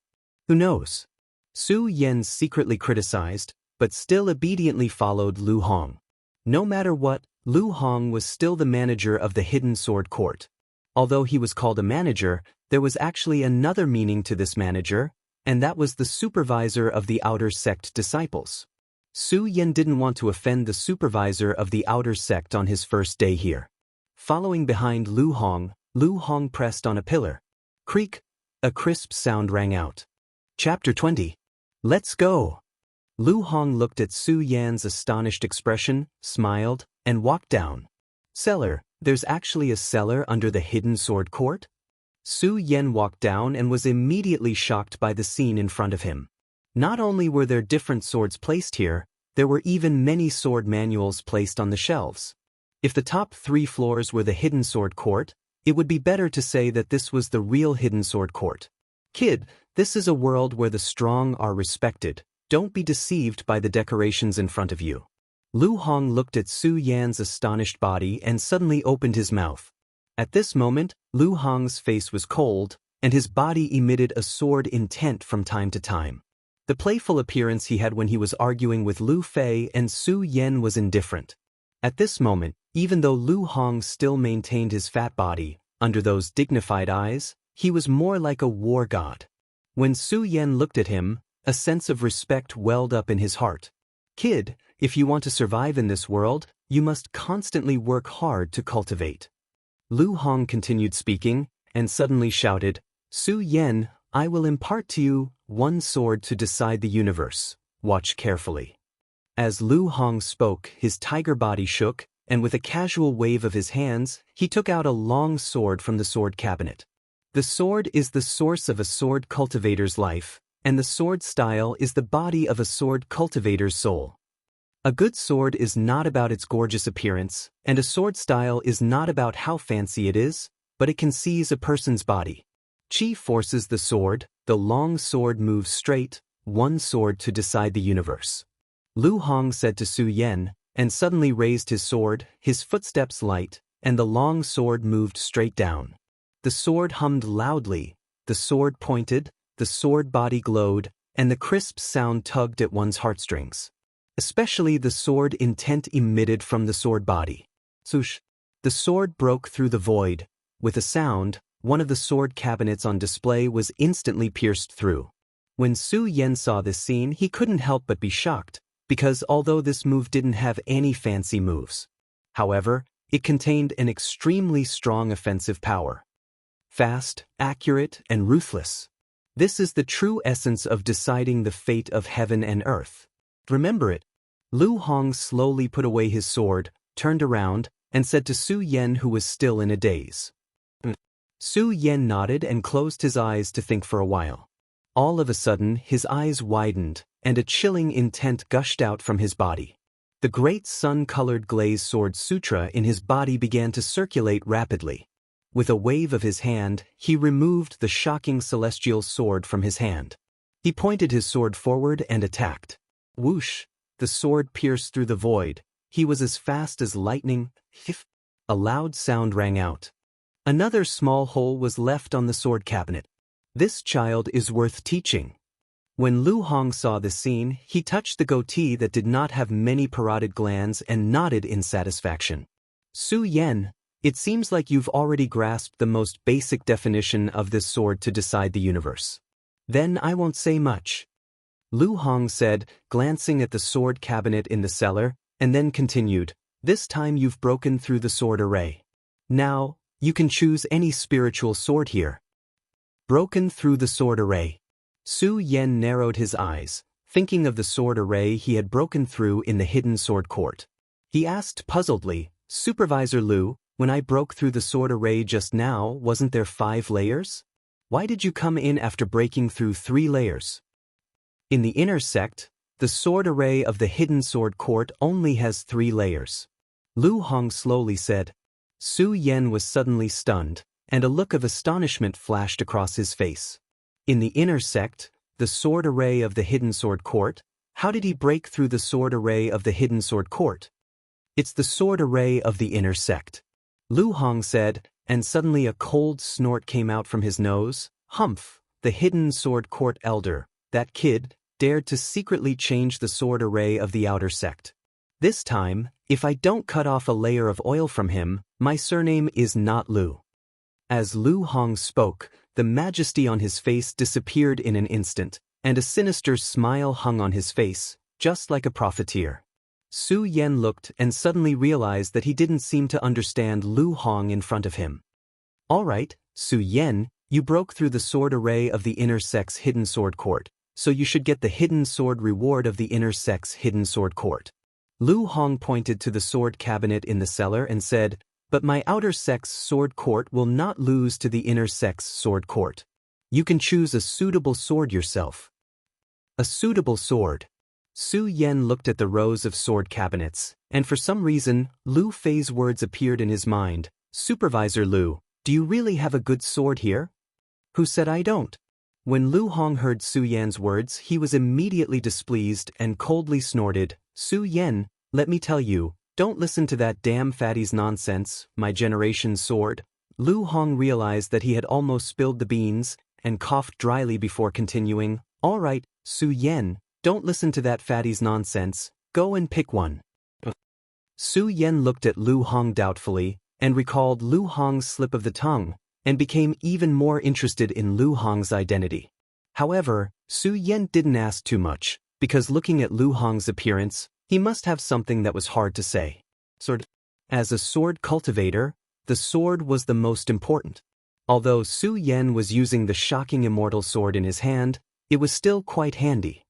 A: Who knows? Su Yan secretly criticized, but still obediently followed Lu Hong. No matter what, Lu Hong was still the manager of the Hidden Sword Court. Although he was called a manager, there was actually another meaning to this manager, and that was the supervisor of the outer sect disciples. Su Yan didn't want to offend the supervisor of the outer sect on his first day here. Following behind Lu Hong pressed on a pillar. Creak! A crisp sound rang out. Chapter 20. Let's go! Lu Hong looked at Su Yan's astonished expression, smiled, and walked down. Cellar, there's actually a cellar under the Hidden Sword Court? Su Yan walked down and was immediately shocked by the scene in front of him. Not only were there different swords placed here, there were even many sword manuals placed on the shelves. If the top 3 floors were the Hidden Sword Court, it would be better to say that this was the real Hidden Sword Court. Kid, this is a world where the strong are respected. Don't be deceived by the decorations in front of you. Lu Hong looked at Su Yan's astonished body and suddenly opened his mouth. At this moment, Lu Hong's face was cold, and his body emitted a sword intent from time to time. The playful appearance he had when he was arguing with Lu Fei and Su Yan was indifferent. At this moment, even though Lu Hong still maintained his fat body, under those dignified eyes, he was more like a war god. When Su Yan looked at him, a sense of respect welled up in his heart. Kid, if you want to survive in this world, you must constantly work hard to cultivate. Lu Hong continued speaking, and suddenly shouted, Su Yan, I will impart to you one sword to decide the universe. Watch carefully. As Lu Hong spoke, his tiger body shook, and with a casual wave of his hands, he took out a long sword from the sword cabinet. The sword is the source of a sword cultivator's life, and the sword style is the body of a sword cultivator's soul. A good sword is not about its gorgeous appearance, and a sword style is not about how fancy it is, but it can seize a person's body. Qi forces the sword, the long sword moves straight, one sword to decide the universe. Lu Hong said to Su Yan, and suddenly raised his sword, his footsteps light, and the long sword moved straight down. The sword hummed loudly, the sword pointed, the sword body glowed, and the crisp sound tugged at one's heartstrings. Especially the sword intent emitted from the sword body. Swoosh! The sword broke through the void. With a sound, one of the sword cabinets on display was instantly pierced through. When Su Yan saw this scene, he couldn't help but be shocked, because although this move didn't have any fancy moves, however, it contained an extremely strong offensive power. Fast, accurate, and ruthless. This is the true essence of deciding the fate of heaven and earth. Remember it. Lu Hong slowly put away his sword, turned around, and said to Su Yan, who was still in a daze. Su Yan nodded and closed his eyes to think for a while. All of a sudden, his eyes widened, and a chilling intent gushed out from his body. The great sun-colored glaze sword sutra in his body began to circulate rapidly. With a wave of his hand, he removed the shocking celestial sword from his hand. He pointed his sword forward and attacked. Whoosh! The sword pierced through the void. He was as fast as lightning. Hif! A loud sound rang out. Another small hole was left on the sword cabinet. This child is worth teaching. When Lu Hong saw the scene, he touched the goatee that did not have many parotid glands and nodded in satisfaction. Su Yan, it seems like you've already grasped the most basic definition of this sword to decide the universe. Then I won't say much. Lu Hong said, glancing at the sword cabinet in the cellar, and then continued, this time you've broken through the sword array. Now, you can choose any spiritual sword here. Broken through the sword array. Su Yan narrowed his eyes, thinking of the sword array he had broken through in the Hidden Sword Court. He asked puzzledly, Supervisor Lu, when I broke through the sword array just now, wasn't there 5 layers? Why did you come in after breaking through 3 layers? In the inner sect, the sword array of the hidden sword court only has 3 layers. Lu Hong slowly said. Su Yen was suddenly stunned, and a look of astonishment flashed across his face. In the inner sect, the sword array of the hidden sword court? How did he break through the sword array of the hidden sword court? It's the sword array of the inner sect. Lu Hong said, and suddenly a cold snort came out from his nose. Humph, the hidden sword court elder, that kid, dared to secretly change the sword array of the outer sect. This time, if I don't cut off a layer of oil from him, my surname is not Lu. As Lu Hong spoke, the majesty on his face disappeared in an instant, and a sinister smile hung on his face, just like a profiteer. Su Yen looked and suddenly realized that he didn't seem to understand Lu Hong in front of him. All right, Su Yen, you broke through the sword array of the inner sect's hidden sword court, so you should get the hidden sword reward of the inner sect's hidden sword court. Lu Hong pointed to the sword cabinet in the cellar and said, but my outer sect's sword court will not lose to the inner sect's sword court. You can choose a suitable sword yourself. A suitable sword. Su Yen looked at the rows of sword cabinets, and for some reason, Lu Fei's words appeared in his mind. Supervisor Lu, do you really have a good sword here? Who said I don't? When Lu Hong heard Su Yan's words, he was immediately displeased and coldly snorted, Su Yen, let me tell you, don't listen to that damn fatty's nonsense, my generation's sword. Lu Hong realized that he had almost spilled the beans, and coughed dryly before continuing, all right, Su Yen, don't listen to that fatty's nonsense, go and pick one. Su Yen looked at Lu Hong doubtfully, and recalled Lu Hong's slip of the tongue, and became even more interested in Lu Hong's identity. However, Su Yen didn't ask too much, because looking at Lu Hong's appearance, he must have something that was hard to say. As a sword cultivator, the sword was the most important. Although Su Yen was using the shocking immortal sword in his hand, it was still quite handy.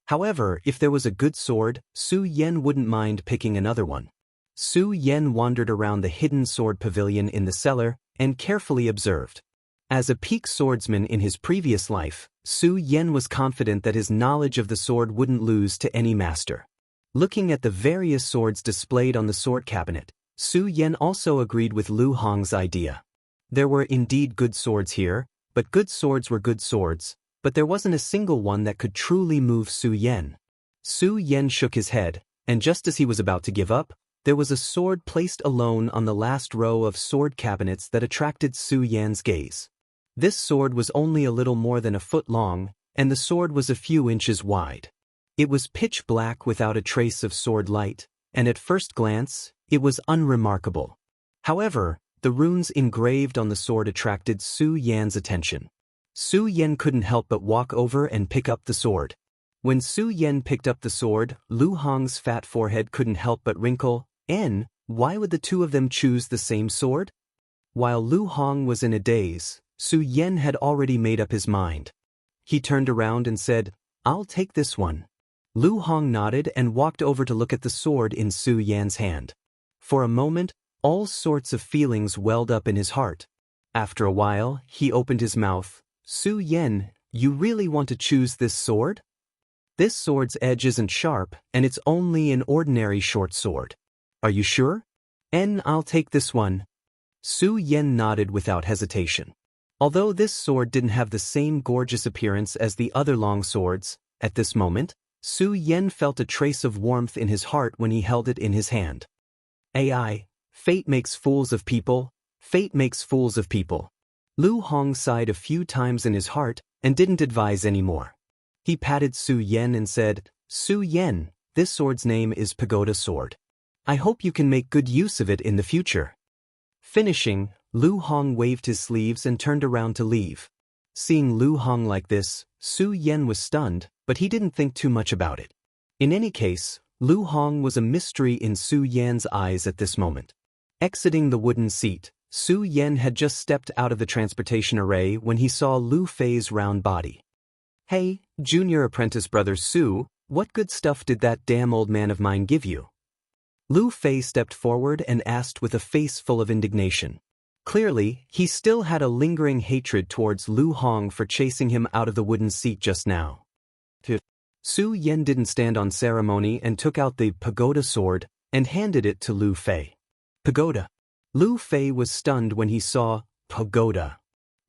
A: However, if there was a good sword, Su Yen wouldn't mind picking another one. Su Yen wandered around the hidden sword pavilion in the cellar and carefully observed. As a peak swordsman in his previous life, Su Yen was confident that his knowledge of the sword wouldn't lose to any master. Looking at the various swords displayed on the sword cabinet, Su Yen also agreed with Lu Hong's idea. There were indeed good swords here, but good swords were good swords, but there wasn't a single one that could truly move Su Yen. Su Yen shook his head, and just as he was about to give up, there was a sword placed alone on the last row of sword cabinets that attracted Su Yan's gaze. This sword was only a little more than a foot long, and the sword was a few inches wide. It was pitch black without a trace of sword light, and at first glance, it was unremarkable. However, the runes engraved on the sword attracted Su Yan's attention. Su Yen couldn't help but walk over and pick up the sword. When Su Yen picked up the sword, Lu Hong's fat forehead couldn't help but wrinkle. Why would the two of them choose the same sword? While Lu Hong was in a daze, Su Yen had already made up his mind. He turned around and said, I'll take this one. Lu Hong nodded and walked over to look at the sword in Su Yan's hand. For a moment, all sorts of feelings welled up in his heart. After a while, he opened his mouth. Su Yen, you really want to choose this sword? This sword's edge isn't sharp, and it's only an ordinary short sword. Are you sure? I'll take this one. Su Yen nodded without hesitation. Although this sword didn't have the same gorgeous appearance as the other long swords, at this moment, Su Yen felt a trace of warmth in his heart when he held it in his hand. Fate makes fools of people, fate makes fools of people. Lu Hong sighed a few times in his heart and didn't advise any more. He patted Su Yen and said, Su Yen, this sword's name is Pagoda Sword. I hope you can make good use of it in the future. Finishing, Lu Hong waved his sleeves and turned around to leave. Seeing Lu Hong like this, Su Yen was stunned, but he didn't think too much about it. In any case, Lu Hong was a mystery in Su Yan's eyes at this moment. Exiting the wooden seat, Su Yen had just stepped out of the transportation array when he saw Lu Fei's round body. Hey, junior apprentice brother Su, what good stuff did that damn old man of mine give you? Lu Fei stepped forward and asked with a face full of indignation. Clearly, he still had a lingering hatred towards Lu Hong for chasing him out of the wooden seat just now. Su Yan didn't stand on ceremony and took out the pagoda sword and handed it to Lu Fei. Pagoda. Lu Fei was stunned when he saw pagoda.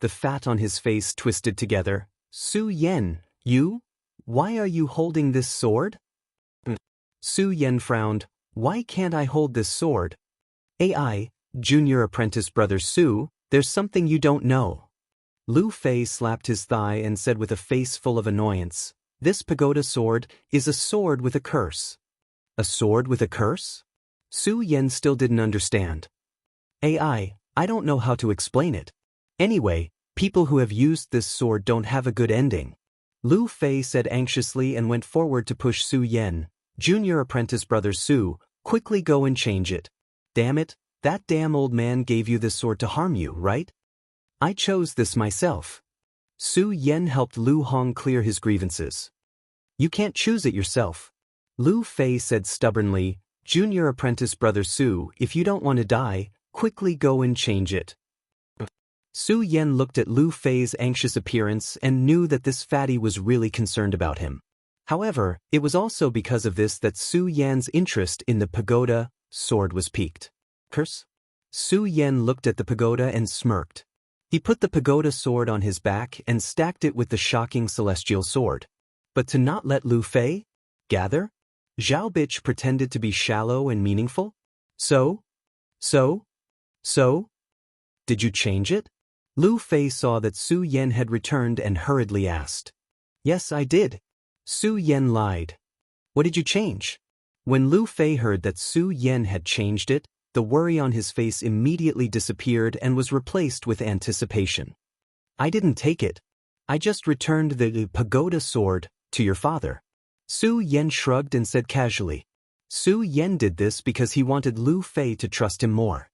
A: The fat on his face twisted together. Su Yan, you? Why are you holding this sword? Su Yan frowned. Why can't I hold this sword? AI, junior apprentice brother Su, there's something you don't know. Lu Fei slapped his thigh and said with a face full of annoyance, this pagoda sword is a sword with a curse. A sword with a curse? Su Yan still didn't understand. I don't know how to explain it. Anyway, people who have used this sword don't have a good ending. Lu Fei said anxiously and went forward to push Su Yan. Junior apprentice brother Su, quickly go and change it. Damn it, that damn old man gave you this sword to harm you, right? I chose this myself. Su Yan helped Lu Hong clear his grievances. You can't choose it yourself. Lu Fei said stubbornly, Junior apprentice brother Su, if you don't want to die, quickly go and change it. Su Yan looked at Lu Fei's anxious appearance and knew that this fatty was really concerned about him. However, it was also because of this that Su Yan's interest in the pagoda sword was piqued. Curse? Su Yan looked at the pagoda and smirked. He put the pagoda sword on his back and stacked it with the shocking celestial sword. But to not let Lu Fei gather? Zhao Bitch pretended to be shallow and meaningful? So? Did you change it? Lu Fei saw that Su Yan had returned and hurriedly asked. Yes, I did. Su Yan lied. What did you change? When Lu Fei heard that Su Yan had changed it, the worry on his face immediately disappeared and was replaced with anticipation. I didn't take it. I just returned the pagoda sword to your father. Su Yan shrugged and said casually. Su Yan did this because he wanted Lu Fei to trust him more.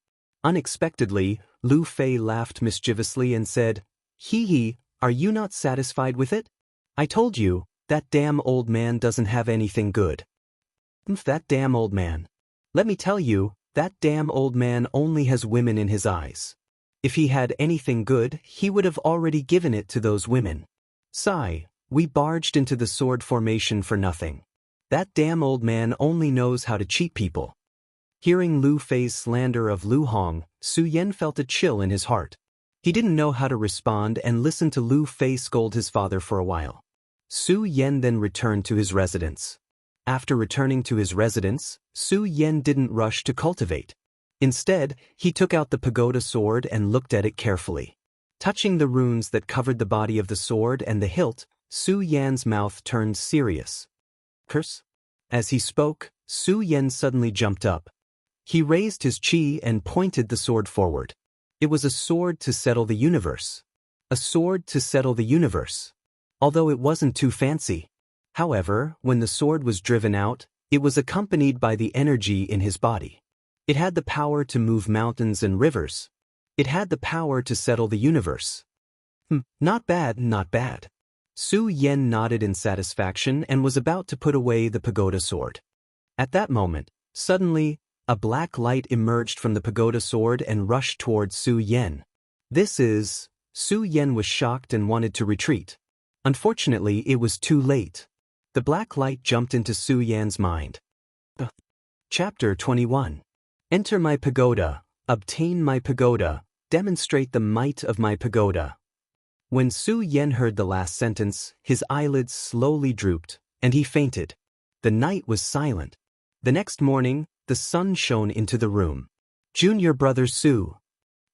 A: Unexpectedly, Lu Fei laughed mischievously and said, Hee, are you not satisfied with it? I told you, that damn old man doesn't have anything good. That damn old man. Let me tell you, that damn old man only has women in his eyes. If he had anything good, he would have already given it to those women. Sigh, we barged into the sword formation for nothing. That damn old man only knows how to cheat people. Hearing Lu Fei's slander of Lu Hong, Su Yan felt a chill in his heart. He didn't know how to respond and listened to Lu Fei scold his father for a while. Su Yan then returned to his residence. After returning to his residence, Su Yan didn't rush to cultivate. Instead, he took out the pagoda sword and looked at it carefully. Touching the runes that covered the body of the sword and the hilt, Su Yan's mouth turned serious. Curse? As he spoke, Su Yan suddenly jumped up. He raised his chi and pointed the sword forward. It was a sword to settle the universe. A sword to settle the universe. Although it wasn't too fancy. However, when the sword was driven out, it was accompanied by the energy in his body. It had the power to move mountains and rivers. It had the power to settle the universe. Not bad, not bad. Su Yan nodded in satisfaction and was about to put away the pagoda sword. At that moment, suddenly, a black light emerged from the pagoda sword and rushed towards Su Yan. Su Yan was shocked and wanted to retreat. Unfortunately, it was too late. The black light jumped into Su Yan's mind. Chapter 21. Enter my pagoda, obtain my pagoda, demonstrate the might of my pagoda. When Su Yan heard the last sentence, his eyelids slowly drooped, and he fainted. The night was silent. The next morning, the sun shone into the room. Junior brother Su.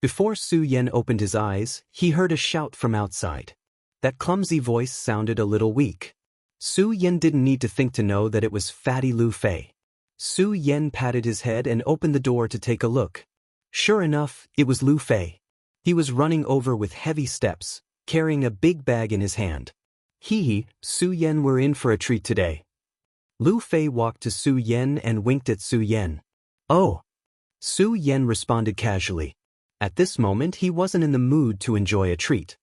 A: Before Su Yan opened his eyes, he heard a shout from outside. That clumsy voice sounded a little weak. Su Yan didn't need to think to know that it was fatty Lu Fei. Su Yan patted his head and opened the door to take a look. Sure enough, it was Lu Fei. He was running over with heavy steps, carrying a big bag in his hand. Su Yan, we're in for a treat today. Lu Fei walked to Su Yan and winked at Su Yan. Oh. Su Yan responded casually. At this moment he wasn't in the mood to enjoy a treat.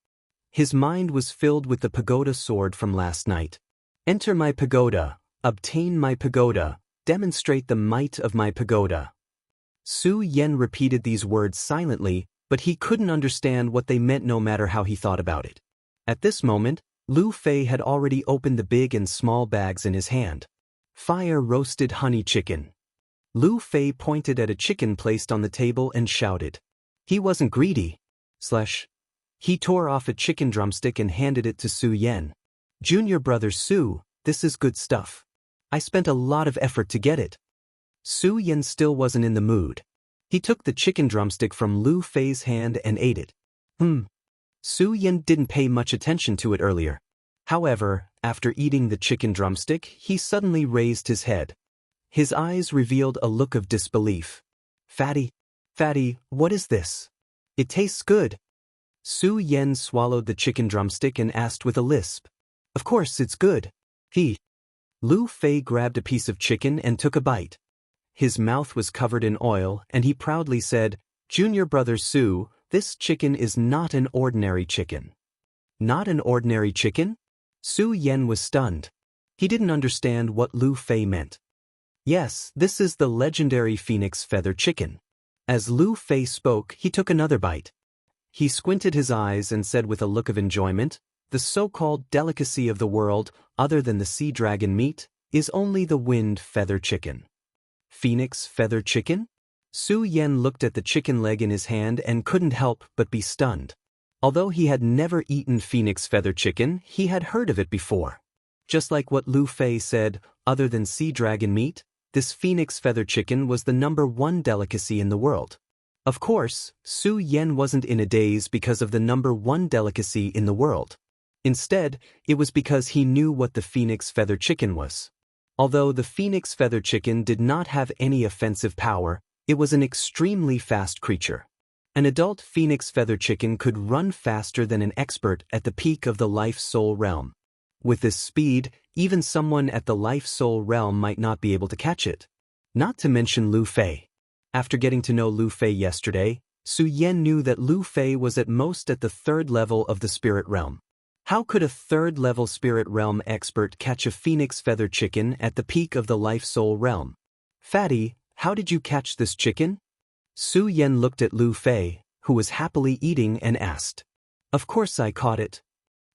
A: His mind was filled with the pagoda sword from last night. Enter my pagoda, obtain my pagoda, demonstrate the might of my pagoda. Su Yan repeated these words silently, but he couldn't understand what they meant no matter how he thought about it. At this moment, Lu Fei had already opened the big and small bags in his hand. Fire roasted honey chicken. Lu Fei pointed at a chicken placed on the table and shouted. He wasn't greedy. He tore off a chicken drumstick and handed it to Su Yan. Junior brother Su, this is good stuff. I spent a lot of effort to get it. Su Yan still wasn't in the mood. He took the chicken drumstick from Lu Fei's hand and ate it. Su Yan didn't pay much attention to it earlier. However, after eating the chicken drumstick, he suddenly raised his head. His eyes revealed a look of disbelief. Fatty, what is this? It tastes good. Su Yan swallowed the chicken drumstick and asked with a lisp. Of course it's good. Lu Fei grabbed a piece of chicken and took a bite. His mouth was covered in oil and he proudly said, Junior brother Su, this chicken is not an ordinary chicken. Not an ordinary chicken? Su Yan was stunned. He didn't understand what Lu Fei meant. Yes, this is the legendary phoenix feather chicken. As Lu Fei spoke, he took another bite. He squinted his eyes and said with a look of enjoyment, the so-called delicacy of the world, other than the sea dragon meat, is only the wind feather chicken. Phoenix feather chicken? Su Yan looked at the chicken leg in his hand and couldn't help but be stunned. Although he had never eaten phoenix feather chicken, he had heard of it before. Just like what Lu Fei said, other than sea dragon meat, this phoenix feather chicken was the #1 delicacy in the world. Of course, Su Yan wasn't in a daze because of the #1 delicacy in the world. Instead, it was because he knew what the phoenix feather chicken was. Although the phoenix feather chicken did not have any offensive power, it was an extremely fast creature. An adult phoenix feather chicken could run faster than an expert at the peak of the life-soul realm. With this speed, even someone at the life-soul realm might not be able to catch it. Not to mention Lu Fei. After getting to know Lu Fei yesterday, Su Yan knew that Lu Fei was at most at the 3rd level of the spirit realm. How could a 3rd-level spirit realm expert catch a phoenix feather chicken at the peak of the life-soul realm? Fatty, how did you catch this chicken? Su Yan looked at Lu Fei, who was happily eating, and asked. Of course I caught it.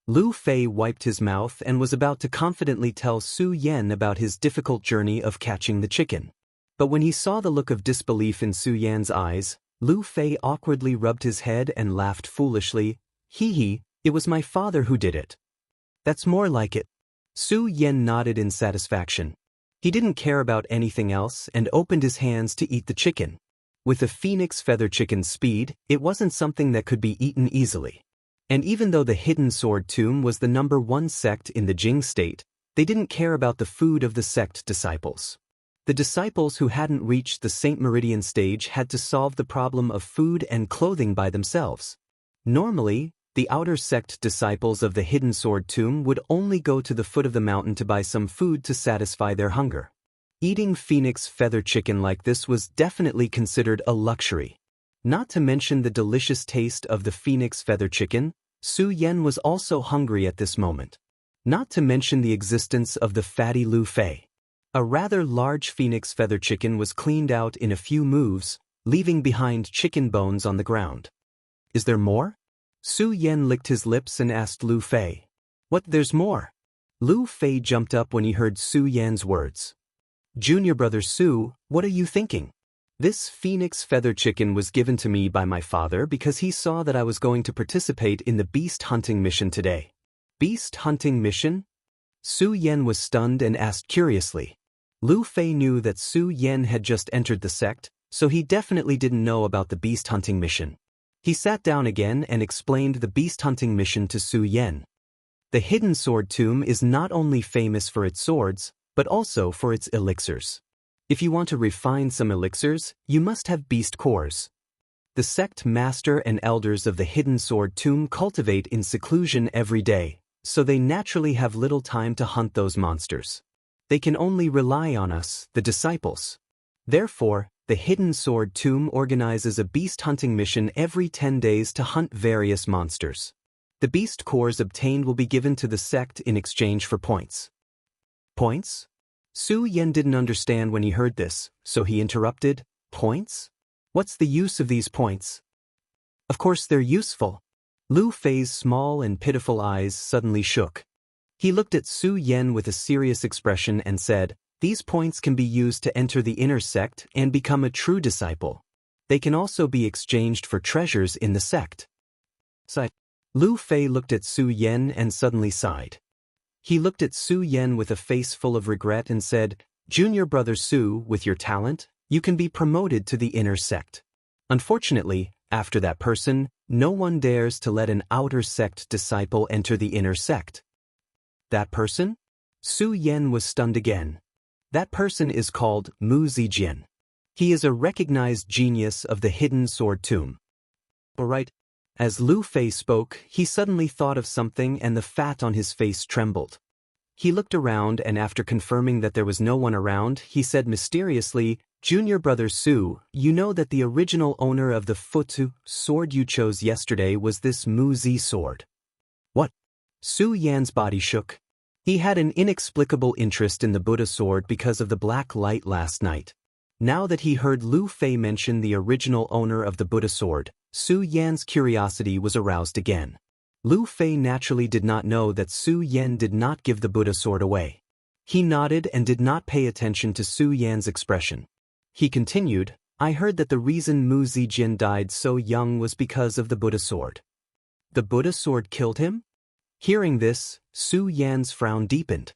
A: Lu Fei wiped his mouth and was about to confidently tell Su Yan about his difficult journey of catching the chicken. But when he saw the look of disbelief in Su Yan's eyes, Lu Fei awkwardly rubbed his head and laughed foolishly. It was my father who did it. That's more like it. Su Yan nodded in satisfaction. He didn't care about anything else and opened his hands to eat the chicken. With the phoenix feather chicken's speed, it wasn't something that could be eaten easily. And even though the Hidden Sword Tomb was the #1 sect in the Jing state, they didn't care about the food of the sect disciples. The disciples who hadn't reached the Saint Meridian stage had to solve the problem of food and clothing by themselves. Normally, the outer sect disciples of the Hidden Sword Tomb would only go to the foot of the mountain to buy some food to satisfy their hunger. Eating phoenix feather chicken like this was definitely considered a luxury. Not to mention the delicious taste of the phoenix feather chicken, Su Yan was also hungry at this moment. Not to mention the existence of the fatty Lu Fei. A rather large phoenix feather chicken was cleaned out in a few moves, leaving behind chicken bones on the ground. Is there more? Su Yan licked his lips and asked Lu Fei. What, there's more? Lu Fei jumped up when he heard Su Yan's words. Junior brother Su, what are you thinking? This phoenix feather chicken was given to me by my father because he saw that I was going to participate in the beast hunting mission today. Beast hunting mission? Su Yan was stunned and asked curiously. Lu Fei knew that Su Yan had just entered the sect, so he definitely didn't know about the beast hunting mission. He sat down again and explained the beast hunting mission to Su Yan. The Hidden Sword Tomb is not only famous for its swords, but also for its elixirs. If you want to refine some elixirs, you must have beast cores. The sect master and elders of the Hidden Sword Tomb cultivate in seclusion every day, so they naturally have little time to hunt those monsters. They can only rely on us, the disciples. Therefore, the Hidden Sword Tomb organizes a beast hunting mission every 10 days to hunt various monsters. The beast cores obtained will be given to the sect in exchange for points. Points? Su Yan didn't understand when he heard this, so he interrupted. Points? What's the use of these points? Of course they're useful. Lu Fei's small and pitiful eyes suddenly shook. He looked at Su Yan with a serious expression and said, "These points can be used to enter the inner sect and become a true disciple. They can also be exchanged for treasures in the sect." Sighed. Lu Fei looked at Su Yan and suddenly sighed. He looked at Su Yan with a face full of regret and said, "Junior brother Su, with your talent, you can be promoted to the inner sect. Unfortunately, after that person, no one dares to let an outer sect disciple enter the inner sect." That person? Su Yan was stunned again. That person is called Mu Zijian. He is a recognized genius of the hidden sword tomb. Alright. As Lu Fei spoke, he suddenly thought of something and the fat on his face trembled. He looked around and after confirming that there was no one around, he said mysteriously, "Junior brother Su, you know that the original owner of the Futu sword you chose yesterday was this Mu Zi sword." What? Su Yan's body shook. He had an inexplicable interest in the Buddha sword because of the black light last night. Now that he heard Lu Fei mention the original owner of the Buddha sword, Su Yan's curiosity was aroused again. Lu Fei naturally did not know that Su Yan did not give the Buddha sword away. He nodded and did not pay attention to Su Yan's expression. He continued, "I heard that the reason Mu Zijian died so young was because of the Buddha sword." The Buddha sword killed him? Hearing this, Su Yan's frown deepened.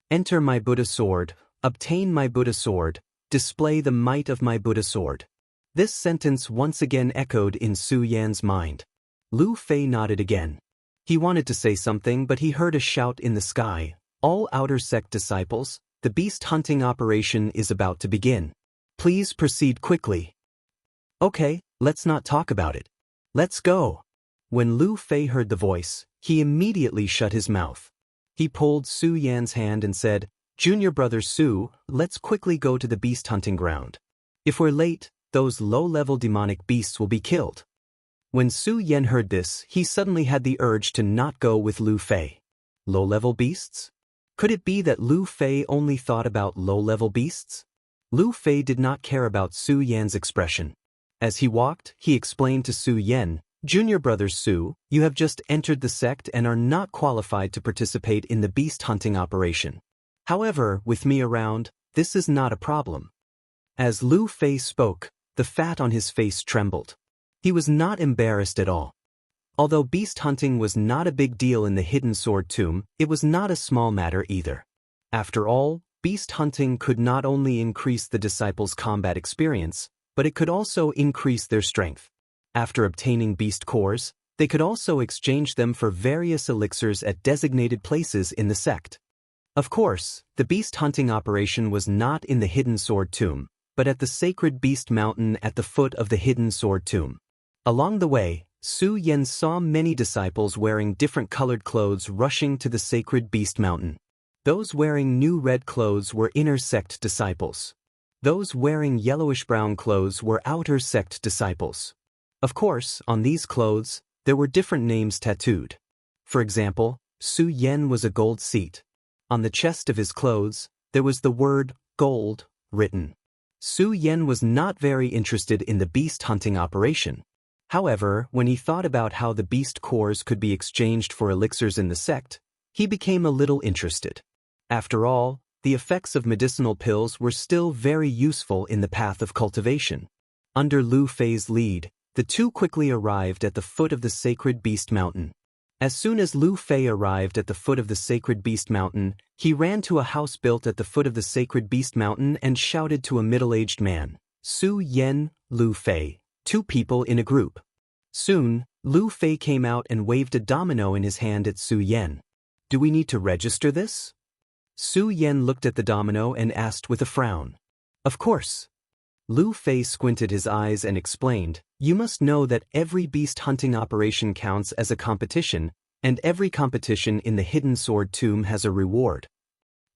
A: "Enter my Buddha sword, obtain my Buddha sword, display the might of my Buddha sword." This sentence once again echoed in Su Yan's mind. Lu Fei nodded again. He wanted to say something but he heard a shout in the sky, "All outer sect disciples, the beast hunting operation is about to begin. Please proceed quickly." "Okay, let's not talk about it. Let's go." When Lu Fei heard the voice, he immediately shut his mouth. He pulled Su Yan's hand and said, "Junior brother Su, let's quickly go to the beast hunting ground. If we're late, those low-level demonic beasts will be killed." When Su Yan heard this, he suddenly had the urge to not go with Lu Fei. Low-level beasts? Could it be that Lu Fei only thought about low-level beasts? Lu Fei did not care about Su Yan's expression. As he walked, he explained to Su Yan, "Junior brother Su, you have just entered the sect and are not qualified to participate in the beast hunting operation. However, with me around, this is not a problem." As Lu Fei spoke, the fat on his face trembled. He was not embarrassed at all. Although beast hunting was not a big deal in the hidden sword tomb, it was not a small matter either. After all, beast hunting could not only increase the disciples' combat experience, but it could also increase their strength. After obtaining beast cores, they could also exchange them for various elixirs at designated places in the sect. Of course, the beast hunting operation was not in the hidden sword tomb, but at the sacred beast mountain at the foot of the hidden sword tomb. Along the way, Su Yan saw many disciples wearing different colored clothes rushing to the sacred beast mountain. Those wearing new red clothes were inner sect disciples. Those wearing yellowish-brown clothes were outer sect disciples. Of course, on these clothes, there were different names tattooed. For example, Su Yan was a gold seat. On the chest of his clothes, there was the word gold written. Su Yan was not very interested in the beast hunting operation. However, when he thought about how the beast cores could be exchanged for elixirs in the sect, he became a little interested. After all, the effects of medicinal pills were still very useful in the path of cultivation. Under Lu Fei's lead, the two quickly arrived at the foot of the sacred beast mountain. As soon as Lu Fei arrived at the foot of the sacred beast mountain, he ran to a house built at the foot of the sacred beast mountain and shouted to a middle-aged man, "Su Yan, Lu Fei," two people in a group. Soon, Lu Fei came out and waved a domino in his hand at Su Yan. "Do we need to register this?" Su Yan looked at the domino and asked with a frown. "Of course." Lu Fei squinted his eyes and explained, "You must know that every beast hunting operation counts as a competition, and every competition in the hidden sword tomb has a reward."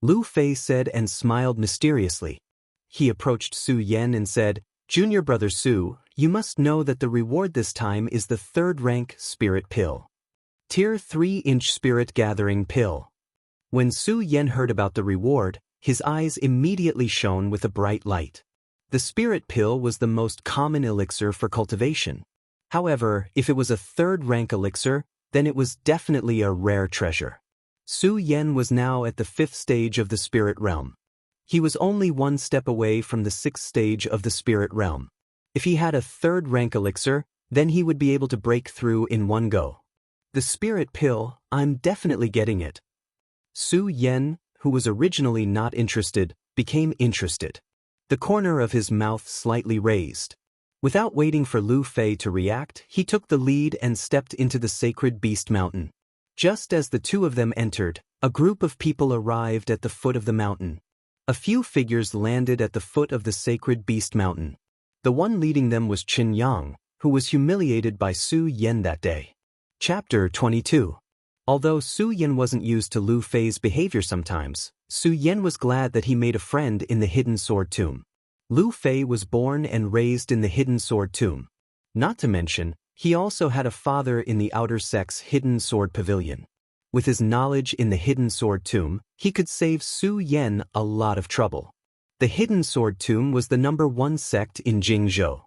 A: Lu Fei said and smiled mysteriously. He approached Su Yan and said, "Junior brother Su, you must know that the reward this time is the third-rank spirit pill. Tier 3-inch spirit gathering pill." When Su Yan heard about the reward, his eyes immediately shone with a bright light. The spirit pill was the most common elixir for cultivation. However, if it was a third-rank elixir, then it was definitely a rare treasure. Su Yen was now at the 5th stage of the spirit realm. He was only one step away from the 6th stage of the spirit realm. If he had a third-rank elixir, then he would be able to break through in one go. The spirit pill, I'm definitely getting it. Su Yen, who was originally not interested, became interested. The corner of his mouth slightly raised. Without waiting for Lu Fei to react, he took the lead and stepped into the sacred beast mountain. Just as the two of them entered, a group of people arrived at the foot of the mountain. A few figures landed at the foot of the sacred beast mountain. The one leading them was Qin Yang, who was humiliated by Su Yen that day. Chapter 22. Although Su Yen wasn't used to Lu Fei's behavior sometimes, Su Yen was glad that he made a friend in the Hidden Sword Tomb. Lu Fei was born and raised in the Hidden Sword Tomb. Not to mention, he also had a father in the Outer Sect's Hidden Sword Pavilion. With his knowledge in the Hidden Sword Tomb, he could save Su Yen a lot of trouble. The Hidden Sword Tomb was the #1 sect in Jingzhou.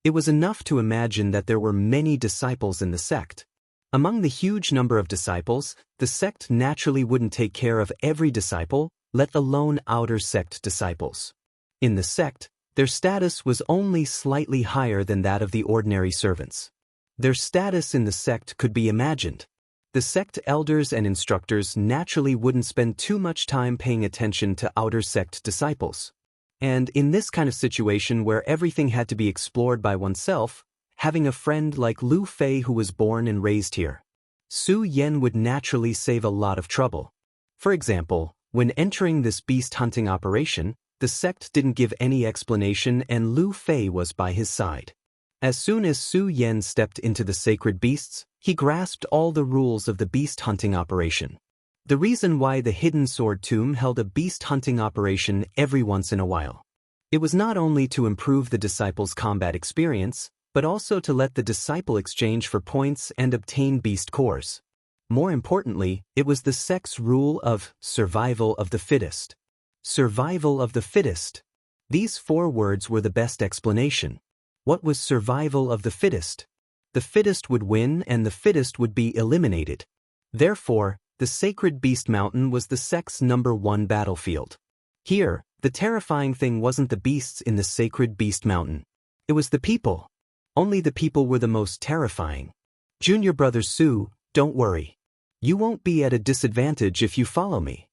A: It was enough to imagine that there were many disciples in the sect. Among the huge number of disciples, the sect naturally wouldn't take care of every disciple, let alone Outer Sect disciples. In the sect, their status was only slightly higher than that of the ordinary servants. Their status in the sect could be imagined. The sect elders and instructors naturally wouldn't spend too much time paying attention to Outer Sect disciples. And in this kind of situation where everything had to be explored by oneself, having a friend like Lu Fei who was born and raised here, Su Yen would naturally save a lot of trouble. For example, when entering this beast hunting operation, the sect didn't give any explanation and Lu Fei was by his side. As soon as Su Yen stepped into the sacred beasts, he grasped all the rules of the beast hunting operation. The reason why the Hidden Sword Tomb held a beast hunting operation every once in a while. It was not only to improve the disciples' combat experience, but also to let the disciple exchange for points and obtain beast cores. More importantly, it was the sect's rule of survival of the fittest. Survival of the fittest. These 4 words were the best explanation. What was survival of the fittest? The fittest would win and the fittest would be eliminated. Therefore, the Sacred Beast Mountain was the sect's #1 battlefield. Here, the terrifying thing wasn't the beasts in the Sacred Beast Mountain. It was the people. Only the people were the most terrifying. Junior brother Su, don't worry. You won't be at a disadvantage if you follow me.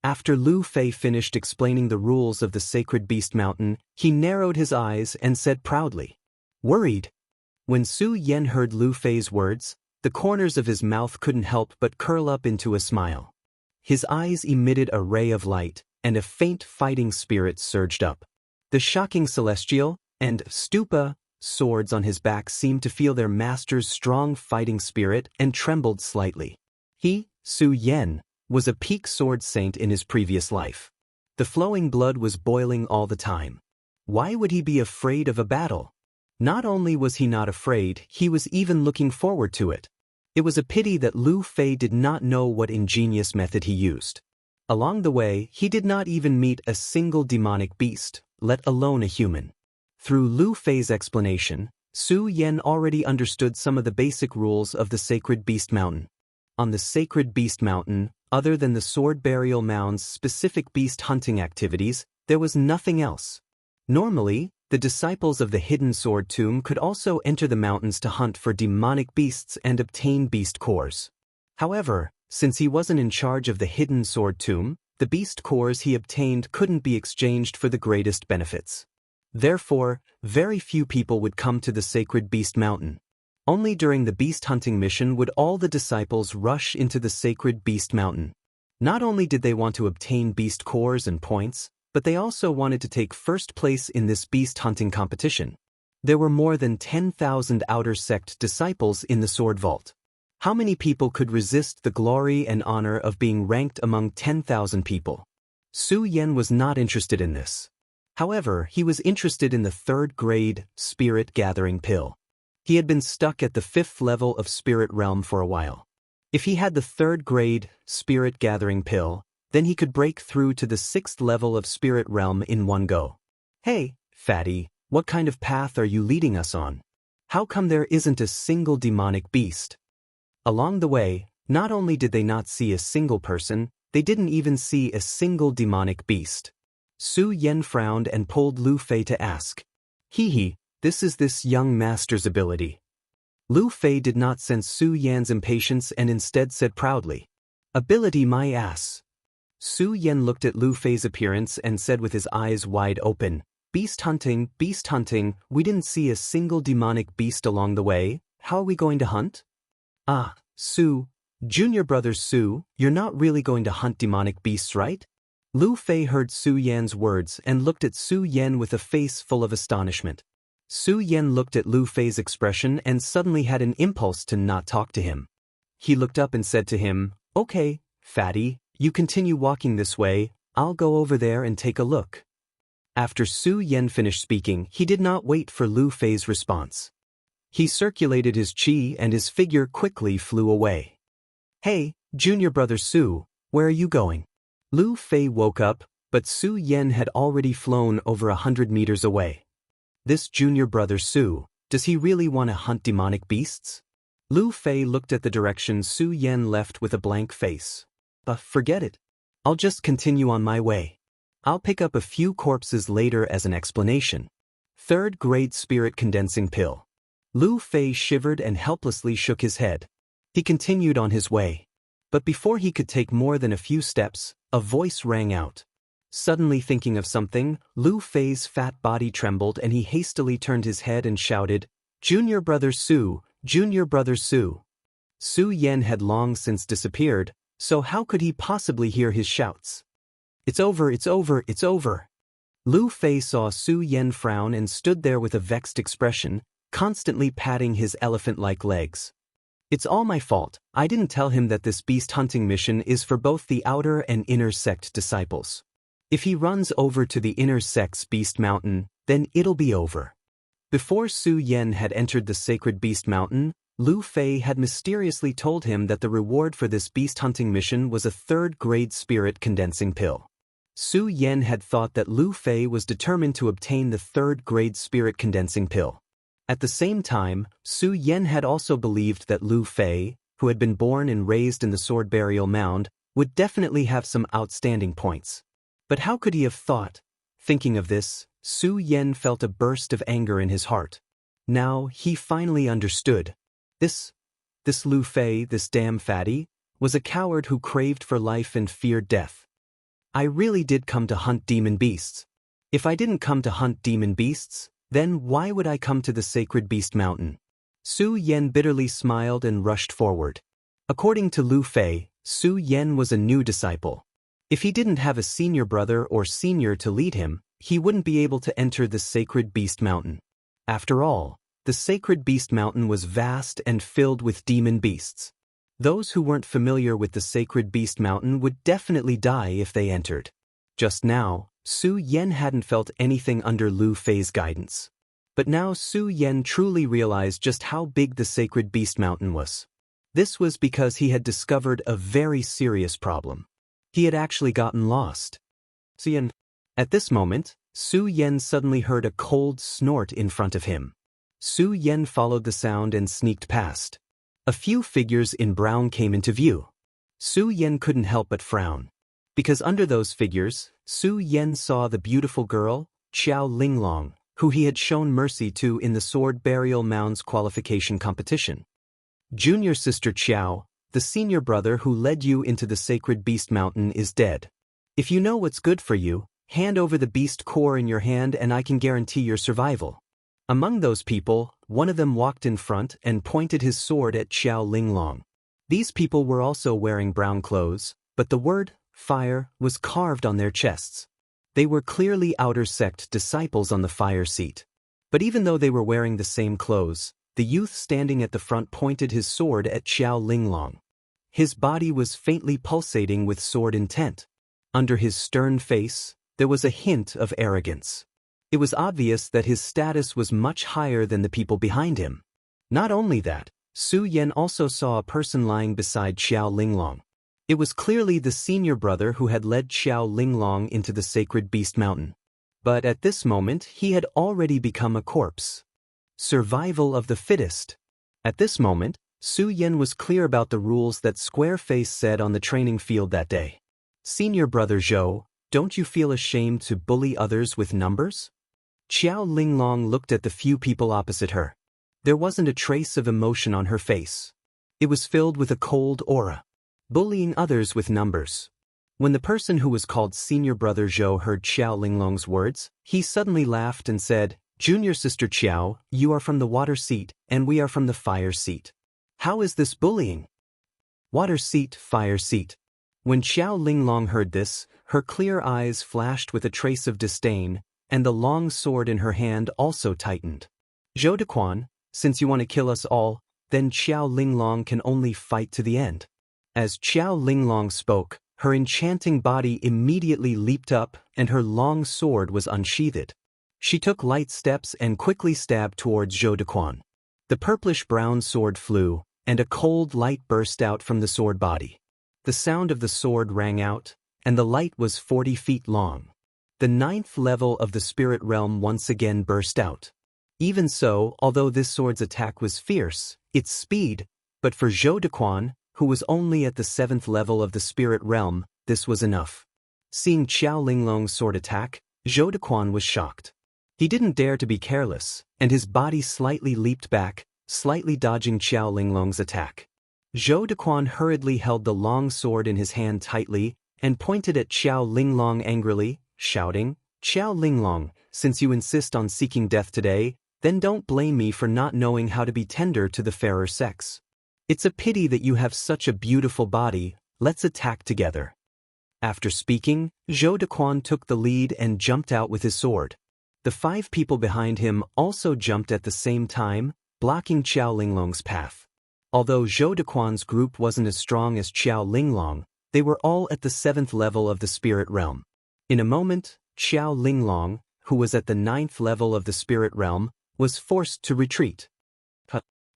A: After Lu Fei finished explaining the rules of the Sacred Beast Mountain, he narrowed his eyes and said proudly, "Worried?" When Su Yen heard Lu Fei's words, the corners of his mouth couldn't help but curl up into a smile. His eyes emitted a ray of light, and a faint fighting spirit surged up. The shocking celestial and stupa swords on his back seemed to feel their master's strong fighting spirit and trembled slightly. He, Su Yen, was a peak sword saint in his previous life. The flowing blood was boiling all the time. Why would he be afraid of a battle? Not only was he not afraid, he was even looking forward to it. It was a pity that Lu Fei did not know what ingenious method he used. Along the way, he did not even meet a single demonic beast, let alone a human. Through Lu Fei's explanation, Su Yen already understood some of the basic rules of the Sacred Beast Mountain. On the Sacred Beast Mountain, other than the Sword Burial Mound's specific beast hunting activities, there was nothing else. Normally, the disciples of the Hidden Sword Tomb could also enter the mountains to hunt for demonic beasts and obtain beast cores. However, since he wasn't in charge of the Hidden Sword Tomb, the beast cores he obtained couldn't be exchanged for the greatest benefits. Therefore, very few people would come to the Sacred Beast Mountain. Only during the beast hunting mission would all the disciples rush into the Sacred Beast Mountain. Not only did they want to obtain beast cores and points, but they also wanted to take first place in this beast hunting competition. There were more than 10,000 Outer Sect disciples in the Sword Vault. How many people could resist the glory and honor of being ranked among 10,000 people? Su Yen was not interested in this. However, he was interested in the 3rd grade Spirit Gathering Pill. He had been stuck at the 5th level of Spirit Realm for a while. If he had the 3rd grade Spirit Gathering Pill, then he could break through to the 6th level of Spirit Realm in one go. Hey, fatty, what kind of path are you leading us on? How come there isn't a single demonic beast? Along the way, not only did they not see a single person, they didn't even see a single demonic beast. Su Yan frowned and pulled Lu Fei to ask. Hee, this is this young master's ability. Lu Fei did not sense Su Yan's impatience and instead said proudly, Ability my ass. Su Yan looked at Lu Fei's appearance and said with his eyes wide open, beast hunting, we didn't see a single demonic beast along the way, how are we going to hunt? Ah, Su, junior brother Su, you're not really going to hunt demonic beasts, right? Lu Fei heard Su Yan's words and looked at Su Yan with a face full of astonishment. Su Yan looked at Lu Fei's expression and suddenly had an impulse to not talk to him. He looked up and said to him, Okay, fatty, you continue walking this way, I'll go over there and take a look. After Su Yan finished speaking, he did not wait for Lu Fei's response. He circulated his qi and his figure quickly flew away. Hey, junior brother Su, where are you going? Lu Fei woke up, but Su Yan had already flown over 100 meters away. This junior brother Su, does he really want to hunt demonic beasts? Lu Fei looked at the direction Su Yan left with a blank face. Forget it. I'll just continue on my way. I'll pick up a few corpses later as an explanation. Third grade spirit condensing pill. Lu Fei shivered and helplessly shook his head. He continued on his way. But before he could take more than a few steps, a voice rang out. Suddenly thinking of something, Lu Fei's fat body trembled and he hastily turned his head and shouted, Junior brother Su, junior brother Su. Su Yan had long since disappeared, so how could he possibly hear his shouts? It's over, it's over, it's over. Lu Fei saw Su Yan frown and stood there with a vexed expression, constantly patting his elephant-like legs. It's all my fault, I didn't tell him that this beast hunting mission is for both the outer and inner sect disciples. If he runs over to the inner sect's beast mountain, then it'll be over. Before Su Yan had entered the sacred beast mountain, Lu Fei had mysteriously told him that the reward for this beast hunting mission was a third-grade spirit condensing pill. Su Yan had thought that Lu Fei was determined to obtain the third-grade spirit condensing pill. At the same time, Su Yan had also believed that Lu Fei, who had been born and raised in the sword burial mound, would definitely have some outstanding points. But how could he have thought? Thinking of this, Su Yan felt a burst of anger in his heart. Now, he finally understood. This Lu Fei, this damn fatty, was a coward who craved for life and feared death. I really did come to hunt demon beasts. If I didn't come to hunt demon beasts, then why would I come to the sacred beast mountain? Su Yan bitterly smiled and rushed forward. According to Lu Fei, Su Yan was a new disciple. If he didn't have a senior brother or senior to lead him, he wouldn't be able to enter the sacred beast mountain. After all, the sacred beast mountain was vast and filled with demon beasts. Those who weren't familiar with the sacred beast mountain would definitely die if they entered. Just now, Su Yan hadn't felt anything under Lu Fei's guidance. But now Su Yan truly realized just how big the sacred beast mountain was. This was because he had discovered a very serious problem. He had actually gotten lost. At this moment, Su Yan suddenly heard a cold snort in front of him. Su Yan followed the sound and sneaked past. A few figures in brown came into view. Su Yan couldn't help but frown. Because under those figures, Su Yan saw the beautiful girl, Qiao Linglong, who he had shown mercy to in the sword burial mound's qualification competition. Junior sister Qiao, the senior brother who led you into the sacred beast mountain, is dead. If you know what's good for you, hand over the beast core in your hand and I can guarantee your survival. Among those people, one of them walked in front and pointed his sword at Qiao Linglong. These people were also wearing brown clothes, but the word fire was carved on their chests. They were clearly outer sect disciples on the fire seat. But even though they were wearing the same clothes, the youth standing at the front pointed his sword at Qiao Linglong. His body was faintly pulsating with sword intent. Under his stern face, there was a hint of arrogance. It was obvious that his status was much higher than the people behind him. Not only that, Su Yan also saw a person lying beside Qiao Linglong. It was clearly the senior brother who had led Qiao Linglong into the sacred beast mountain. But at this moment he had already become a corpse. Survival of the fittest. At this moment, Su Yan was clear about the rules that Squareface said on the training field that day. Senior brother Zhou, don't you feel ashamed to bully others with numbers? Qiao Linglong looked at the few people opposite her. There wasn't a trace of emotion on her face. It was filled with a cold aura. Bullying others with numbers. When the person who was called Senior Brother Zhou heard Qiao Linglong's words, he suddenly laughed and said, Junior Sister Qiao, you are from the water seat, and we are from the fire seat. How is this bullying? Water seat, fire seat. When Qiao Linglong heard this, her clear eyes flashed with a trace of disdain, and the long sword in her hand also tightened. Zhou Dequan, since you want to kill us all, then Qiao Linglong can only fight to the end. As Qiao Linglong spoke, her enchanting body immediately leaped up, and her long sword was unsheathed. She took light steps and quickly stabbed towards Zhou Dequan. The purplish-brown sword flew, and a cold light burst out from the sword body. The sound of the sword rang out, and the light was 40 feet long. The 9th level of the spirit realm once again burst out. Even so, although this sword's attack was fierce, its speed, but for Zhou Dequan, who was only at the 7th level of the spirit realm, this was enough. Seeing Qiao Linglong's sword attack, Zhou Dequan was shocked. He didn't dare to be careless, and his body slightly leaped back, slightly dodging Qiao Linglong's attack. Zhou Dequan hurriedly held the long sword in his hand tightly and pointed at Qiao Linglong angrily, shouting, Qiao Linglong, since you insist on seeking death today, then don't blame me for not knowing how to be tender to the fairer sex. It's a pity that you have such a beautiful body, let's attack together. After speaking, Zhou Dequan took the lead and jumped out with his sword. The 5 people behind him also jumped at the same time, blocking Qiao Linglong's path. Although Zhou Dequan's group wasn't as strong as Qiao Linglong, they were all at the 7th level of the spirit realm. In a moment, Qiao Linglong, who was at the 9th level of the spirit realm, was forced to retreat.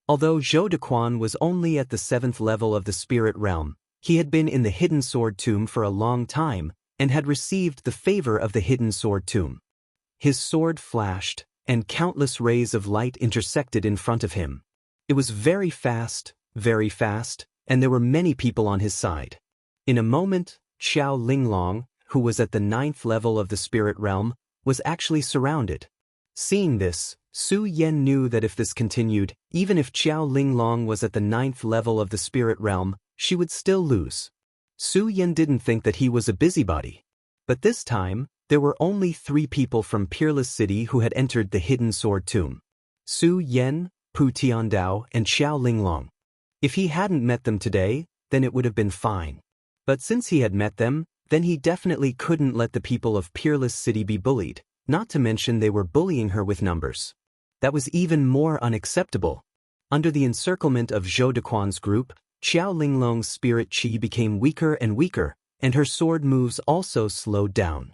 A: Although Zhou Dequan was only at the 7th level of the spirit realm, he had been in the Hidden Sword Tomb for a long time and had received the favor of the Hidden Sword Tomb. His sword flashed, and countless rays of light intersected in front of him. It was very fast, and there were many people on his side. In a moment, Qiao Linglong, who was at the 9th level of the spirit realm, was actually surrounded. Seeing this, Su Yan knew that if this continued, even if Qiao Linglong was at the 9th level of the spirit realm, she would still lose. Su Yan didn't think that he was a busybody. But this time, there were only 3 people from Peerless City who had entered the Hidden Sword Tomb. Su Yan, Pu Tiandao, and Qiao Linglong. If he hadn't met them today, then it would have been fine. But since he had met them, then he definitely couldn't let the people of Peerless City be bullied, not to mention they were bullying her with numbers. That was even more unacceptable. Under the encirclement of Zhou Dequan's group, Qiao Linglong's spirit chi became weaker and weaker, and her sword moves also slowed down.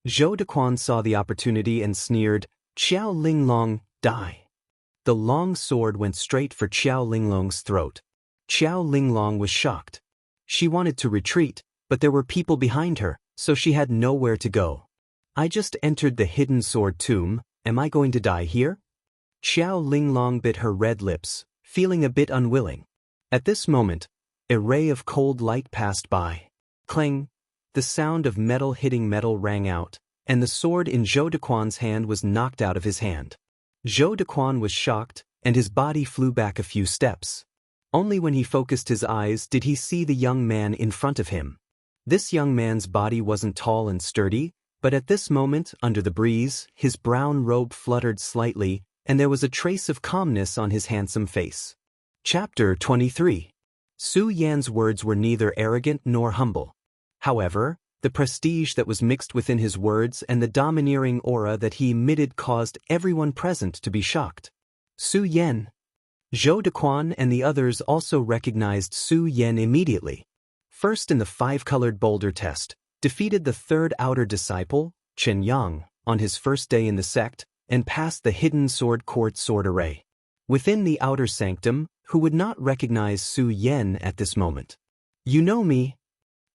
A: Zhou Dequan saw the opportunity and sneered, Qiao Linglong, die. The long sword went straight for Qiao Linglong's throat. Qiao Linglong was shocked. She wanted to retreat, but there were people behind her, so she had nowhere to go. I just entered the Hidden Sword Tomb, am I going to die here? Qiao Linglong bit her red lips, feeling a bit unwilling. At this moment, a ray of cold light passed by. Clang! The sound of metal hitting metal rang out, and the sword in Zhou Dequan's hand was knocked out of his hand. Zhou Dequan was shocked, and his body flew back a few steps. Only when he focused his eyes did he see the young man in front of him. This young man's body wasn't tall and sturdy, but at this moment, under the breeze, his brown robe fluttered slightly, and there was a trace of calmness on his handsome face. Chapter 23. Su Yan's words were neither arrogant nor humble. However, the prestige that was mixed within his words and the domineering aura that he emitted caused everyone present to be shocked. Su Yan. Zhou Dequan and the others also recognized Su Yan immediately. First in the 5-colored boulder test, defeated the 3rd outer disciple, Chen Yang, on his first day in the sect, and passed the Hidden Sword Court sword array. Within the outer sanctum, who would not recognize Su Yan at this moment? You know me?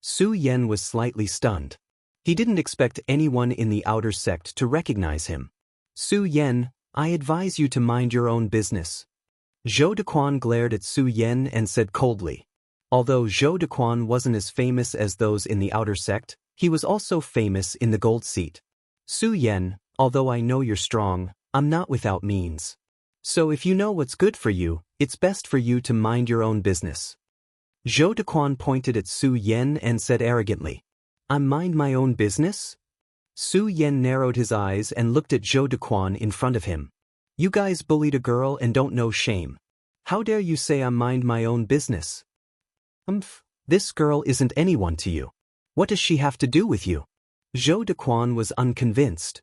A: Su Yan was slightly stunned. He didn't expect anyone in the outer sect to recognize him. Su Yan, I advise you to mind your own business. Zhou Dequan glared at Su Yan and said coldly. Although Zhou Dequan wasn't as famous as those in the outer sect, he was also famous in the gold seat. Su Yan, although I know you're strong, I'm not without means. So if you know what's good for you, it's best for you to mind your own business. Zhou Dequan pointed at Su Yan and said arrogantly, I mind my own business? Su Yan narrowed his eyes and looked at Zhou Dequan in front of him. You guys bullied a girl and don't know shame. How dare you say I mind my own business? This girl isn't anyone to you. What does she have to do with you? Zhou Dequan was unconvinced.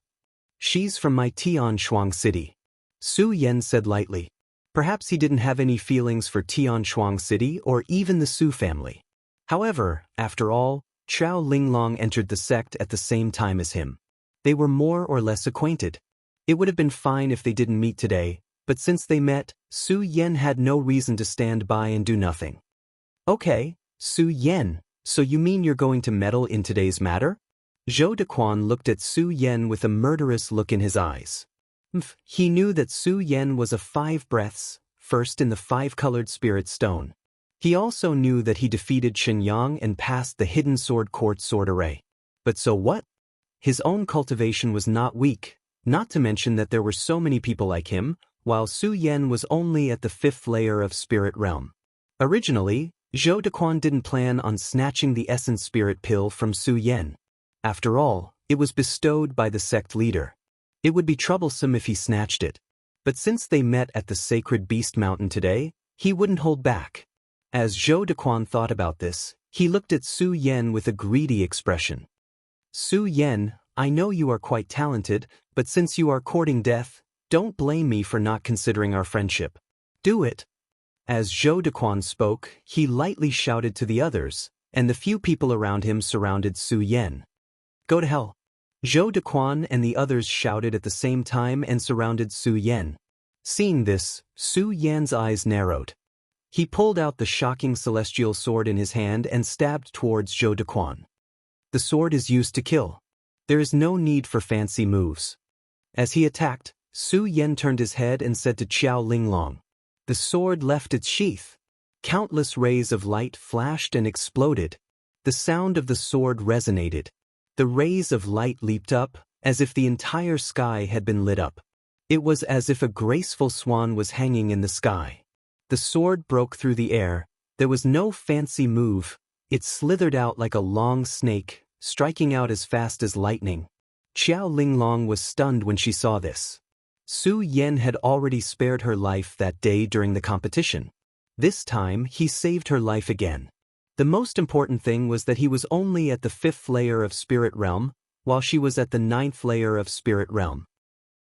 A: She's from my Tianshuang city. Su Yan said lightly. Perhaps he didn't have any feelings for Tianshuang city or even the Su family. However, after all, Chao Linglong entered the sect at the same time as him. They were more or less acquainted. It would have been fine if they didn't meet today, but since they met, Su Yan had no reason to stand by and do nothing. Okay, Su Yan, so you mean you're going to meddle in today's matter? Zhou Dequan looked at Su Yan with a murderous look in his eyes. He knew that Su Yan was a 5 breaths, first in the 5-colored spirit stone. He also knew that he defeated Shenyang and passed the hidden sword court sword array. But so what? His own cultivation was not weak, not to mention that there were so many people like him, while Su Yan was only at the 5th layer of spirit realm. Originally, Zhou Dequan didn't plan on snatching the essence spirit pill from Su Yan. After all, it was bestowed by the sect leader. It would be troublesome if he snatched it. But since they met at the sacred beast mountain today, he wouldn't hold back. As Zhou Dequan thought about this, he looked at Su Yan with a greedy expression. Su Yan, I know you are quite talented, but since you are courting death, don't blame me for not considering our friendship. Do it. As Zhou Dequan spoke, he lightly shouted to the others, and the few people around him surrounded Su Yan. Go to hell. Zhou Dequan and the others shouted at the same time and surrounded Su Yan. Seeing this, Su Yan's eyes narrowed. He pulled out the shocking celestial sword in his hand and stabbed towards Zhou Dequan. The sword is used to kill. There is no need for fancy moves. As he attacked, Su Yan turned his head and said to Chao Linglong. The sword left its sheath. Countless rays of light flashed and exploded. The sound of the sword resonated. The rays of light leaped up, as if the entire sky had been lit up. It was as if a graceful swan was hanging in the sky. The sword broke through the air. There was no fancy move. It slithered out like a long snake, striking out as fast as lightning. Chao Linglong was stunned when she saw this. Su Yan had already spared her life that day during the competition. This time, he saved her life again. The most important thing was that he was only at the 5th layer of spirit realm, while she was at the 9th layer of spirit realm.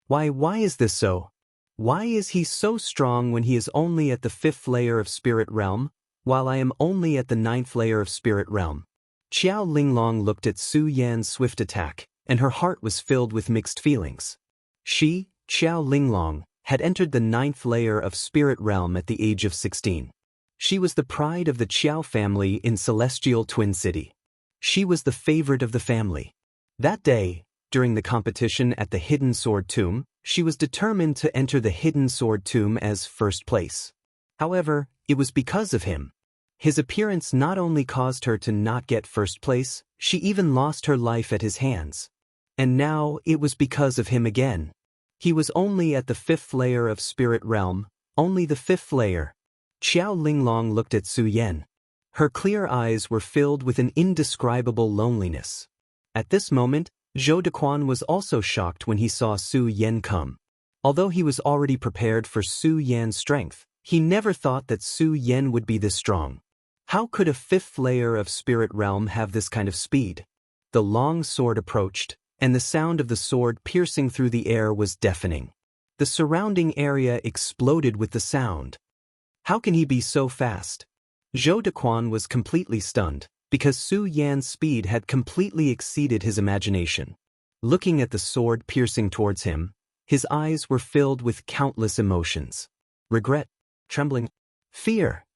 A: Why is this so? Why is he so strong when he is only at the 5th layer of spirit realm, while I am only at the 9th layer of spirit realm? Chao Linglong looked at Su Yan's swift attack, and her heart was filled with mixed feelings. She, Chao Linglong, had entered the 9th layer of spirit realm at the age of 16. She was the pride of the Chao family in Celestial Twin City. She was the favorite of the family. That day, during the competition at the Hidden Sword Tomb, she was determined to enter the Hidden Sword Tomb as first place. However, it was because of him. His appearance not only caused her to not get first place, she even lost her life at his hands. And now it was because of him again. He was only at the 5th layer of spirit realm, only the 5th layer. Chao Linglong looked at Su Yan. Her clear eyes were filled with an indescribable loneliness. At this moment, Zhou Dequan was also shocked when he saw Su Yan come. Although he was already prepared for Su Yan's strength, he never thought that Su Yan would be this strong. How could a 5th layer of spirit realm have this kind of speed? The long sword approached, and the sound of the sword piercing through the air was deafening. The surrounding area exploded with the sound. How can he be so fast? Zhou Dequan was completely stunned, because Su Yan's speed had completely exceeded his imagination. Looking at the sword piercing towards him, his eyes were filled with countless emotions. Regret, trembling, fear.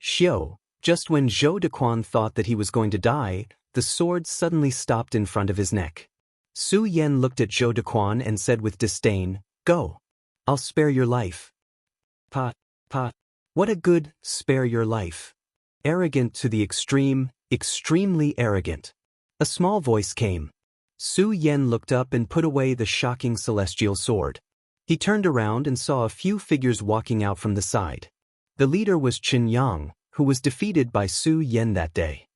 A: Xiao, just when Zhou Dequan thought that he was going to die, the sword suddenly stopped in front of his neck. Su Yan looked at Zhou Dequan and said with disdain, "Go." I'll spare your life. Pa, pa. What a good, spare your life. Arrogant to the extreme, extremely arrogant. A small voice came. Su Yen looked up and put away the shocking celestial sword. He turned around and saw a few figures walking out from the side. The leader was Qin Yang, who was defeated by Su Yen that day.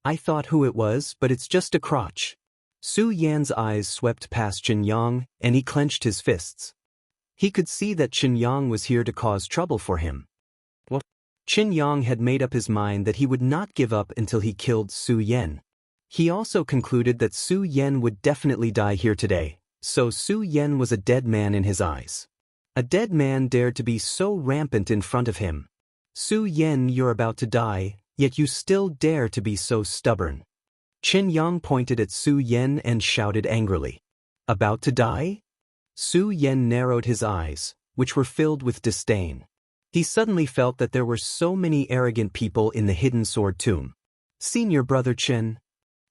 A: I thought who it was, but it's just a crotch. Su Yan's eyes swept past Qin Yang, and he clenched his fists. He could see that Qin Yang was here to cause trouble for him. What? Qin Yang had made up his mind that he would not give up until he killed Su Yen. He also concluded that Su Yen would definitely die here today, so Su Yen was a dead man in his eyes. A dead man dared to be so rampant in front of him. Su Yen, you're about to die, yet you still dare to be so stubborn. Qin Yang pointed at Su Yen and shouted angrily. About to die? Su Yen narrowed his eyes, which were filled with disdain. He suddenly felt that there were so many arrogant people in the hidden sword tomb. Senior brother Qin.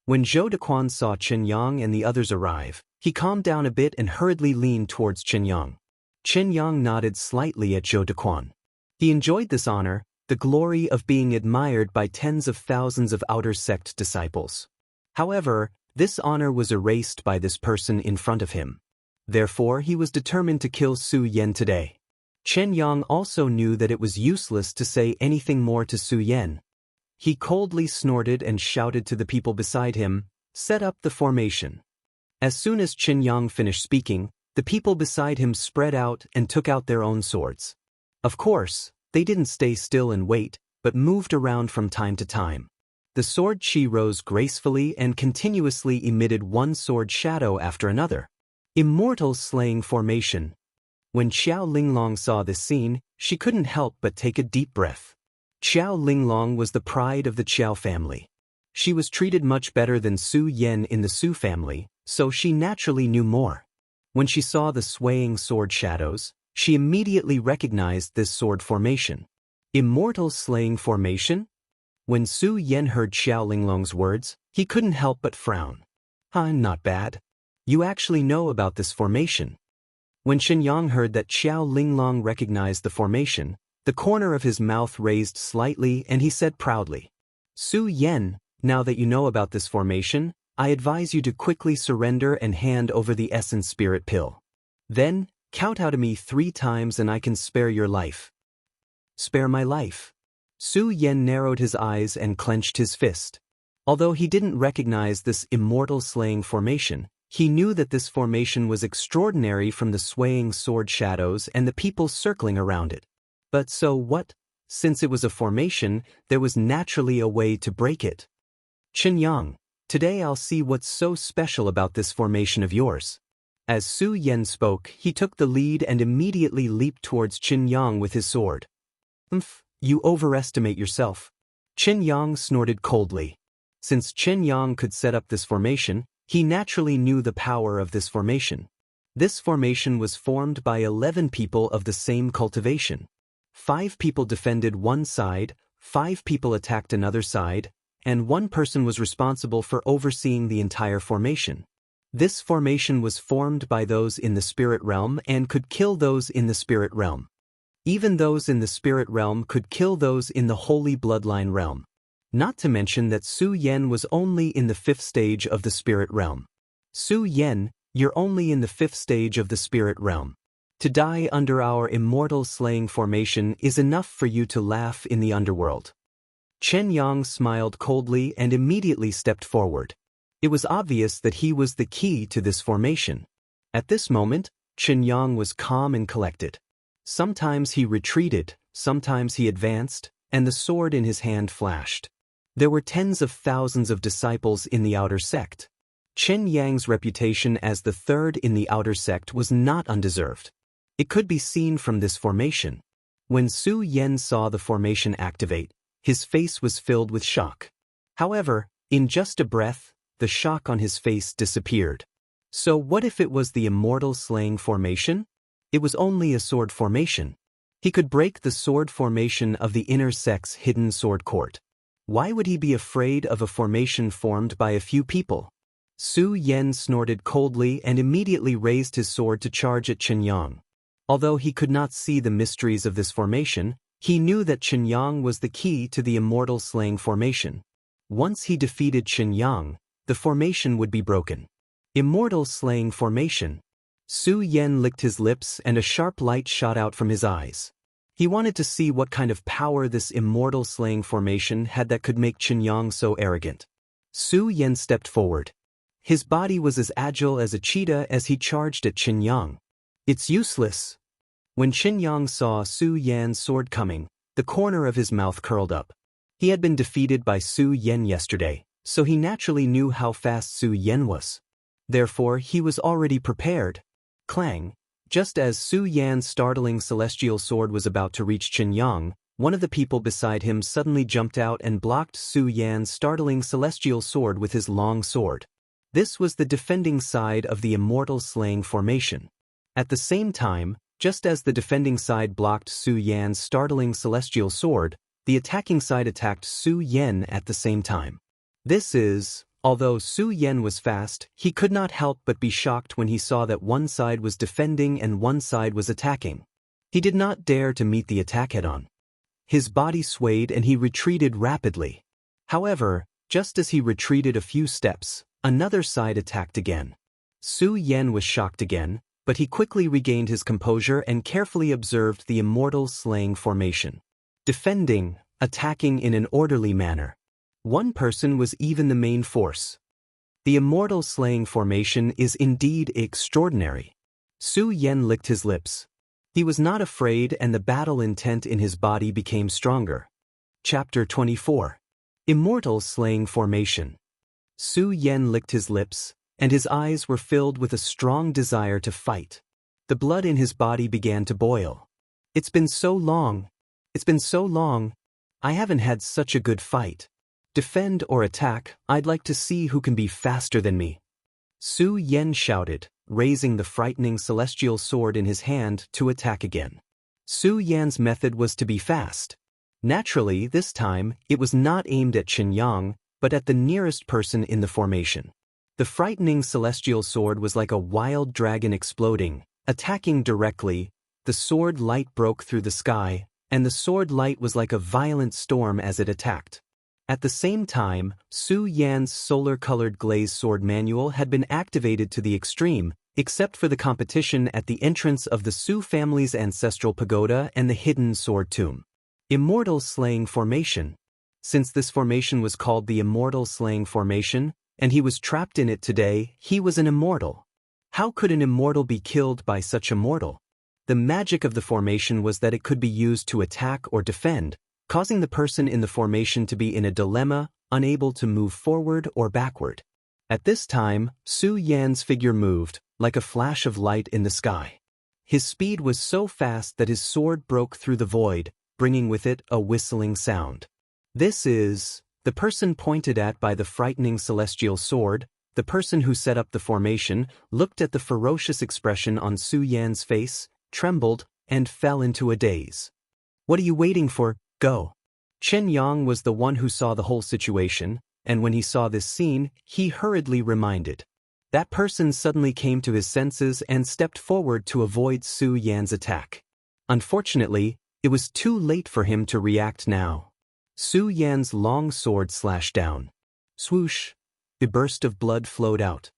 A: When Zhou Dequan saw Qin Yang and the others arrive, he calmed down a bit and hurriedly leaned towards Qin Yang. Qin Yang nodded slightly at Zhou Dequan. He enjoyed this honor, the glory of being admired by tens of thousands of outer sect disciples. However, this honor was erased by this person in front of him. Therefore, he was determined to kill Su Yen today. Qin Yang also knew that it was useless to say anything more to Su Yen. He coldly snorted and shouted to the people beside him, "Set up the formation." As soon as Qin Yang finished speaking, the people beside him spread out and took out their own swords. Of course, they didn't stay still and wait, but moved around from time to time. The sword chi rose gracefully and continuously emitted one sword shadow after another. Immortal slaying formation. When Xiao Linglong saw this scene, she couldn't help but take a deep breath. Xiao Linglong was the pride of the Qiao family. She was treated much better than Su Yen in the Su family, so she naturally knew more. When she saw the swaying sword shadows, she immediately recognized this sword formation. Immortal slaying formation? When Su Yen heard Xiao Linglong's words, he couldn't help but frown. Not bad. You actually know about this formation. When Qin Yang heard that Xiao Linglong recognized the formation, the corner of his mouth raised slightly and he said proudly, Su Yen, now that you know about this formation, I advise you to quickly surrender and hand over the essence spirit pill. Then, count out to me 3 times and I can spare your life. Spare my life. Su Yen narrowed his eyes and clenched his fist. Although he didn't recognize this immortal slaying formation, he knew that this formation was extraordinary from the swaying sword shadows and the people circling around it. But so what? Since it was a formation, there was naturally a way to break it. Qin Yang, today I'll see what's so special about this formation of yours. As Su Yen spoke, he took the lead and immediately leaped towards Qin Yang with his sword. You overestimate yourself. Qin Yang snorted coldly. Since Qin Yang could set up this formation, he naturally knew the power of this formation. This formation was formed by 11 people of the same cultivation. 5 people defended one side, 5 people attacked another side, and 1 person was responsible for overseeing the entire formation. This formation was formed by those in the spirit realm and could kill those in the spirit realm. Even those in the spirit realm could kill those in the holy bloodline realm. Not to mention that Su Yen was only in the 5th stage of the spirit realm. Su Yen, you're only in the 5th stage of the spirit realm. To die under our immortal slaying formation is enough for you to laugh in the underworld. Qin Yang smiled coldly and immediately stepped forward. It was obvious that he was the key to this formation. At this moment, Qin Yang was calm and collected. Sometimes he retreated, sometimes he advanced, and the sword in his hand flashed. There were tens of thousands of disciples in the outer sect. Qin Yang's reputation as the 3rd in the outer sect was not undeserved. It could be seen from this formation. When Su Yen saw the formation activate, his face was filled with shock. However, in just a breath, the shock on his face disappeared. So what if it was the immortal slaying formation? It was only a sword formation. He could break the sword formation of the inner sect's hidden sword court. Why would he be afraid of a formation formed by a few people? Su Yen snorted coldly and immediately raised his sword to charge at Qin Yang. Although he could not see the mysteries of this formation, he knew that Qinyang was the key to the immortal slaying formation. Once he defeated Qinyang, the formation would be broken. Immortal slaying formation. Su Yan licked his lips and a sharp light shot out from his eyes. He wanted to see what kind of power this immortal slaying formation had that could make Qinyang so arrogant. Su Yan stepped forward. His body was as agile as a cheetah as he charged at Qinyang. It's useless. When Qinyang saw Su Yan's sword coming, the corner of his mouth curled up. He had been defeated by Su Yan yesterday, so he naturally knew how fast Su Yan was. Therefore, he was already prepared. Clang! Just as Su Yan's startling celestial sword was about to reach Qinyang, one of the people beside him suddenly jumped out and blocked Su Yan's startling celestial sword with his long sword. This was the defending side of the immortal slaying formation. At the same time, just as the defending side blocked Su Yan's startling celestial sword, the attacking side attacked Su Yan at the same time. Although Su Yan was fast, he could not help but be shocked when he saw that one side was defending and one side was attacking. He did not dare to meet the attack head-on. His body swayed and he retreated rapidly. However, just as he retreated a few steps, another side attacked again. Su Yan was shocked again, but he quickly regained his composure and carefully observed the immortal slaying formation. Defending, attacking in an orderly manner. One person was even the main force. The immortal slaying formation is indeed extraordinary. Su Yan licked his lips. He was not afraid and the battle intent in his body became stronger. Chapter 24. Immortal Slaying Formation. Su Yan licked his lips, and his eyes were filled with a strong desire to fight. The blood in his body began to boil. It's been so long. I haven't had such a good fight. Defend or attack, I'd like to see who can be faster than me. Su Yan shouted, raising the frightening celestial sword in his hand to attack again. Su Yan's method was to be fast. Naturally, this time, it was not aimed at Qinyang, but at the nearest person in the formation. The frightening celestial sword was like a wild dragon exploding, attacking directly. The sword light broke through the sky, and the sword light was like a violent storm as it attacked. At the same time, Su Yan's solar-colored glaze sword manual had been activated to the extreme, except for the competition at the entrance of the Su family's ancestral pagoda and the hidden sword tomb. Immortal Slaying Formation. Since this formation was called the Immortal Slaying Formation, and he was trapped in it today, he was an immortal. How could an immortal be killed by such a mortal? The magic of the formation was that it could be used to attack or defend, causing the person in the formation to be in a dilemma, unable to move forward or backward. At this time, Su Yan's figure moved, like a flash of light in the sky. His speed was so fast that his sword broke through the void, bringing with it a whistling sound. The person pointed at by the frightening celestial sword, the person who set up the formation, looked at the ferocious expression on Su Yan's face, trembled, and fell into a daze. What are you waiting for? Go. Qinyang was the one who saw the whole situation, and when he saw this scene, he hurriedly reminded. That person suddenly came to his senses and stepped forward to avoid Su Yan's attack. Unfortunately, it was too late for him to react now. Su Yan's long sword slashed down. Swoosh! A burst of blood flowed out.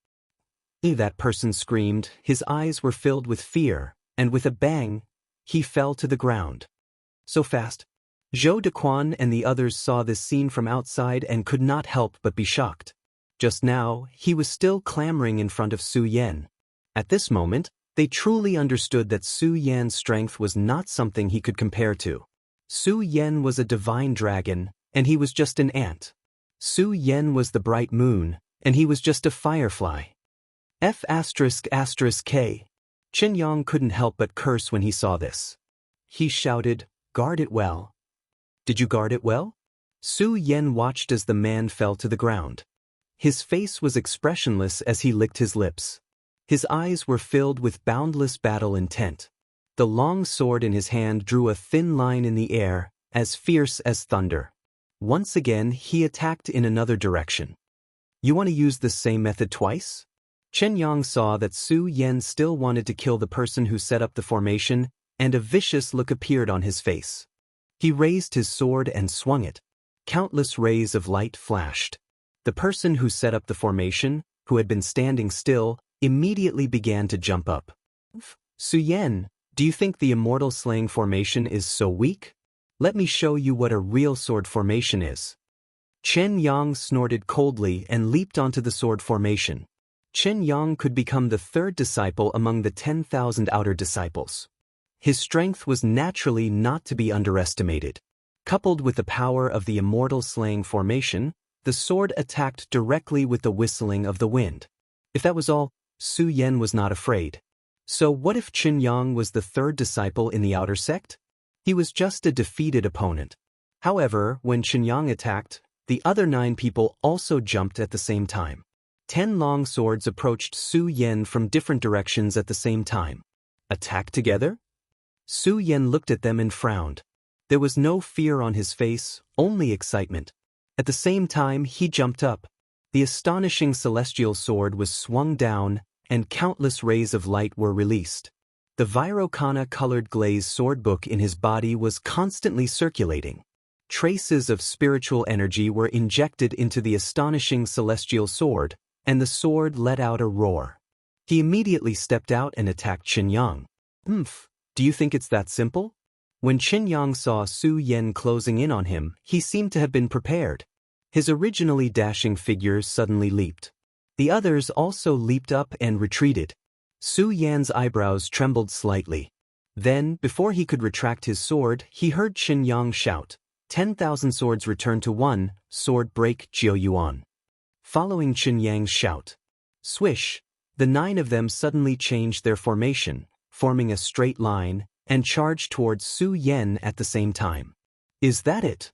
A: That person screamed, his eyes were filled with fear, and with a bang, he fell to the ground. So fast. Zhou Dequan and the others saw this scene from outside and could not help but be shocked. Just now, he was still clamoring in front of Su Yan. At this moment, they truly understood that Su Yan's strength was not something he could compare to. Su Yan was a divine dragon, and he was just an ant. Su Yan was the bright moon, and he was just a firefly. F***K. Qinyang couldn't help but curse when he saw this. He shouted, "Guard it well." Did you guard it well? Su Yan watched as the man fell to the ground. His face was expressionless as he licked his lips. His eyes were filled with boundless battle intent. The long sword in his hand drew a thin line in the air, as fierce as thunder. Once again, he attacked in another direction. You want to use the same method twice? Chen Yang saw that Su Yan still wanted to kill the person who set up the formation, and a vicious look appeared on his face. He raised his sword and swung it. Countless rays of light flashed. The person who set up the formation, who had been standing still, immediately began to jump up. Su Yan, do you think the immortal slaying formation is so weak? Let me show you what a real sword formation is. Chen Yang snorted coldly and leaped onto the sword formation. Chen Yang could become the third disciple among the 10,000 outer disciples. His strength was naturally not to be underestimated. Coupled with the power of the immortal slaying formation, the sword attacked directly with the whistling of the wind. If that was all, Su Yan was not afraid. So what if Chen Yang was the third disciple in the outer sect? He was just a defeated opponent. However, when Chen Yang attacked, the other 9 people also jumped at the same time. 10 long swords approached Su Yan from different directions at the same time. Attack together? Su Yan looked at them and frowned. There was no fear on his face, only excitement. At the same time, he jumped up. The astonishing celestial sword was swung down, and countless rays of light were released. The Vairocana-colored glazed sword book in his body was constantly circulating. Traces of spiritual energy were injected into the astonishing celestial sword, and the sword let out a roar. He immediately stepped out and attacked Chen Yang. Do you think it's that simple? When Chen Yang saw Su Yan closing in on him, he seemed to have been prepared. His originally dashing figure suddenly leaped. The others also leaped up and retreated. Su Yan's eyebrows trembled slightly. Then, before he could retract his sword, he heard Chen Yang shout, 10,000 swords return to 1, sword break Jiu Yuan. Following Chen Yang's shout, swish, the 9 of them suddenly changed their formation, forming a straight line, and charged towards Su Yan at the same time. Is that it?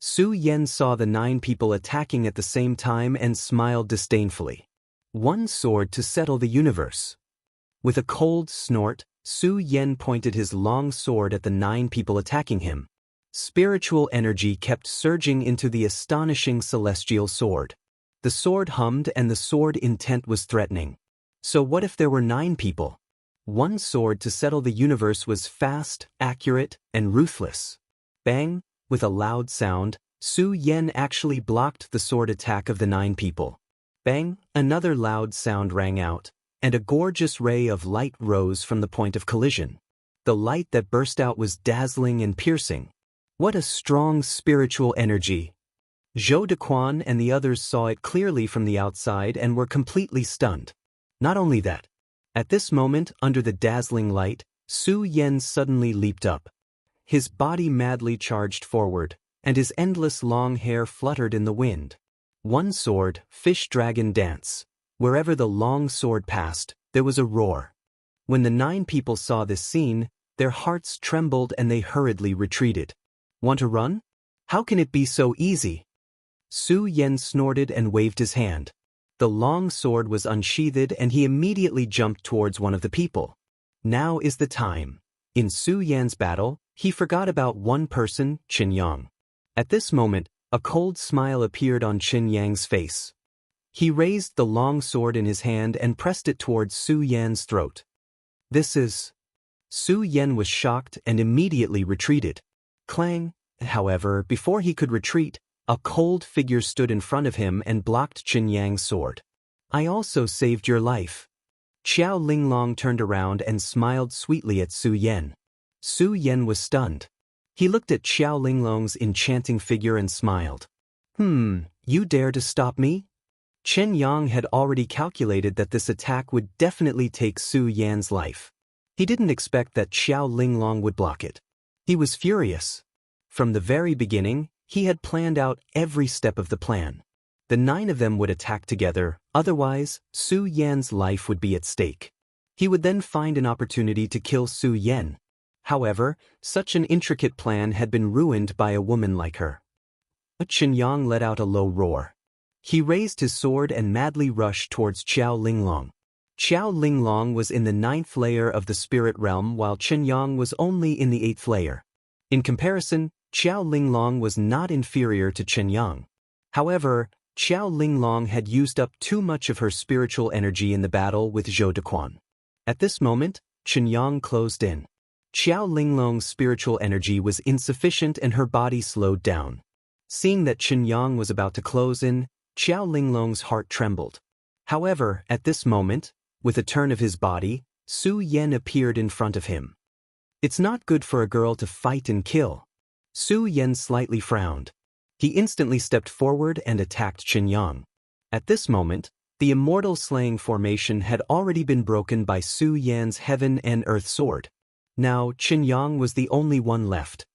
A: Su Yan saw the 9 people attacking at the same time and smiled disdainfully. One sword to settle the universe. With a cold snort, Su Yan pointed his long sword at the 9 people attacking him. Spiritual energy kept surging into the astonishing celestial sword. The sword hummed and the sword intent was threatening. So what if there were 9 people? One sword to settle the universe was fast, accurate, and ruthless. Bang! With a loud sound, Su Yan actually blocked the sword attack of the 9 people. Bang! Another loud sound rang out, and a gorgeous ray of light rose from the point of collision. The light that burst out was dazzling and piercing. What a strong spiritual energy! Zhou Dequan and the others saw it clearly from the outside and were completely stunned. Not only that, at this moment, under the dazzling light, Su Yan suddenly leaped up. His body madly charged forward, and his endless long hair fluttered in the wind. One sword, fish-dragon dance. Wherever the long sword passed, there was a roar. When the 9 people saw this scene, their hearts trembled and they hurriedly retreated. Want to run? How can it be so easy? Su Yan snorted and waved his hand. The long sword was unsheathed and he immediately jumped towards one of the people. Now is the time. In Su Yan's battle, he forgot about one person, Chen Yang. At this moment, a cold smile appeared on Chen Yang's face. He raised the long sword in his hand and pressed it towards Su Yan's throat. This is... Su Yan was shocked and immediately retreated. Clang! However, before he could retreat, a cold figure stood in front of him and blocked Chen Yang's sword. I also saved your life. Xiao Linglong turned around and smiled sweetly at Su Yan. Su Yan was stunned. He looked at Xiao Linglong's enchanting figure and smiled. You dare to stop me? Chen Yang had already calculated that this attack would definitely take Su Yan's life. He didn't expect that Xiao Linglong would block it. He was furious. From the very beginning, he had planned out every step of the plan. The 9 of them would attack together, otherwise, Su Yan's life would be at stake. He would then find an opportunity to kill Su Yan. However, such an intricate plan had been ruined by a woman like her. Chen Yang let out a low roar. He raised his sword and madly rushed towards Xiao Linglong. Xiao Linglong was in the 9th layer of the spirit realm while Chen Yang was only in the 8th layer. In comparison, Xiao Linglong was not inferior to Chen Yang. However, Xiao Linglong had used up too much of her spiritual energy in the battle with Zhou Dequan. At this moment, Chen Yang closed in. Xiao Linglong's spiritual energy was insufficient and her body slowed down. Seeing that Chen Yang was about to close in, Xiao Linglong's heart trembled. However, at this moment, with a turn of his body, Su Yan appeared in front of him. It's not good for a girl to fight and kill. Su Yan slightly frowned. He instantly stepped forward and attacked Chen Yang. At this moment, the immortal slaying formation had already been broken by Su Yan's heaven and earth sword. Now Chen Yang was the only one left.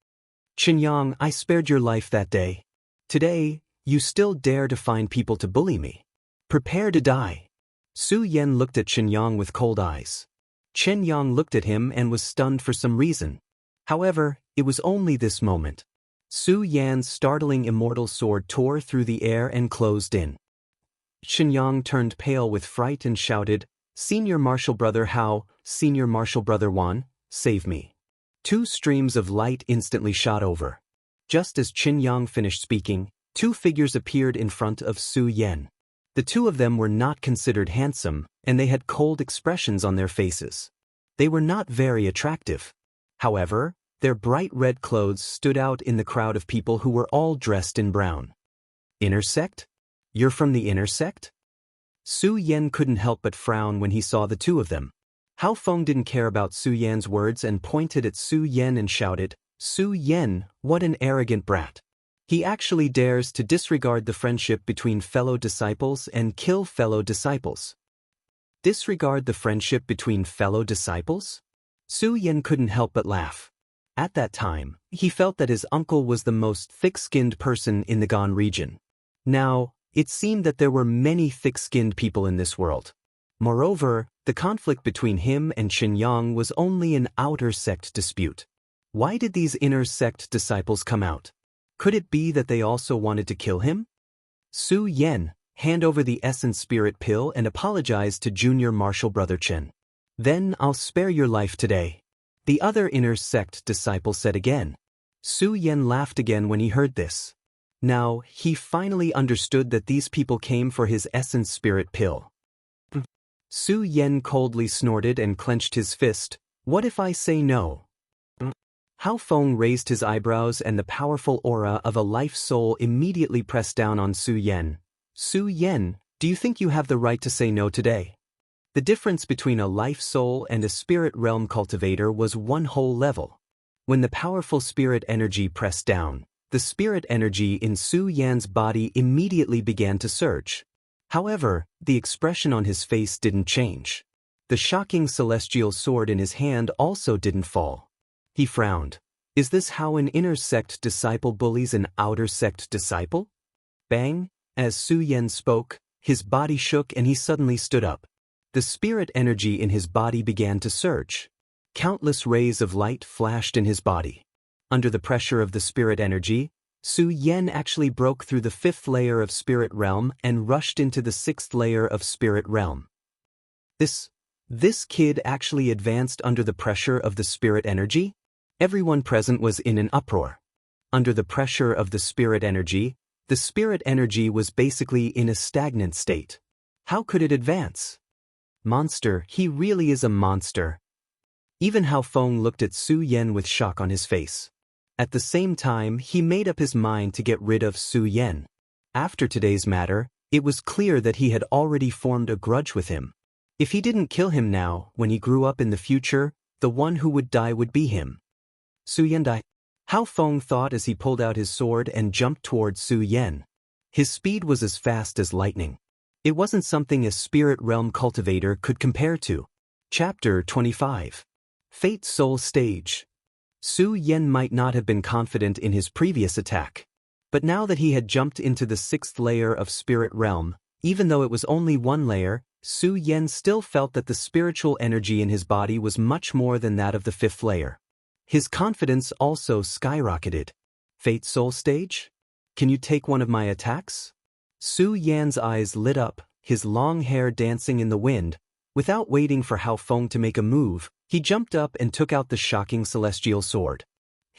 A: Chen Yang, I spared your life that day. Today, you still dare to find people to bully me. Prepare to die. Su Yan looked at Chen Yang with cold eyes. Chen Yang looked at him and was stunned for some reason. However, it was only this moment. Su Yan's startling immortal sword tore through the air and closed in. Chen Yang turned pale with fright and shouted, "Senior Martial Brother Hao, Senior Martial Brother Wan, save me." Two streams of light instantly shot over. Just as Chen Yang finished speaking, two figures appeared in front of Su Yan. The two of them were not considered handsome, and they had cold expressions on their faces. They were not very attractive. However, their bright red clothes stood out in the crowd of people who were all dressed in brown. Inner sect? You're from the inner sect? Su Yan couldn't help but frown when he saw the two of them. Hao Feng didn't care about Su Yan's words and pointed at Su Yan and shouted, "Su Yan, what an arrogant brat. He actually dares to disregard the friendship between fellow disciples and kill fellow disciples." Disregard the friendship between fellow disciples? Su Yan couldn't help but laugh. At that time, he felt that his uncle was the most thick-skinned person in the Gan region. Now, it seemed that there were many thick-skinned people in this world. Moreover, the conflict between him and Chen Yang was only an outer sect dispute. Why did these inner sect disciples come out? Could it be that they also wanted to kill him? Su Yan, hand over the essence spirit pill and apologize to Junior Martial Brother Chen. Then I'll spare your life today. The other inner sect disciple said again. Su Yan laughed again when he heard this. Now, he finally understood that these people came for his essence spirit pill. Su Yan coldly snorted and clenched his fist. What if I say no? Hao Feng raised his eyebrows and the powerful aura of a life soul immediately pressed down on Su Yan. Su Yan, do you think you have the right to say no today? The difference between a life soul and a spirit realm cultivator was one whole level. When the powerful spirit energy pressed down, the spirit energy in Su Yan's body immediately began to surge. However, the expression on his face didn't change. The shocking celestial sword in his hand also didn't fall. He frowned. Is this how an inner sect disciple bullies an outer sect disciple? Bang! As Su Yan spoke, his body shook and he suddenly stood up. The spirit energy in his body began to surge. Countless rays of light flashed in his body. Under the pressure of the spirit energy, Su Yan actually broke through the 5th layer of spirit realm and rushed into the 6th layer of spirit realm. This kid actually advanced under the pressure of the spirit energy? Everyone present was in an uproar. Under the pressure of the spirit energy was basically in a stagnant state. How could it advance? Monster, he really is a monster. Even Hao Feng looked at Su Yan with shock on his face. At the same time, he made up his mind to get rid of Su Yan. After today's matter, it was clear that he had already formed a grudge with him. If he didn't kill him now, when he grew up in the future, the one who would die would be him. Su Yan died. Hao Feng thought as he pulled out his sword and jumped towards Su Yan. His speed was as fast as lightning. It wasn't something a spirit realm cultivator could compare to. Chapter 25. Fate Soul Stage. Su Yan might not have been confident in his previous attack. But now that he had jumped into the 6th layer of spirit realm, even though it was only one layer, Su Yan still felt that the spiritual energy in his body was much more than that of the 5th layer. His confidence also skyrocketed. Fate Soul Stage? Can you take one of my attacks? Su Yan's eyes lit up, his long hair dancing in the wind. Without waiting for Hao Feng to make a move, he jumped up and took out the shocking celestial sword.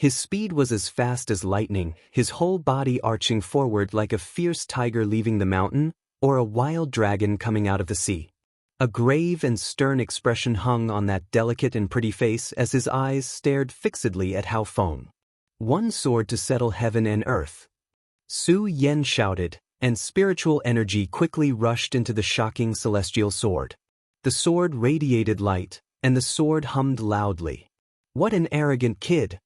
A: His speed was as fast as lightning, his whole body arching forward like a fierce tiger leaving the mountain, or a wild dragon coming out of the sea. A grave and stern expression hung on that delicate and pretty face as his eyes stared fixedly at Hao Feng. One sword to settle heaven and earth. Su Yen shouted, and spiritual energy quickly rushed into the shocking celestial sword. The sword radiated light, and the sword hummed loudly. What an arrogant kid!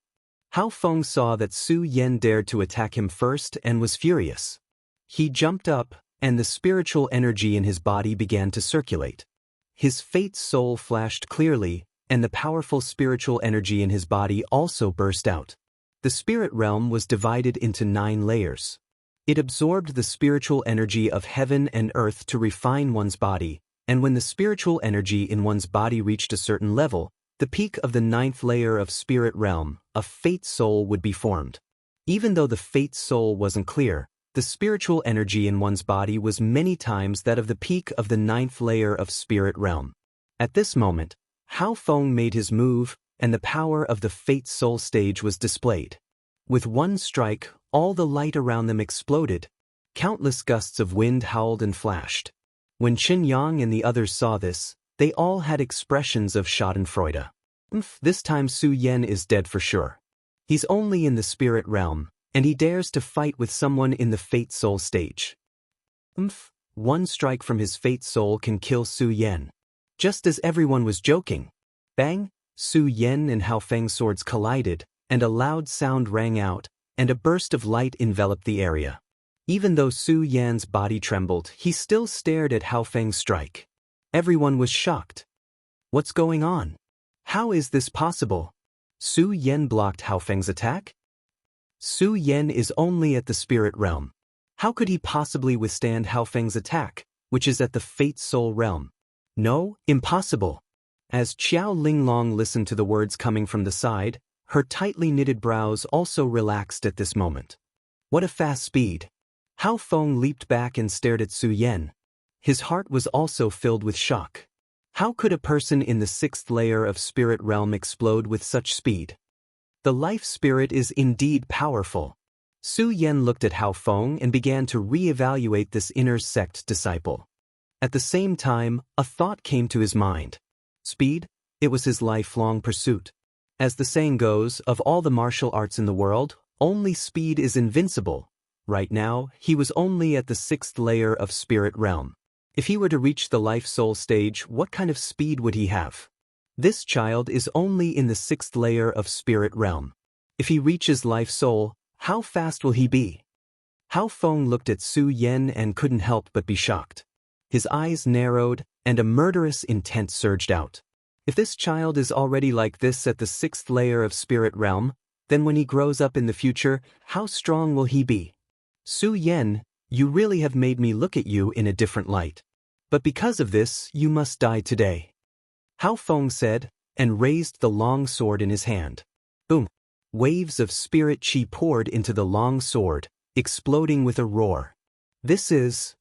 A: Hao Feng saw that Su Yen dared to attack him first and was furious. He jumped up, and the spiritual energy in his body began to circulate. His fate soul flashed clearly, and the powerful spiritual energy in his body also burst out. The spirit realm was divided into 9 layers. It absorbed the spiritual energy of heaven and earth to refine one's body, and when the spiritual energy in one's body reached a certain level, the peak of the 9th layer of spirit realm, a fate soul, would be formed. Even though the fate soul wasn't clear, the spiritual energy in one's body was many times that of the peak of the 9th layer of spirit realm. At this moment, Hao Feng made his move, and the power of the fate soul stage was displayed. With one strike, all the light around them exploded. Countless gusts of wind howled and flashed. When Qin Yang and the others saw this, they all had expressions of schadenfreude. This time Su Yen is dead for sure. He's only in the spirit realm, and he dares to fight with someone in the fate soul stage. One strike from his fate soul can kill Su Yen. Just as everyone was joking. Bang! Su Yen and Hao Feng's swords collided, and a loud sound rang out, and a burst of light enveloped the area. Even though Su Yan's body trembled, he still stared at Hao Feng's strike. Everyone was shocked. What's going on? How is this possible? Su Yen blocked Hao Feng's attack? Su Yen is only at the spirit realm. How could he possibly withstand Hao Feng's attack, which is at the fate soul realm? No, impossible. As Qiao Linglong listened to the words coming from the side, her tightly knitted brows also relaxed at this moment. What a fast speed! Hao Feng leaped back and stared at Su Yen. His heart was also filled with shock. How could a person in the 6th layer of spirit realm explode with such speed? The life spirit is indeed powerful. Su Yen looked at Hao Feng and began to re-evaluate this inner sect disciple. At the same time, a thought came to his mind. Speed? It was his lifelong pursuit. As the saying goes, of all the martial arts in the world, only speed is invincible. Right now, he was only at the 6th layer of spirit realm. If he were to reach the life soul stage, what kind of speed would he have? This child is only in the 6th layer of spirit realm. If he reaches life soul, how fast will he be? Hao Feng looked at Su Yen and couldn't help but be shocked. His eyes narrowed, and a murderous intent surged out. If this child is already like this at the 6th layer of spirit realm, then when he grows up in the future, how strong will he be? Su Yen, you really have made me look at you in a different light. But because of this, you must die today. Hao Feng said, and raised the long sword in his hand. Boom! Waves of spirit chi poured into the long sword, exploding with a roar. This is...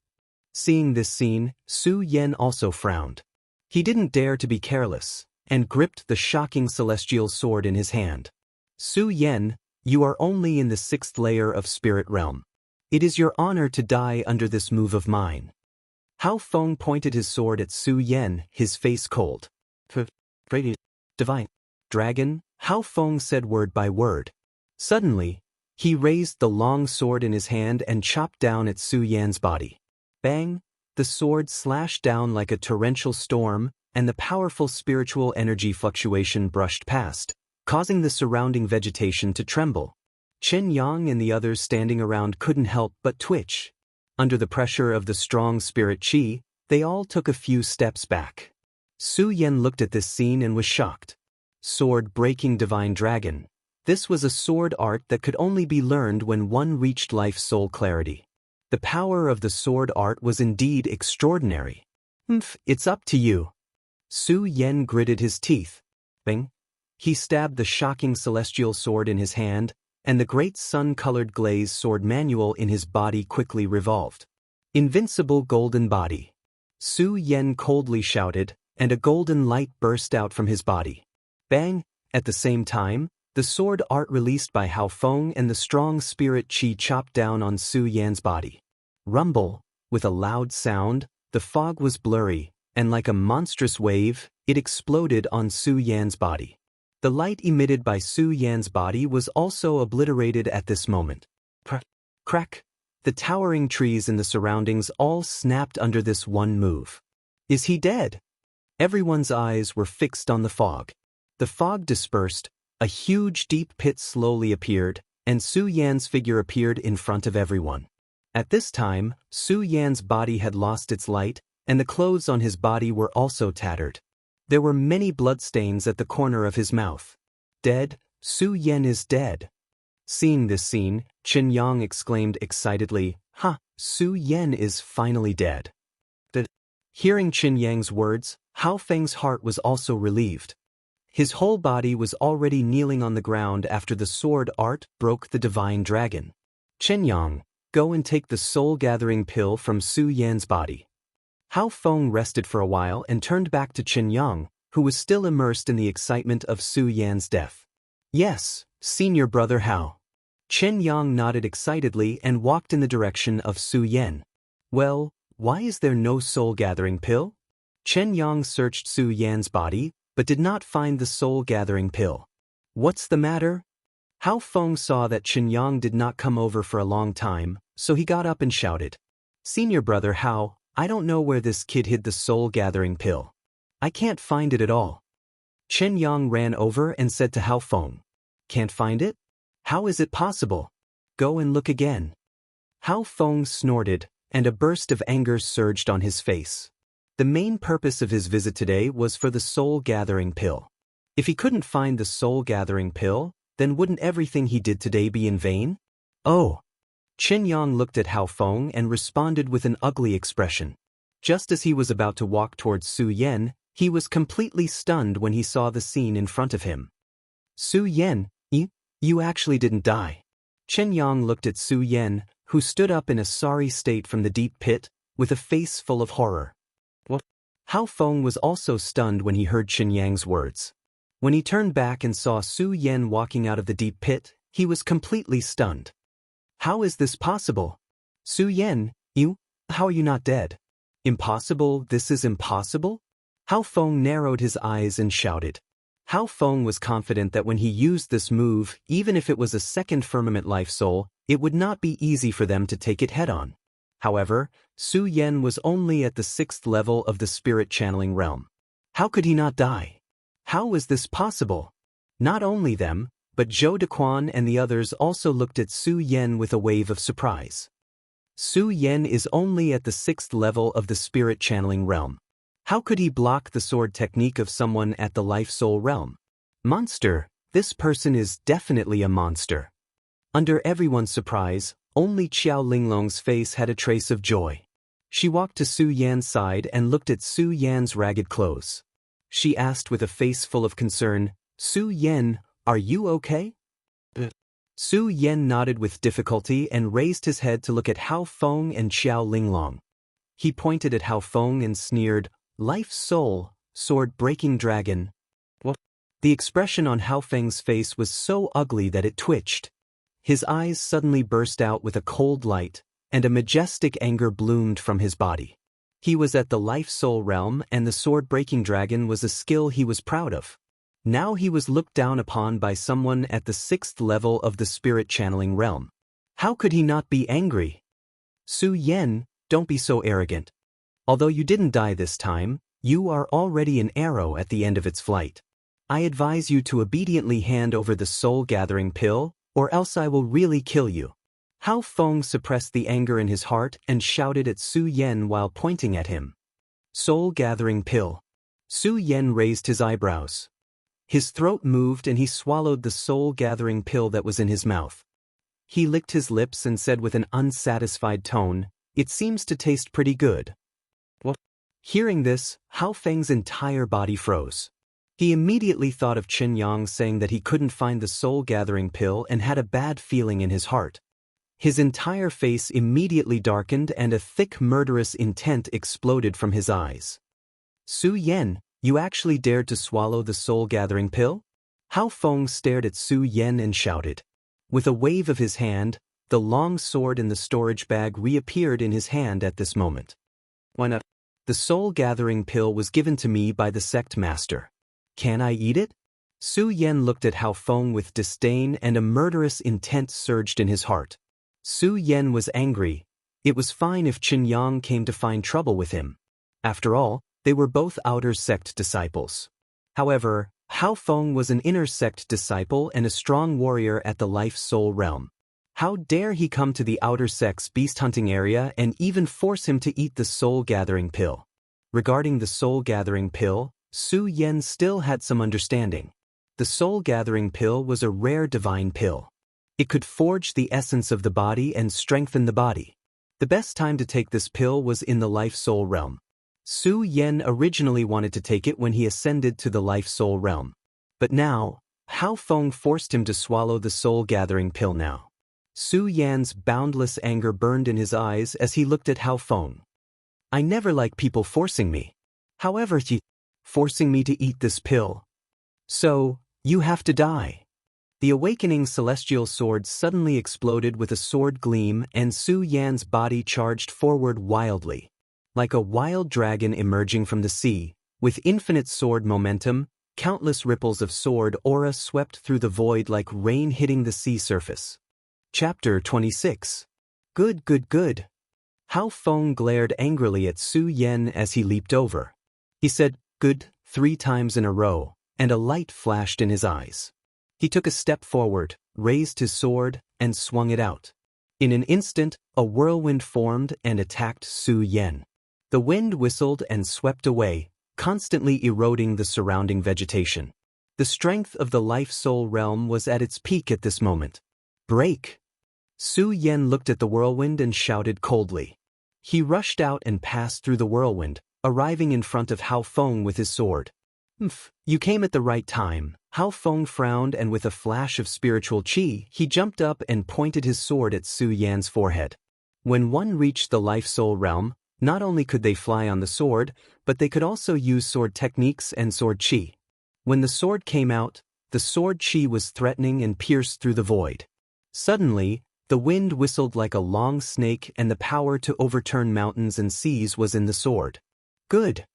A: Seeing this scene, Su Yen also frowned. He didn't dare to be careless, and gripped the shocking celestial sword in his hand. Su Yen, you are only in the 6th layer of spirit realm. It is your honor to die under this move of mine. Hao Feng pointed his sword at Su Yen, his face cold. Divine dragon, Hao Feng said word by word. Suddenly, he raised the long sword in his hand and chopped down at Su Yan's body. Bang! The sword slashed down like a torrential storm, and the powerful spiritual energy fluctuation brushed past, causing the surrounding vegetation to tremble. Qin Yang and the others standing around couldn't help but twitch. Under the pressure of the strong spirit chi, they all took a few steps back. Su Yen looked at this scene and was shocked. Sword-breaking divine dragon. This was a sword art that could only be learned when one reached life-soul clarity. The power of the sword art was indeed extraordinary. It's up to you. Su Yen gritted his teeth. Bing! He stabbed the shocking celestial sword in his hand, and the great sun-colored glaze sword manual in his body quickly revolved. Invincible golden body. Su Yen coldly shouted, and a golden light burst out from his body. Bang! At the same time, The sword art released by Hao Feng and the strong spirit qi chopped down on Su Yan's body. Rumble, with a loud sound, the fog was blurry, and like a monstrous wave, it exploded on Su Yan's body. The light emitted by Su Yan's body was also obliterated at this moment. Crack! The towering trees in the surroundings all snapped under this one move. Is he dead? Everyone's eyes were fixed on the fog. The fog dispersed, a huge deep pit slowly appeared, and Su Yan's figure appeared in front of everyone. At this time, Su Yan's body had lost its light, and the clothes on his body were also tattered. There were many bloodstains at the corner of his mouth. Dead, Su Yan is dead. Seeing this scene, Qin Yang exclaimed excitedly, "Ha, Su Yan is finally dead." Hearing Qin Yang's words, Hao Feng's heart was also relieved. His whole body was already kneeling on the ground after the sword art broke the divine dragon. "Qin Yang, go and take the soul-gathering pill from Su Yan's body." Hao Feng rested for a while and turned back to Qin Yang, who was still immersed in the excitement of Su Yan's death. "Yes, senior brother Hao." Qin Yang nodded excitedly and walked in the direction of Su Yan. "Well, why is there no soul-gathering pill?" Qin Yang searched Su Yan's body, but did not find the soul-gathering pill. "What's the matter?" Hao Feng saw that Qin Yang did not come over for a long time, so he got up and shouted, "Senior brother Hao, I don't know where this kid hid the soul-gathering pill. I can't find it at all." Qin Yang ran over and said to Hao Feng, "Can't find it? How is it possible? Go and look again." Hao Feng snorted, and a burst of anger surged on his face. The main purpose of his visit today was for the soul-gathering pill. If he couldn't find the soul-gathering pill, then wouldn't everything he did today be in vain? "Oh!" Qin Yang looked at Hao Feng and responded with an ugly expression. Just as he was about to walk towards Su Yan, he was completely stunned when he saw the scene in front of him. "Su Yan, you actually didn't die." Qin Yang looked at Su Yan, who stood up in a sorry state from the deep pit, with a face full of horror. "What?" Hao Feng was also stunned when he heard Qin Yang's words. When he turned back and saw Su Yan walking out of the deep pit, he was completely stunned. "How is this possible? Su Yan, how are you not dead?" "Impossible, this is impossible?" Hao Feng narrowed his eyes and shouted. Hao Feng was confident that when he used this move, even if it was a second firmament life soul, it would not be easy for them to take it head-on. However, Su Yan was only at the 6th level of the spirit channeling realm. How could he not die? How was this possible? Not only them, but Zhou Dequan and the others also looked at Su Yan with a wave of surprise. Su Yan is only at the 6th level of the spirit channeling realm. How could he block the sword technique of someone at the life-soul realm? Monster, this person is definitely a monster. Under everyone's surprise, only Qiao Linglong's face had a trace of joy. She walked to Su Yan's side and looked at Su Yan's ragged clothes. She asked with a face full of concern, "Su Yan, are you okay?" Su Yan nodded with difficulty and raised his head to look at Hao Feng and Qiao Linglong. He pointed at Hao Feng and sneered, "Life soul, sword-breaking dragon." What? The expression on Hao Feng's face was so ugly that it twitched. His eyes suddenly burst out with a cold light, and a majestic anger bloomed from his body. He was at the life-soul realm, and the sword-breaking dragon was a skill he was proud of. Now he was looked down upon by someone at the 6th level of the spirit channeling realm. How could he not be angry? "Su Yan, don't be so arrogant. Although you didn't die this time, you are already an arrow at the end of its flight. I advise you to obediently hand over the soul-gathering pill, or else I will really kill you." Hao Feng suppressed the anger in his heart and shouted at Su Yan while pointing at him. "Soul-gathering pill." Su Yan raised his eyebrows. His throat moved and he swallowed the soul-gathering pill that was in his mouth. He licked his lips and said with an unsatisfied tone, "It seems to taste pretty good." What? Hearing this, Hao Feng's entire body froze. He immediately thought of Qin Yang saying that he couldn't find the soul-gathering pill and had a bad feeling in his heart. His entire face immediately darkened and a thick murderous intent exploded from his eyes. "Su Yan, you actually dared to swallow the soul-gathering pill?" Hao Feng stared at Su Yan and shouted. With a wave of his hand, the long sword in the storage bag reappeared in his hand at this moment. Why not? The soul-gathering pill was given to me by the sect master. Can I eat it? Su Yan looked at Hao Feng with disdain, and a murderous intent surged in his heart. Su Yan was angry. It was fine if Qin Yang came to find trouble with him. After all, they were both outer sect disciples. However, Hao Feng was an inner sect disciple and a strong warrior at the life-soul realm. How dare he come to the outer sect's beast-hunting area and even force him to eat the soul-gathering pill? Regarding the soul-gathering pill, Su Yan still had some understanding. The soul-gathering pill was a rare divine pill. It could forge the essence of the body and strengthen the body. The best time to take this pill was in the life-soul realm. Su Yan originally wanted to take it when he ascended to the life-soul realm. But now, Hao Feng forced him to swallow the soul-gathering pill now. Su Yan's boundless anger burned in his eyes as he looked at Hao Feng. I never like people forcing me. However, forcing me to eat this pill. So, you have to die. The awakening celestial sword suddenly exploded with a sword gleam, and Su Yan's body charged forward wildly. Like a wild dragon emerging from the sea, with infinite sword momentum, countless ripples of sword aura swept through the void like rain hitting the sea surface. Chapter 26. Good, good, good. Hao Feng glared angrily at Su Yan as he leaped over. He said, "Good," 3 times in a row, and a light flashed in his eyes. He took a step forward, raised his sword, and swung it out. In an instant, a whirlwind formed and attacked Su Yan. The wind whistled and swept away, constantly eroding the surrounding vegetation. The strength of the life-soul realm was at its peak at this moment. Break! Su Yan looked at the whirlwind and shouted coldly. He rushed out and passed through the whirlwind, arriving in front of Hao Feng with his sword. You came at the right time." Hao Feng frowned, and with a flash of spiritual qi, he jumped up and pointed his sword at Su Yan's forehead. When one reached the life-soul realm, not only could they fly on the sword, but they could also use sword techniques and sword qi. When the sword came out, the sword qi was threatening and pierced through the void. Suddenly, the wind whistled like a long snake, and the power to overturn mountains and seas was in the sword. Good!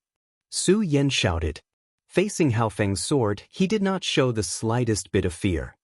A: Su Yan shouted. Facing Hao Feng's sword, he did not show the slightest bit of fear.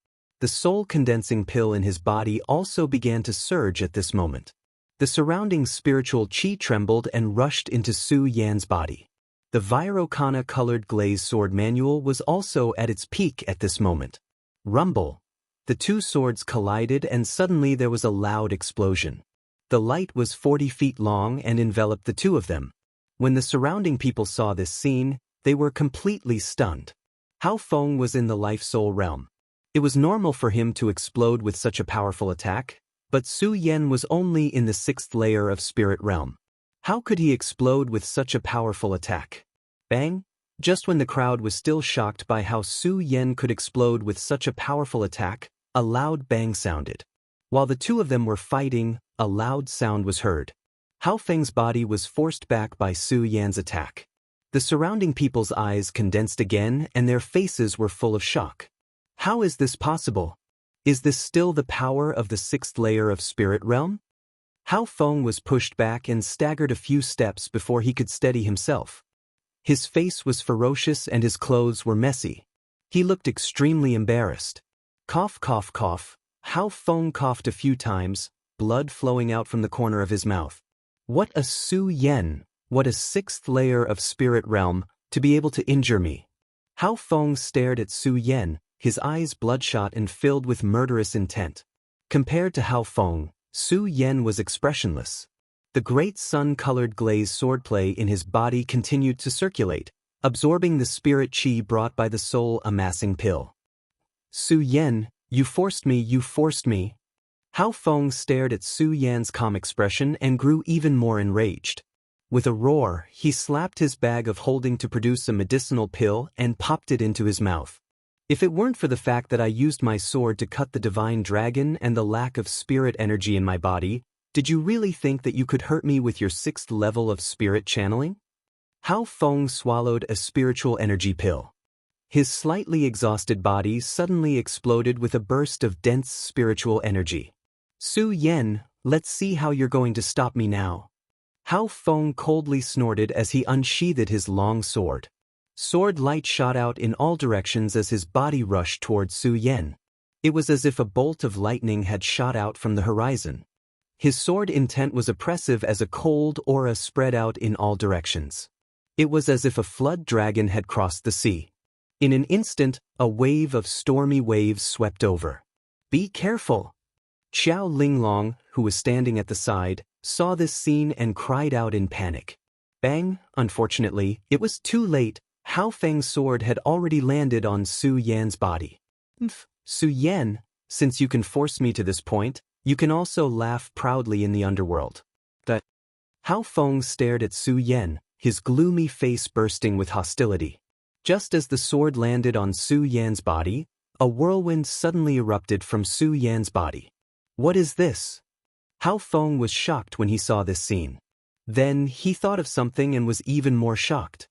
A: The soul-condensing pill in his body also began to surge at this moment. The surrounding spiritual qi trembled and rushed into Su Yan's body. The Vairocana-colored glaze sword manual was also at its peak at this moment. Rumble! The 2 swords collided, and suddenly there was a loud explosion. The light was 40 feet long and enveloped the 2 of them. When the surrounding people saw this scene, they were completely stunned. Hao Feng was in the life-soul realm. It was normal for him to explode with such a powerful attack, but Su Yan was only in the 6th layer of spirit realm. How could he explode with such a powerful attack? Bang! Just when the crowd was still shocked by how Su Yan could explode with such a powerful attack, a loud bang sounded. While the 2 of them were fighting, a loud sound was heard. Hao Feng's body was forced back by Su Yan's attack. The surrounding people's eyes condensed again, and their faces were full of shock. How is this possible? Is this still the power of the 6th layer of spirit realm? Hao Feng was pushed back and staggered a few steps before he could steady himself. His face was ferocious and his clothes were messy. He looked extremely embarrassed. Cough, cough, cough. Hao Feng coughed a few times, blood flowing out from the corner of his mouth. What a Su Yan! What a 6th layer of spirit realm, to be able to injure me. Hao Feng stared at Su Yan, his eyes bloodshot and filled with murderous intent. Compared to Hao Feng, Su Yan was expressionless. The great sun-colored glaze swordplay in his body continued to circulate, absorbing the spirit qi brought by the soul-amassing pill. Su Yan, you forced me, you forced me. Hao Feng stared at Su Yan's calm expression and grew even more enraged. With a roar, he slapped his bag of holding to produce a medicinal pill and popped it into his mouth. If it weren't for the fact that I used my sword to cut the divine dragon and the lack of spirit energy in my body, did you really think that you could hurt me with your 6th level of spirit channeling? Hao Feng swallowed a spiritual energy pill. His slightly exhausted body suddenly exploded with a burst of dense spiritual energy. Su Yan, let's see how you're going to stop me now. Hao Feng coldly snorted as he unsheathed his long sword. Sword light shot out in all directions as his body rushed toward Su Yan. It was as if a bolt of lightning had shot out from the horizon. His sword intent was oppressive as a cold aura spread out in all directions. It was as if a flood dragon had crossed the sea. In an instant, a wave of stormy waves swept over. Be careful! Xiao Linglong, who was standing at the side, saw this scene and cried out in panic. Bang! Unfortunately, it was too late. Hao Feng's sword had already landed on Su Yan's body. Su Yan, since you can force me to this point, you can also laugh proudly in the underworld. Hao Feng stared at Su Yan, his gloomy face bursting with hostility. Just as the sword landed on Su Yan's body, a whirlwind suddenly erupted from Su Yan's body. What is this? Hao Feng was shocked when he saw this scene. Then he thought of something and was even more shocked.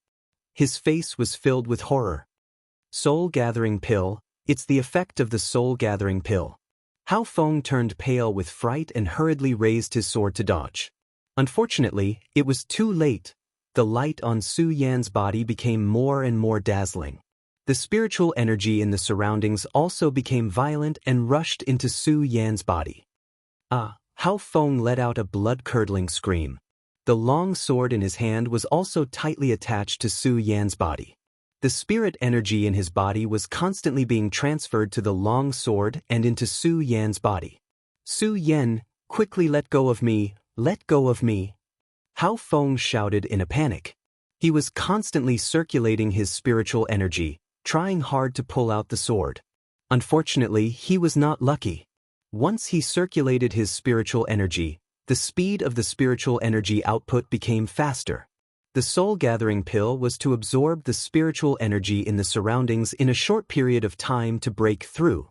A: His face was filled with horror. Soul-gathering pill, it's the effect of the soul-gathering pill. Hao Feng turned pale with fright and hurriedly raised his sword to dodge. Unfortunately, it was too late. The light on Su Yan's body became more and more dazzling. The spiritual energy in the surroundings also became violent and rushed into Su Yan's body. Hao Feng let out a blood-curdling scream. The long sword in his hand was also tightly attached to Su Yan's body. The spirit energy in his body was constantly being transferred to the long sword and into Su Yan's body. Su Yan, quickly let go of me, let go of me. Hao Feng shouted in a panic. He was constantly circulating his spiritual energy, trying hard to pull out the sword. Unfortunately, he was not lucky. Once he circulated his spiritual energy, the speed of the spiritual energy output became faster. The soul-gathering pill was to absorb the spiritual energy in the surroundings in a short period of time to break through.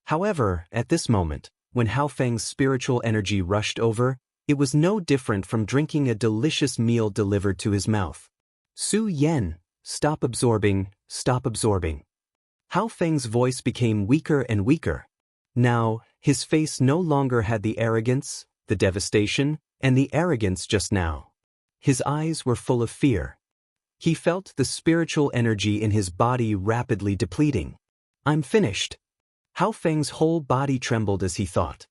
A: However, at this moment, when Hao Feng's spiritual energy rushed over, it was no different from drinking a delicious meal delivered to his mouth. Su Yan, stop absorbing, stop absorbing. Hao Feng's voice became weaker and weaker. Now, his face no longer had the arrogance, the devastation, and the arrogance just now. His eyes were full of fear. He felt the spiritual energy in his body rapidly depleting. I'm finished. Hao Feng's whole body trembled as he thought.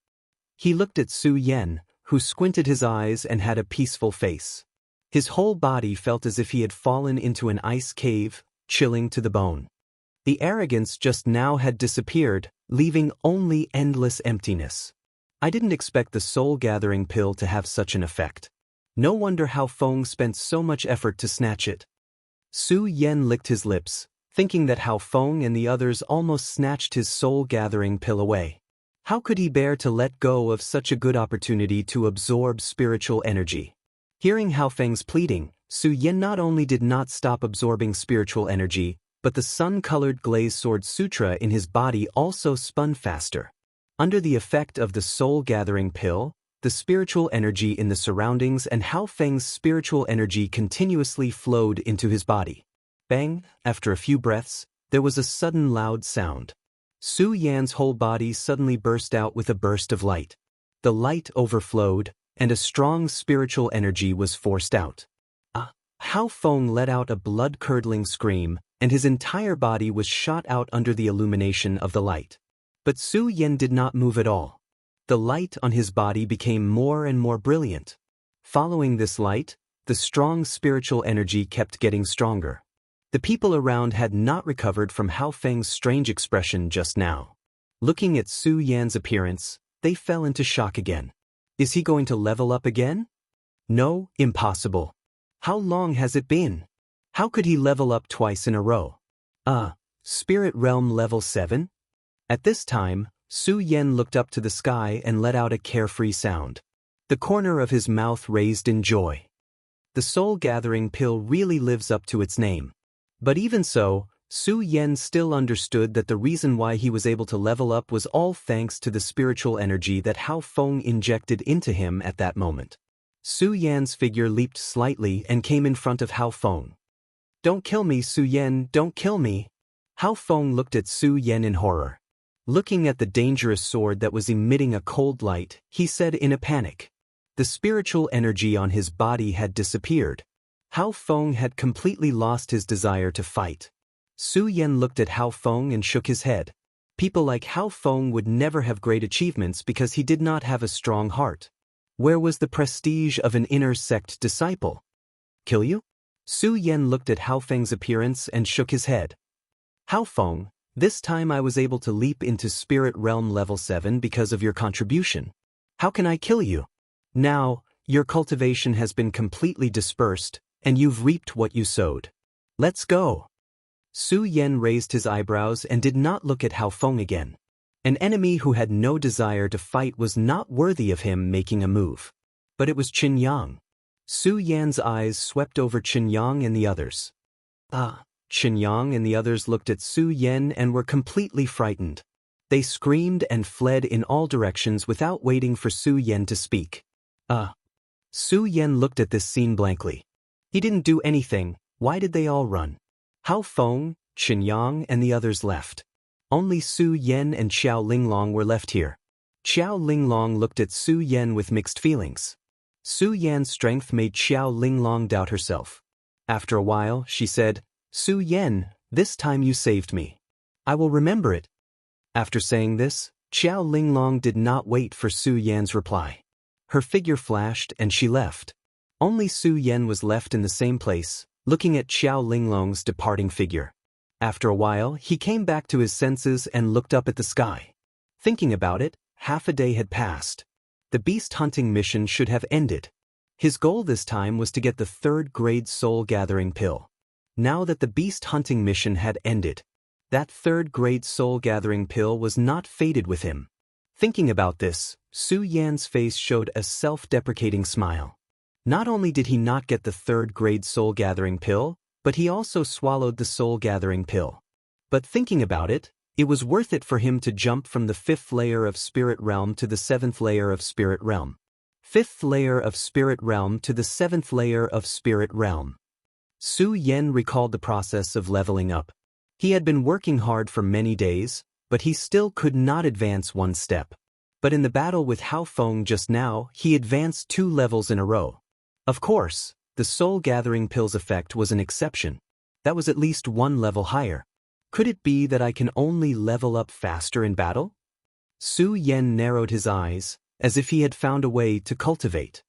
A: He looked at Su Yan, who squinted his eyes and had a peaceful face. His whole body felt as if he had fallen into an ice cave, chilling to the bone. The arrogance just now had disappeared, leaving only endless emptiness. I didn't expect the soul-gathering pill to have such an effect. No wonder Hao Feng spent so much effort to snatch it. Su Yan licked his lips, thinking that Hao Feng and the others almost snatched his soul-gathering pill away. How could he bear to let go of such a good opportunity to absorb spiritual energy? Hearing Hao Feng's pleading, Su Yan not only did not stop absorbing spiritual energy, but the sun-colored glazed sword sutra in his body also spun faster. Under the effect of the soul-gathering pill, the spiritual energy in the surroundings and Hao Feng's spiritual energy continuously flowed into his body. Bang! After a few breaths, there was a sudden loud sound. Su Yan's whole body suddenly burst out with a burst of light. The light overflowed, and a strong spiritual energy was forced out. Hao Feng let out a blood-curdling scream, and his entire body was shot out under the illumination of the light. But Su Yan did not move at all. The light on his body became more and more brilliant. Following this light, the strong spiritual energy kept getting stronger. The people around had not recovered from Hao Feng's strange expression just now. Looking at Su Yan's appearance, they fell into shock again. Is he going to level up again? No, impossible. How long has it been? How could he level up twice in a row? Spirit Realm level 7? At this time, Su Yan looked up to the sky and let out a carefree sound. The corner of his mouth raised in joy. The soul-gathering pill really lives up to its name. But even so, Su Yan still understood that the reason why he was able to level up was all thanks to the spiritual energy that Hao Feng injected into him at that moment. Su Yan's figure leaped slightly and came in front of Hao Feng. Don't kill me, Su Yan, don't kill me. Hao Feng looked at Su Yan in horror. Looking at the dangerous sword that was emitting a cold light, he said in a panic. The spiritual energy on his body had disappeared. Hao Feng had completely lost his desire to fight. Su Yan looked at Hao Feng and shook his head. People like Hao Feng would never have great achievements because he did not have a strong heart. Where was the prestige of an inner sect disciple? Kill you? Su Yan looked at Hao Feng's appearance and shook his head. Hao Feng, this time I was able to leap into Spirit Realm level 7 because of your contribution. How can I kill you? Now, your cultivation has been completely dispersed, and you've reaped what you sowed. Let's go. Su Yan raised his eyebrows and did not look at Hao Feng again. An enemy who had no desire to fight was not worthy of him making a move. But it was Qin Yang. Su Yan's eyes swept over Qin Yang and the others. Qin Yang and the others looked at Su Yan and were completely frightened. They screamed and fled in all directions without waiting for Su Yan to speak. Su Yan looked at this scene blankly. He didn't do anything, why did they all run? Hao Feng, Qin Yang and the others left. Only Su Yan and Xiao Linglong were left here. Xiao Linglong looked at Su Yan with mixed feelings. Su Yan's strength made Xiao Linglong doubt herself. After a while, she said, Su Yan, this time you saved me. I will remember it. After saying this, Xiao Linglong did not wait for Su Yan's reply. Her figure flashed and she left. Only Su Yan was left in the same place, looking at Xiao Linglong's departing figure. After a while, he came back to his senses and looked up at the sky. Thinking about it, half a day had passed. The beast hunting mission should have ended. His goal this time was to get the 3rd grade soul gathering pill. Now that the beast hunting mission had ended, that 3rd grade soul gathering pill was not fated with him. Thinking about this, Su Yan's face showed a self-deprecating smile. Not only did he not get the 3rd grade soul gathering pill, but he also swallowed the soul gathering pill. But thinking about it, it was worth it for him to jump from the 5th layer of Spirit Realm to the 7th layer of Spirit Realm. 5th layer of Spirit Realm to the 7th layer of Spirit Realm. Su Yan recalled the process of leveling up. He had been working hard for many days, but he still could not advance one step. But in the battle with Hao Feng just now, he advanced 2 levels in a row. Of course, the soul gathering pill's effect was an exception. That was at least 1 level higher. Could it be that I can only level up faster in battle? Su Yan narrowed his eyes, as if he had found a way to cultivate.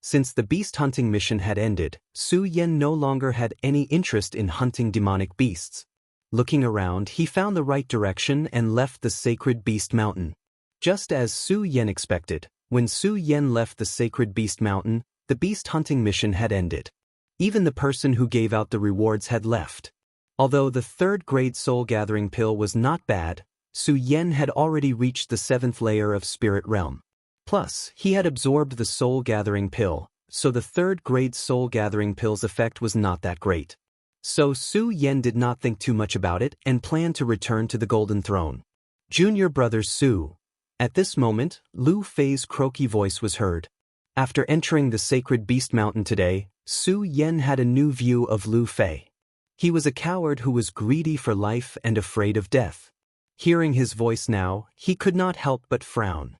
A: Since the beast hunting mission had ended, Su Yan no longer had any interest in hunting demonic beasts. Looking around, he found the right direction and left the sacred beast mountain. Just as Su Yan expected, when Su Yan left the sacred beast mountain, the beast hunting mission had ended. Even the person who gave out the rewards had left. Although the 3rd grade soul gathering pill was not bad, Su Yan had already reached the 7th layer of Spirit Realm. Plus, he had absorbed the soul gathering pill, so the 3rd grade soul gathering pill's effect was not that great. So Su Yan did not think too much about it and planned to return to the Golden Throne. Junior brother Su. At this moment, Lu Fei's croaky voice was heard. After entering the sacred beast mountain today, Su Yan had a new view of Lu Fei. He was a coward who was greedy for life and afraid of death. Hearing his voice now, he could not help but frown.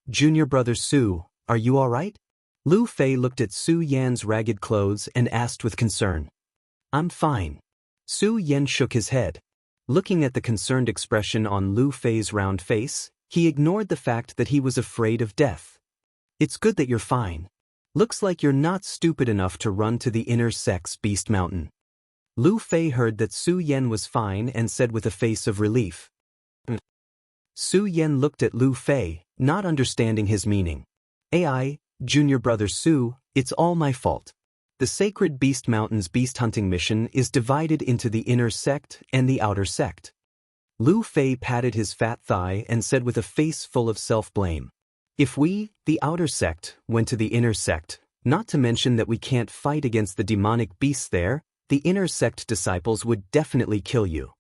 A: Junior brother Su, are you all right? Lu Fei looked at Su Yan's ragged clothes and asked with concern. I'm fine. Su Yan shook his head. Looking at the concerned expression on Lu Fei's round face, he ignored the fact that he was afraid of death. It's good that you're fine. Looks like you're not stupid enough to run to the inner sex beast mountain. Lu Fei heard that Su Yan was fine and said with a face of relief. Su Yan looked at Lu Fei, not understanding his meaning. AI, junior brother Su, it's all my fault. The Sacred Beast Mountain's beast hunting mission is divided into the inner sect and the outer sect. Lu Fei patted his fat thigh and said with a face full of self-blame. If we, the outer sect, went to the inner sect, not to mention that we can't fight against the demonic beasts there, the inner sect disciples would definitely kill you.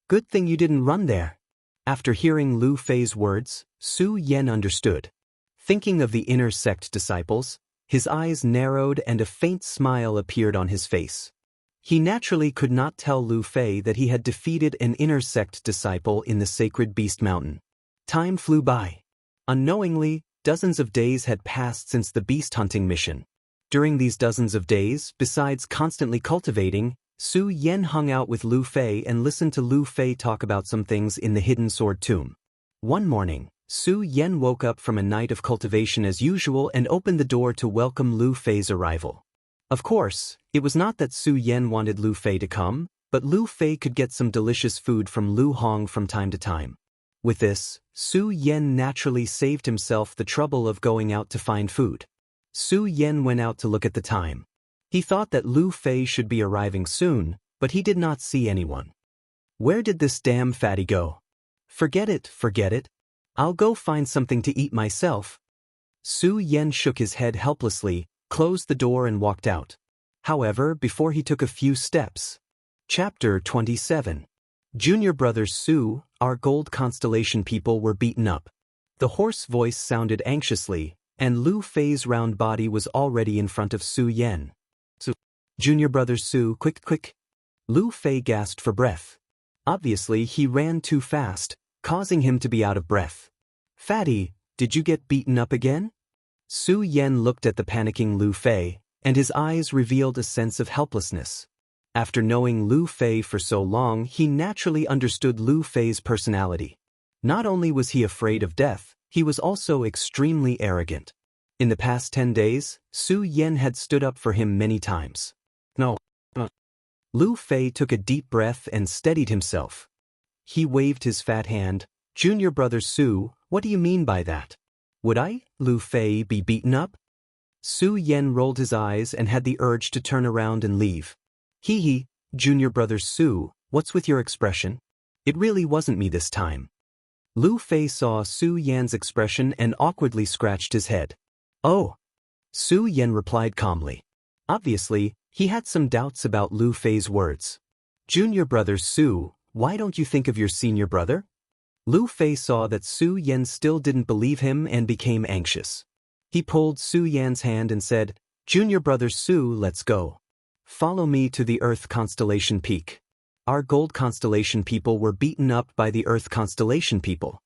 A: Good thing you didn't run there. After hearing Lu Fei's words, Su Yan understood. Thinking of the inner sect disciples, his eyes narrowed and a faint smile appeared on his face. He naturally could not tell Lu Fei that he had defeated an inner sect disciple in the sacred Beast Mountain. Time flew by. Unknowingly, dozens of days had passed since the beast hunting mission. During these dozens of days, besides constantly cultivating, Su Yan hung out with Lu Fei and listened to Lu Fei talk about some things in the hidden sword tomb. One morning, Su Yan woke up from a night of cultivation as usual and opened the door to welcome Lu Fei's arrival. Of course, it was not that Su Yan wanted Lu Fei to come, but Lu Fei could get some delicious food from Lu Hong from time to time. With this, Su Yan naturally saved himself the trouble of going out to find food. Su Yan went out to look at the time. He thought that Lu Fei should be arriving soon, but he did not see anyone. Where did this damn fatty go? Forget it, forget it. I'll go find something to eat myself. Su Yan shook his head helplessly, closed the door and walked out. However, before he took a few steps. Chapter 27. Junior brothers Su, our gold constellation people, were beaten up. The hoarse voice sounded anxiously, and Lu Fei's round body was already in front of Su Yan. Junior brother Su, quick, quick. Lu Fei gasped for breath. Obviously, he ran too fast, causing him to be out of breath. Fatty, did you get beaten up again? Su Yan looked at the panicking Lu Fei, and his eyes revealed a sense of helplessness. After knowing Lu Fei for so long, he naturally understood Lu Fei's personality. Not only was he afraid of death, he was also extremely arrogant. In the past 10 days, Su Yan had stood up for him many times. No. Lu Fei took a deep breath and steadied himself. He waved his fat hand. Junior brother Su, what do you mean by that? Would I, Lu Fei, be beaten up? Su Yan rolled his eyes and had the urge to turn around and leave. Hee hee, junior brother Su, what's with your expression? It really wasn't me this time. Lu Fei saw Su Yan's expression and awkwardly scratched his head. Oh. Su Yan replied calmly. Obviously, he had some doubts about Lu Fei's words. Junior brother Su, why don't you think of your senior brother? Lu Fei saw that Su Yan still didn't believe him and became anxious. He pulled Su Yan's hand and said, Junior brother Su, let's go. Follow me to the Earth constellation peak. Our gold constellation people were beaten up by the Earth constellation people.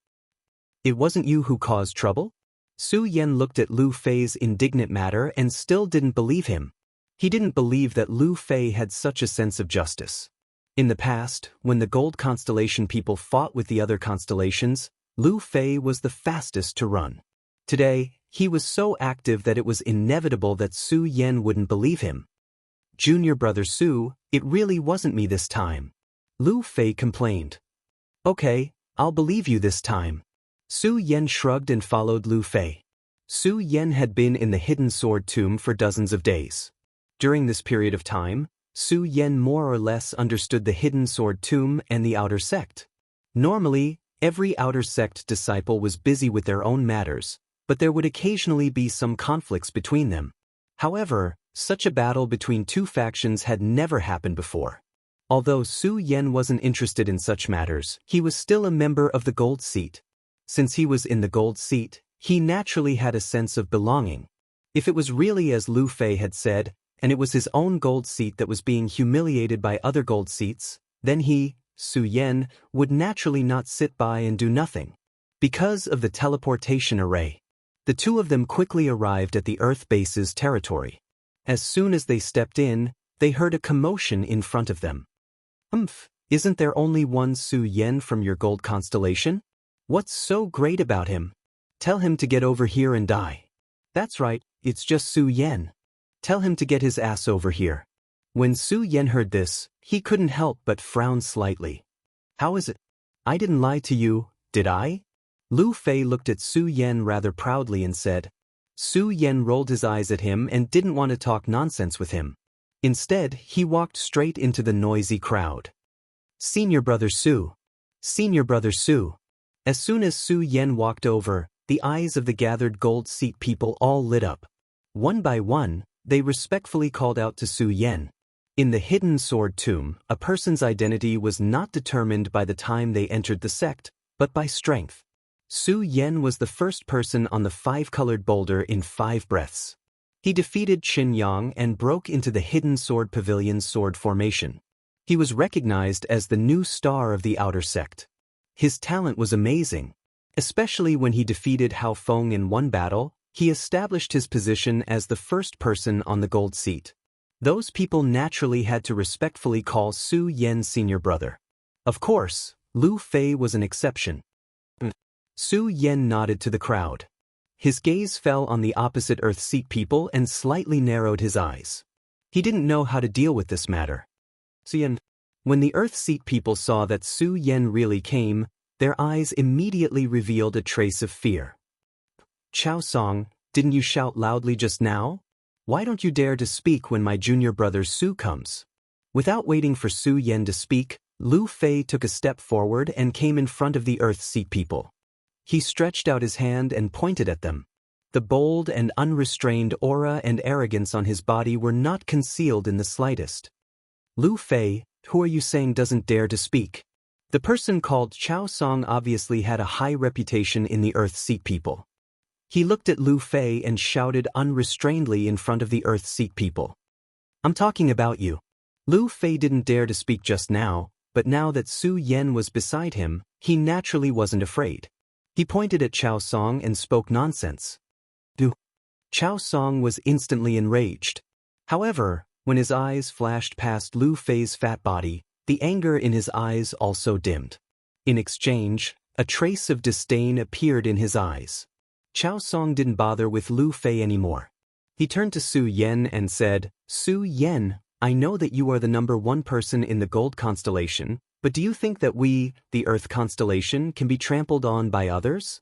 A: It wasn't you who caused trouble? Su Yan looked at Lu Fei's indignant manner and still didn't believe him. He didn't believe that Lu Fei had such a sense of justice. In the past, when the gold constellation people fought with the other constellations, Lu Fei was the fastest to run. Today, he was so active that it was inevitable that Su Yan wouldn't believe him. Junior brother Su, it really wasn't me this time. Lu Fei complained. Okay, I'll believe you this time. Su Yan shrugged and followed Lu Fei. Su Yan had been in the hidden sword tomb for dozens of days. During this period of time, Su Yan more or less understood the hidden sword tomb and the outer sect. Normally, every outer sect disciple was busy with their own matters, but there would occasionally be some conflicts between them. However, such a battle between two factions had never happened before. Although Su Yan wasn't interested in such matters, he was still a member of the gold seat. Since he was in the gold seat, he naturally had a sense of belonging. If it was really as Lu Fei had said, and it was his own gold seat that was being humiliated by other gold seats, then he, Su Yan, would naturally not sit by and do nothing. Because of the teleportation array, the two of them quickly arrived at the Earth base's territory. As soon as they stepped in, they heard a commotion in front of them. Isn't there only one Su Yan from your gold constellation? What's so great about him? Tell him to get over here and die. That's right, it's just Su Yan. Tell him to get his ass over here. When Su Yan heard this, he couldn't help but frown slightly. How is it? I didn't lie to you, did I? Lu Fei looked at Su Yan rather proudly and said. Su Yan rolled his eyes at him and didn't want to talk nonsense with him. Instead, he walked straight into the noisy crowd. Senior brother Su. Senior brother Su. As soon as Su Yan walked over, the eyes of the gathered gold seat people all lit up. One by one, they respectfully called out to Su Yan. In the hidden sword tomb, a person's identity was not determined by the time they entered the sect, but by strength. Su Yan was the first person on the 5-colored boulder in 5 breaths. He defeated Qin Yang and broke into the Hidden Sword Pavilion's sword formation. He was recognized as the new star of the outer sect. His talent was amazing. Especially when he defeated Hao Feng in one battle, he established his position as the first person on the gold seat. Those people naturally had to respectfully call Su Yan's senior brother. Of course, Lu Fei was an exception. Su Yan nodded to the crowd. His gaze fell on the opposite Earth Seat people and slightly narrowed his eyes. He didn't know how to deal with this matter. When the Earth Seat people saw that Su Yan really came, their eyes immediately revealed a trace of fear. Chao Song, didn't you shout loudly just now? Why don't you dare to speak when my junior brother Su comes? Without waiting for Su Yan to speak, Lu Fei took a step forward and came in front of the Earth Seat people. He stretched out his hand and pointed at them. The bold and unrestrained aura and arrogance on his body were not concealed in the slightest. Lu Fei, who are you saying doesn't dare to speak? The person called Chao Song obviously had a high reputation in the Earth Seat people. He looked at Lu Fei and shouted unrestrainedly in front of the Earth Seat people. I'm talking about you. Lu Fei didn't dare to speak just now, but now that Su Yan was beside him, he naturally wasn't afraid. He pointed at Chao Song and spoke nonsense. Chao Song was instantly enraged. However, when his eyes flashed past Lu Fei's fat body, the anger in his eyes also dimmed. In exchange, a trace of disdain appeared in his eyes. Chao Song didn't bother with Lu Fei anymore. He turned to Su Yan and said, Su Yan, I know that you are the #1 person in the gold constellation, but do you think that we, the Earth constellation, can be trampled on by others?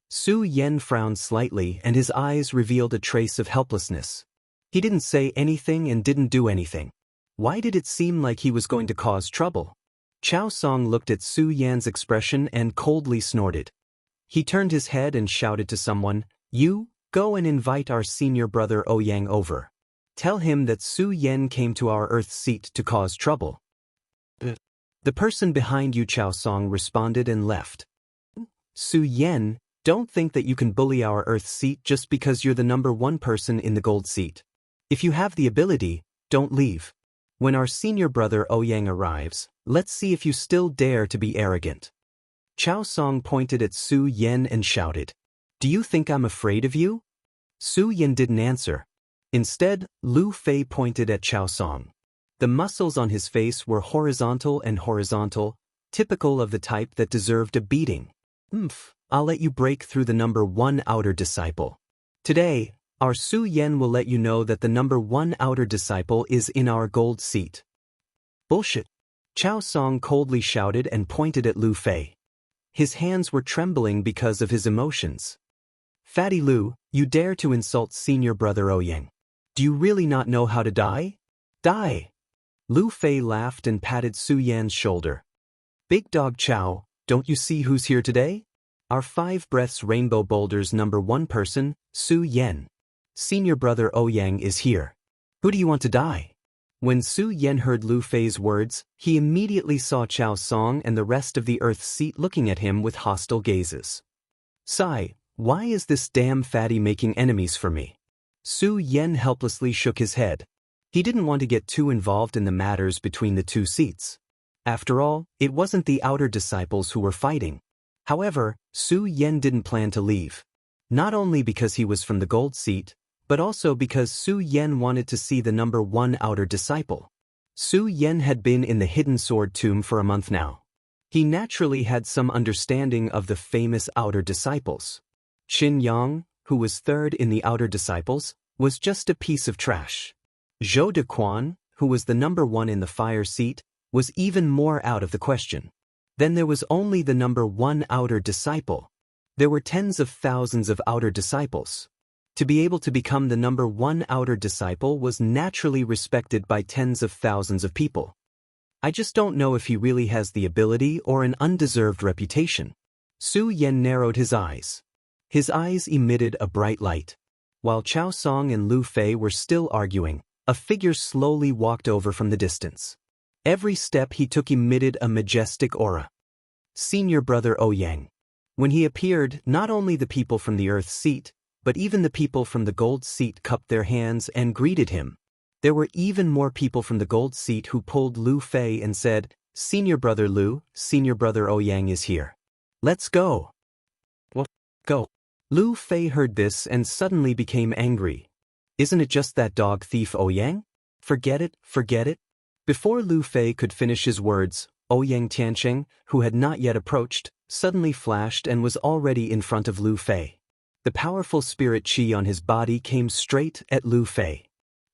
A: Su Yan frowned slightly and his eyes revealed a trace of helplessness. He didn't say anything and didn't do anything. Why did it seem like he was going to cause trouble? Chao Song looked at Su Yan's expression and coldly snorted. He turned his head and shouted to someone, You, go and invite our senior brother Ouyang over. Tell him that Su Yan came to our Earth seat to cause trouble. The person behind you, Chao Song responded and left. Su Yan, don't think that you can bully our Earth seat just because you're the #1 person in the gold seat. If you have the ability, don't leave. When our senior brother Ouyang arrives, let's see if you still dare to be arrogant. Chao Song pointed at Su Yan and shouted, Do you think I'm afraid of you? Su Yan didn't answer. Instead, Lu Fei pointed at Chao Song. The muscles on his face were horizontal and horizontal, typical of the type that deserved a beating. I'll let you break through the #1 outer disciple. Today, our Su Yan will let you know that the #1 outer disciple is in our gold seat. Bullshit. Chao Song coldly shouted and pointed at Lu Fei. His hands were trembling because of his emotions. Fatty Lu, you dare to insult senior brother Ouyang. Do you really not know how to die? Die! Lu Fei laughed and patted Su Yan's shoulder. Big Dog Chow, don't you see who's here today? Our 5 Breaths Rainbow Boulders #1 person, Su Yan. Senior brother Ouyang is here. Who do you want to die? When Su Yan heard Lu Fei's words, he immediately saw Chao Song and the rest of the Earth seat looking at him with hostile gazes. Sigh, why is this damn fatty making enemies for me? Su Yan helplessly shook his head. He didn't want to get too involved in the matters between the 2 seats. After all, it wasn't the outer disciples who were fighting. However, Su Yan didn't plan to leave. Not only because he was from the gold seat, but also because Su Yan wanted to see the #1 outer disciple. Su Yan had been in the Hidden Sword Tomb for a month now. He naturally had some understanding of the famous outer disciples. Qin Yang, who was 3rd in the outer disciples, was just a piece of trash. Zhou Dequan, who was the #1 in the fire seat, was even more out of the question. Then there was only the #1 outer disciple. There were tens of thousands of outer disciples. To be able to become the #1 outer disciple was naturally respected by tens of thousands of people. I just don't know if he really has the ability or an undeserved reputation. Su Yan narrowed his eyes. His eyes emitted a bright light. While Chao Song and Lu Fei were still arguing, a figure slowly walked over from the distance. Every step he took emitted a majestic aura. Senior brother Ouyang. When he appeared, not only the people from the Earth seat, but even the people from the gold seat cupped their hands and greeted him. There were even more people from the gold seat who pulled Lu Fei and said, "Senior brother Lu, senior brother Ouyang is here. Let's go." "What? Go?" Lu Fei heard this and suddenly became angry. "Isn't it just that dog thief Ouyang? Forget it, forget it." Before Lu Fei could finish his words, Ouyang Tiancheng, who had not yet approached, suddenly flashed and was already in front of Lu Fei. The powerful spirit qi on his body came straight at Lu Fei.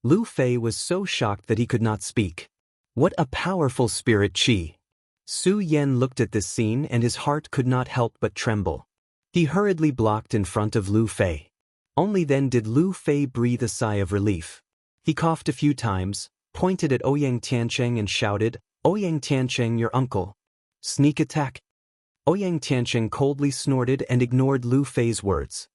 A: Lu Fei was so shocked that he could not speak. What a powerful spirit qi! Su Yan looked at this scene and his heart could not help but tremble. He hurriedly blocked in front of Lu Fei. Only then did Lu Fei breathe a sigh of relief. He coughed a few times, pointed at Ouyang Tiancheng and shouted, "Ouyang Tiancheng, your uncle. Sneak attack." Ouyang Tiancheng coldly snorted and ignored Lu Fei's words.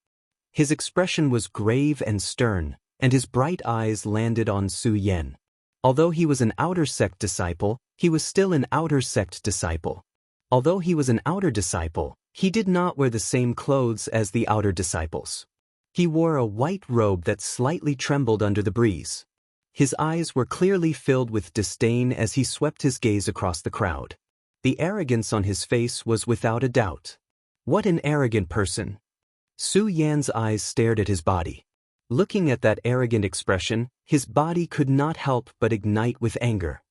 A: His expression was grave and stern, and his bright eyes landed on Su Yan. Although he was an outer sect disciple, he was still an outer sect disciple. Although he was an outer disciple, he did not wear the same clothes as the outer disciples. He wore a white robe that slightly trembled under the breeze. His eyes were clearly filled with disdain as he swept his gaze across the crowd. The arrogance on his face was without a doubt. What an arrogant person! Su Yan's eyes stared at his body. Looking at that arrogant expression, his body could not help but ignite with anger.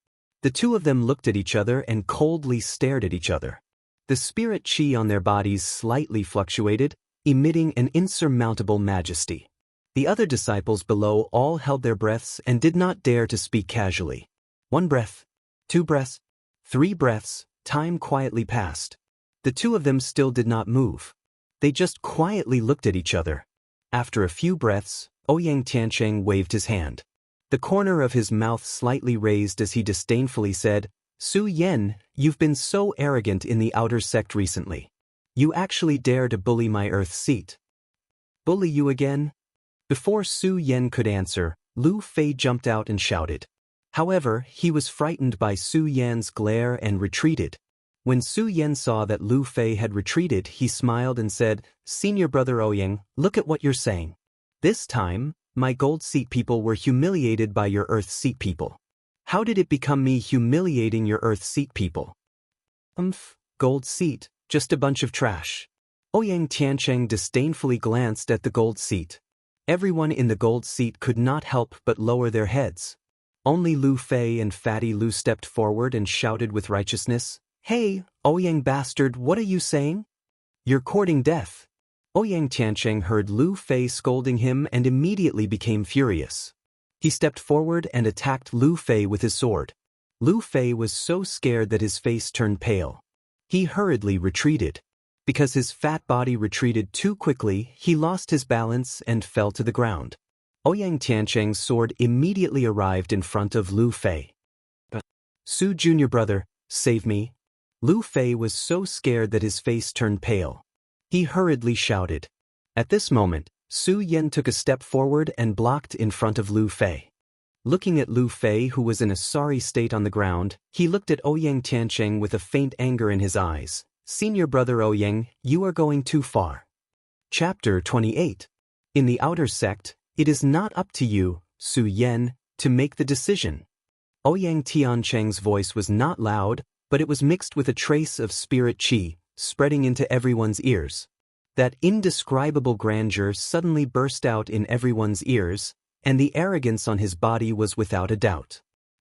A: The two of them looked at each other and coldly stared at each other. The spirit qi on their bodies slightly fluctuated, emitting an insurmountable majesty. The other disciples below all held their breaths and did not dare to speak casually. 1 breath, 2 breaths, 3 breaths, time quietly passed. The two of them still did not move. They just quietly looked at each other. After a few breaths, Ouyang Tiancheng waved his hand. The corner of his mouth slightly raised as he disdainfully said, "Su Yan, you've been so arrogant in the outer sect recently. You actually dare to bully my earth seat." "Bully you again?" Before Su Yan could answer, Lu Fei jumped out and shouted. However, he was frightened by Su Yan's glare and retreated. When Su Yan saw that Lu Fei had retreated, he smiled and said, "Senior brother Ouyang, look at what you're saying. This time, my gold seat people were humiliated by your earth seat people. How did it become me humiliating your earth seat people?" Gold seat, just a bunch of trash." Ouyang Tiancheng disdainfully glanced at the gold seat. Everyone in the gold seat could not help but lower their heads. Only Lu Fei and Fatty Lu stepped forward and shouted with righteousness, "Hey, Ouyang bastard, what are you saying? You're courting death." Ouyang Tiancheng heard Lu Fei scolding him and immediately became furious. He stepped forward and attacked Lu Fei with his sword. Lu Fei was so scared that his face turned pale. He hurriedly retreated. Because his fat body retreated too quickly, he lost his balance and fell to the ground. Ouyang Tiancheng's sword immediately arrived in front of Lu Fei. "Su Junior brother, save me." Lu Fei was so scared that his face turned pale. He hurriedly shouted. At this moment, Su Yan took a step forward and blocked in front of Lu Fei. Looking at Lu Fei, who was in a sorry state on the ground, he looked at Ouyang Tiancheng with a faint anger in his eyes. "Senior brother Ouyang, you are going too far." Chapter 28. In the outer sect, it is not up to you, Su Yan, to make the decision. Ouyang Tiancheng's voice was not loud, but it was mixed with a trace of spirit qi, spreading into everyone's ears. That indescribable grandeur suddenly burst out in everyone's ears, and the arrogance on his body was without a doubt.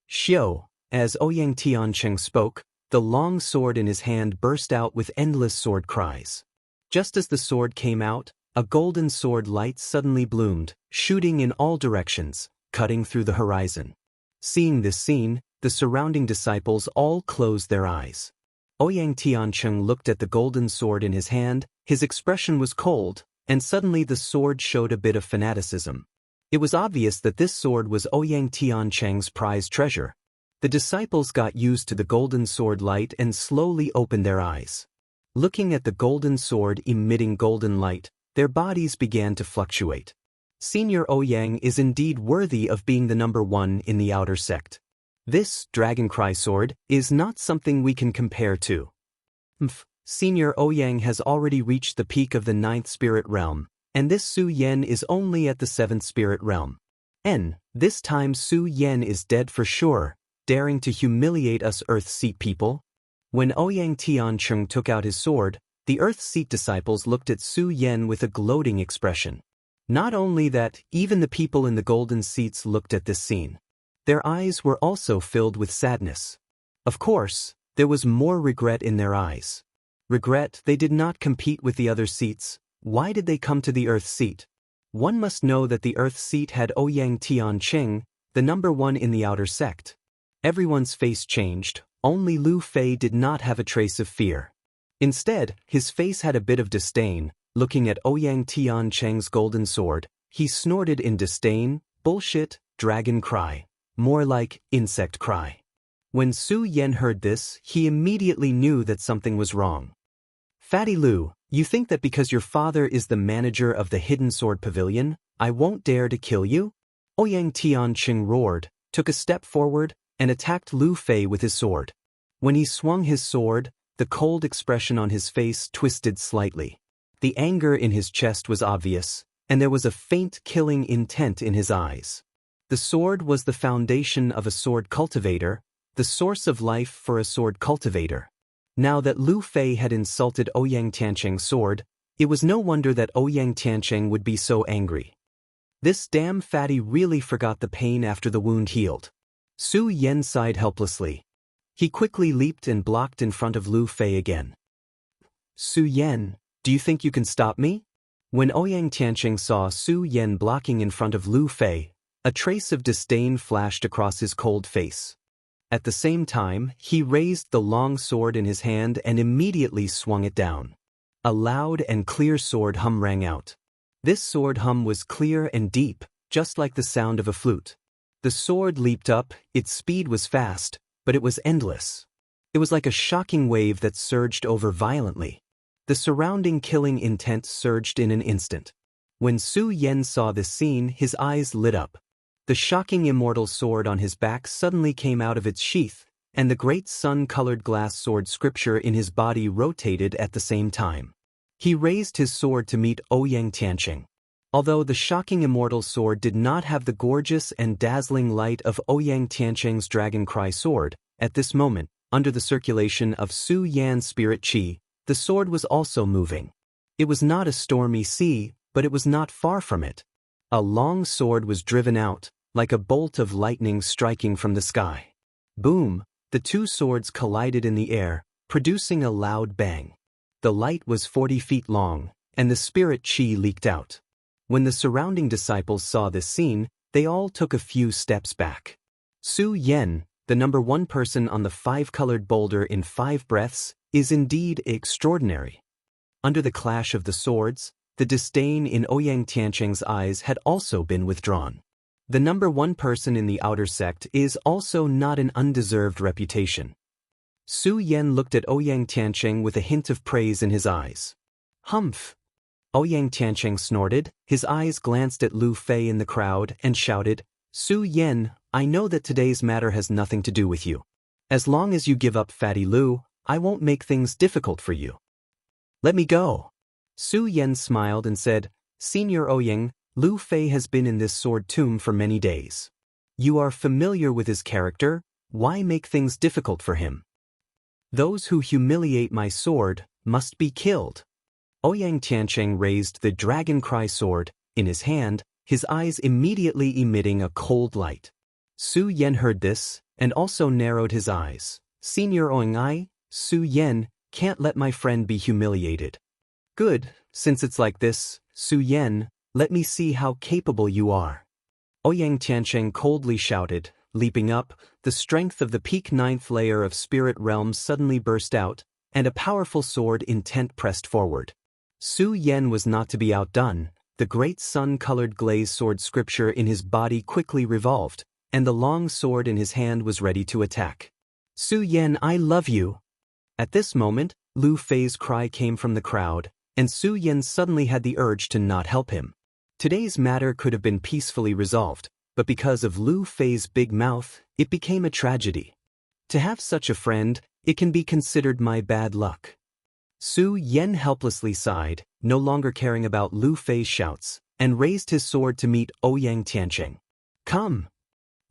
A: "Xiao," as Ouyang Tiancheng spoke, the long sword in his hand burst out with endless sword cries. Just as the sword came out, a golden sword light suddenly bloomed, shooting in all directions, cutting through the horizon. Seeing this scene, the surrounding disciples all closed their eyes. Ouyang Tiancheng looked at the golden sword in his hand, his expression was cold, and suddenly the sword showed a bit of fanaticism. It was obvious that this sword was Ouyang Tiancheng's prized treasure. The disciples got used to the golden sword light and slowly opened their eyes. Looking at the golden sword emitting golden light, their bodies began to fluctuate. Senior Ouyang is indeed worthy of being the number 1 in the outer sect. This Dragon Cry sword is not something we can compare to. Senior Ouyang has already reached the peak of the 9th spirit realm, And this Su Yen is only at the 7th spirit realm. This time Su Yen is dead for sure, daring to humiliate us Earth Seat people. When Ouyang Tiancheng took out his sword, the Earth Seat disciples looked at Su Yen with a gloating expression. Not only that, even the people in the golden seats looked at this scene. Their eyes were also filled with sadness. Of course, there was more regret in their eyes. Regret they did not compete with the other seats. Why did they come to the Earth Seat? One must know that the Earth Seat had Ouyang Tiancheng, the number one in the outer sect. Everyone's face changed, only Lu Fei did not have a trace of fear. Instead, his face had a bit of disdain. Looking at Ouyang Tiancheng's golden sword, he snorted in disdain, "Bullshit, dragon cry. More like insect cry." When Su Yen heard this, he immediately knew that something was wrong. "Fatty Lu, you think that because your father is the manager of the Hidden Sword Pavilion, I won't dare to kill you?" Ouyang Tiancheng roared, took a step forward, and attacked Lu Fei with his sword. When he swung his sword, the cold expression on his face twisted slightly. The anger in his chest was obvious, and there was a faint killing intent in his eyes. The sword was the foundation of a sword cultivator, the source of life for a sword cultivator. Now that Lu Fei had insulted Ouyang Tiancheng's sword, it was no wonder that Ouyang Tiancheng would be so angry. This damn fatty really forgot the pain after the wound healed. Su Yen sighed helplessly. He quickly leaped and blocked in front of Lu Fei again. "Su Yen, do you think you can stop me?" When Ouyang Tiancheng saw Su Yen blocking in front of Lu Fei, a trace of disdain flashed across his cold face. At the same time, he raised the long sword in his hand and immediately swung it down. A loud and clear sword hum rang out. This sword hum was clear and deep, just like the sound of a flute. The sword leaped up, its speed was fast, but it was endless. It was like a shocking wave that surged over violently. The surrounding killing intent surged in an instant. When Su Yen saw this scene, his eyes lit up. The shocking immortal sword on his back suddenly came out of its sheath, and the great sun-colored glass sword scripture in his body rotated at the same time. He raised his sword to meet Ouyang Tiancheng. Although the shocking immortal sword did not have the gorgeous and dazzling light of Ouyang Tiancheng's Dragon Cry sword, at this moment, under the circulation of Su Yan's spirit qi, the sword was also moving. It was not a stormy sea, but it was not far from it. A long sword was driven out, like a bolt of lightning striking from the sky. Boom! The two swords collided in the air, producing a loud bang. The light was 40 feet long, and the spirit qi leaked out. When the surrounding disciples saw this scene, they all took a few steps back. Su Yen, the number one person on the 5-colored boulder in 5 breaths, is indeed extraordinary. Under the clash of the swords, the disdain in Ouyang Tiancheng's eyes had also been withdrawn. The number one person in the outer sect is also not an undeserved reputation. Su Yen looked at Ouyang Tiancheng with a hint of praise in his eyes. "Humph!" Ouyang Tiancheng snorted, his eyes glanced at Lu Fei in the crowd, and shouted, "Su Yen, I know that today's matter has nothing to do with you. As long as you give up Fatty Lu, I won't make things difficult for you. Let me go." Su Yen smiled and said, "Senior Ouyang, Lu Fei has been in this sword tomb for many days. You are familiar with his character, why make things difficult for him? Those who humiliate my sword must be killed." Ouyang Tiancheng raised the Dragon Cry sword in his hand, his eyes immediately emitting a cold light. Su Yen heard this, and also narrowed his eyes. "Senior Ouyang, Su Yen, can't let my friend be humiliated." "Good, since it's like this, Su Yen, let me see how capable you are." Ouyang Tiancheng coldly shouted, leaping up, the strength of the peak 9th layer of spirit realm suddenly burst out, and a powerful sword intent pressed forward. Su Yen was not to be outdone, the great sun-colored glaze sword scripture in his body quickly revolved, and the long sword in his hand was ready to attack. "Su Yen, I love you." At this moment, Lu Fei's cry came from the crowd, and Su Yen suddenly had the urge to not help him. Today's matter could have been peacefully resolved, but because of Lu Fei's big mouth, it became a tragedy. To have such a friend, it can be considered my bad luck. Su Yen helplessly sighed, no longer caring about Lu Fei's shouts, and raised his sword to meet Ouyang Tianqing. Come!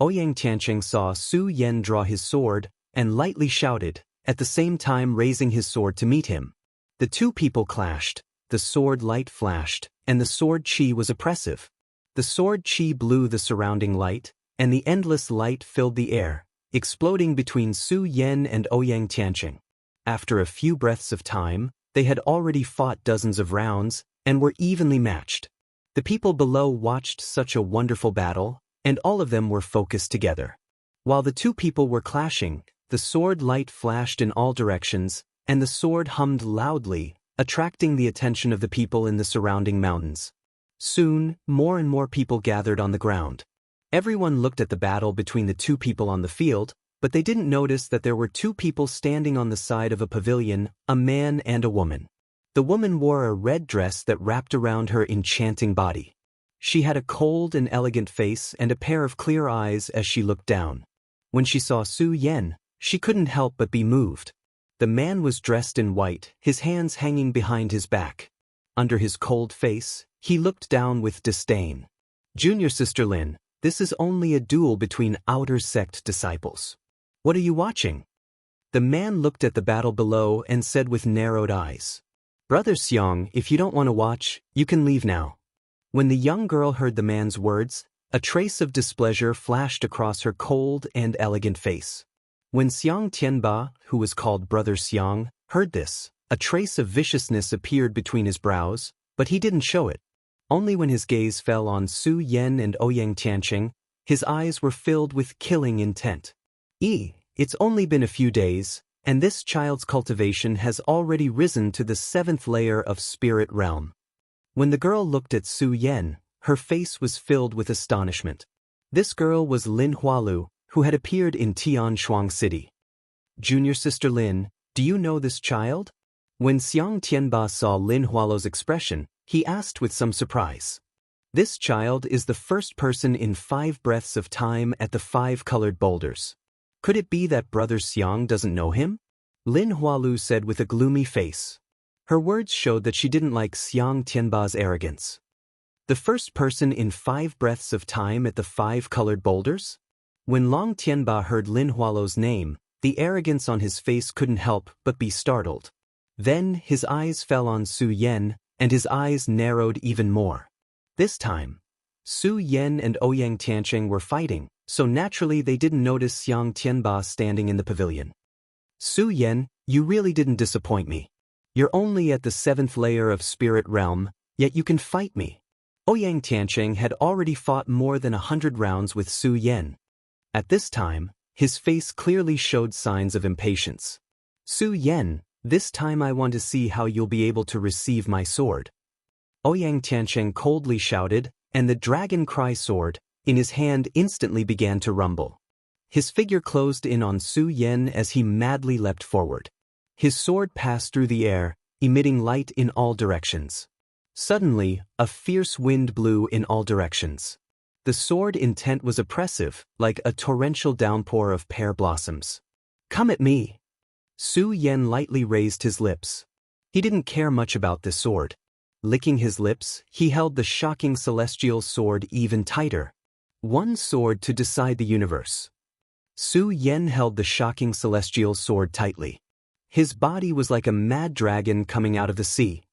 A: Ouyang Tianqing saw Su Yan draw his sword, and lightly shouted, at the same time raising his sword to meet him. The two people clashed, the sword light flashed, and the sword chi was oppressive. The sword chi blew the surrounding light, and the endless light filled the air, exploding between Su Yan and Ouyang Tianqing. After a few breaths of time, they had already fought dozens of rounds, and were evenly matched. The people below watched such a wonderful battle, and all of them were focused together. While the two people were clashing, the sword light flashed in all directions, and the sword hummed loudly, attracting the attention of the people in the surrounding mountains. Soon, more and more people gathered on the ground. Everyone looked at the battle between the two people on the field, but they didn't notice that there were two people standing on the side of a pavilion, a man and a woman. The woman wore a red dress that wrapped around her enchanting body. She had a cold and elegant face and a pair of clear eyes as she looked down. When she saw Su Yan, she couldn't help but be moved. The man was dressed in white, his hands hanging behind his back. Under his cold face, he looked down with disdain. Junior Sister Lin, this is only a duel between outer sect disciples. What are you watching? The man looked at the battle below and said with narrowed eyes. Brother Xiang, if you don't want to watch, you can leave now. When the young girl heard the man's words, a trace of displeasure flashed across her cold and elegant face. When Xiang Tianba, who was called Brother Xiang, heard this, a trace of viciousness appeared between his brows, but he didn't show it. Only when his gaze fell on Su Yan and Ouyang Tianqing, his eyes were filled with killing intent. It's only been a few days, and this child's cultivation has already risen to the 7th layer of spirit realm. When the girl looked at Su Yan, her face was filled with astonishment. This girl was Lin Hualu, who had appeared in Tianshuang City. Junior Sister Lin, do you know this child? When Xiang Tianba saw Lin Hualu's expression, he asked with some surprise. This child is the first person in 5 breaths of time at the 5 colored boulders. Could it be that Brother Xiang doesn't know him? Lin Hualu said with a gloomy face. Her words showed that she didn't like Xiang Tianba's arrogance. The first person in 5 breaths of time at the 5 colored boulders? When Long Tianba heard Lin Hualu's name, the arrogance on his face couldn't help but be startled. Then his eyes fell on Su Yan, and his eyes narrowed even more. This time, Su Yan and Ouyang Tianqing were fighting, so naturally they didn't notice Xiang Tianba standing in the pavilion. Su Yan, you really didn't disappoint me. You're only at the 7th layer of spirit realm, yet you can fight me. Ouyang Tianqing had already fought more than 100 rounds with Su Yan. At this time, his face clearly showed signs of impatience. Su Yan, this time I want to see how you'll be able to receive my sword. Ouyang Tianqing coldly shouted, and the dragon cry sword, in his hand instantly began to rumble. His figure closed in on Su Yan as he madly leapt forward. His sword passed through the air, emitting light in all directions. Suddenly, a fierce wind blew in all directions. The sword intent was oppressive, like a torrential downpour of pear blossoms. Come at me! Su Yan lightly raised his lips. He didn't care much about this sword. Licking his lips, he held the shocking celestial sword even tighter. One sword to decide the universe. Su Yan held the shocking celestial sword tightly. His body was like a mad dragon coming out of the sea.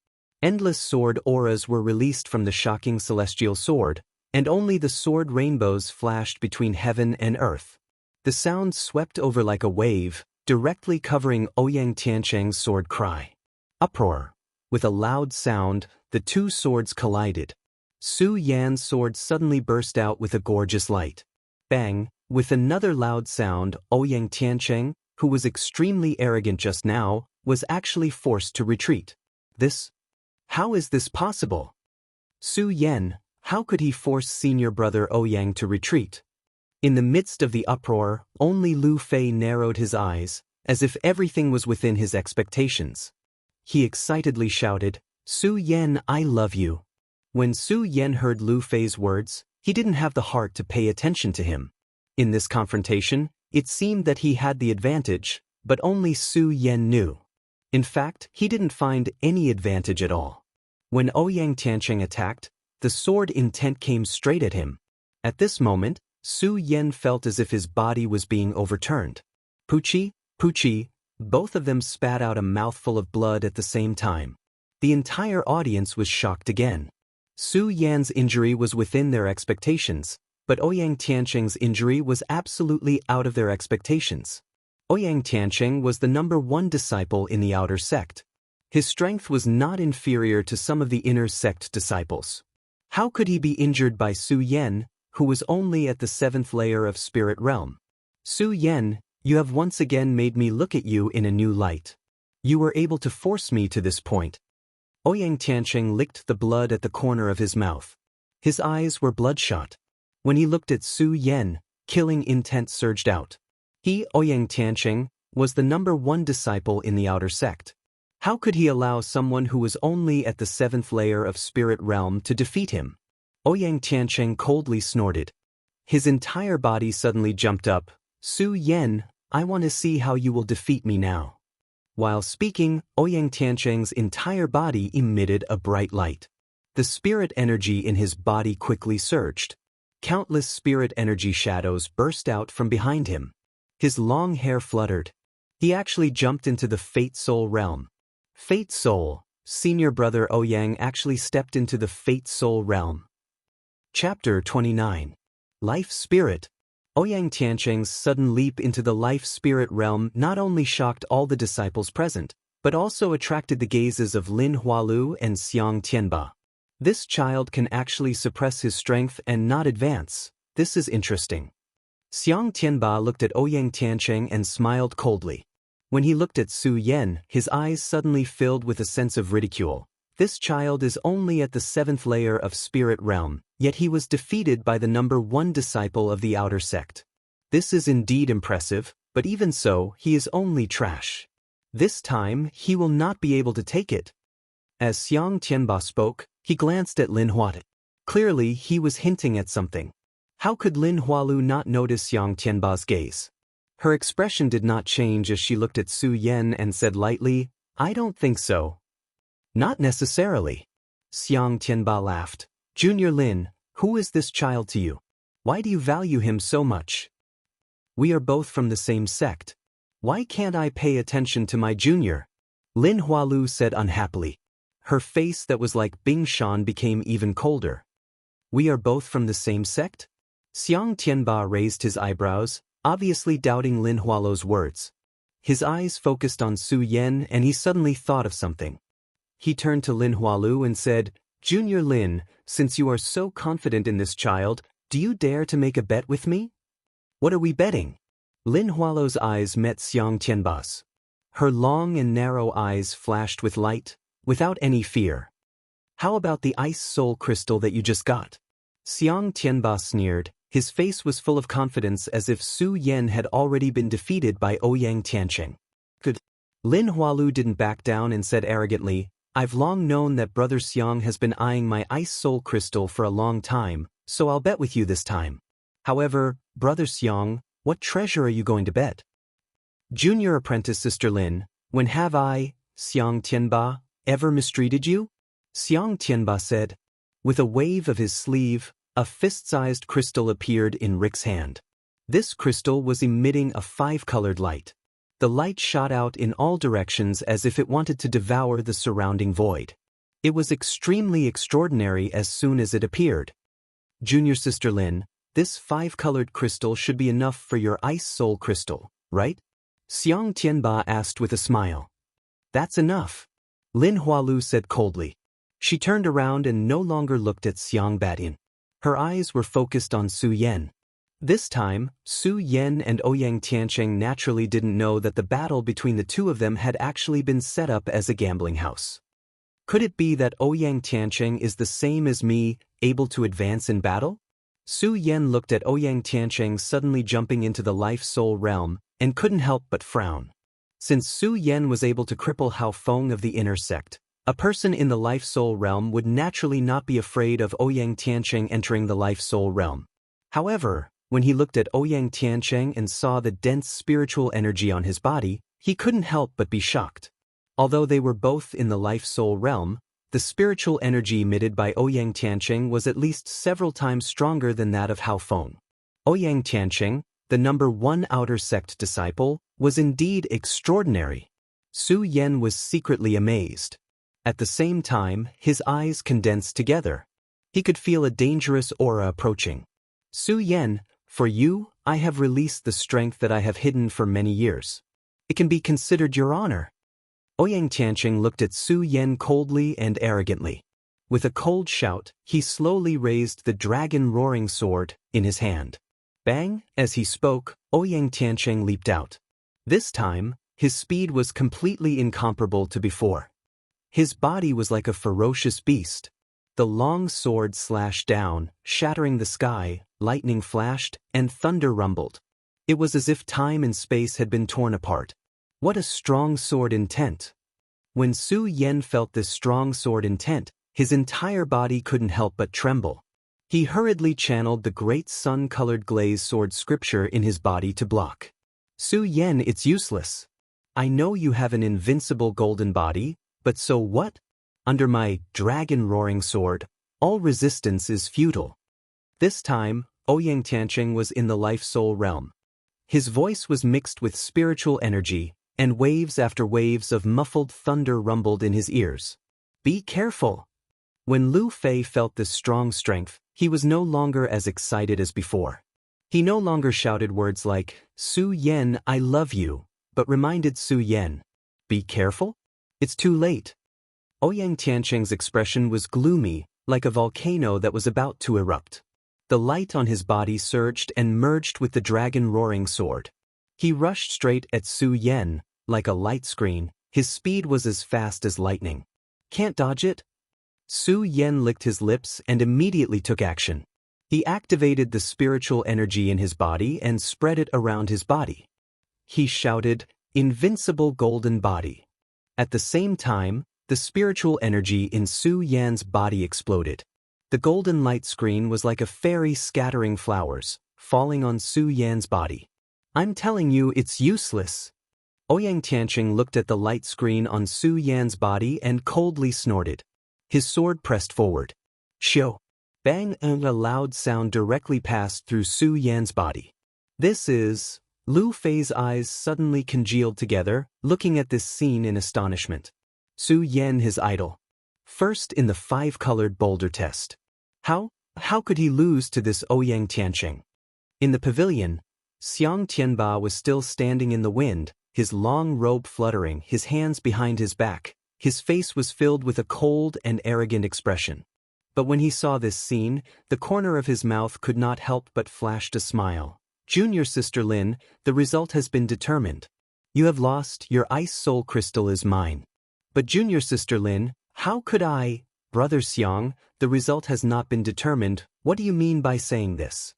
A: Endless sword auras were released from the shocking celestial sword, and only the sword rainbows flashed between heaven and earth. The sound swept over like a wave, directly covering Ouyang Tianqing's sword cry. Uproar. With a loud sound, the two swords collided. Su Yan's sword suddenly burst out with a gorgeous light. Bang! With another loud sound, Ouyang Tianqing, who was extremely arrogant just now, was actually forced to retreat. How is this possible? Su Yan, how could he force senior brother Ouyang to retreat? In the midst of the uproar, only Lu Fei narrowed his eyes, as if everything was within his expectations. He excitedly shouted, Su Yan, I love you. When Su Yan heard Lu Fei's words, he didn't have the heart to pay attention to him. In this confrontation, it seemed that he had the advantage, but only Su Yan knew. In fact, he didn't find any advantage at all. When Ouyang Tiancheng attacked, the sword intent came straight at him. At this moment, Su Yen felt as if his body was being overturned. Puchi, Puchi, both of them spat out a mouthful of blood at the same time. The entire audience was shocked again. Su Yan's injury was within their expectations, but Ouyang Tiancheng's injury was absolutely out of their expectations. Ouyang Tiancheng was the #1 disciple in the outer sect. His strength was not inferior to some of the inner sect disciples. How could he be injured by Su Yen, who was only at the 7th layer of spirit realm? Su Yen, you have once again made me look at you in a new light. You were able to force me to this point. Ouyang Tiancheng licked the blood at the corner of his mouth. His eyes were bloodshot. When he looked at Su Yen, killing intent surged out. He, Ouyang Tiancheng, was the #1 disciple in the outer sect. How could he allow someone who was only at the 7th layer of spirit realm to defeat him? Ouyang Tiancheng coldly snorted. His entire body suddenly jumped up. Su Yen, I want to see how you will defeat me now. While speaking, Ouyang Tiancheng's entire body emitted a bright light. The spirit energy in his body quickly surged. Countless spirit energy shadows burst out from behind him. His long hair fluttered. He actually jumped into the Fate Soul realm. Fate Soul, senior brother Ouyang actually stepped into the Fate Soul realm. Chapter 29. Life Spirit. Ouyang Tiancheng's sudden leap into the life spirit realm not only shocked all the disciples present, but also attracted the gazes of Lin Hualu and Xiang Tianba. This child can actually suppress his strength and not advance. This is interesting. Xiang Tianba looked at Ouyang Tiancheng and smiled coldly. When he looked at Su Yen, his eyes suddenly filled with a sense of ridicule. This child is only at the 7th layer of spirit realm, yet he was defeated by the #1 disciple of the outer sect. This is indeed impressive, but even so, he is only trash. This time, he will not be able to take it. As Xiang Tianba spoke, he glanced at Lin Hualu. Clearly, he was hinting at something. How could Lin Hualu not notice Xiang Tianba's gaze? Her expression did not change as she looked at Su Yen and said lightly, I don't think so. Not necessarily. Xiang Tianba laughed. Junior Lin, who is this child to you? Why do you value him so much? We are both from the same sect. Why can't I pay attention to my junior? Lin Hualu said unhappily. Her face that was like Bing Shan became even colder. We are both from the same sect? Xiang Tianba raised his eyebrows, obviously doubting Lin Hualu's words. His eyes focused on Su Yen and he suddenly thought of something. He turned to Lin Hualu and said, Junior Lin, since you are so confident in this child, do you dare to make a bet with me? What are we betting? Lin Hualu's eyes met Xiang Tianba's. Her long and narrow eyes flashed with light, without any fear. How about the ice soul crystal that you just got? Xiang Tianba sneered. His face was full of confidence as if Su Yen had already been defeated by Ouyang Tiancheng. Good. Lin Hualu didn't back down and said arrogantly, I've long known that Brother Xiang has been eyeing my ice soul crystal for a long time, so I'll bet with you this time. However, Brother Xiang, what treasure are you going to bet? Junior apprentice Sister Lin, when have I, Xiang Tianba, ever mistreated you? Xiang Tianba said. With a wave of his sleeve, a fist-sized crystal appeared in Rick's hand. This crystal was emitting a 5-colored light. The light shot out in all directions as if it wanted to devour the surrounding void. It was extremely extraordinary as soon as it appeared. Junior Sister Lin, this 5-colored crystal should be enough for your ice soul crystal, right? Xiang Tianba asked with a smile. That's enough. Lin Hualu said coldly. She turned around and no longer looked at Xiang Batin. Her eyes were focused on Su Yen. This time, Su Yen and Ouyang Tiancheng naturally didn't know that the battle between the two of them had actually been set up as a gambling house. Could it be that Ouyang Tiancheng is the same as me, able to advance in battle? Su Yen looked at Ouyang Tiancheng suddenly jumping into the life-soul realm, and couldn't help but frown. Since Su Yen was able to cripple Hao Feng of the inner sect, a person in the life-soul realm would naturally not be afraid of Ouyang Tiancheng entering the life-soul realm. However, when he looked at Ouyang Tiancheng and saw the dense spiritual energy on his body, he couldn't help but be shocked. Although they were both in the life-soul realm, the spiritual energy emitted by Ouyang Tianqing was at least several times stronger than that of Hao Feng. Ouyang Tianqing, the #1 outer sect disciple, was indeed extraordinary. Su Yan was secretly amazed. At the same time, his eyes condensed together. He could feel a dangerous aura approaching. Su Yan, for you, I have released the strength that I have hidden for many years. It can be considered your honor. Ouyang Tianqing looked at Su Yan coldly and arrogantly. With a cold shout, he slowly raised the dragon roaring sword in his hand. Bang! As he spoke, Ouyang Tianqing leaped out. This time, his speed was completely incomparable to before. His body was like a ferocious beast. The long sword slashed down, shattering the sky, lightning flashed, and thunder rumbled. It was as if time and space had been torn apart. What a strong sword intent! When Su Yan felt this strong sword intent, his entire body couldn't help but tremble. He hurriedly channeled the great sun-colored glaze sword scripture in his body to block. Su Yan, it's useless. I know you have an invincible golden body, but so what? Under my dragon roaring sword, all resistance is futile. This time, Ouyang Tianqing was in the life-soul realm. His voice was mixed with spiritual energy, and waves after waves of muffled thunder rumbled in his ears. Be careful! When Lu Fei felt this strong strength, he was no longer as excited as before. He no longer shouted words like, Su Yan, I love you, but reminded Su Yan, be careful? It's too late. Ouyang Tianqing's expression was gloomy, like a volcano that was about to erupt. The light on his body surged and merged with the dragon roaring sword. He rushed straight at Su Yan, like a light screen. His speed was as fast as lightning. Can't dodge it? Su Yan licked his lips and immediately took action. He activated the spiritual energy in his body and spread it around his body. He shouted, Invincible Golden Body. At the same time, the spiritual energy in Su Yan's body exploded. The golden light screen was like a fairy scattering flowers, falling on Su Yan's body. I'm telling you, it's useless. Ouyang Tianqing looked at the light screen on Su Yan's body and coldly snorted. His sword pressed forward. Shio! Bang! And a loud sound directly passed through Su Yan's body. This is... Lu Fei's eyes suddenly congealed together, looking at this scene in astonishment. Su Yan, his idol. First in the 5-colored boulder test. How could he lose to this Ouyang Tianqing? In the pavilion, Xiang Tianba was still standing in the wind, his long robe fluttering, his hands behind his back. His face was filled with a cold and arrogant expression. But when he saw this scene, the corner of his mouth could not help but flashed a smile. Junior Sister Lin, the result has been determined. You have lost, your ice soul crystal is mine. But Junior Sister Lin, how could I? Brother Xiang, the result has not been determined. What do you mean by saying this?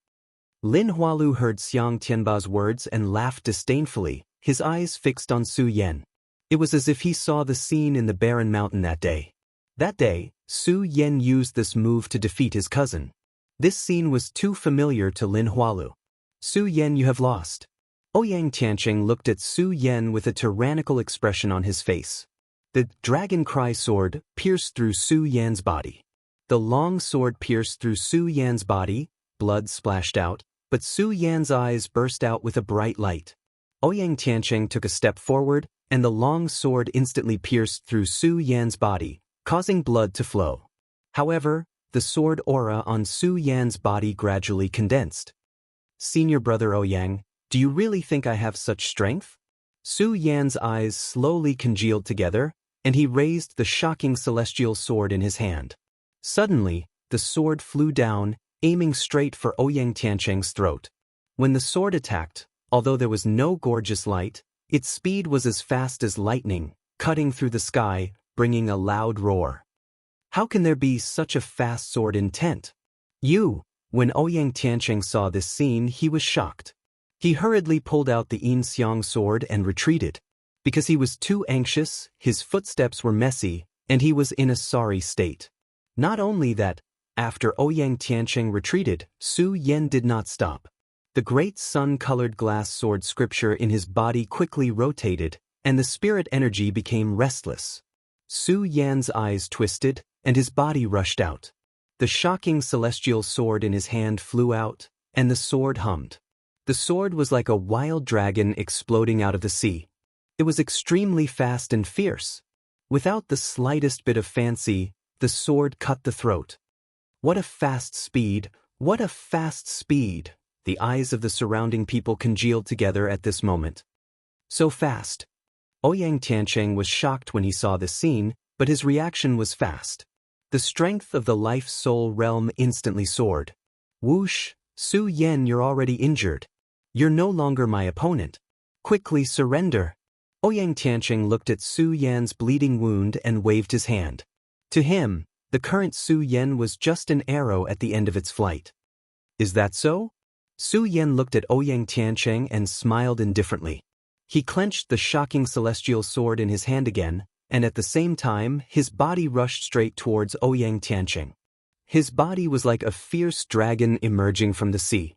A: Lin Hualu heard Xiang Tianba's words and laughed disdainfully, his eyes fixed on Su Yan. It was as if he saw the scene in the barren mountain that day. That day, Su Yan used this move to defeat his cousin. This scene was too familiar to Lin Hualu. Su Yan, you have lost. Ouyang Tianqing looked at Su Yan with a tyrannical expression on his face. The dragon cry sword pierced through Su Yan's body. The long sword pierced through Su Yan's body, blood splashed out, but Su Yan's eyes burst out with a bright light. Ouyang Tianqing took a step forward, and the long sword instantly pierced through Su Yan's body, causing blood to flow. However, the sword aura on Su Yan's body gradually condensed. Senior brother Ouyang, do you really think I have such strength? Su Yan's eyes slowly congealed together, and he raised the shocking celestial sword in his hand. Suddenly, the sword flew down, aiming straight for Ouyang Tianqing's throat. When the sword attacked, although there was no gorgeous light, its speed was as fast as lightning, cutting through the sky, bringing a loud roar. How can there be such a fast sword intent? When Ouyang Tianqing saw this scene, he was shocked. He hurriedly pulled out the Yin Xiang sword and retreated. Because he was too anxious, his footsteps were messy, and he was in a sorry state. Not only that, after Ouyang Tianqing retreated, Su Yan did not stop. The great sun-colored glass sword scripture in his body quickly rotated, and the spirit energy became restless. Su Yan's eyes twisted, and his body rushed out. The shocking celestial sword in his hand flew out, and the sword hummed. The sword was like a wild dragon exploding out of the sea. It was extremely fast and fierce. Without the slightest bit of fancy, the sword cut the throat. What a fast speed! What a fast speed! The eyes of the surrounding people congealed together at this moment. So fast. Ouyang Tiancheng was shocked when he saw this scene, but his reaction was fast. The strength of the life-soul realm instantly soared. Whoosh! Su Yan, you're already injured. You're no longer my opponent. Quickly surrender. Ouyang Tiancheng looked at Su Yan's bleeding wound and waved his hand. To him, the current Su Yan was just an arrow at the end of its flight. Is that so? Su Yan looked at Ouyang Tiancheng and smiled indifferently. He clenched the shocking celestial sword in his hand again, and at the same time, his body rushed straight towards Ouyang Tiancheng. His body was like a fierce dragon emerging from the sea.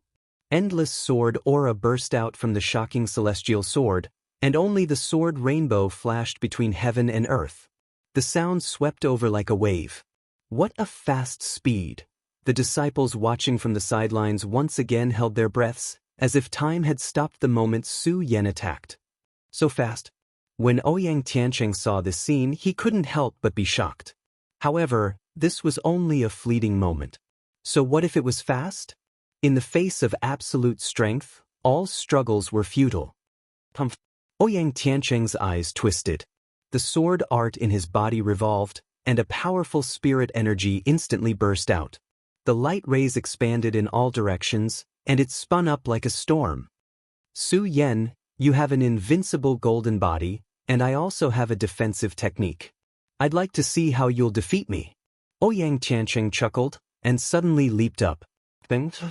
A: Endless sword aura burst out from the shocking celestial sword, and only the sword rainbow flashed between heaven and earth. The sound swept over like a wave. What a fast speed! The disciples watching from the sidelines once again held their breaths, as if time had stopped the moment Su Yan attacked. So fast. When Ouyang Tiancheng saw this scene, he couldn't help but be shocked. However, this was only a fleeting moment. So what if it was fast? In the face of absolute strength, all struggles were futile. Ouyang Tiancheng's eyes twisted. The sword art in his body revolved, and a powerful spirit energy instantly burst out. The light rays expanded in all directions, and it spun up like a storm. Su Yan, you have an invincible golden body, and I also have a defensive technique. I'd like to see how you'll defeat me. Ouyang Tiancheng chuckled, and suddenly leaped up.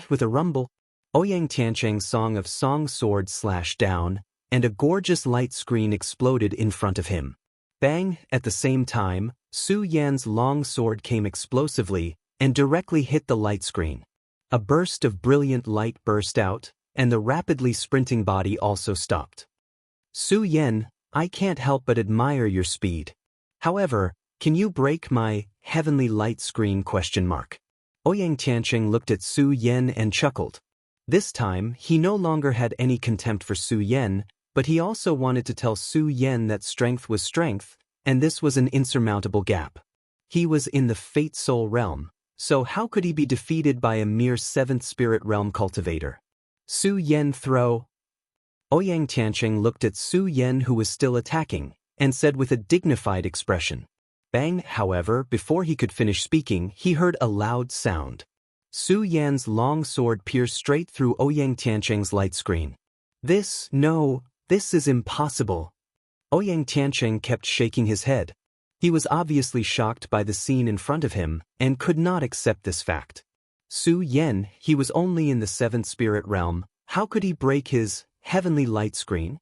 A: With a rumble, Ouyang Tiancheng's song of song sword slashed down, and a gorgeous light screen exploded in front of him. Bang! At the same time, Su Yan's long sword came explosively and directly hit the light screen. A burst of brilliant light burst out, and the rapidly sprinting body also stopped. Su Yan, I can't help but admire your speed. However, can you break my heavenly light screen? Ouyang Tiancheng looked at Su Yan and chuckled. This time, he no longer had any contempt for Su Yan, but he also wanted to tell Su Yan that strength was strength, and this was an insurmountable gap. He was in the Fate Soul realm, so how could he be defeated by a mere 7th Spirit realm cultivator? Su Yan throw. Ouyang Tiancheng looked at Su Yan, who was still attacking, and said with a dignified expression. Bang! However, before he could finish speaking, he heard a loud sound. Su Yan's long sword pierced straight through Ouyang Tiancheng's light screen. This is impossible. Ouyang Tiancheng kept shaking his head. He was obviously shocked by the scene in front of him, and could not accept this fact. Su Yan, he was only in the 7th Spirit realm, how could he break his heavenly light screen?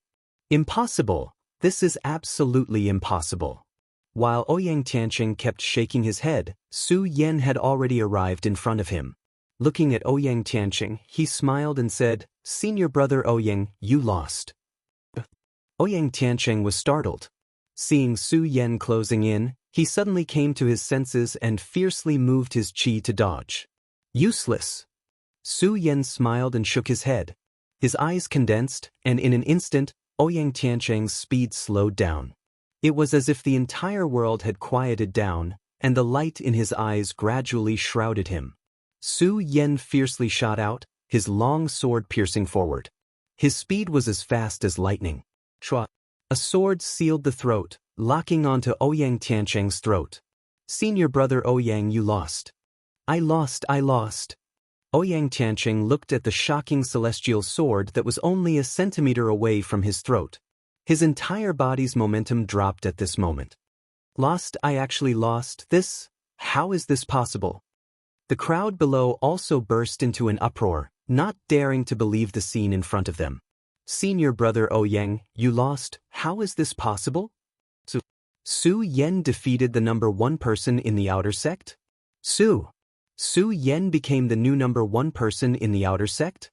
A: Impossible. This is absolutely impossible. While Ouyang Tiancheng kept shaking his head, Su Yan had already arrived in front of him. Looking at Ouyang Tiancheng, he smiled and said, Senior brother Ouyang, you lost. Ouyang Tiancheng was startled. Seeing Su Yan closing in, he suddenly came to his senses and fiercely moved his chi to dodge. Useless. Su Yan smiled and shook his head. His eyes condensed, and in an instant, Ouyang Tiancheng's speed slowed down. It was as if the entire world had quieted down, and the light in his eyes gradually shrouded him. Su Yan fiercely shot out, his long sword piercing forward. His speed was as fast as lightning. Chua. A sword sealed the throat, locking onto Ouyang Tiancheng's throat. Senior brother Ouyang, you lost. I lost. Ouyang Tiancheng looked at the shocking celestial sword that was only a centimeter away from his throat. His entire body's momentum dropped at this moment. Lost? I actually lost this? How is this possible? The crowd below also burst into an uproar, not daring to believe the scene in front of them. Senior brother Ouyang, you lost. How is this possible? Su Yan defeated the number 1 person in the outer sect? Su Yan became the new number 1 person in the outer sect?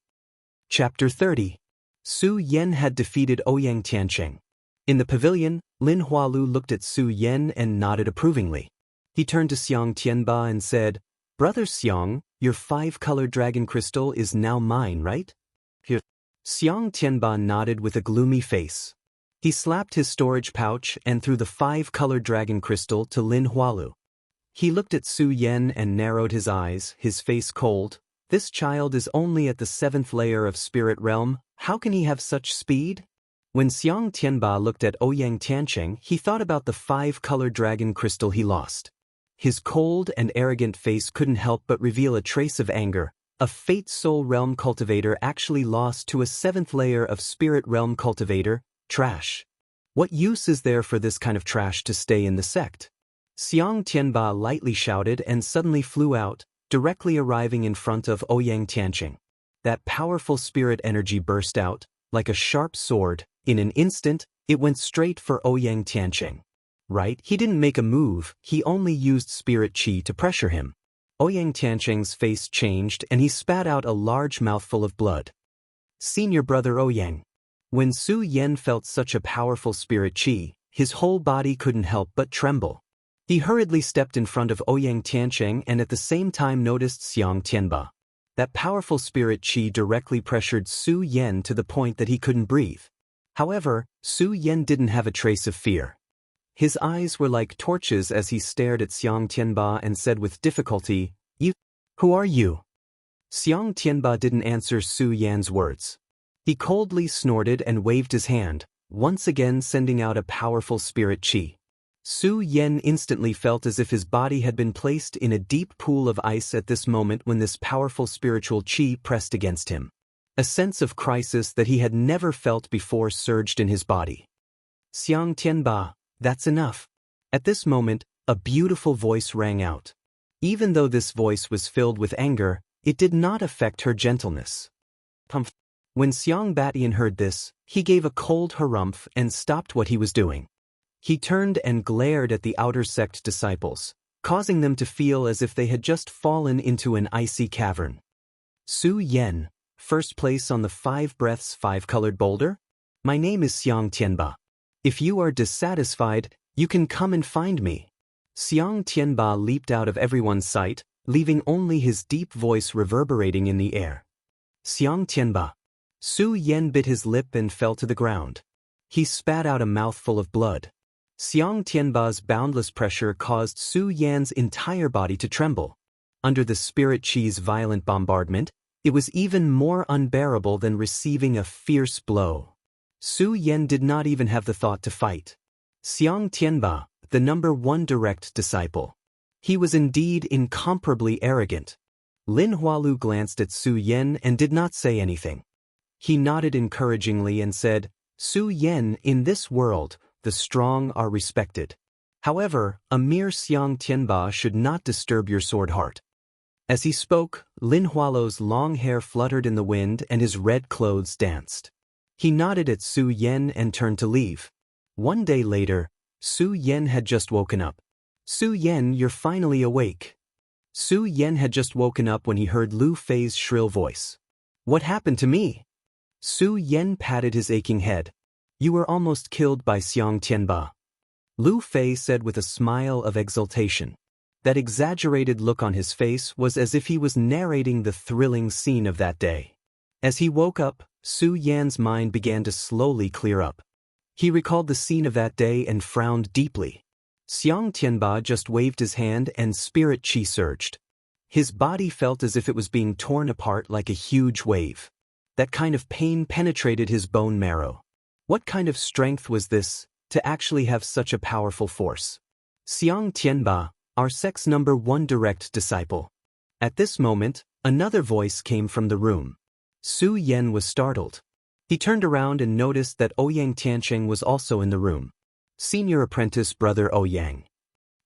A: Chapter 30. Su Yan had defeated Ouyang Tiancheng. In the pavilion, Lin Hualu looked at Su Yan and nodded approvingly. He turned to Xiang Tianba and said, "Brother Xiang, your 5-colored dragon crystal is now mine, right?" Here. Xiang Tianba nodded with a gloomy face. He slapped his storage pouch and threw the 5-colored dragon crystal to Lin Hualu. He looked at Su Yan and narrowed his eyes, his face cold. This child is only at the 7th layer of spirit realm, how can he have such speed? When Xiang Tianba looked at Ouyang Tiancheng, he thought about the 5-colored dragon crystal he lost. His cold and arrogant face couldn't help but reveal a trace of anger. A Fate Soul Realm cultivator actually lost to a 7th layer of Spirit Realm cultivator, trash. What use is there for this kind of trash to stay in the sect? Xiang Tianba lightly shouted and suddenly flew out, directly arriving in front of Ouyang Tiancheng. That powerful spirit energy burst out, like a sharp sword. In an instant, it went straight for Ouyang Tiancheng. Right? He didn't make a move, he only used spirit qi to pressure him. Ouyang Tiancheng's face changed and he spat out a large mouthful of blood. Senior brother Ouyang. When Su Yan felt such a powerful spirit qi, his whole body couldn't help but tremble. He hurriedly stepped in front of Ouyang Tiancheng and at the same time noticed Xiang Tianba. That powerful spirit qi directly pressured Su Yan to the point that he couldn't breathe. However, Su Yan didn't have a trace of fear. His eyes were like torches as he stared at Xiang Tianba and said with difficulty, Who are you?" Xiang Tianba didn't answer Su Yan's words. He coldly snorted and waved his hand, once again sending out a powerful spirit qi. Su Yan instantly felt as if his body had been placed in a deep pool of ice at this moment when this powerful spiritual qi pressed against him. A sense of crisis that he had never felt before surged in his body. "Xiang Tianba, that's enough." At this moment, a beautiful voice rang out. Even though this voice was filled with anger, it did not affect her gentleness. When Xiang Batian heard this, he gave a cold harumph and stopped what he was doing. He turned and glared at the outer sect disciples, causing them to feel as if they had just fallen into an icy cavern. "Su Yan, first place on the 5 breaths 5-colored boulder? My name is Xiang Tianba. If you are dissatisfied, you can come and find me." Xiang Tianba leaped out of everyone's sight, leaving only his deep voice reverberating in the air. "Xiang Tianba." Su Yan bit his lip and fell to the ground. He spat out a mouthful of blood. Xiang Tianba's boundless pressure caused Su Yan's entire body to tremble. Under the spirit qi's violent bombardment, it was even more unbearable than receiving a fierce blow. Su Yan did not even have the thought to fight. Xiang Tianba, the number 1 direct disciple. He was indeed incomparably arrogant. Lin Hualu glanced at Su Yan and did not say anything. He nodded encouragingly and said, "Su Yan, in this world, the strong are respected. However, a mere Xiang Tianba should not disturb your sword heart." As he spoke, Lin Hualu's long hair fluttered in the wind and his red clothes danced. He nodded at Su Yan and turned to leave. One day later, Su Yan had just woken up. "Su Yan, you're finally awake." Su Yan had just woken up when he heard Lu Fei's shrill voice. "What happened to me?" Su Yan patted his aching head. "You were almost killed by Xiang Tianba," Lu Fei said with a smile of exultation. That exaggerated look on his face was as if he was narrating the thrilling scene of that day. As he woke up, Su Yan's mind began to slowly clear up. He recalled the scene of that day and frowned deeply. Xiang Tianba just waved his hand and spirit qi surged. His body felt as if it was being torn apart like a huge wave. That kind of pain penetrated his bone marrow. What kind of strength was this, to actually have such a powerful force? "Xiang Tianba, our sect's number 1 direct disciple." At this moment, another voice came from the room. Su Yan was startled. He turned around and noticed that Ouyang Tiancheng was also in the room. "Senior apprentice brother Ouyang."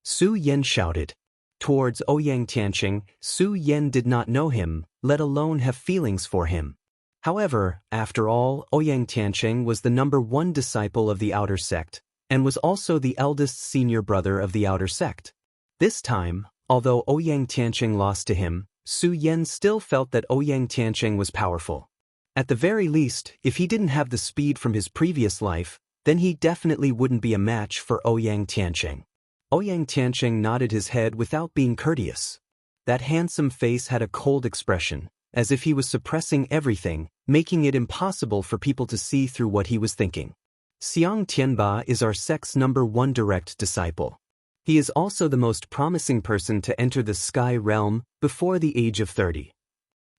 A: Su Yan shouted. Towards Ouyang Tiancheng, Su Yan did not know him, let alone have feelings for him. However, after all, Ouyang Tiancheng was the number 1 disciple of the outer sect, and was also the eldest senior brother of the outer sect. This time, although Ouyang Tiancheng lost to him, Su Yan still felt that Ouyang Tiancheng was powerful. At the very least, if he didn't have the speed from his previous life, then he definitely wouldn't be a match for Ouyang Tiancheng. Ouyang Tiancheng nodded his head without being courteous. That handsome face had a cold expression, as if he was suppressing everything, making it impossible for people to see through what he was thinking. Xiang Tianba is our sect's #1 direct disciple. He is also the most promising person to enter the sky realm before the age of 30.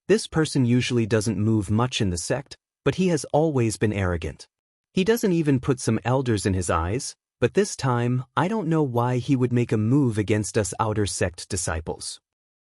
A: This person usually doesn't move much in the sect, but he has always been arrogant. He doesn't even put some elders in his eyes, but this time, I don't know why he would make a move against us outer sect disciples.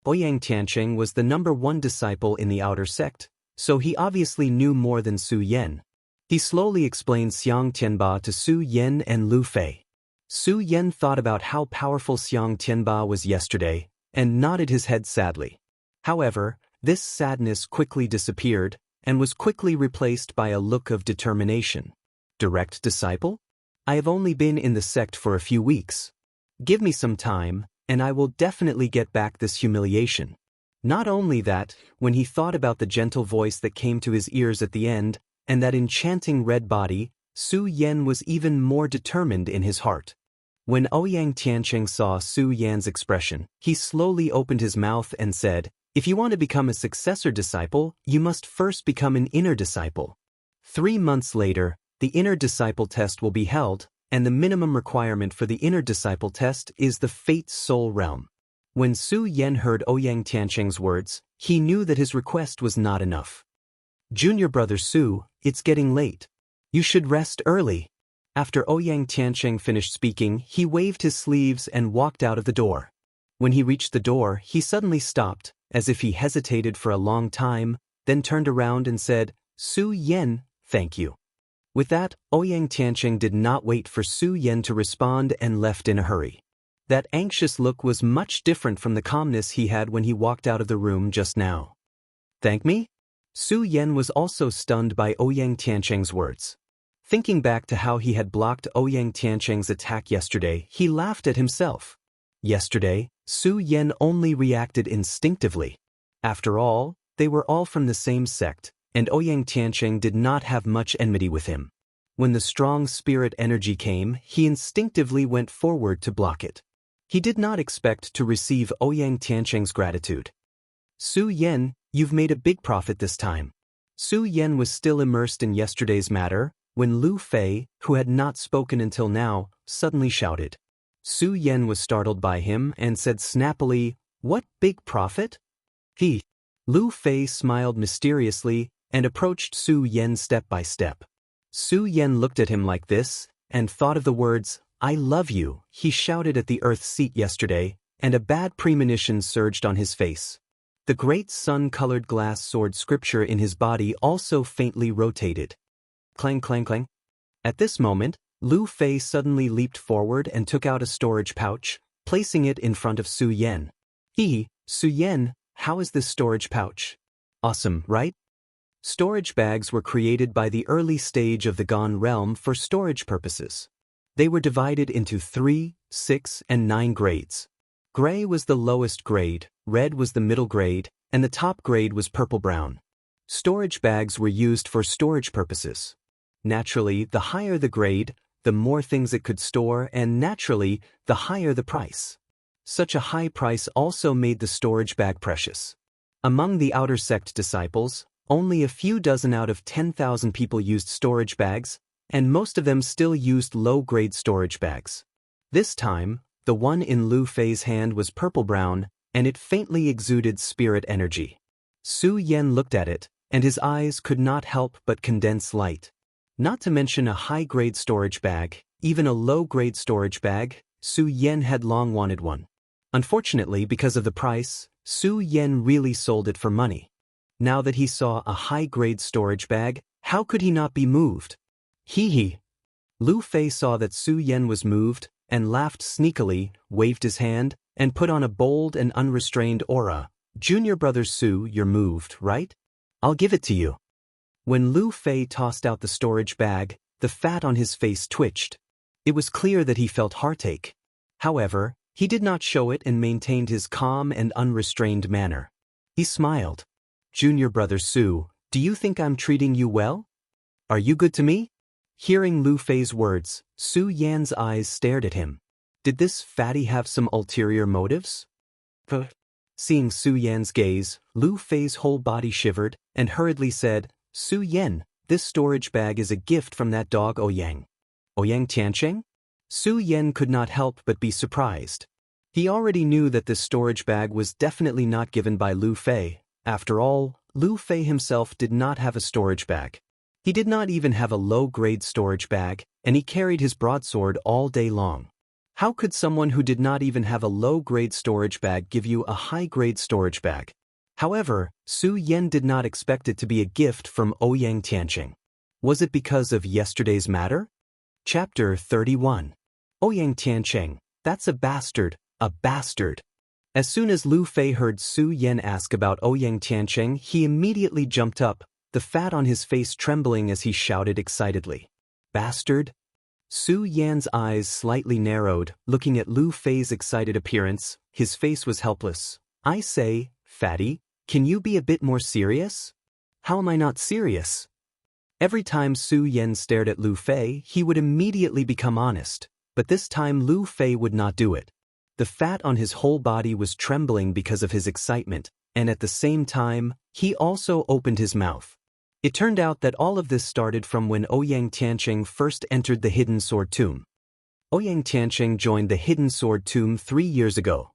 A: Ouyang Tiancheng was the #1 disciple in the outer sect, so he obviously knew more than Su Yan. He slowly explained Xiang Tianba to Su Yan and Lu Fei. Su Yan thought about how powerful Xiang Tianba was yesterday, and nodded his head sadly. However, this sadness quickly disappeared, and was quickly replaced by a look of determination. Direct disciple? I have only been in the sect for a few weeks. Give me some time, and I will definitely get back this humiliation. Not only that, when he thought about the gentle voice that came to his ears at the end, and that enchanting red body, Su Yan was even more determined in his heart. When Ouyang Tiancheng saw Su Yan's expression, he slowly opened his mouth and said, "If you want to become a successor disciple, you must first become an inner disciple." 3 months later, the inner disciple test will be held, and the minimum requirement for the inner disciple test is the Fate Soul Realm. When Su Yan heard Ouyang Tiancheng's words, he knew that his request was not enough. "Junior brother Su, it's getting late. You should rest early." After Ouyang Tiancheng finished speaking, he waved his sleeves and walked out of the door. When he reached the door, he suddenly stopped, as if he hesitated for a long time, then turned around and said, "Su Yan, thank you." With that, Ouyang Tiancheng did not wait for Su Yan to respond and left in a hurry. That anxious look was much different from the calmness he had when he walked out of the room just now. "Thank me?" Su Yan was also stunned by Ouyang Tiancheng's words. Thinking back to how he had blocked Ouyang Tiancheng's attack yesterday, he laughed at himself. Yesterday, Su Yan only reacted instinctively. After all, they were all from the same sect, and Ouyang Tiancheng did not have much enmity with him. When the strong spirit energy came, he instinctively went forward to block it. He did not expect to receive Ouyang Tiancheng's gratitude. "Su Yan, you've made a big profit this time." Su Yan was still immersed in yesterday's matter, when Lu Fei, who had not spoken until now, suddenly shouted. Su Yan was startled by him and said snappily, "What big profit?" Lu Fei smiled mysteriously and approached Su Yan step by step. Su Yan looked at him like this, and thought of the words, "I love you," he shouted at the earth seat yesterday, and a bad premonition surged on his face. The great sun-colored glass sword scripture in his body also faintly rotated. Clang clang clang. At this moment, Lu Fei suddenly leaped forward and took out a storage pouch, placing it in front of Su Yan. Su Yan, how is this storage pouch? Awesome, right? Storage bags were created by the early stage of the Gone realm for storage purposes. They were divided into 3, 6, and 9 grades. Gray was the lowest grade, red was the middle grade, and the top grade was purple-brown. Storage bags were used for storage purposes. Naturally, the higher the grade, the more things it could store, and naturally, the higher the price. Such a high price also made the storage bag precious. Among the outer sect disciples, only a few dozen out of 10,000 people used storage bags, and most of them still used low-grade storage bags. This time, the one in Lu Fei's hand was purple-brown, and it faintly exuded spirit energy. Su Yan looked at it, and his eyes could not help but condense light. Not to mention a high-grade storage bag, even a low-grade storage bag, Su Yan had long wanted one. Unfortunately, because of the price, Su Yan really sold it for money. Now that he saw a high-grade storage bag, how could he not be moved? Lu Fei saw that Su Yan was moved, and laughed sneakily, waved his hand, and put on a bold and unrestrained aura. "Junior brother Su, you're moved, right? I'll give it to you." When Lu Fei tossed out the storage bag, the fat on his face twitched. It was clear that he felt heartache. However, he did not show it and maintained his calm and unrestrained manner. He smiled. "Junior brother Su, do you think I'm treating you well? Are you good to me?" Hearing Lu Fei's words, Su Yan's eyes stared at him. Did this fatty have some ulterior motives? Seeing Su Yan's gaze, Lu Fei's whole body shivered and hurriedly said, Su Yan, this storage bag is a gift from that dog Ouyang. Ouyang Tiancheng? Su Yan could not help but be surprised. He already knew that this storage bag was definitely not given by Lu Fei. After all, Lu Fei himself did not have a storage bag. He did not even have a low-grade storage bag, and he carried his broadsword all day long. How could someone who did not even have a low-grade storage bag give you a high-grade storage bag? However, Su Yan did not expect it to be a gift from Ouyang Tiancheng. Was it because of yesterday's matter? Chapter 31. Ouyang Tiancheng, that's a bastard, a bastard. As soon as Lu Fei heard Su Yan ask about Ouyang Tiancheng, he immediately jumped up, the fat on his face trembling as he shouted excitedly. Bastard? Su Yan's eyes slightly narrowed, looking at Lu Fei's excited appearance. His face was helpless. I say, fatty, can you be a bit more serious? How am I not serious? Every time Su Yan stared at Lu Fei, he would immediately become honest, but this time Lu Fei would not do it. The fat on his whole body was trembling because of his excitement, and at the same time, he also opened his mouth. It turned out that all of this started from when Ouyang Tiancheng first entered the Hidden Sword Tomb. Ouyang Tiancheng joined the Hidden Sword Tomb 3 years ago.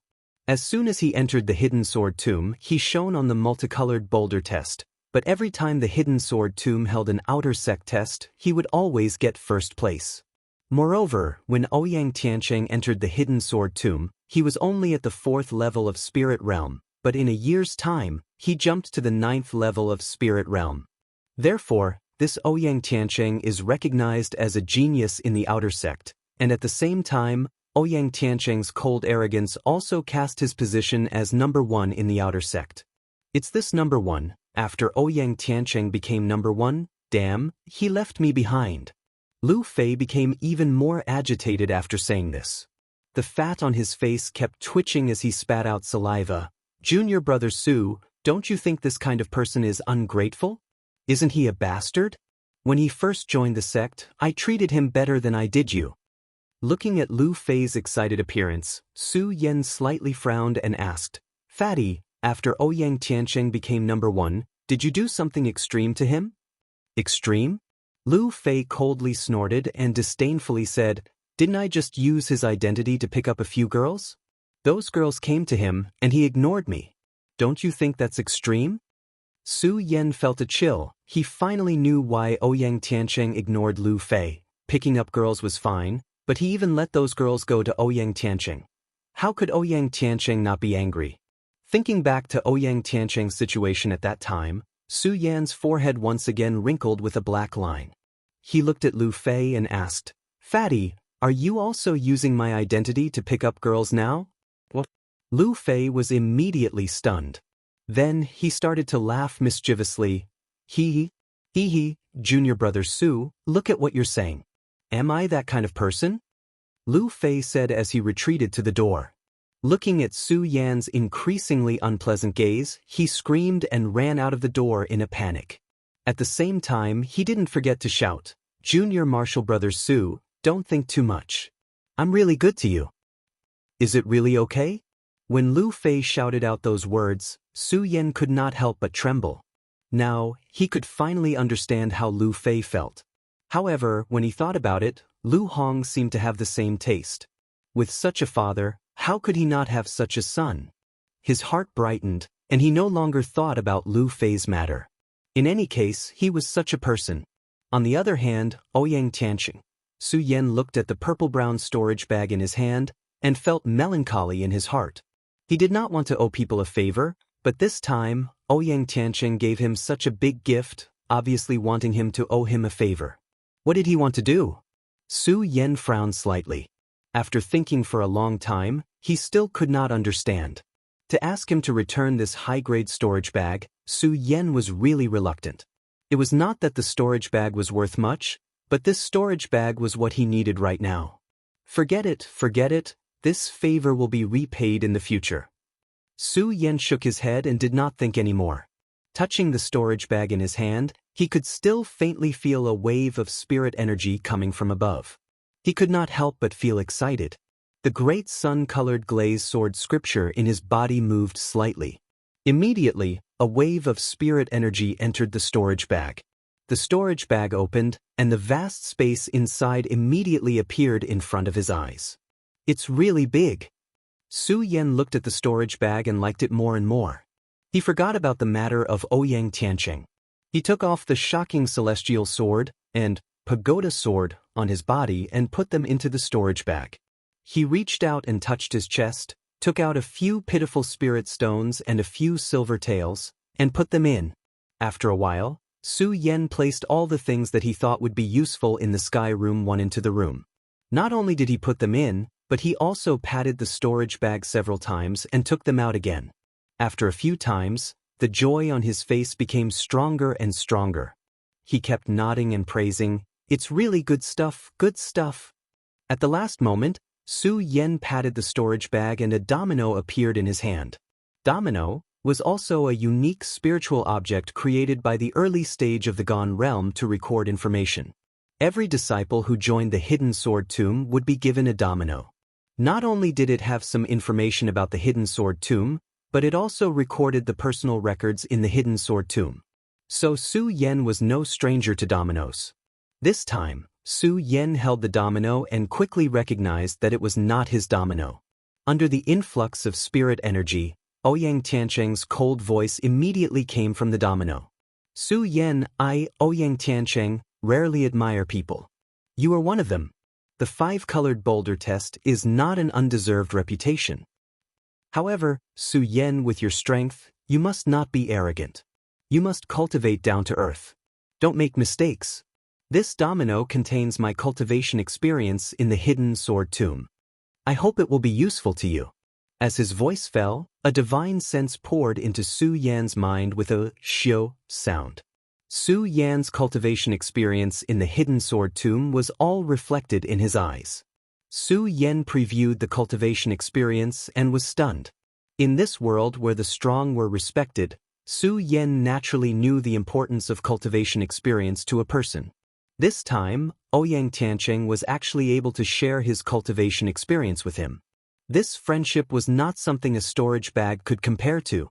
A: As soon as he entered the Hidden Sword Tomb, he shone on the multicolored boulder test, but every time the Hidden Sword Tomb held an outer sect test, he would always get first place. Moreover, when Ouyang Tiancheng entered the Hidden Sword Tomb, he was only at the 4th level of Spirit Realm, but in a year's time, he jumped to the 9th level of Spirit Realm. Therefore, this Ouyang Tiancheng is recognized as a genius in the outer sect, and at the same time, Ouyang Tiancheng's cold arrogance also cast his position as number 1 in the outer sect. It's this number 1, after Ouyang Tiancheng became number 1, damn, he left me behind. Lu Fei became even more agitated after saying this. The fat on his face kept twitching as he spat out saliva. Junior brother Su, don't you think this kind of person is ungrateful? Isn't he a bastard? When he first joined the sect, I treated him better than I did you. Looking at Lu Fei's excited appearance, Su Yan slightly frowned and asked, Fatty, after Ouyang Tiancheng became number 1, did you do something extreme to him? Extreme? Lu Fei coldly snorted and disdainfully said, didn't I just use his identity to pick up a few girls? Those girls came to him, and he ignored me. Don't you think that's extreme? Su Yan felt a chill. He finally knew why Ouyang Tiancheng ignored Lu Fei. Picking up girls was fine, but he even let those girls go to Ouyang Tiancheng. How could Ouyang Tiancheng not be angry? Thinking back to Ouyang Tiancheng's situation at that time, Su Yan's forehead once again wrinkled with a black line. He looked at Lu Fei and asked, Fatty, are you also using my identity to pick up girls now? What? Lu Fei was immediately stunned. Then he started to laugh mischievously. Hee, junior brother Su, look at what you're saying. Am I that kind of person? Lu Fei said as he retreated to the door. Looking at Su Yan's increasingly unpleasant gaze, he screamed and ran out of the door in a panic. At the same time, he didn't forget to shout, Junior martial brother Su, don't think too much. I'm really good to you. Is it really okay? When Lu Fei shouted out those words, Su Yan could not help but tremble. Now, he could finally understand how Lu Fei felt. However, when he thought about it, Lu Hong seemed to have the same taste. With such a father, how could he not have such a son? His heart brightened, and he no longer thought about Lu Fei's matter. In any case, he was such a person. On the other hand, Ouyang Tiancheng. Su Yan looked at the purple-brown storage bag in his hand, and felt melancholy in his heart. He did not want to owe people a favor, but this time, Ouyang Tiancheng gave him such a big gift, obviously wanting him to owe him a favor. What did he want to do? Su Yan frowned slightly. After thinking for a long time, he still could not understand. To ask him to return this high-grade storage bag, Su Yan was really reluctant. It was not that the storage bag was worth much, but this storage bag was what he needed right now. Forget it, this favor will be repaid in the future. Su Yan shook his head and did not think anymore. Touching the storage bag in his hand, He could still faintly feel a wave of spirit energy coming from above. He could not help but feel excited. The great sun-colored glaze sword scripture in his body moved slightly. Immediately, a wave of spirit energy entered the storage bag. The storage bag opened, and the vast space inside immediately appeared in front of his eyes. It's really big. Su Yan looked at the storage bag and liked it more and more. He forgot about the matter of Ouyang Tianqing. He took off the shocking celestial sword and pagoda sword on his body and put them into the storage bag. He reached out and touched his chest, took out a few pitiful spirit stones and a few silver taels, and put them in. After a while, Su Yan placed all the things that he thought would be useful in the sky room one into the room. Not only did he put them in, but he also patted the storage bag several times and took them out again. After a few times, the joy on his face became stronger and stronger. He kept nodding and praising, "It's really good stuff, good stuff." At the last moment, Su Yan patted the storage bag and a domino appeared in his hand. Domino was also a unique spiritual object created by the early stage of the Gone realm to record information. Every disciple who joined the Hidden Sword Tomb would be given a domino. Not only did it have some information about the Hidden Sword Tomb, but it also recorded the personal records in the Hidden Sword Tomb. So Su Yan was no stranger to dominoes. This time, Su Yan held the domino and quickly recognized that it was not his domino. Under the influx of spirit energy, Ouyang Tianqing's cold voice immediately came from the domino. "Su Yan, I, Ouyang Tianqing, rarely admire people. You are one of them. The five-colored boulder test is not an undeserved reputation. However, Su Yan, with your strength, you must not be arrogant. You must cultivate down to earth. Don't make mistakes. This domino contains my cultivation experience in the Hidden Sword Tomb. I hope it will be useful to you." As his voice fell, a divine sense poured into Su Yan's mind with a xiu sound. Su Yan's cultivation experience in the Hidden Sword Tomb was all reflected in his eyes. Su Yan previewed the cultivation experience and was stunned. In this world where the strong were respected, Su Yan naturally knew the importance of cultivation experience to a person. This time, Ouyang Tianqing was actually able to share his cultivation experience with him. This friendship was not something a storage bag could compare to.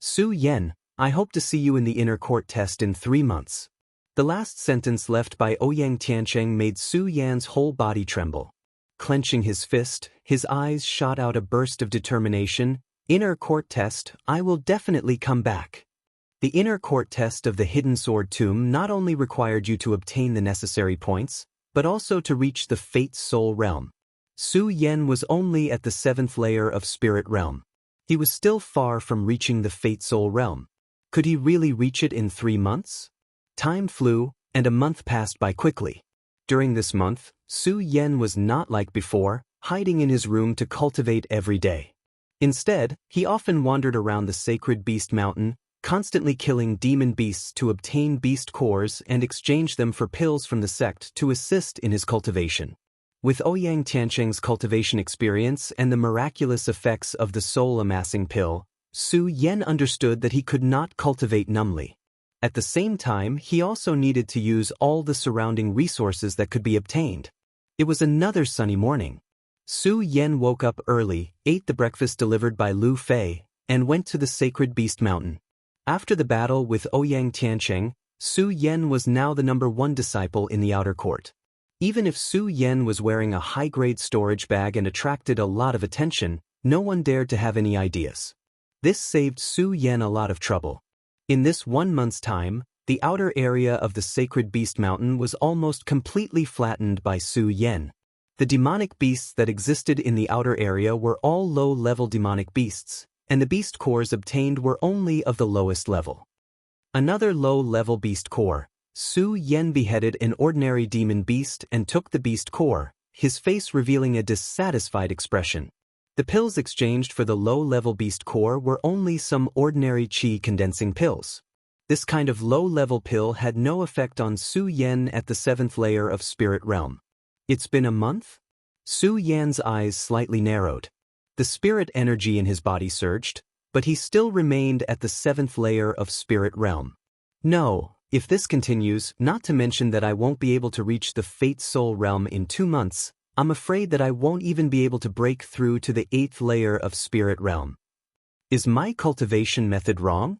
A: "Su Yan, I hope to see you in the inner court test in 3 months." The last sentence left by Ouyang Tianqing made Su Yan's whole body tremble. Clenching his fist, his eyes shot out a burst of determination. "Inner court test, I will definitely come back." The inner court test of the Hidden Sword Tomb not only required you to obtain the necessary points, but also to reach the Fate Soul realm. Su Yan was only at the 7th layer of Spirit realm. He was still far from reaching the Fate Soul realm. Could he really reach it in 3 months? Time flew, and a month passed by quickly. During this month, Su Yan was not like before, hiding in his room to cultivate every day. Instead, he often wandered around the sacred beast mountain, constantly killing demon beasts to obtain beast cores and exchange them for pills from the sect to assist in his cultivation. With Ouyang Tianqing's cultivation experience and the miraculous effects of the soul-amassing pill, Su Yan understood that he could not cultivate numbly. At the same time, he also needed to use all the surrounding resources that could be obtained. It was another sunny morning. Su Yan woke up early, ate the breakfast delivered by Lu Fei, and went to the sacred beast mountain. After the battle with Ouyang Tianqing, Su Yan was now the #1 disciple in the outer court. Even if Su Yan was wearing a high-grade storage bag and attracted a lot of attention, no one dared to have any ideas. This saved Su Yan a lot of trouble. In this 1 month's time, the outer area of the sacred beast mountain was almost completely flattened by Su Yan. The demonic beasts that existed in the outer area were all low-level demonic beasts, and the beast cores obtained were only of the lowest level. Another low-level beast core, Su Yan beheaded an ordinary demon beast and took the beast core, his face revealing a dissatisfied expression. The pills exchanged for the low-level beast core were only some ordinary qi condensing pills. This kind of low-level pill had no effect on Su Yan at the 7th layer of Spirit realm. It's been a month? Su Yan's eyes slightly narrowed. The spirit energy in his body surged, but he still remained at the 7th layer of Spirit realm. No, If this continues, not to mention that I won't be able to reach the Fate Soul realm in 2 months, I'm afraid that I won't even be able to break through to the 8th layer of Spirit Realm. Is my cultivation method wrong?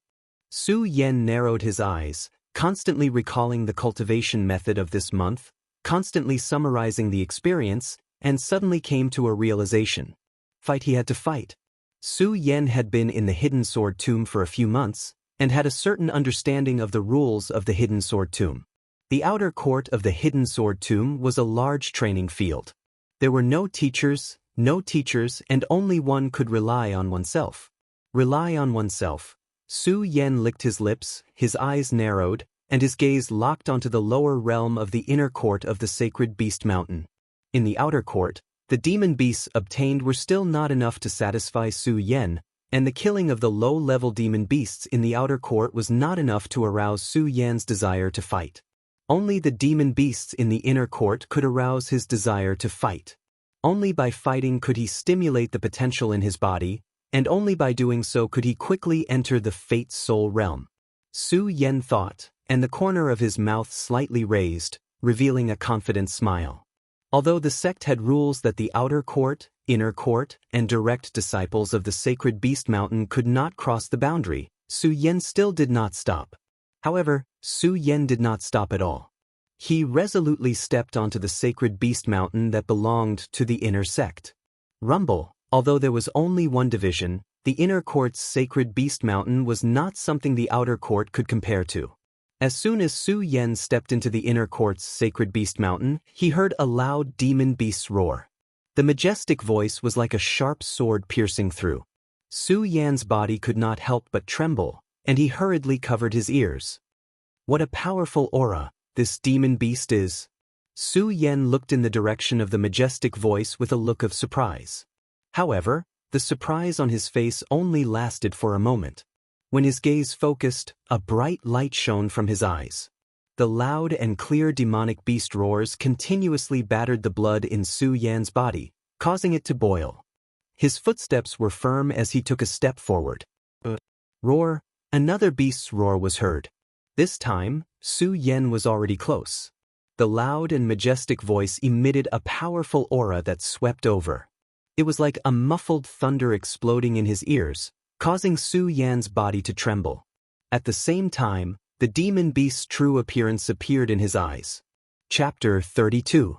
A: Su Yen narrowed his eyes, constantly recalling the cultivation method of this month, constantly summarizing the experience, and suddenly came to a realization. Fight he had to fight. Su Yen had been in the Hidden Sword Tomb for a few months, and had a certain understanding of the rules of the Hidden Sword Tomb. The outer court of the Hidden Sword Tomb was a large training field. There were no teachers, and only one could rely on oneself. Rely on oneself. Su Yen licked his lips, his eyes narrowed, and his gaze locked onto the lower realm of the inner court of the Sacred Beast Mountain. In the outer court, the demon beasts obtained were still not enough to satisfy Su Yen, and the killing of the low-level demon beasts in the outer court was not enough to arouse Su Yen's desire to fight. Only the demon beasts in the inner court could arouse his desire to fight. Only by fighting could he stimulate the potential in his body, and only by doing so could he quickly enter the Fate Soul realm. Su Yen thought, and the corner of his mouth slightly raised, revealing a confident smile. Although the sect had rules that the outer court, inner court, and direct disciples of the Sacred Beast Mountain could not cross the boundary, Su Yen still did not stop. However, Su Yen did not stop at all. He resolutely stepped onto the Sacred Beast Mountain that belonged to the inner sect. Rumble, although there was only one division, the inner court's Sacred Beast Mountain was not something the outer court could compare to. As soon as Su Yen stepped into the inner court's Sacred Beast Mountain, he heard a loud demon beast's roar. The majestic voice was like a sharp sword piercing through. Su Yan's body could not help but tremble, and he hurriedly covered his ears. What a powerful aura this demon beast is! Su Yen looked in the direction of the majestic voice with a look of surprise. However, the surprise on his face only lasted for a moment. When his gaze focused, a bright light shone from his eyes. The loud and clear demonic beast roars continuously battered the blood in Su Yan's body, causing it to boil. His footsteps were firm as he took a step forward. Roar! Another beast's roar was heard. This time, Su Yen was already close. The loud and majestic voice emitted a powerful aura that swept over. It was like a muffled thunder exploding in his ears, causing Su Yan's body to tremble. At the same time, the demon beast's true appearance appeared in his eyes. Chapter 32.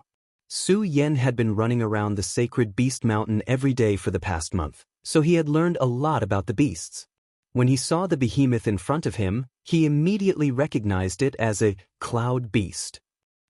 A: Su Yen had been running around the Sacred Beast Mountain every day for the past month, so he had learned a lot about the beasts. When he saw the behemoth in front of him, he immediately recognized it as a cloud beast.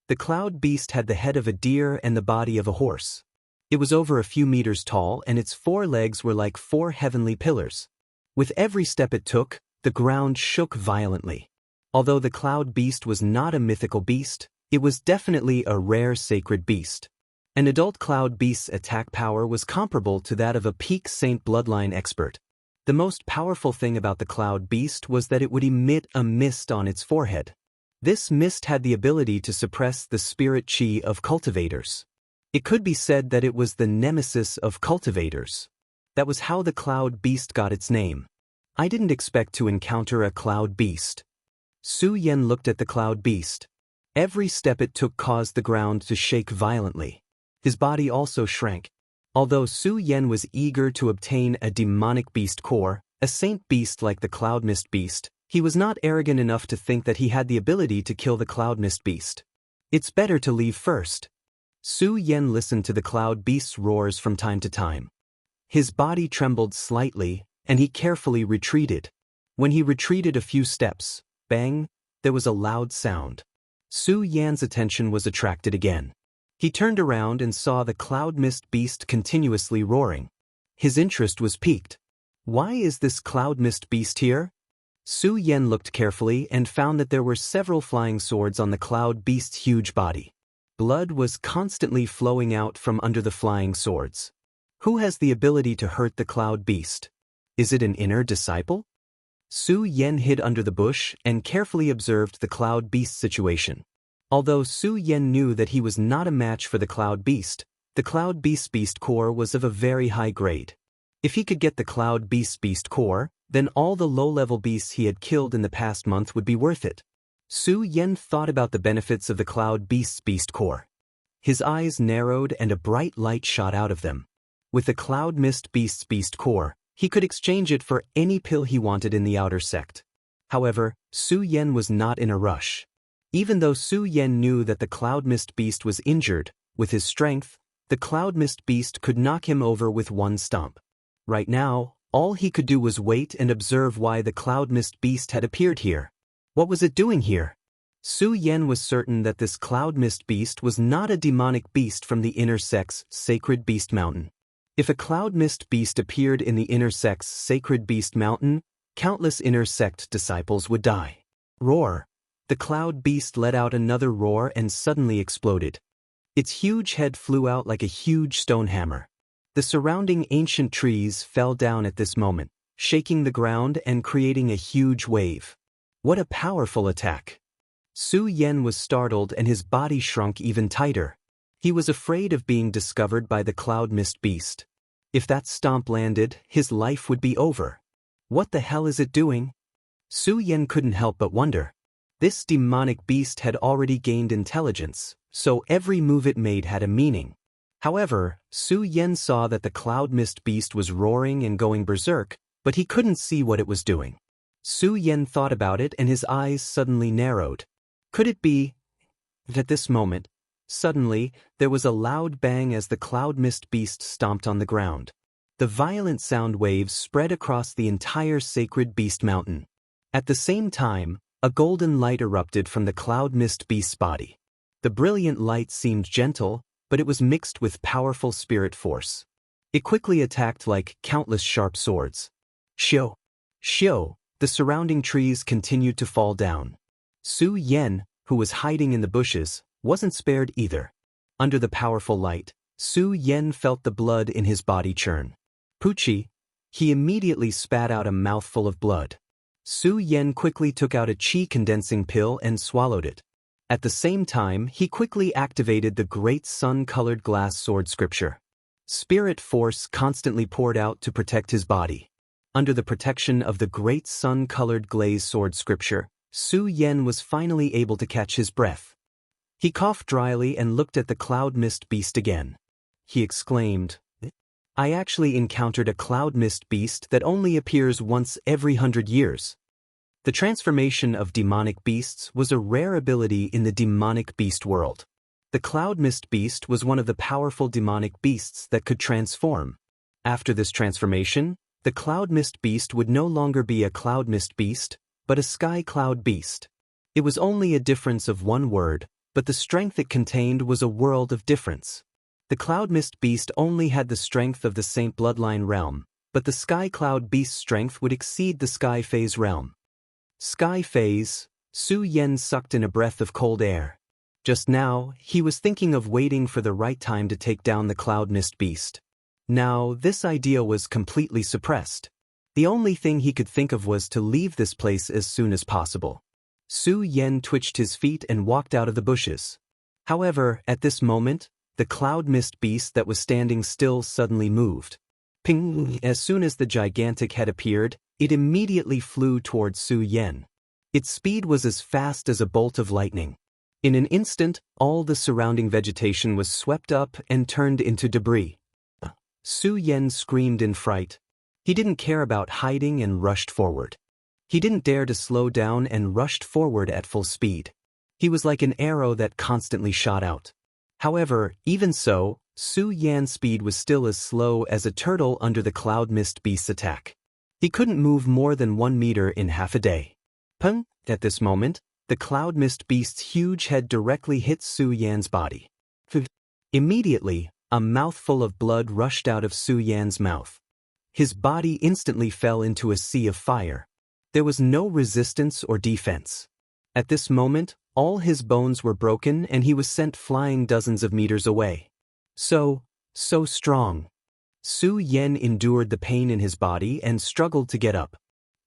A: The cloud beast had the head of a deer and the body of a horse. It was over a few meters tall, and its 4 legs were like 4 heavenly pillars. With every step it took, the ground shook violently. Although the cloud beast was not a mythical beast, it was definitely a rare sacred beast. An adult cloud beast's attack power was comparable to that of a peak saint bloodline expert. The most powerful thing about the cloud beast was that it would emit a mist on its forehead. This mist had the ability to suppress the spirit chi of cultivators. It could be said that it was the nemesis of cultivators. That was how the cloud beast got its name. I didn't expect to encounter a cloud beast. Su Yen looked at the cloud beast. Every step it took caused the ground to shake violently. His body also shrank. Although Su Yen was eager to obtain a demonic beast core, a saint beast like the cloud mist beast, he was not arrogant enough to think that he had the ability to kill the cloud mist beast. It's better to leave first. Su Yen listened to the cloud beast's roars from time to time. His body trembled slightly, and he carefully retreated. When he retreated a few steps, bang, there was a loud sound. Su Yan's attention was attracted again. He turned around and saw the cloud mist beast continuously roaring. His interest was piqued. Why is this cloud mist beast here? Su Yen looked carefully and found that there were several flying swords on the cloud beast's huge body. Blood was constantly flowing out from under the flying swords. Who has the ability to hurt the cloud beast? Is it an inner disciple? Su Yen hid under the bush and carefully observed the cloud beast's situation. Although Su Yen knew that he was not a match for the cloud beast's beast core was of a very high grade. If he could get the cloud beast core, then all the low-level beasts he had killed in the past month would be worth it. Su Yen thought about the benefits of the Cloud Beast's beast core. His eyes narrowed and a bright light shot out of them. With the Cloud Mist Beast's beast core, he could exchange it for any pill he wanted in the outer sect. However, Su Yen was not in a rush. Even though Su Yen knew that the Cloud Mist Beast was injured, with his strength, the Cloud Mist Beast could knock him over with one stomp. Right now, all he could do was wait and observe why the Cloud Mist Beast had appeared here. What was it doing here? Su Yen was certain that this Cloud Mist Beast was not a demonic beast from the inner sect's Sacred Beast Mountain. If a Cloud Mist Beast appeared in the inner sect's Sacred Beast Mountain, countless inner sect disciples would die. Roar! The Cloud Beast let out another roar and suddenly exploded. Its huge head flew out like a huge stone hammer. The surrounding ancient trees fell down at this moment, shaking the ground and creating a huge wave. What a powerful attack! Su Yen was startled and his body shrunk even tighter. He was afraid of being discovered by the Cloud Mist Beast. If that stomp landed, his life would be over. What the hell is it doing? Su Yen couldn't help but wonder. This demonic beast had already gained intelligence, so every move it made had a meaning. However, Su Yen saw that the Cloud Mist Beast was roaring and going berserk, but he couldn't see what it was doing. Su Yen thought about it and his eyes suddenly narrowed. Could it be? At this moment, suddenly, there was a loud bang as the Cloud Mist Beast stomped on the ground. The violent sound waves spread across the entire Sacred Beast Mountain. At the same time, a golden light erupted from the Cloud Mist Beast's body. The brilliant light seemed gentle, but it was mixed with powerful spirit force. It quickly attacked like countless sharp swords. Shio! Shio! The surrounding trees continued to fall down. Su Yen, who was hiding in the bushes, wasn't spared either. Under the powerful light, Su Yen felt the blood in his body churn. Pucci! He immediately spat out a mouthful of blood. Su Yen quickly took out a chi-condensing pill and swallowed it. At the same time, he quickly activated the Great Sun-Colored Glass Sword Scripture. Spirit force constantly poured out to protect his body. Under the protection of the Great Sun-Colored Glaze Sword Scripture, Su Yen was finally able to catch his breath. He coughed dryly and looked at the Cloud Mist Beast again. He exclaimed, "I actually encountered a Cloud Mist Beast that only appears once every 100 years. The transformation of demonic beasts was a rare ability in the demonic beast world. The Cloud Mist Beast was one of the powerful demonic beasts that could transform. After this transformation, the Cloud Mist Beast would no longer be a Cloud Mist Beast, but a Sky Cloud Beast. It was only a difference of one word, but the strength it contained was a world of difference. The Cloud Mist Beast only had the strength of the Saint Bloodline realm, but the Sky Cloud Beast's strength would exceed the Sky Phase realm. Sky Phase, Su Yen sucked in a breath of cold air. Just now, he was thinking of waiting for the right time to take down the Cloud Mist Beast. Now, this idea was completely suppressed. The only thing he could think of was to leave this place as soon as possible. Su Yen twitched his feet and walked out of the bushes. However, at this moment, the Cloud Mist Beast that was standing still suddenly moved. Ping! As soon as the gigantic head appeared, it immediately flew towards Su Yen. Its speed was as fast as a bolt of lightning. In an instant, all the surrounding vegetation was swept up and turned into debris. Su Yen screamed in fright. He didn't care about hiding and rushed forward. He didn't dare to slow down and rushed forward at full speed. He was like an arrow that constantly shot out. However, even so, Su Yan's speed was still as slow as a turtle under the Cloud Mist Beast's attack. He couldn't move more than 1 meter in half a day. Pung! At this moment, the Cloud Mist Beast's huge head directly hit Su Yan's body. Immediately, a mouthful of blood rushed out of Su Yan's mouth. His body instantly fell into a sea of fire. There was no resistance or defense. At this moment, all his bones were broken and he was sent flying dozens of meters away. So strong. Su Yen endured the pain in his body and struggled to get up.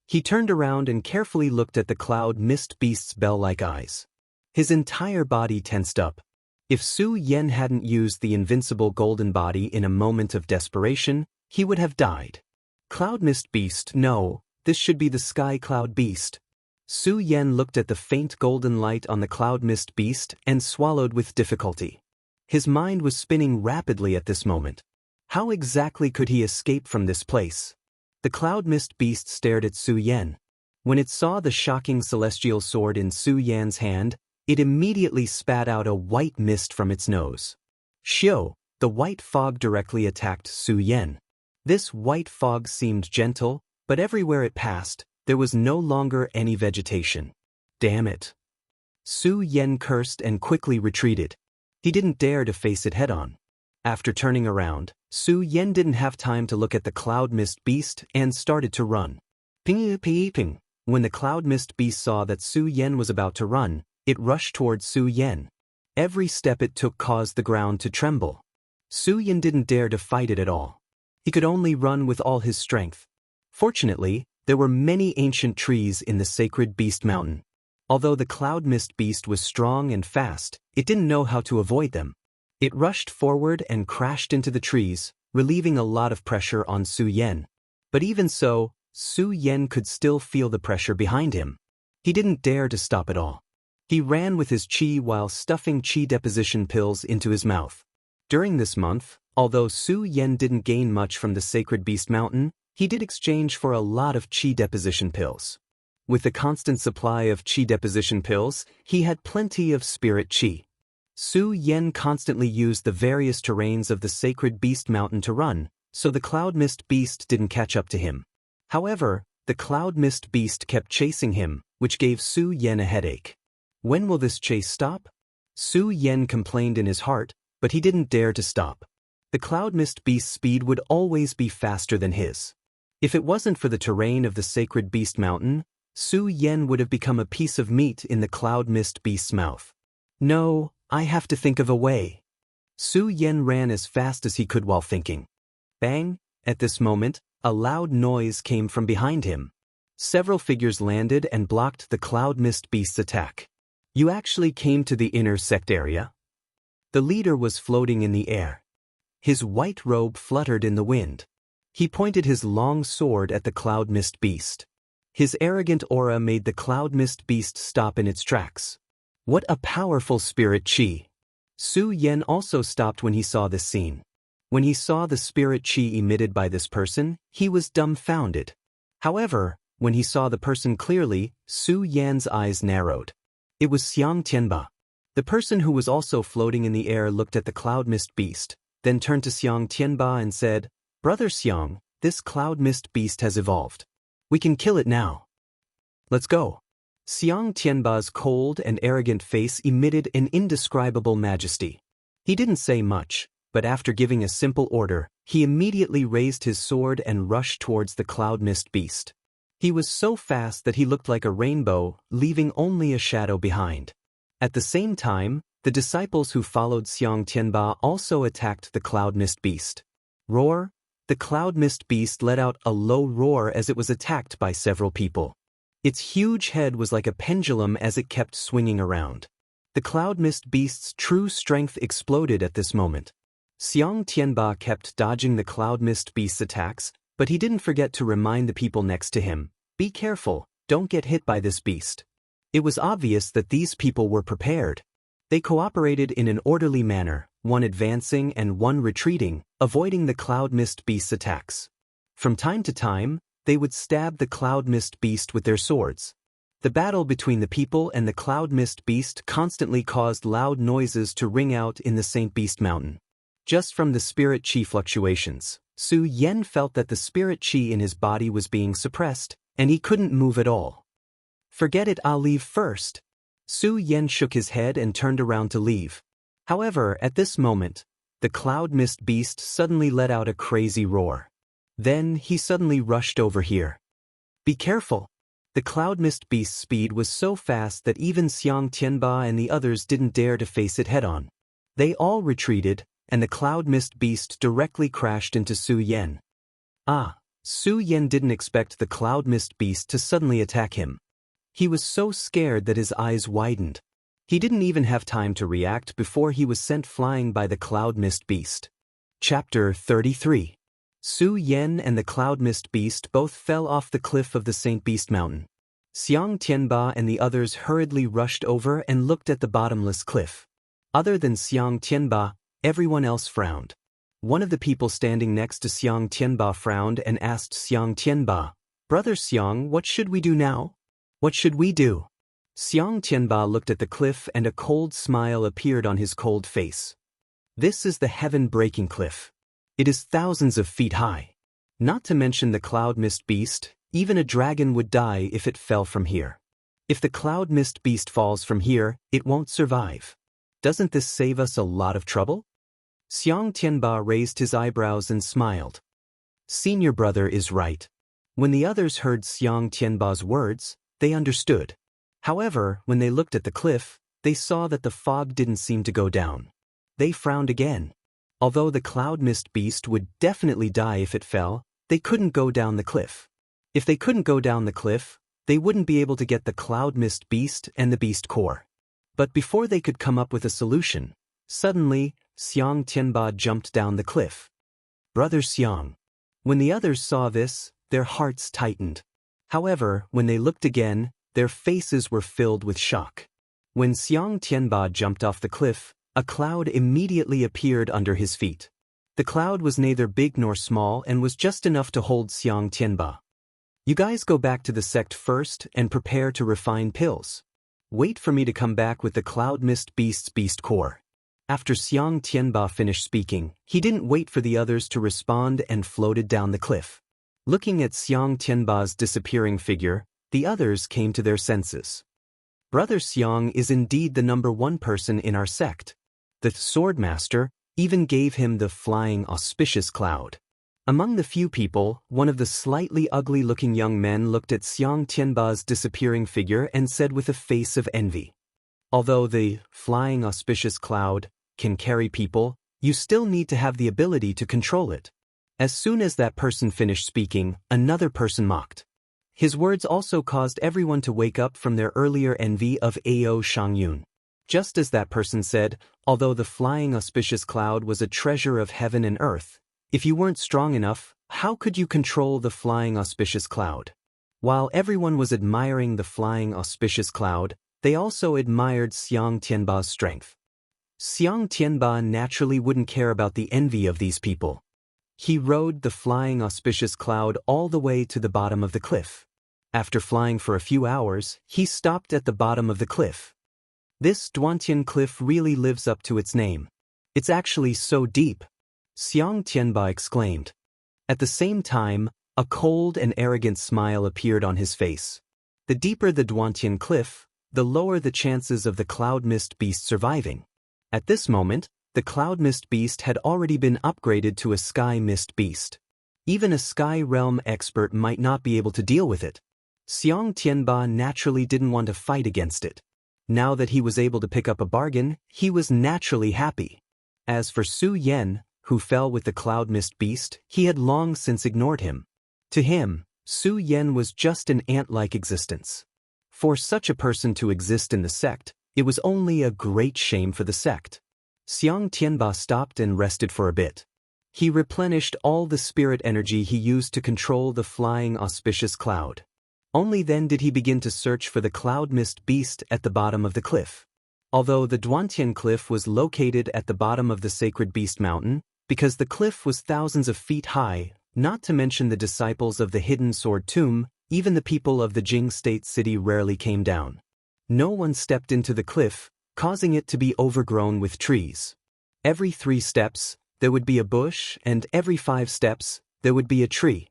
A: He turned around and carefully looked at the Cloud Mist Beast's bell-like eyes. His entire body tensed up. If Su Yen hadn't used the invincible golden body in a moment of desperation, he would have died. Cloud Mist Beast, no, this should be the Sky Cloud Beast. Su Yan looked at the faint golden light on the cloud mist beast and swallowed with difficulty. His mind was spinning rapidly at this moment. How exactly could he escape from this place? The cloud mist beast stared at Su Yan. When it saw the shocking celestial sword in Su Yan's hand, it immediately spat out a white mist from its nose. Xiao, the white fog directly attacked Su Yan. This white fog seemed gentle, but everywhere it passed, there was no longer any vegetation. Damn it. Su Yan cursed and quickly retreated. He didn't dare to face it head-on. After turning around, Su Yan didn't have time to look at the cloud mist beast and started to run. Ping ping ping. When the cloud mist beast saw that Su Yan was about to run, it rushed towards Su Yan. Every step it took caused the ground to tremble. Su Yan didn't dare to fight it at all. He could only run with all his strength. Fortunately, there were many ancient trees in the sacred beast mountain. Although the cloud mist beast was strong and fast, it didn't know how to avoid them. It rushed forward and crashed into the trees, relieving a lot of pressure on Su Yan. But even so, Su Yan could still feel the pressure behind him. He didn't dare to stop at all. He ran with his qi while stuffing qi deposition pills into his mouth. During this month, although Su Yan didn't gain much from the sacred beast mountain, he did exchange for a lot of qi deposition pills. With the constant supply of qi deposition pills, he had plenty of spirit qi. Su Yan constantly used the various terrains of the sacred beast mountain to run, so the cloud mist beast didn't catch up to him. However, the cloud mist beast kept chasing him, which gave Su Yan a headache. When will this chase stop? Su Yan complained in his heart, but he didn't dare to stop. The cloud mist beast's speed would always be faster than his. If it wasn't for the terrain of the sacred beast mountain, Su Yan would have become a piece of meat in the cloud mist beast's mouth. No, I have to think of a way. Su Yan ran as fast as he could while thinking. Bang! At this moment, a loud noise came from behind him. Several figures landed and blocked the cloud mist beast's attack. You actually came to the inner sect area? The leader was floating in the air. His white robe fluttered in the wind. He pointed his long sword at the cloud mist beast. His arrogant aura made the cloud mist beast stop in its tracks. What a powerful spirit qi! Su Yan also stopped when he saw this scene. When he saw the spirit qi emitted by this person, he was dumbfounded. However, when he saw the person clearly, Su Yan's eyes narrowed. It was Xiang Tianba. The person who was also floating in the air looked at the cloud mist beast, then turned to Xiang Tianba and said, "Brother Xiang, this cloud mist beast has evolved. We can kill it now. Let's go." Xiang Tianba's cold and arrogant face emitted an indescribable majesty. He didn't say much, but after giving a simple order, he immediately raised his sword and rushed towards the cloud mist beast. He was so fast that he looked like a rainbow, leaving only a shadow behind. At the same time, the disciples who followed Xiang Tianba also attacked the cloud mist beast. Roar! The cloud mist beast let out a low roar as it was attacked by several people. Its huge head was like a pendulum as it kept swinging around. The cloud mist beast's true strength exploded at this moment. Xiang Tianba kept dodging the cloud mist beast's attacks, but he didn't forget to remind the people next to him, "Be careful, don't get hit by this beast." It was obvious that these people were prepared. They cooperated in an orderly manner, one advancing and one retreating, avoiding the cloud mist beast's attacks. From time to time, they would stab the cloud mist beast with their swords. The battle between the people and the cloud mist beast constantly caused loud noises to ring out in the Saint Beast Mountain. Just from the spirit qi fluctuations, Su Yan felt that the spirit qi in his body was being suppressed, and he couldn't move at all. "Forget it, I'll leave first." Su Yan shook his head and turned around to leave. However, at this moment, the cloud mist beast suddenly let out a crazy roar. Then he suddenly rushed over here. "Be careful!" The cloud mist beast's speed was so fast that even Xiang Tianba and the others didn't dare to face it head-on. They all retreated, and the cloud mist beast directly crashed into Su Yan. Su Yan didn't expect the cloud mist beast to suddenly attack him. He was so scared that his eyes widened. He didn't even have time to react before he was sent flying by the cloud mist beast. Chapter 33. Su Yan and the cloud mist beast both fell off the cliff of the Saint Beast Mountain. Xiang Tianba and the others hurriedly rushed over and looked at the bottomless cliff. Other than Xiang Tianba, everyone else frowned. One of the people standing next to Xiang Tianba frowned and asked Xiang Tianba, "Brother Xiang, what should we do now?" "What should we do?" Xiang Tianba looked at the cliff and a cold smile appeared on his cold face. "This is the heaven-breaking cliff. It is thousands of feet high. Not to mention the cloud mist beast, even a dragon would die if it fell from here. If the cloud mist beast falls from here, it won't survive. Doesn't this save us a lot of trouble?" Xiang Tianba raised his eyebrows and smiled. Senior brother is right. When the others heard Xiang Tianba's words, they understood. However, when they looked at the cliff, they saw that the fog didn't seem to go down. They frowned again. Although the cloud mist beast would definitely die if it fell, they couldn't go down the cliff. If they couldn't go down the cliff, they wouldn't be able to get the cloud mist beast and the beast core. But before they could come up with a solution, suddenly, Xiang Tianba jumped down the cliff. "Brother Xiang." When the others saw this, their hearts tightened. However, when they looked again, their faces were filled with shock. When Xiang Tianba jumped off the cliff, a cloud immediately appeared under his feet. The cloud was neither big nor small and was just enough to hold Xiang Tianba. "You guys go back to the sect first and prepare to refine pills. Wait for me to come back with the cloud mist beast's beast core." After Xiang Tianba finished speaking, he didn't wait for the others to respond and floated down the cliff. Looking at Xiang Tianba's disappearing figure, the others came to their senses. Brother Xiang is indeed the #1 person in our sect. The Swordmaster even gave him the flying auspicious cloud. Among the few people, one of the slightly ugly-looking young men looked at Xiang Tianba's disappearing figure and said with a face of envy, "Although the flying auspicious cloud can carry people, you still need to have the ability to control it." As soon as that person finished speaking, another person mocked. His words also caused everyone to wake up from their earlier envy of Ao Shangyun. Just as that person said, although the flying auspicious cloud was a treasure of heaven and earth, if you weren't strong enough, how could you control the flying auspicious cloud? While everyone was admiring the flying auspicious cloud, they also admired Xiang Tianba's strength. Xiang Tianba naturally wouldn't care about the envy of these people. He rode the flying auspicious cloud all the way to the bottom of the cliff. After flying for a few hours, he stopped at the bottom of the cliff. This Duantian cliff really lives up to its name. It's actually so deep, Xiang Tianba exclaimed. At the same time, a cold and arrogant smile appeared on his face. The deeper the Duantian cliff, the lower the chances of the cloud mist beast surviving. At this moment, the cloud mist beast had already been upgraded to a sky mist beast. Even a sky realm expert might not be able to deal with it. Xiang Tianba naturally didn't want to fight against it. Now that he was able to pick up a bargain, he was naturally happy. As for Su Yan, who fell with the cloud mist beast, he had long since ignored him. To him, Su Yan was just an ant-like existence. For such a person to exist in the sect, it was only a great shame for the sect. Xiang Tianba stopped and rested for a bit. He replenished all the spirit energy he used to control the flying auspicious cloud. Only then did he begin to search for the cloud mist beast at the bottom of the cliff. Although the Duantian cliff was located at the bottom of the sacred beast mountain, because the cliff was thousands of feet high, not to mention the disciples of the hidden sword tomb, even the people of the Jing state city rarely came down. No one stepped into the cliff, causing it to be overgrown with trees. Every 3 steps, there would be a bush, and every 5 steps, there would be a tree.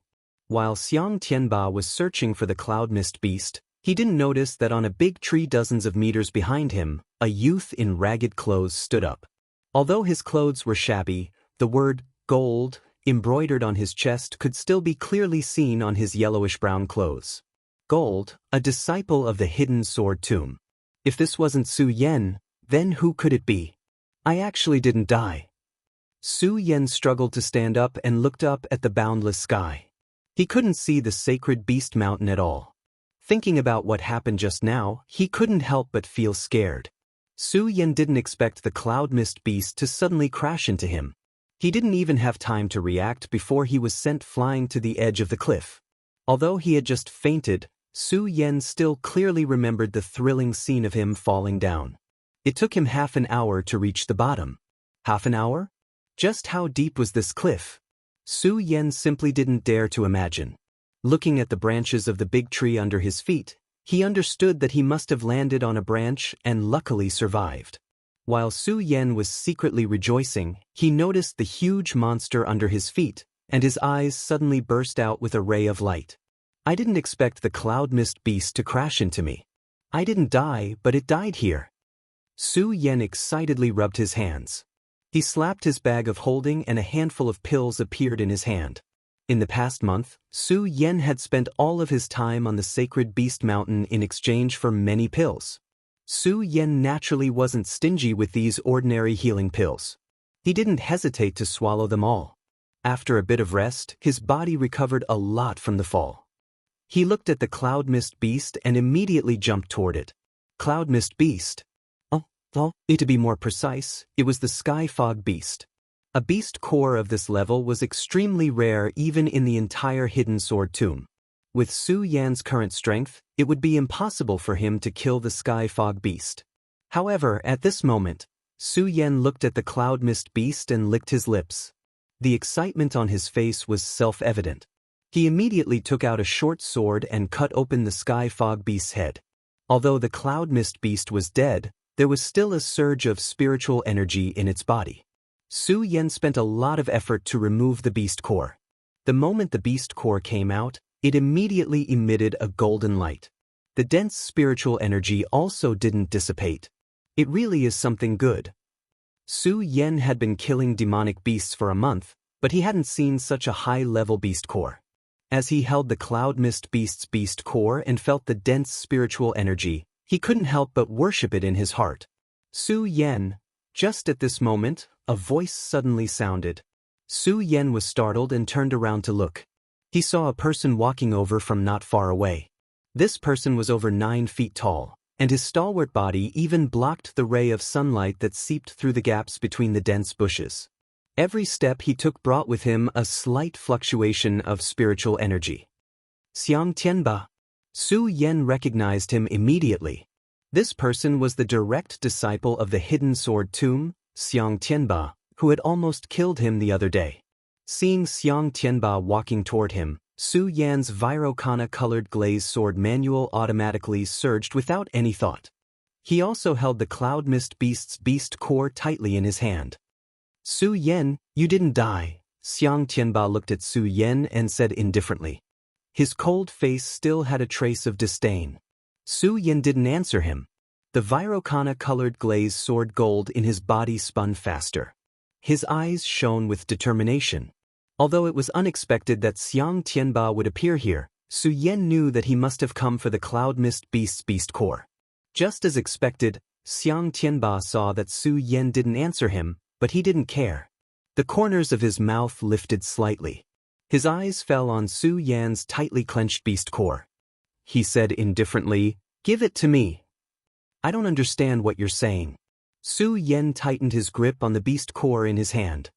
A: While Xiang Tianba was searching for the cloud mist beast, he didn't notice that on a big tree dozens of meters behind him, a youth in ragged clothes stood up. Although his clothes were shabby, the word gold embroidered on his chest could still be clearly seen on his yellowish-brown clothes. Gold, a disciple of the hidden sword tomb. If this wasn't Su Yan, then who could it be? I actually didn't die. Su Yan struggled to stand up and looked up at the boundless sky. He couldn't see the sacred beast mountain at all. Thinking about what happened just now, he couldn't help but feel scared. Su Yan didn't expect the cloud mist beast to suddenly crash into him. He didn't even have time to react before he was sent flying to the edge of the cliff. Although he had just fainted, Su Yen still clearly remembered the thrilling scene of him falling down. It took him half an hour to reach the bottom. Half an hour? Just how deep was this cliff? Su Yen simply didn't dare to imagine. Looking at the branches of the big tree under his feet, he understood that he must have landed on a branch and luckily survived. While Su Yen was secretly rejoicing, he noticed the huge monster under his feet, and his eyes suddenly burst out with a ray of light. I didn't expect the cloud mist beast to crash into me. I didn't die, but it died here. Su Yen excitedly rubbed his hands. He slapped his bag of holding and a handful of pills appeared in his hand. In the past month, Su Yen had spent all of his time on the sacred beast mountain in exchange for many pills. Su Yen naturally wasn't stingy with these ordinary healing pills. He didn't hesitate to swallow them all. After a bit of rest, his body recovered a lot from the fall. He looked at the cloud mist beast and immediately jumped toward it. Cloud mist beast? To be more precise, it was the sky fog beast. A beast core of this level was extremely rare even in the entire hidden sword tomb. With Su Yan's current strength, it would be impossible for him to kill the sky fog beast. However, at this moment, Su Yan looked at the cloud mist beast and licked his lips. The excitement on his face was self-evident. He immediately took out a short sword and cut open the sky fog beast's head. Although the cloud mist beast was dead, there was still a surge of spiritual energy in its body. Su Yen spent a lot of effort to remove the beast core. The moment the beast core came out, it immediately emitted a golden light. The dense spiritual energy also didn't dissipate. It really is something good. Su Yen had been killing demonic beasts for a month, but he hadn't seen such a high-level beast core. As he held the cloud mist beast's beast core and felt the dense spiritual energy, he couldn't help but worship it in his heart. Su Yen. Just at this moment, a voice suddenly sounded. Su Yen was startled and turned around to look. He saw a person walking over from not far away. This person was over 9 feet tall, and his stalwart body even blocked the ray of sunlight that seeped through the gaps between the dense bushes. Every step he took brought with him a slight fluctuation of spiritual energy. Xiang Tianba. Su Yen recognized him immediately. This person was the direct disciple of the hidden sword tomb, Xiang Tianba, who had almost killed him the other day. Seeing Xiang Tianba walking toward him, Su Yan's Virokana-colored glazed sword manual automatically surged without any thought. He also held the cloud mist beast's beast core tightly in his hand. Su Yen, you didn't die. Xiang Tianba looked at Su Yen and said indifferently. His cold face still had a trace of disdain. Su Yen didn't answer him. The Virokana-colored glazed sword gold in his body spun faster. His eyes shone with determination. Although it was unexpected that Xiang Tianba would appear here, Su Yen knew that he must have come for the cloud mist beast's beast core. Just as expected, Xiang Tianba saw that Su Yen didn't answer him, but he didn't care. The corners of his mouth lifted slightly. His eyes fell on Su Yan's tightly clenched beast core. He said indifferently, "Give it to me." "I don't understand what you're saying." Su Yen tightened his grip on the beast core in his hand.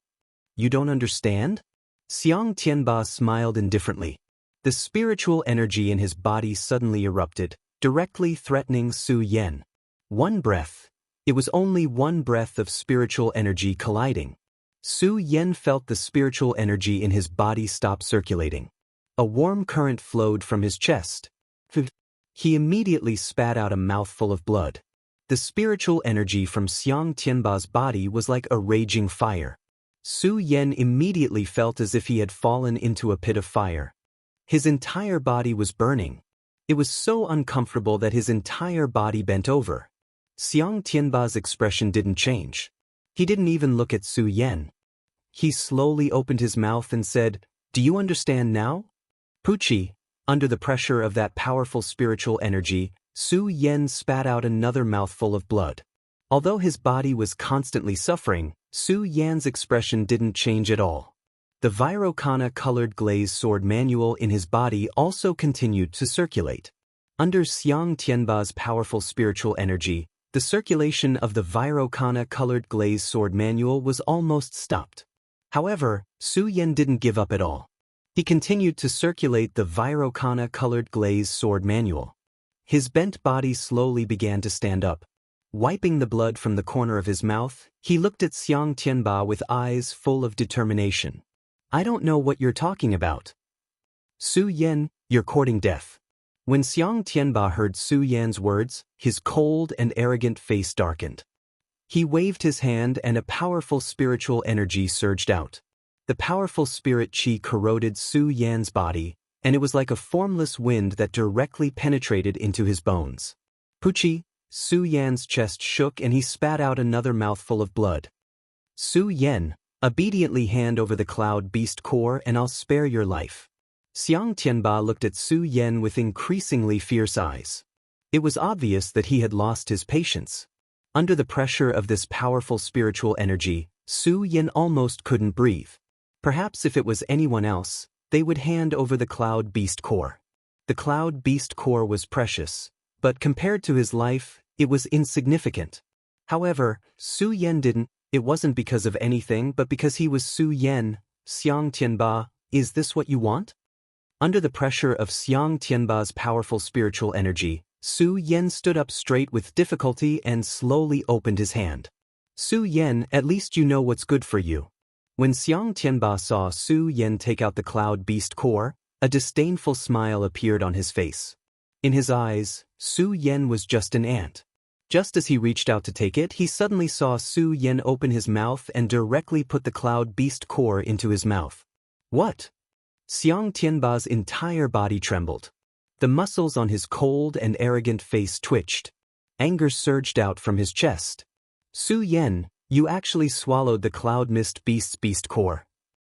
A: "You don't understand?" Xiang Tianba smiled indifferently. The spiritual energy in his body suddenly erupted, directly threatening Su Yen. One breath. It was only one breath of spiritual energy colliding. Su Yen felt the spiritual energy in his body stop circulating. A warm current flowed from his chest. He immediately spat out a mouthful of blood. The spiritual energy from Xiang Tianba's body was like a raging fire. Su Yen immediately felt as if he had fallen into a pit of fire. His entire body was burning. It was so uncomfortable that his entire body bent over. Xiang Tianba's expression didn't change. He didn't even look at Su Yen. He slowly opened his mouth and said, "Do you understand now?" Pucci. Under the pressure of that powerful spiritual energy, Su Yen spat out another mouthful of blood. Although his body was constantly suffering, Su Yan's expression didn't change at all. The Virokana-colored glazed sword manual in his body also continued to circulate. Under Xiang Tianba's powerful spiritual energy, the circulation of the Virokana-colored glazed sword manual was almost stopped. However, Su Yen didn't give up at all. He continued to circulate the Virokana-colored glaze sword manual. His bent body slowly began to stand up. Wiping the blood from the corner of his mouth, he looked at Xiang Tianba with eyes full of determination. I don't know what you're talking about. Su Yan, you're courting death. When Xiang Tianba heard Su Yan's words, his cold and arrogant face darkened. He waved his hand and a powerful spiritual energy surged out. The powerful spirit qi corroded Su Yan's body, and it was like a formless wind that directly penetrated into his bones. Puchi, Su Yan's chest shook and he spat out another mouthful of blood. Su Yan, obediently hand over the cloud beast core and I'll spare your life. Xiang Tianba looked at Su Yan with increasingly fierce eyes. It was obvious that he had lost his patience. Under the pressure of this powerful spiritual energy, Su Yan almost couldn't breathe. Perhaps if it was anyone else, they would hand over the cloud beast core. The cloud beast core was precious, but compared to his life, it was insignificant. However, Su Yan didn't. It wasn't because of anything but because he was Su Yan. Xiang Tianba, is this what you want? Under the pressure of Xiang Tianba's powerful spiritual energy, Su Yan stood up straight with difficulty and slowly opened his hand. Su Yan, at least you know what's good for you. When Xiang Tianba saw Su Yan take out the cloud beast core, a disdainful smile appeared on his face. In his eyes, Su Yan was just an ant. Just as he reached out to take it, he suddenly saw Su Yan open his mouth and directly put the cloud beast core into his mouth. What? Xiang Tianba's entire body trembled. The muscles on his cold and arrogant face twitched. Anger surged out from his chest. Su Yan, you actually swallowed the cloud mist beast's beast core.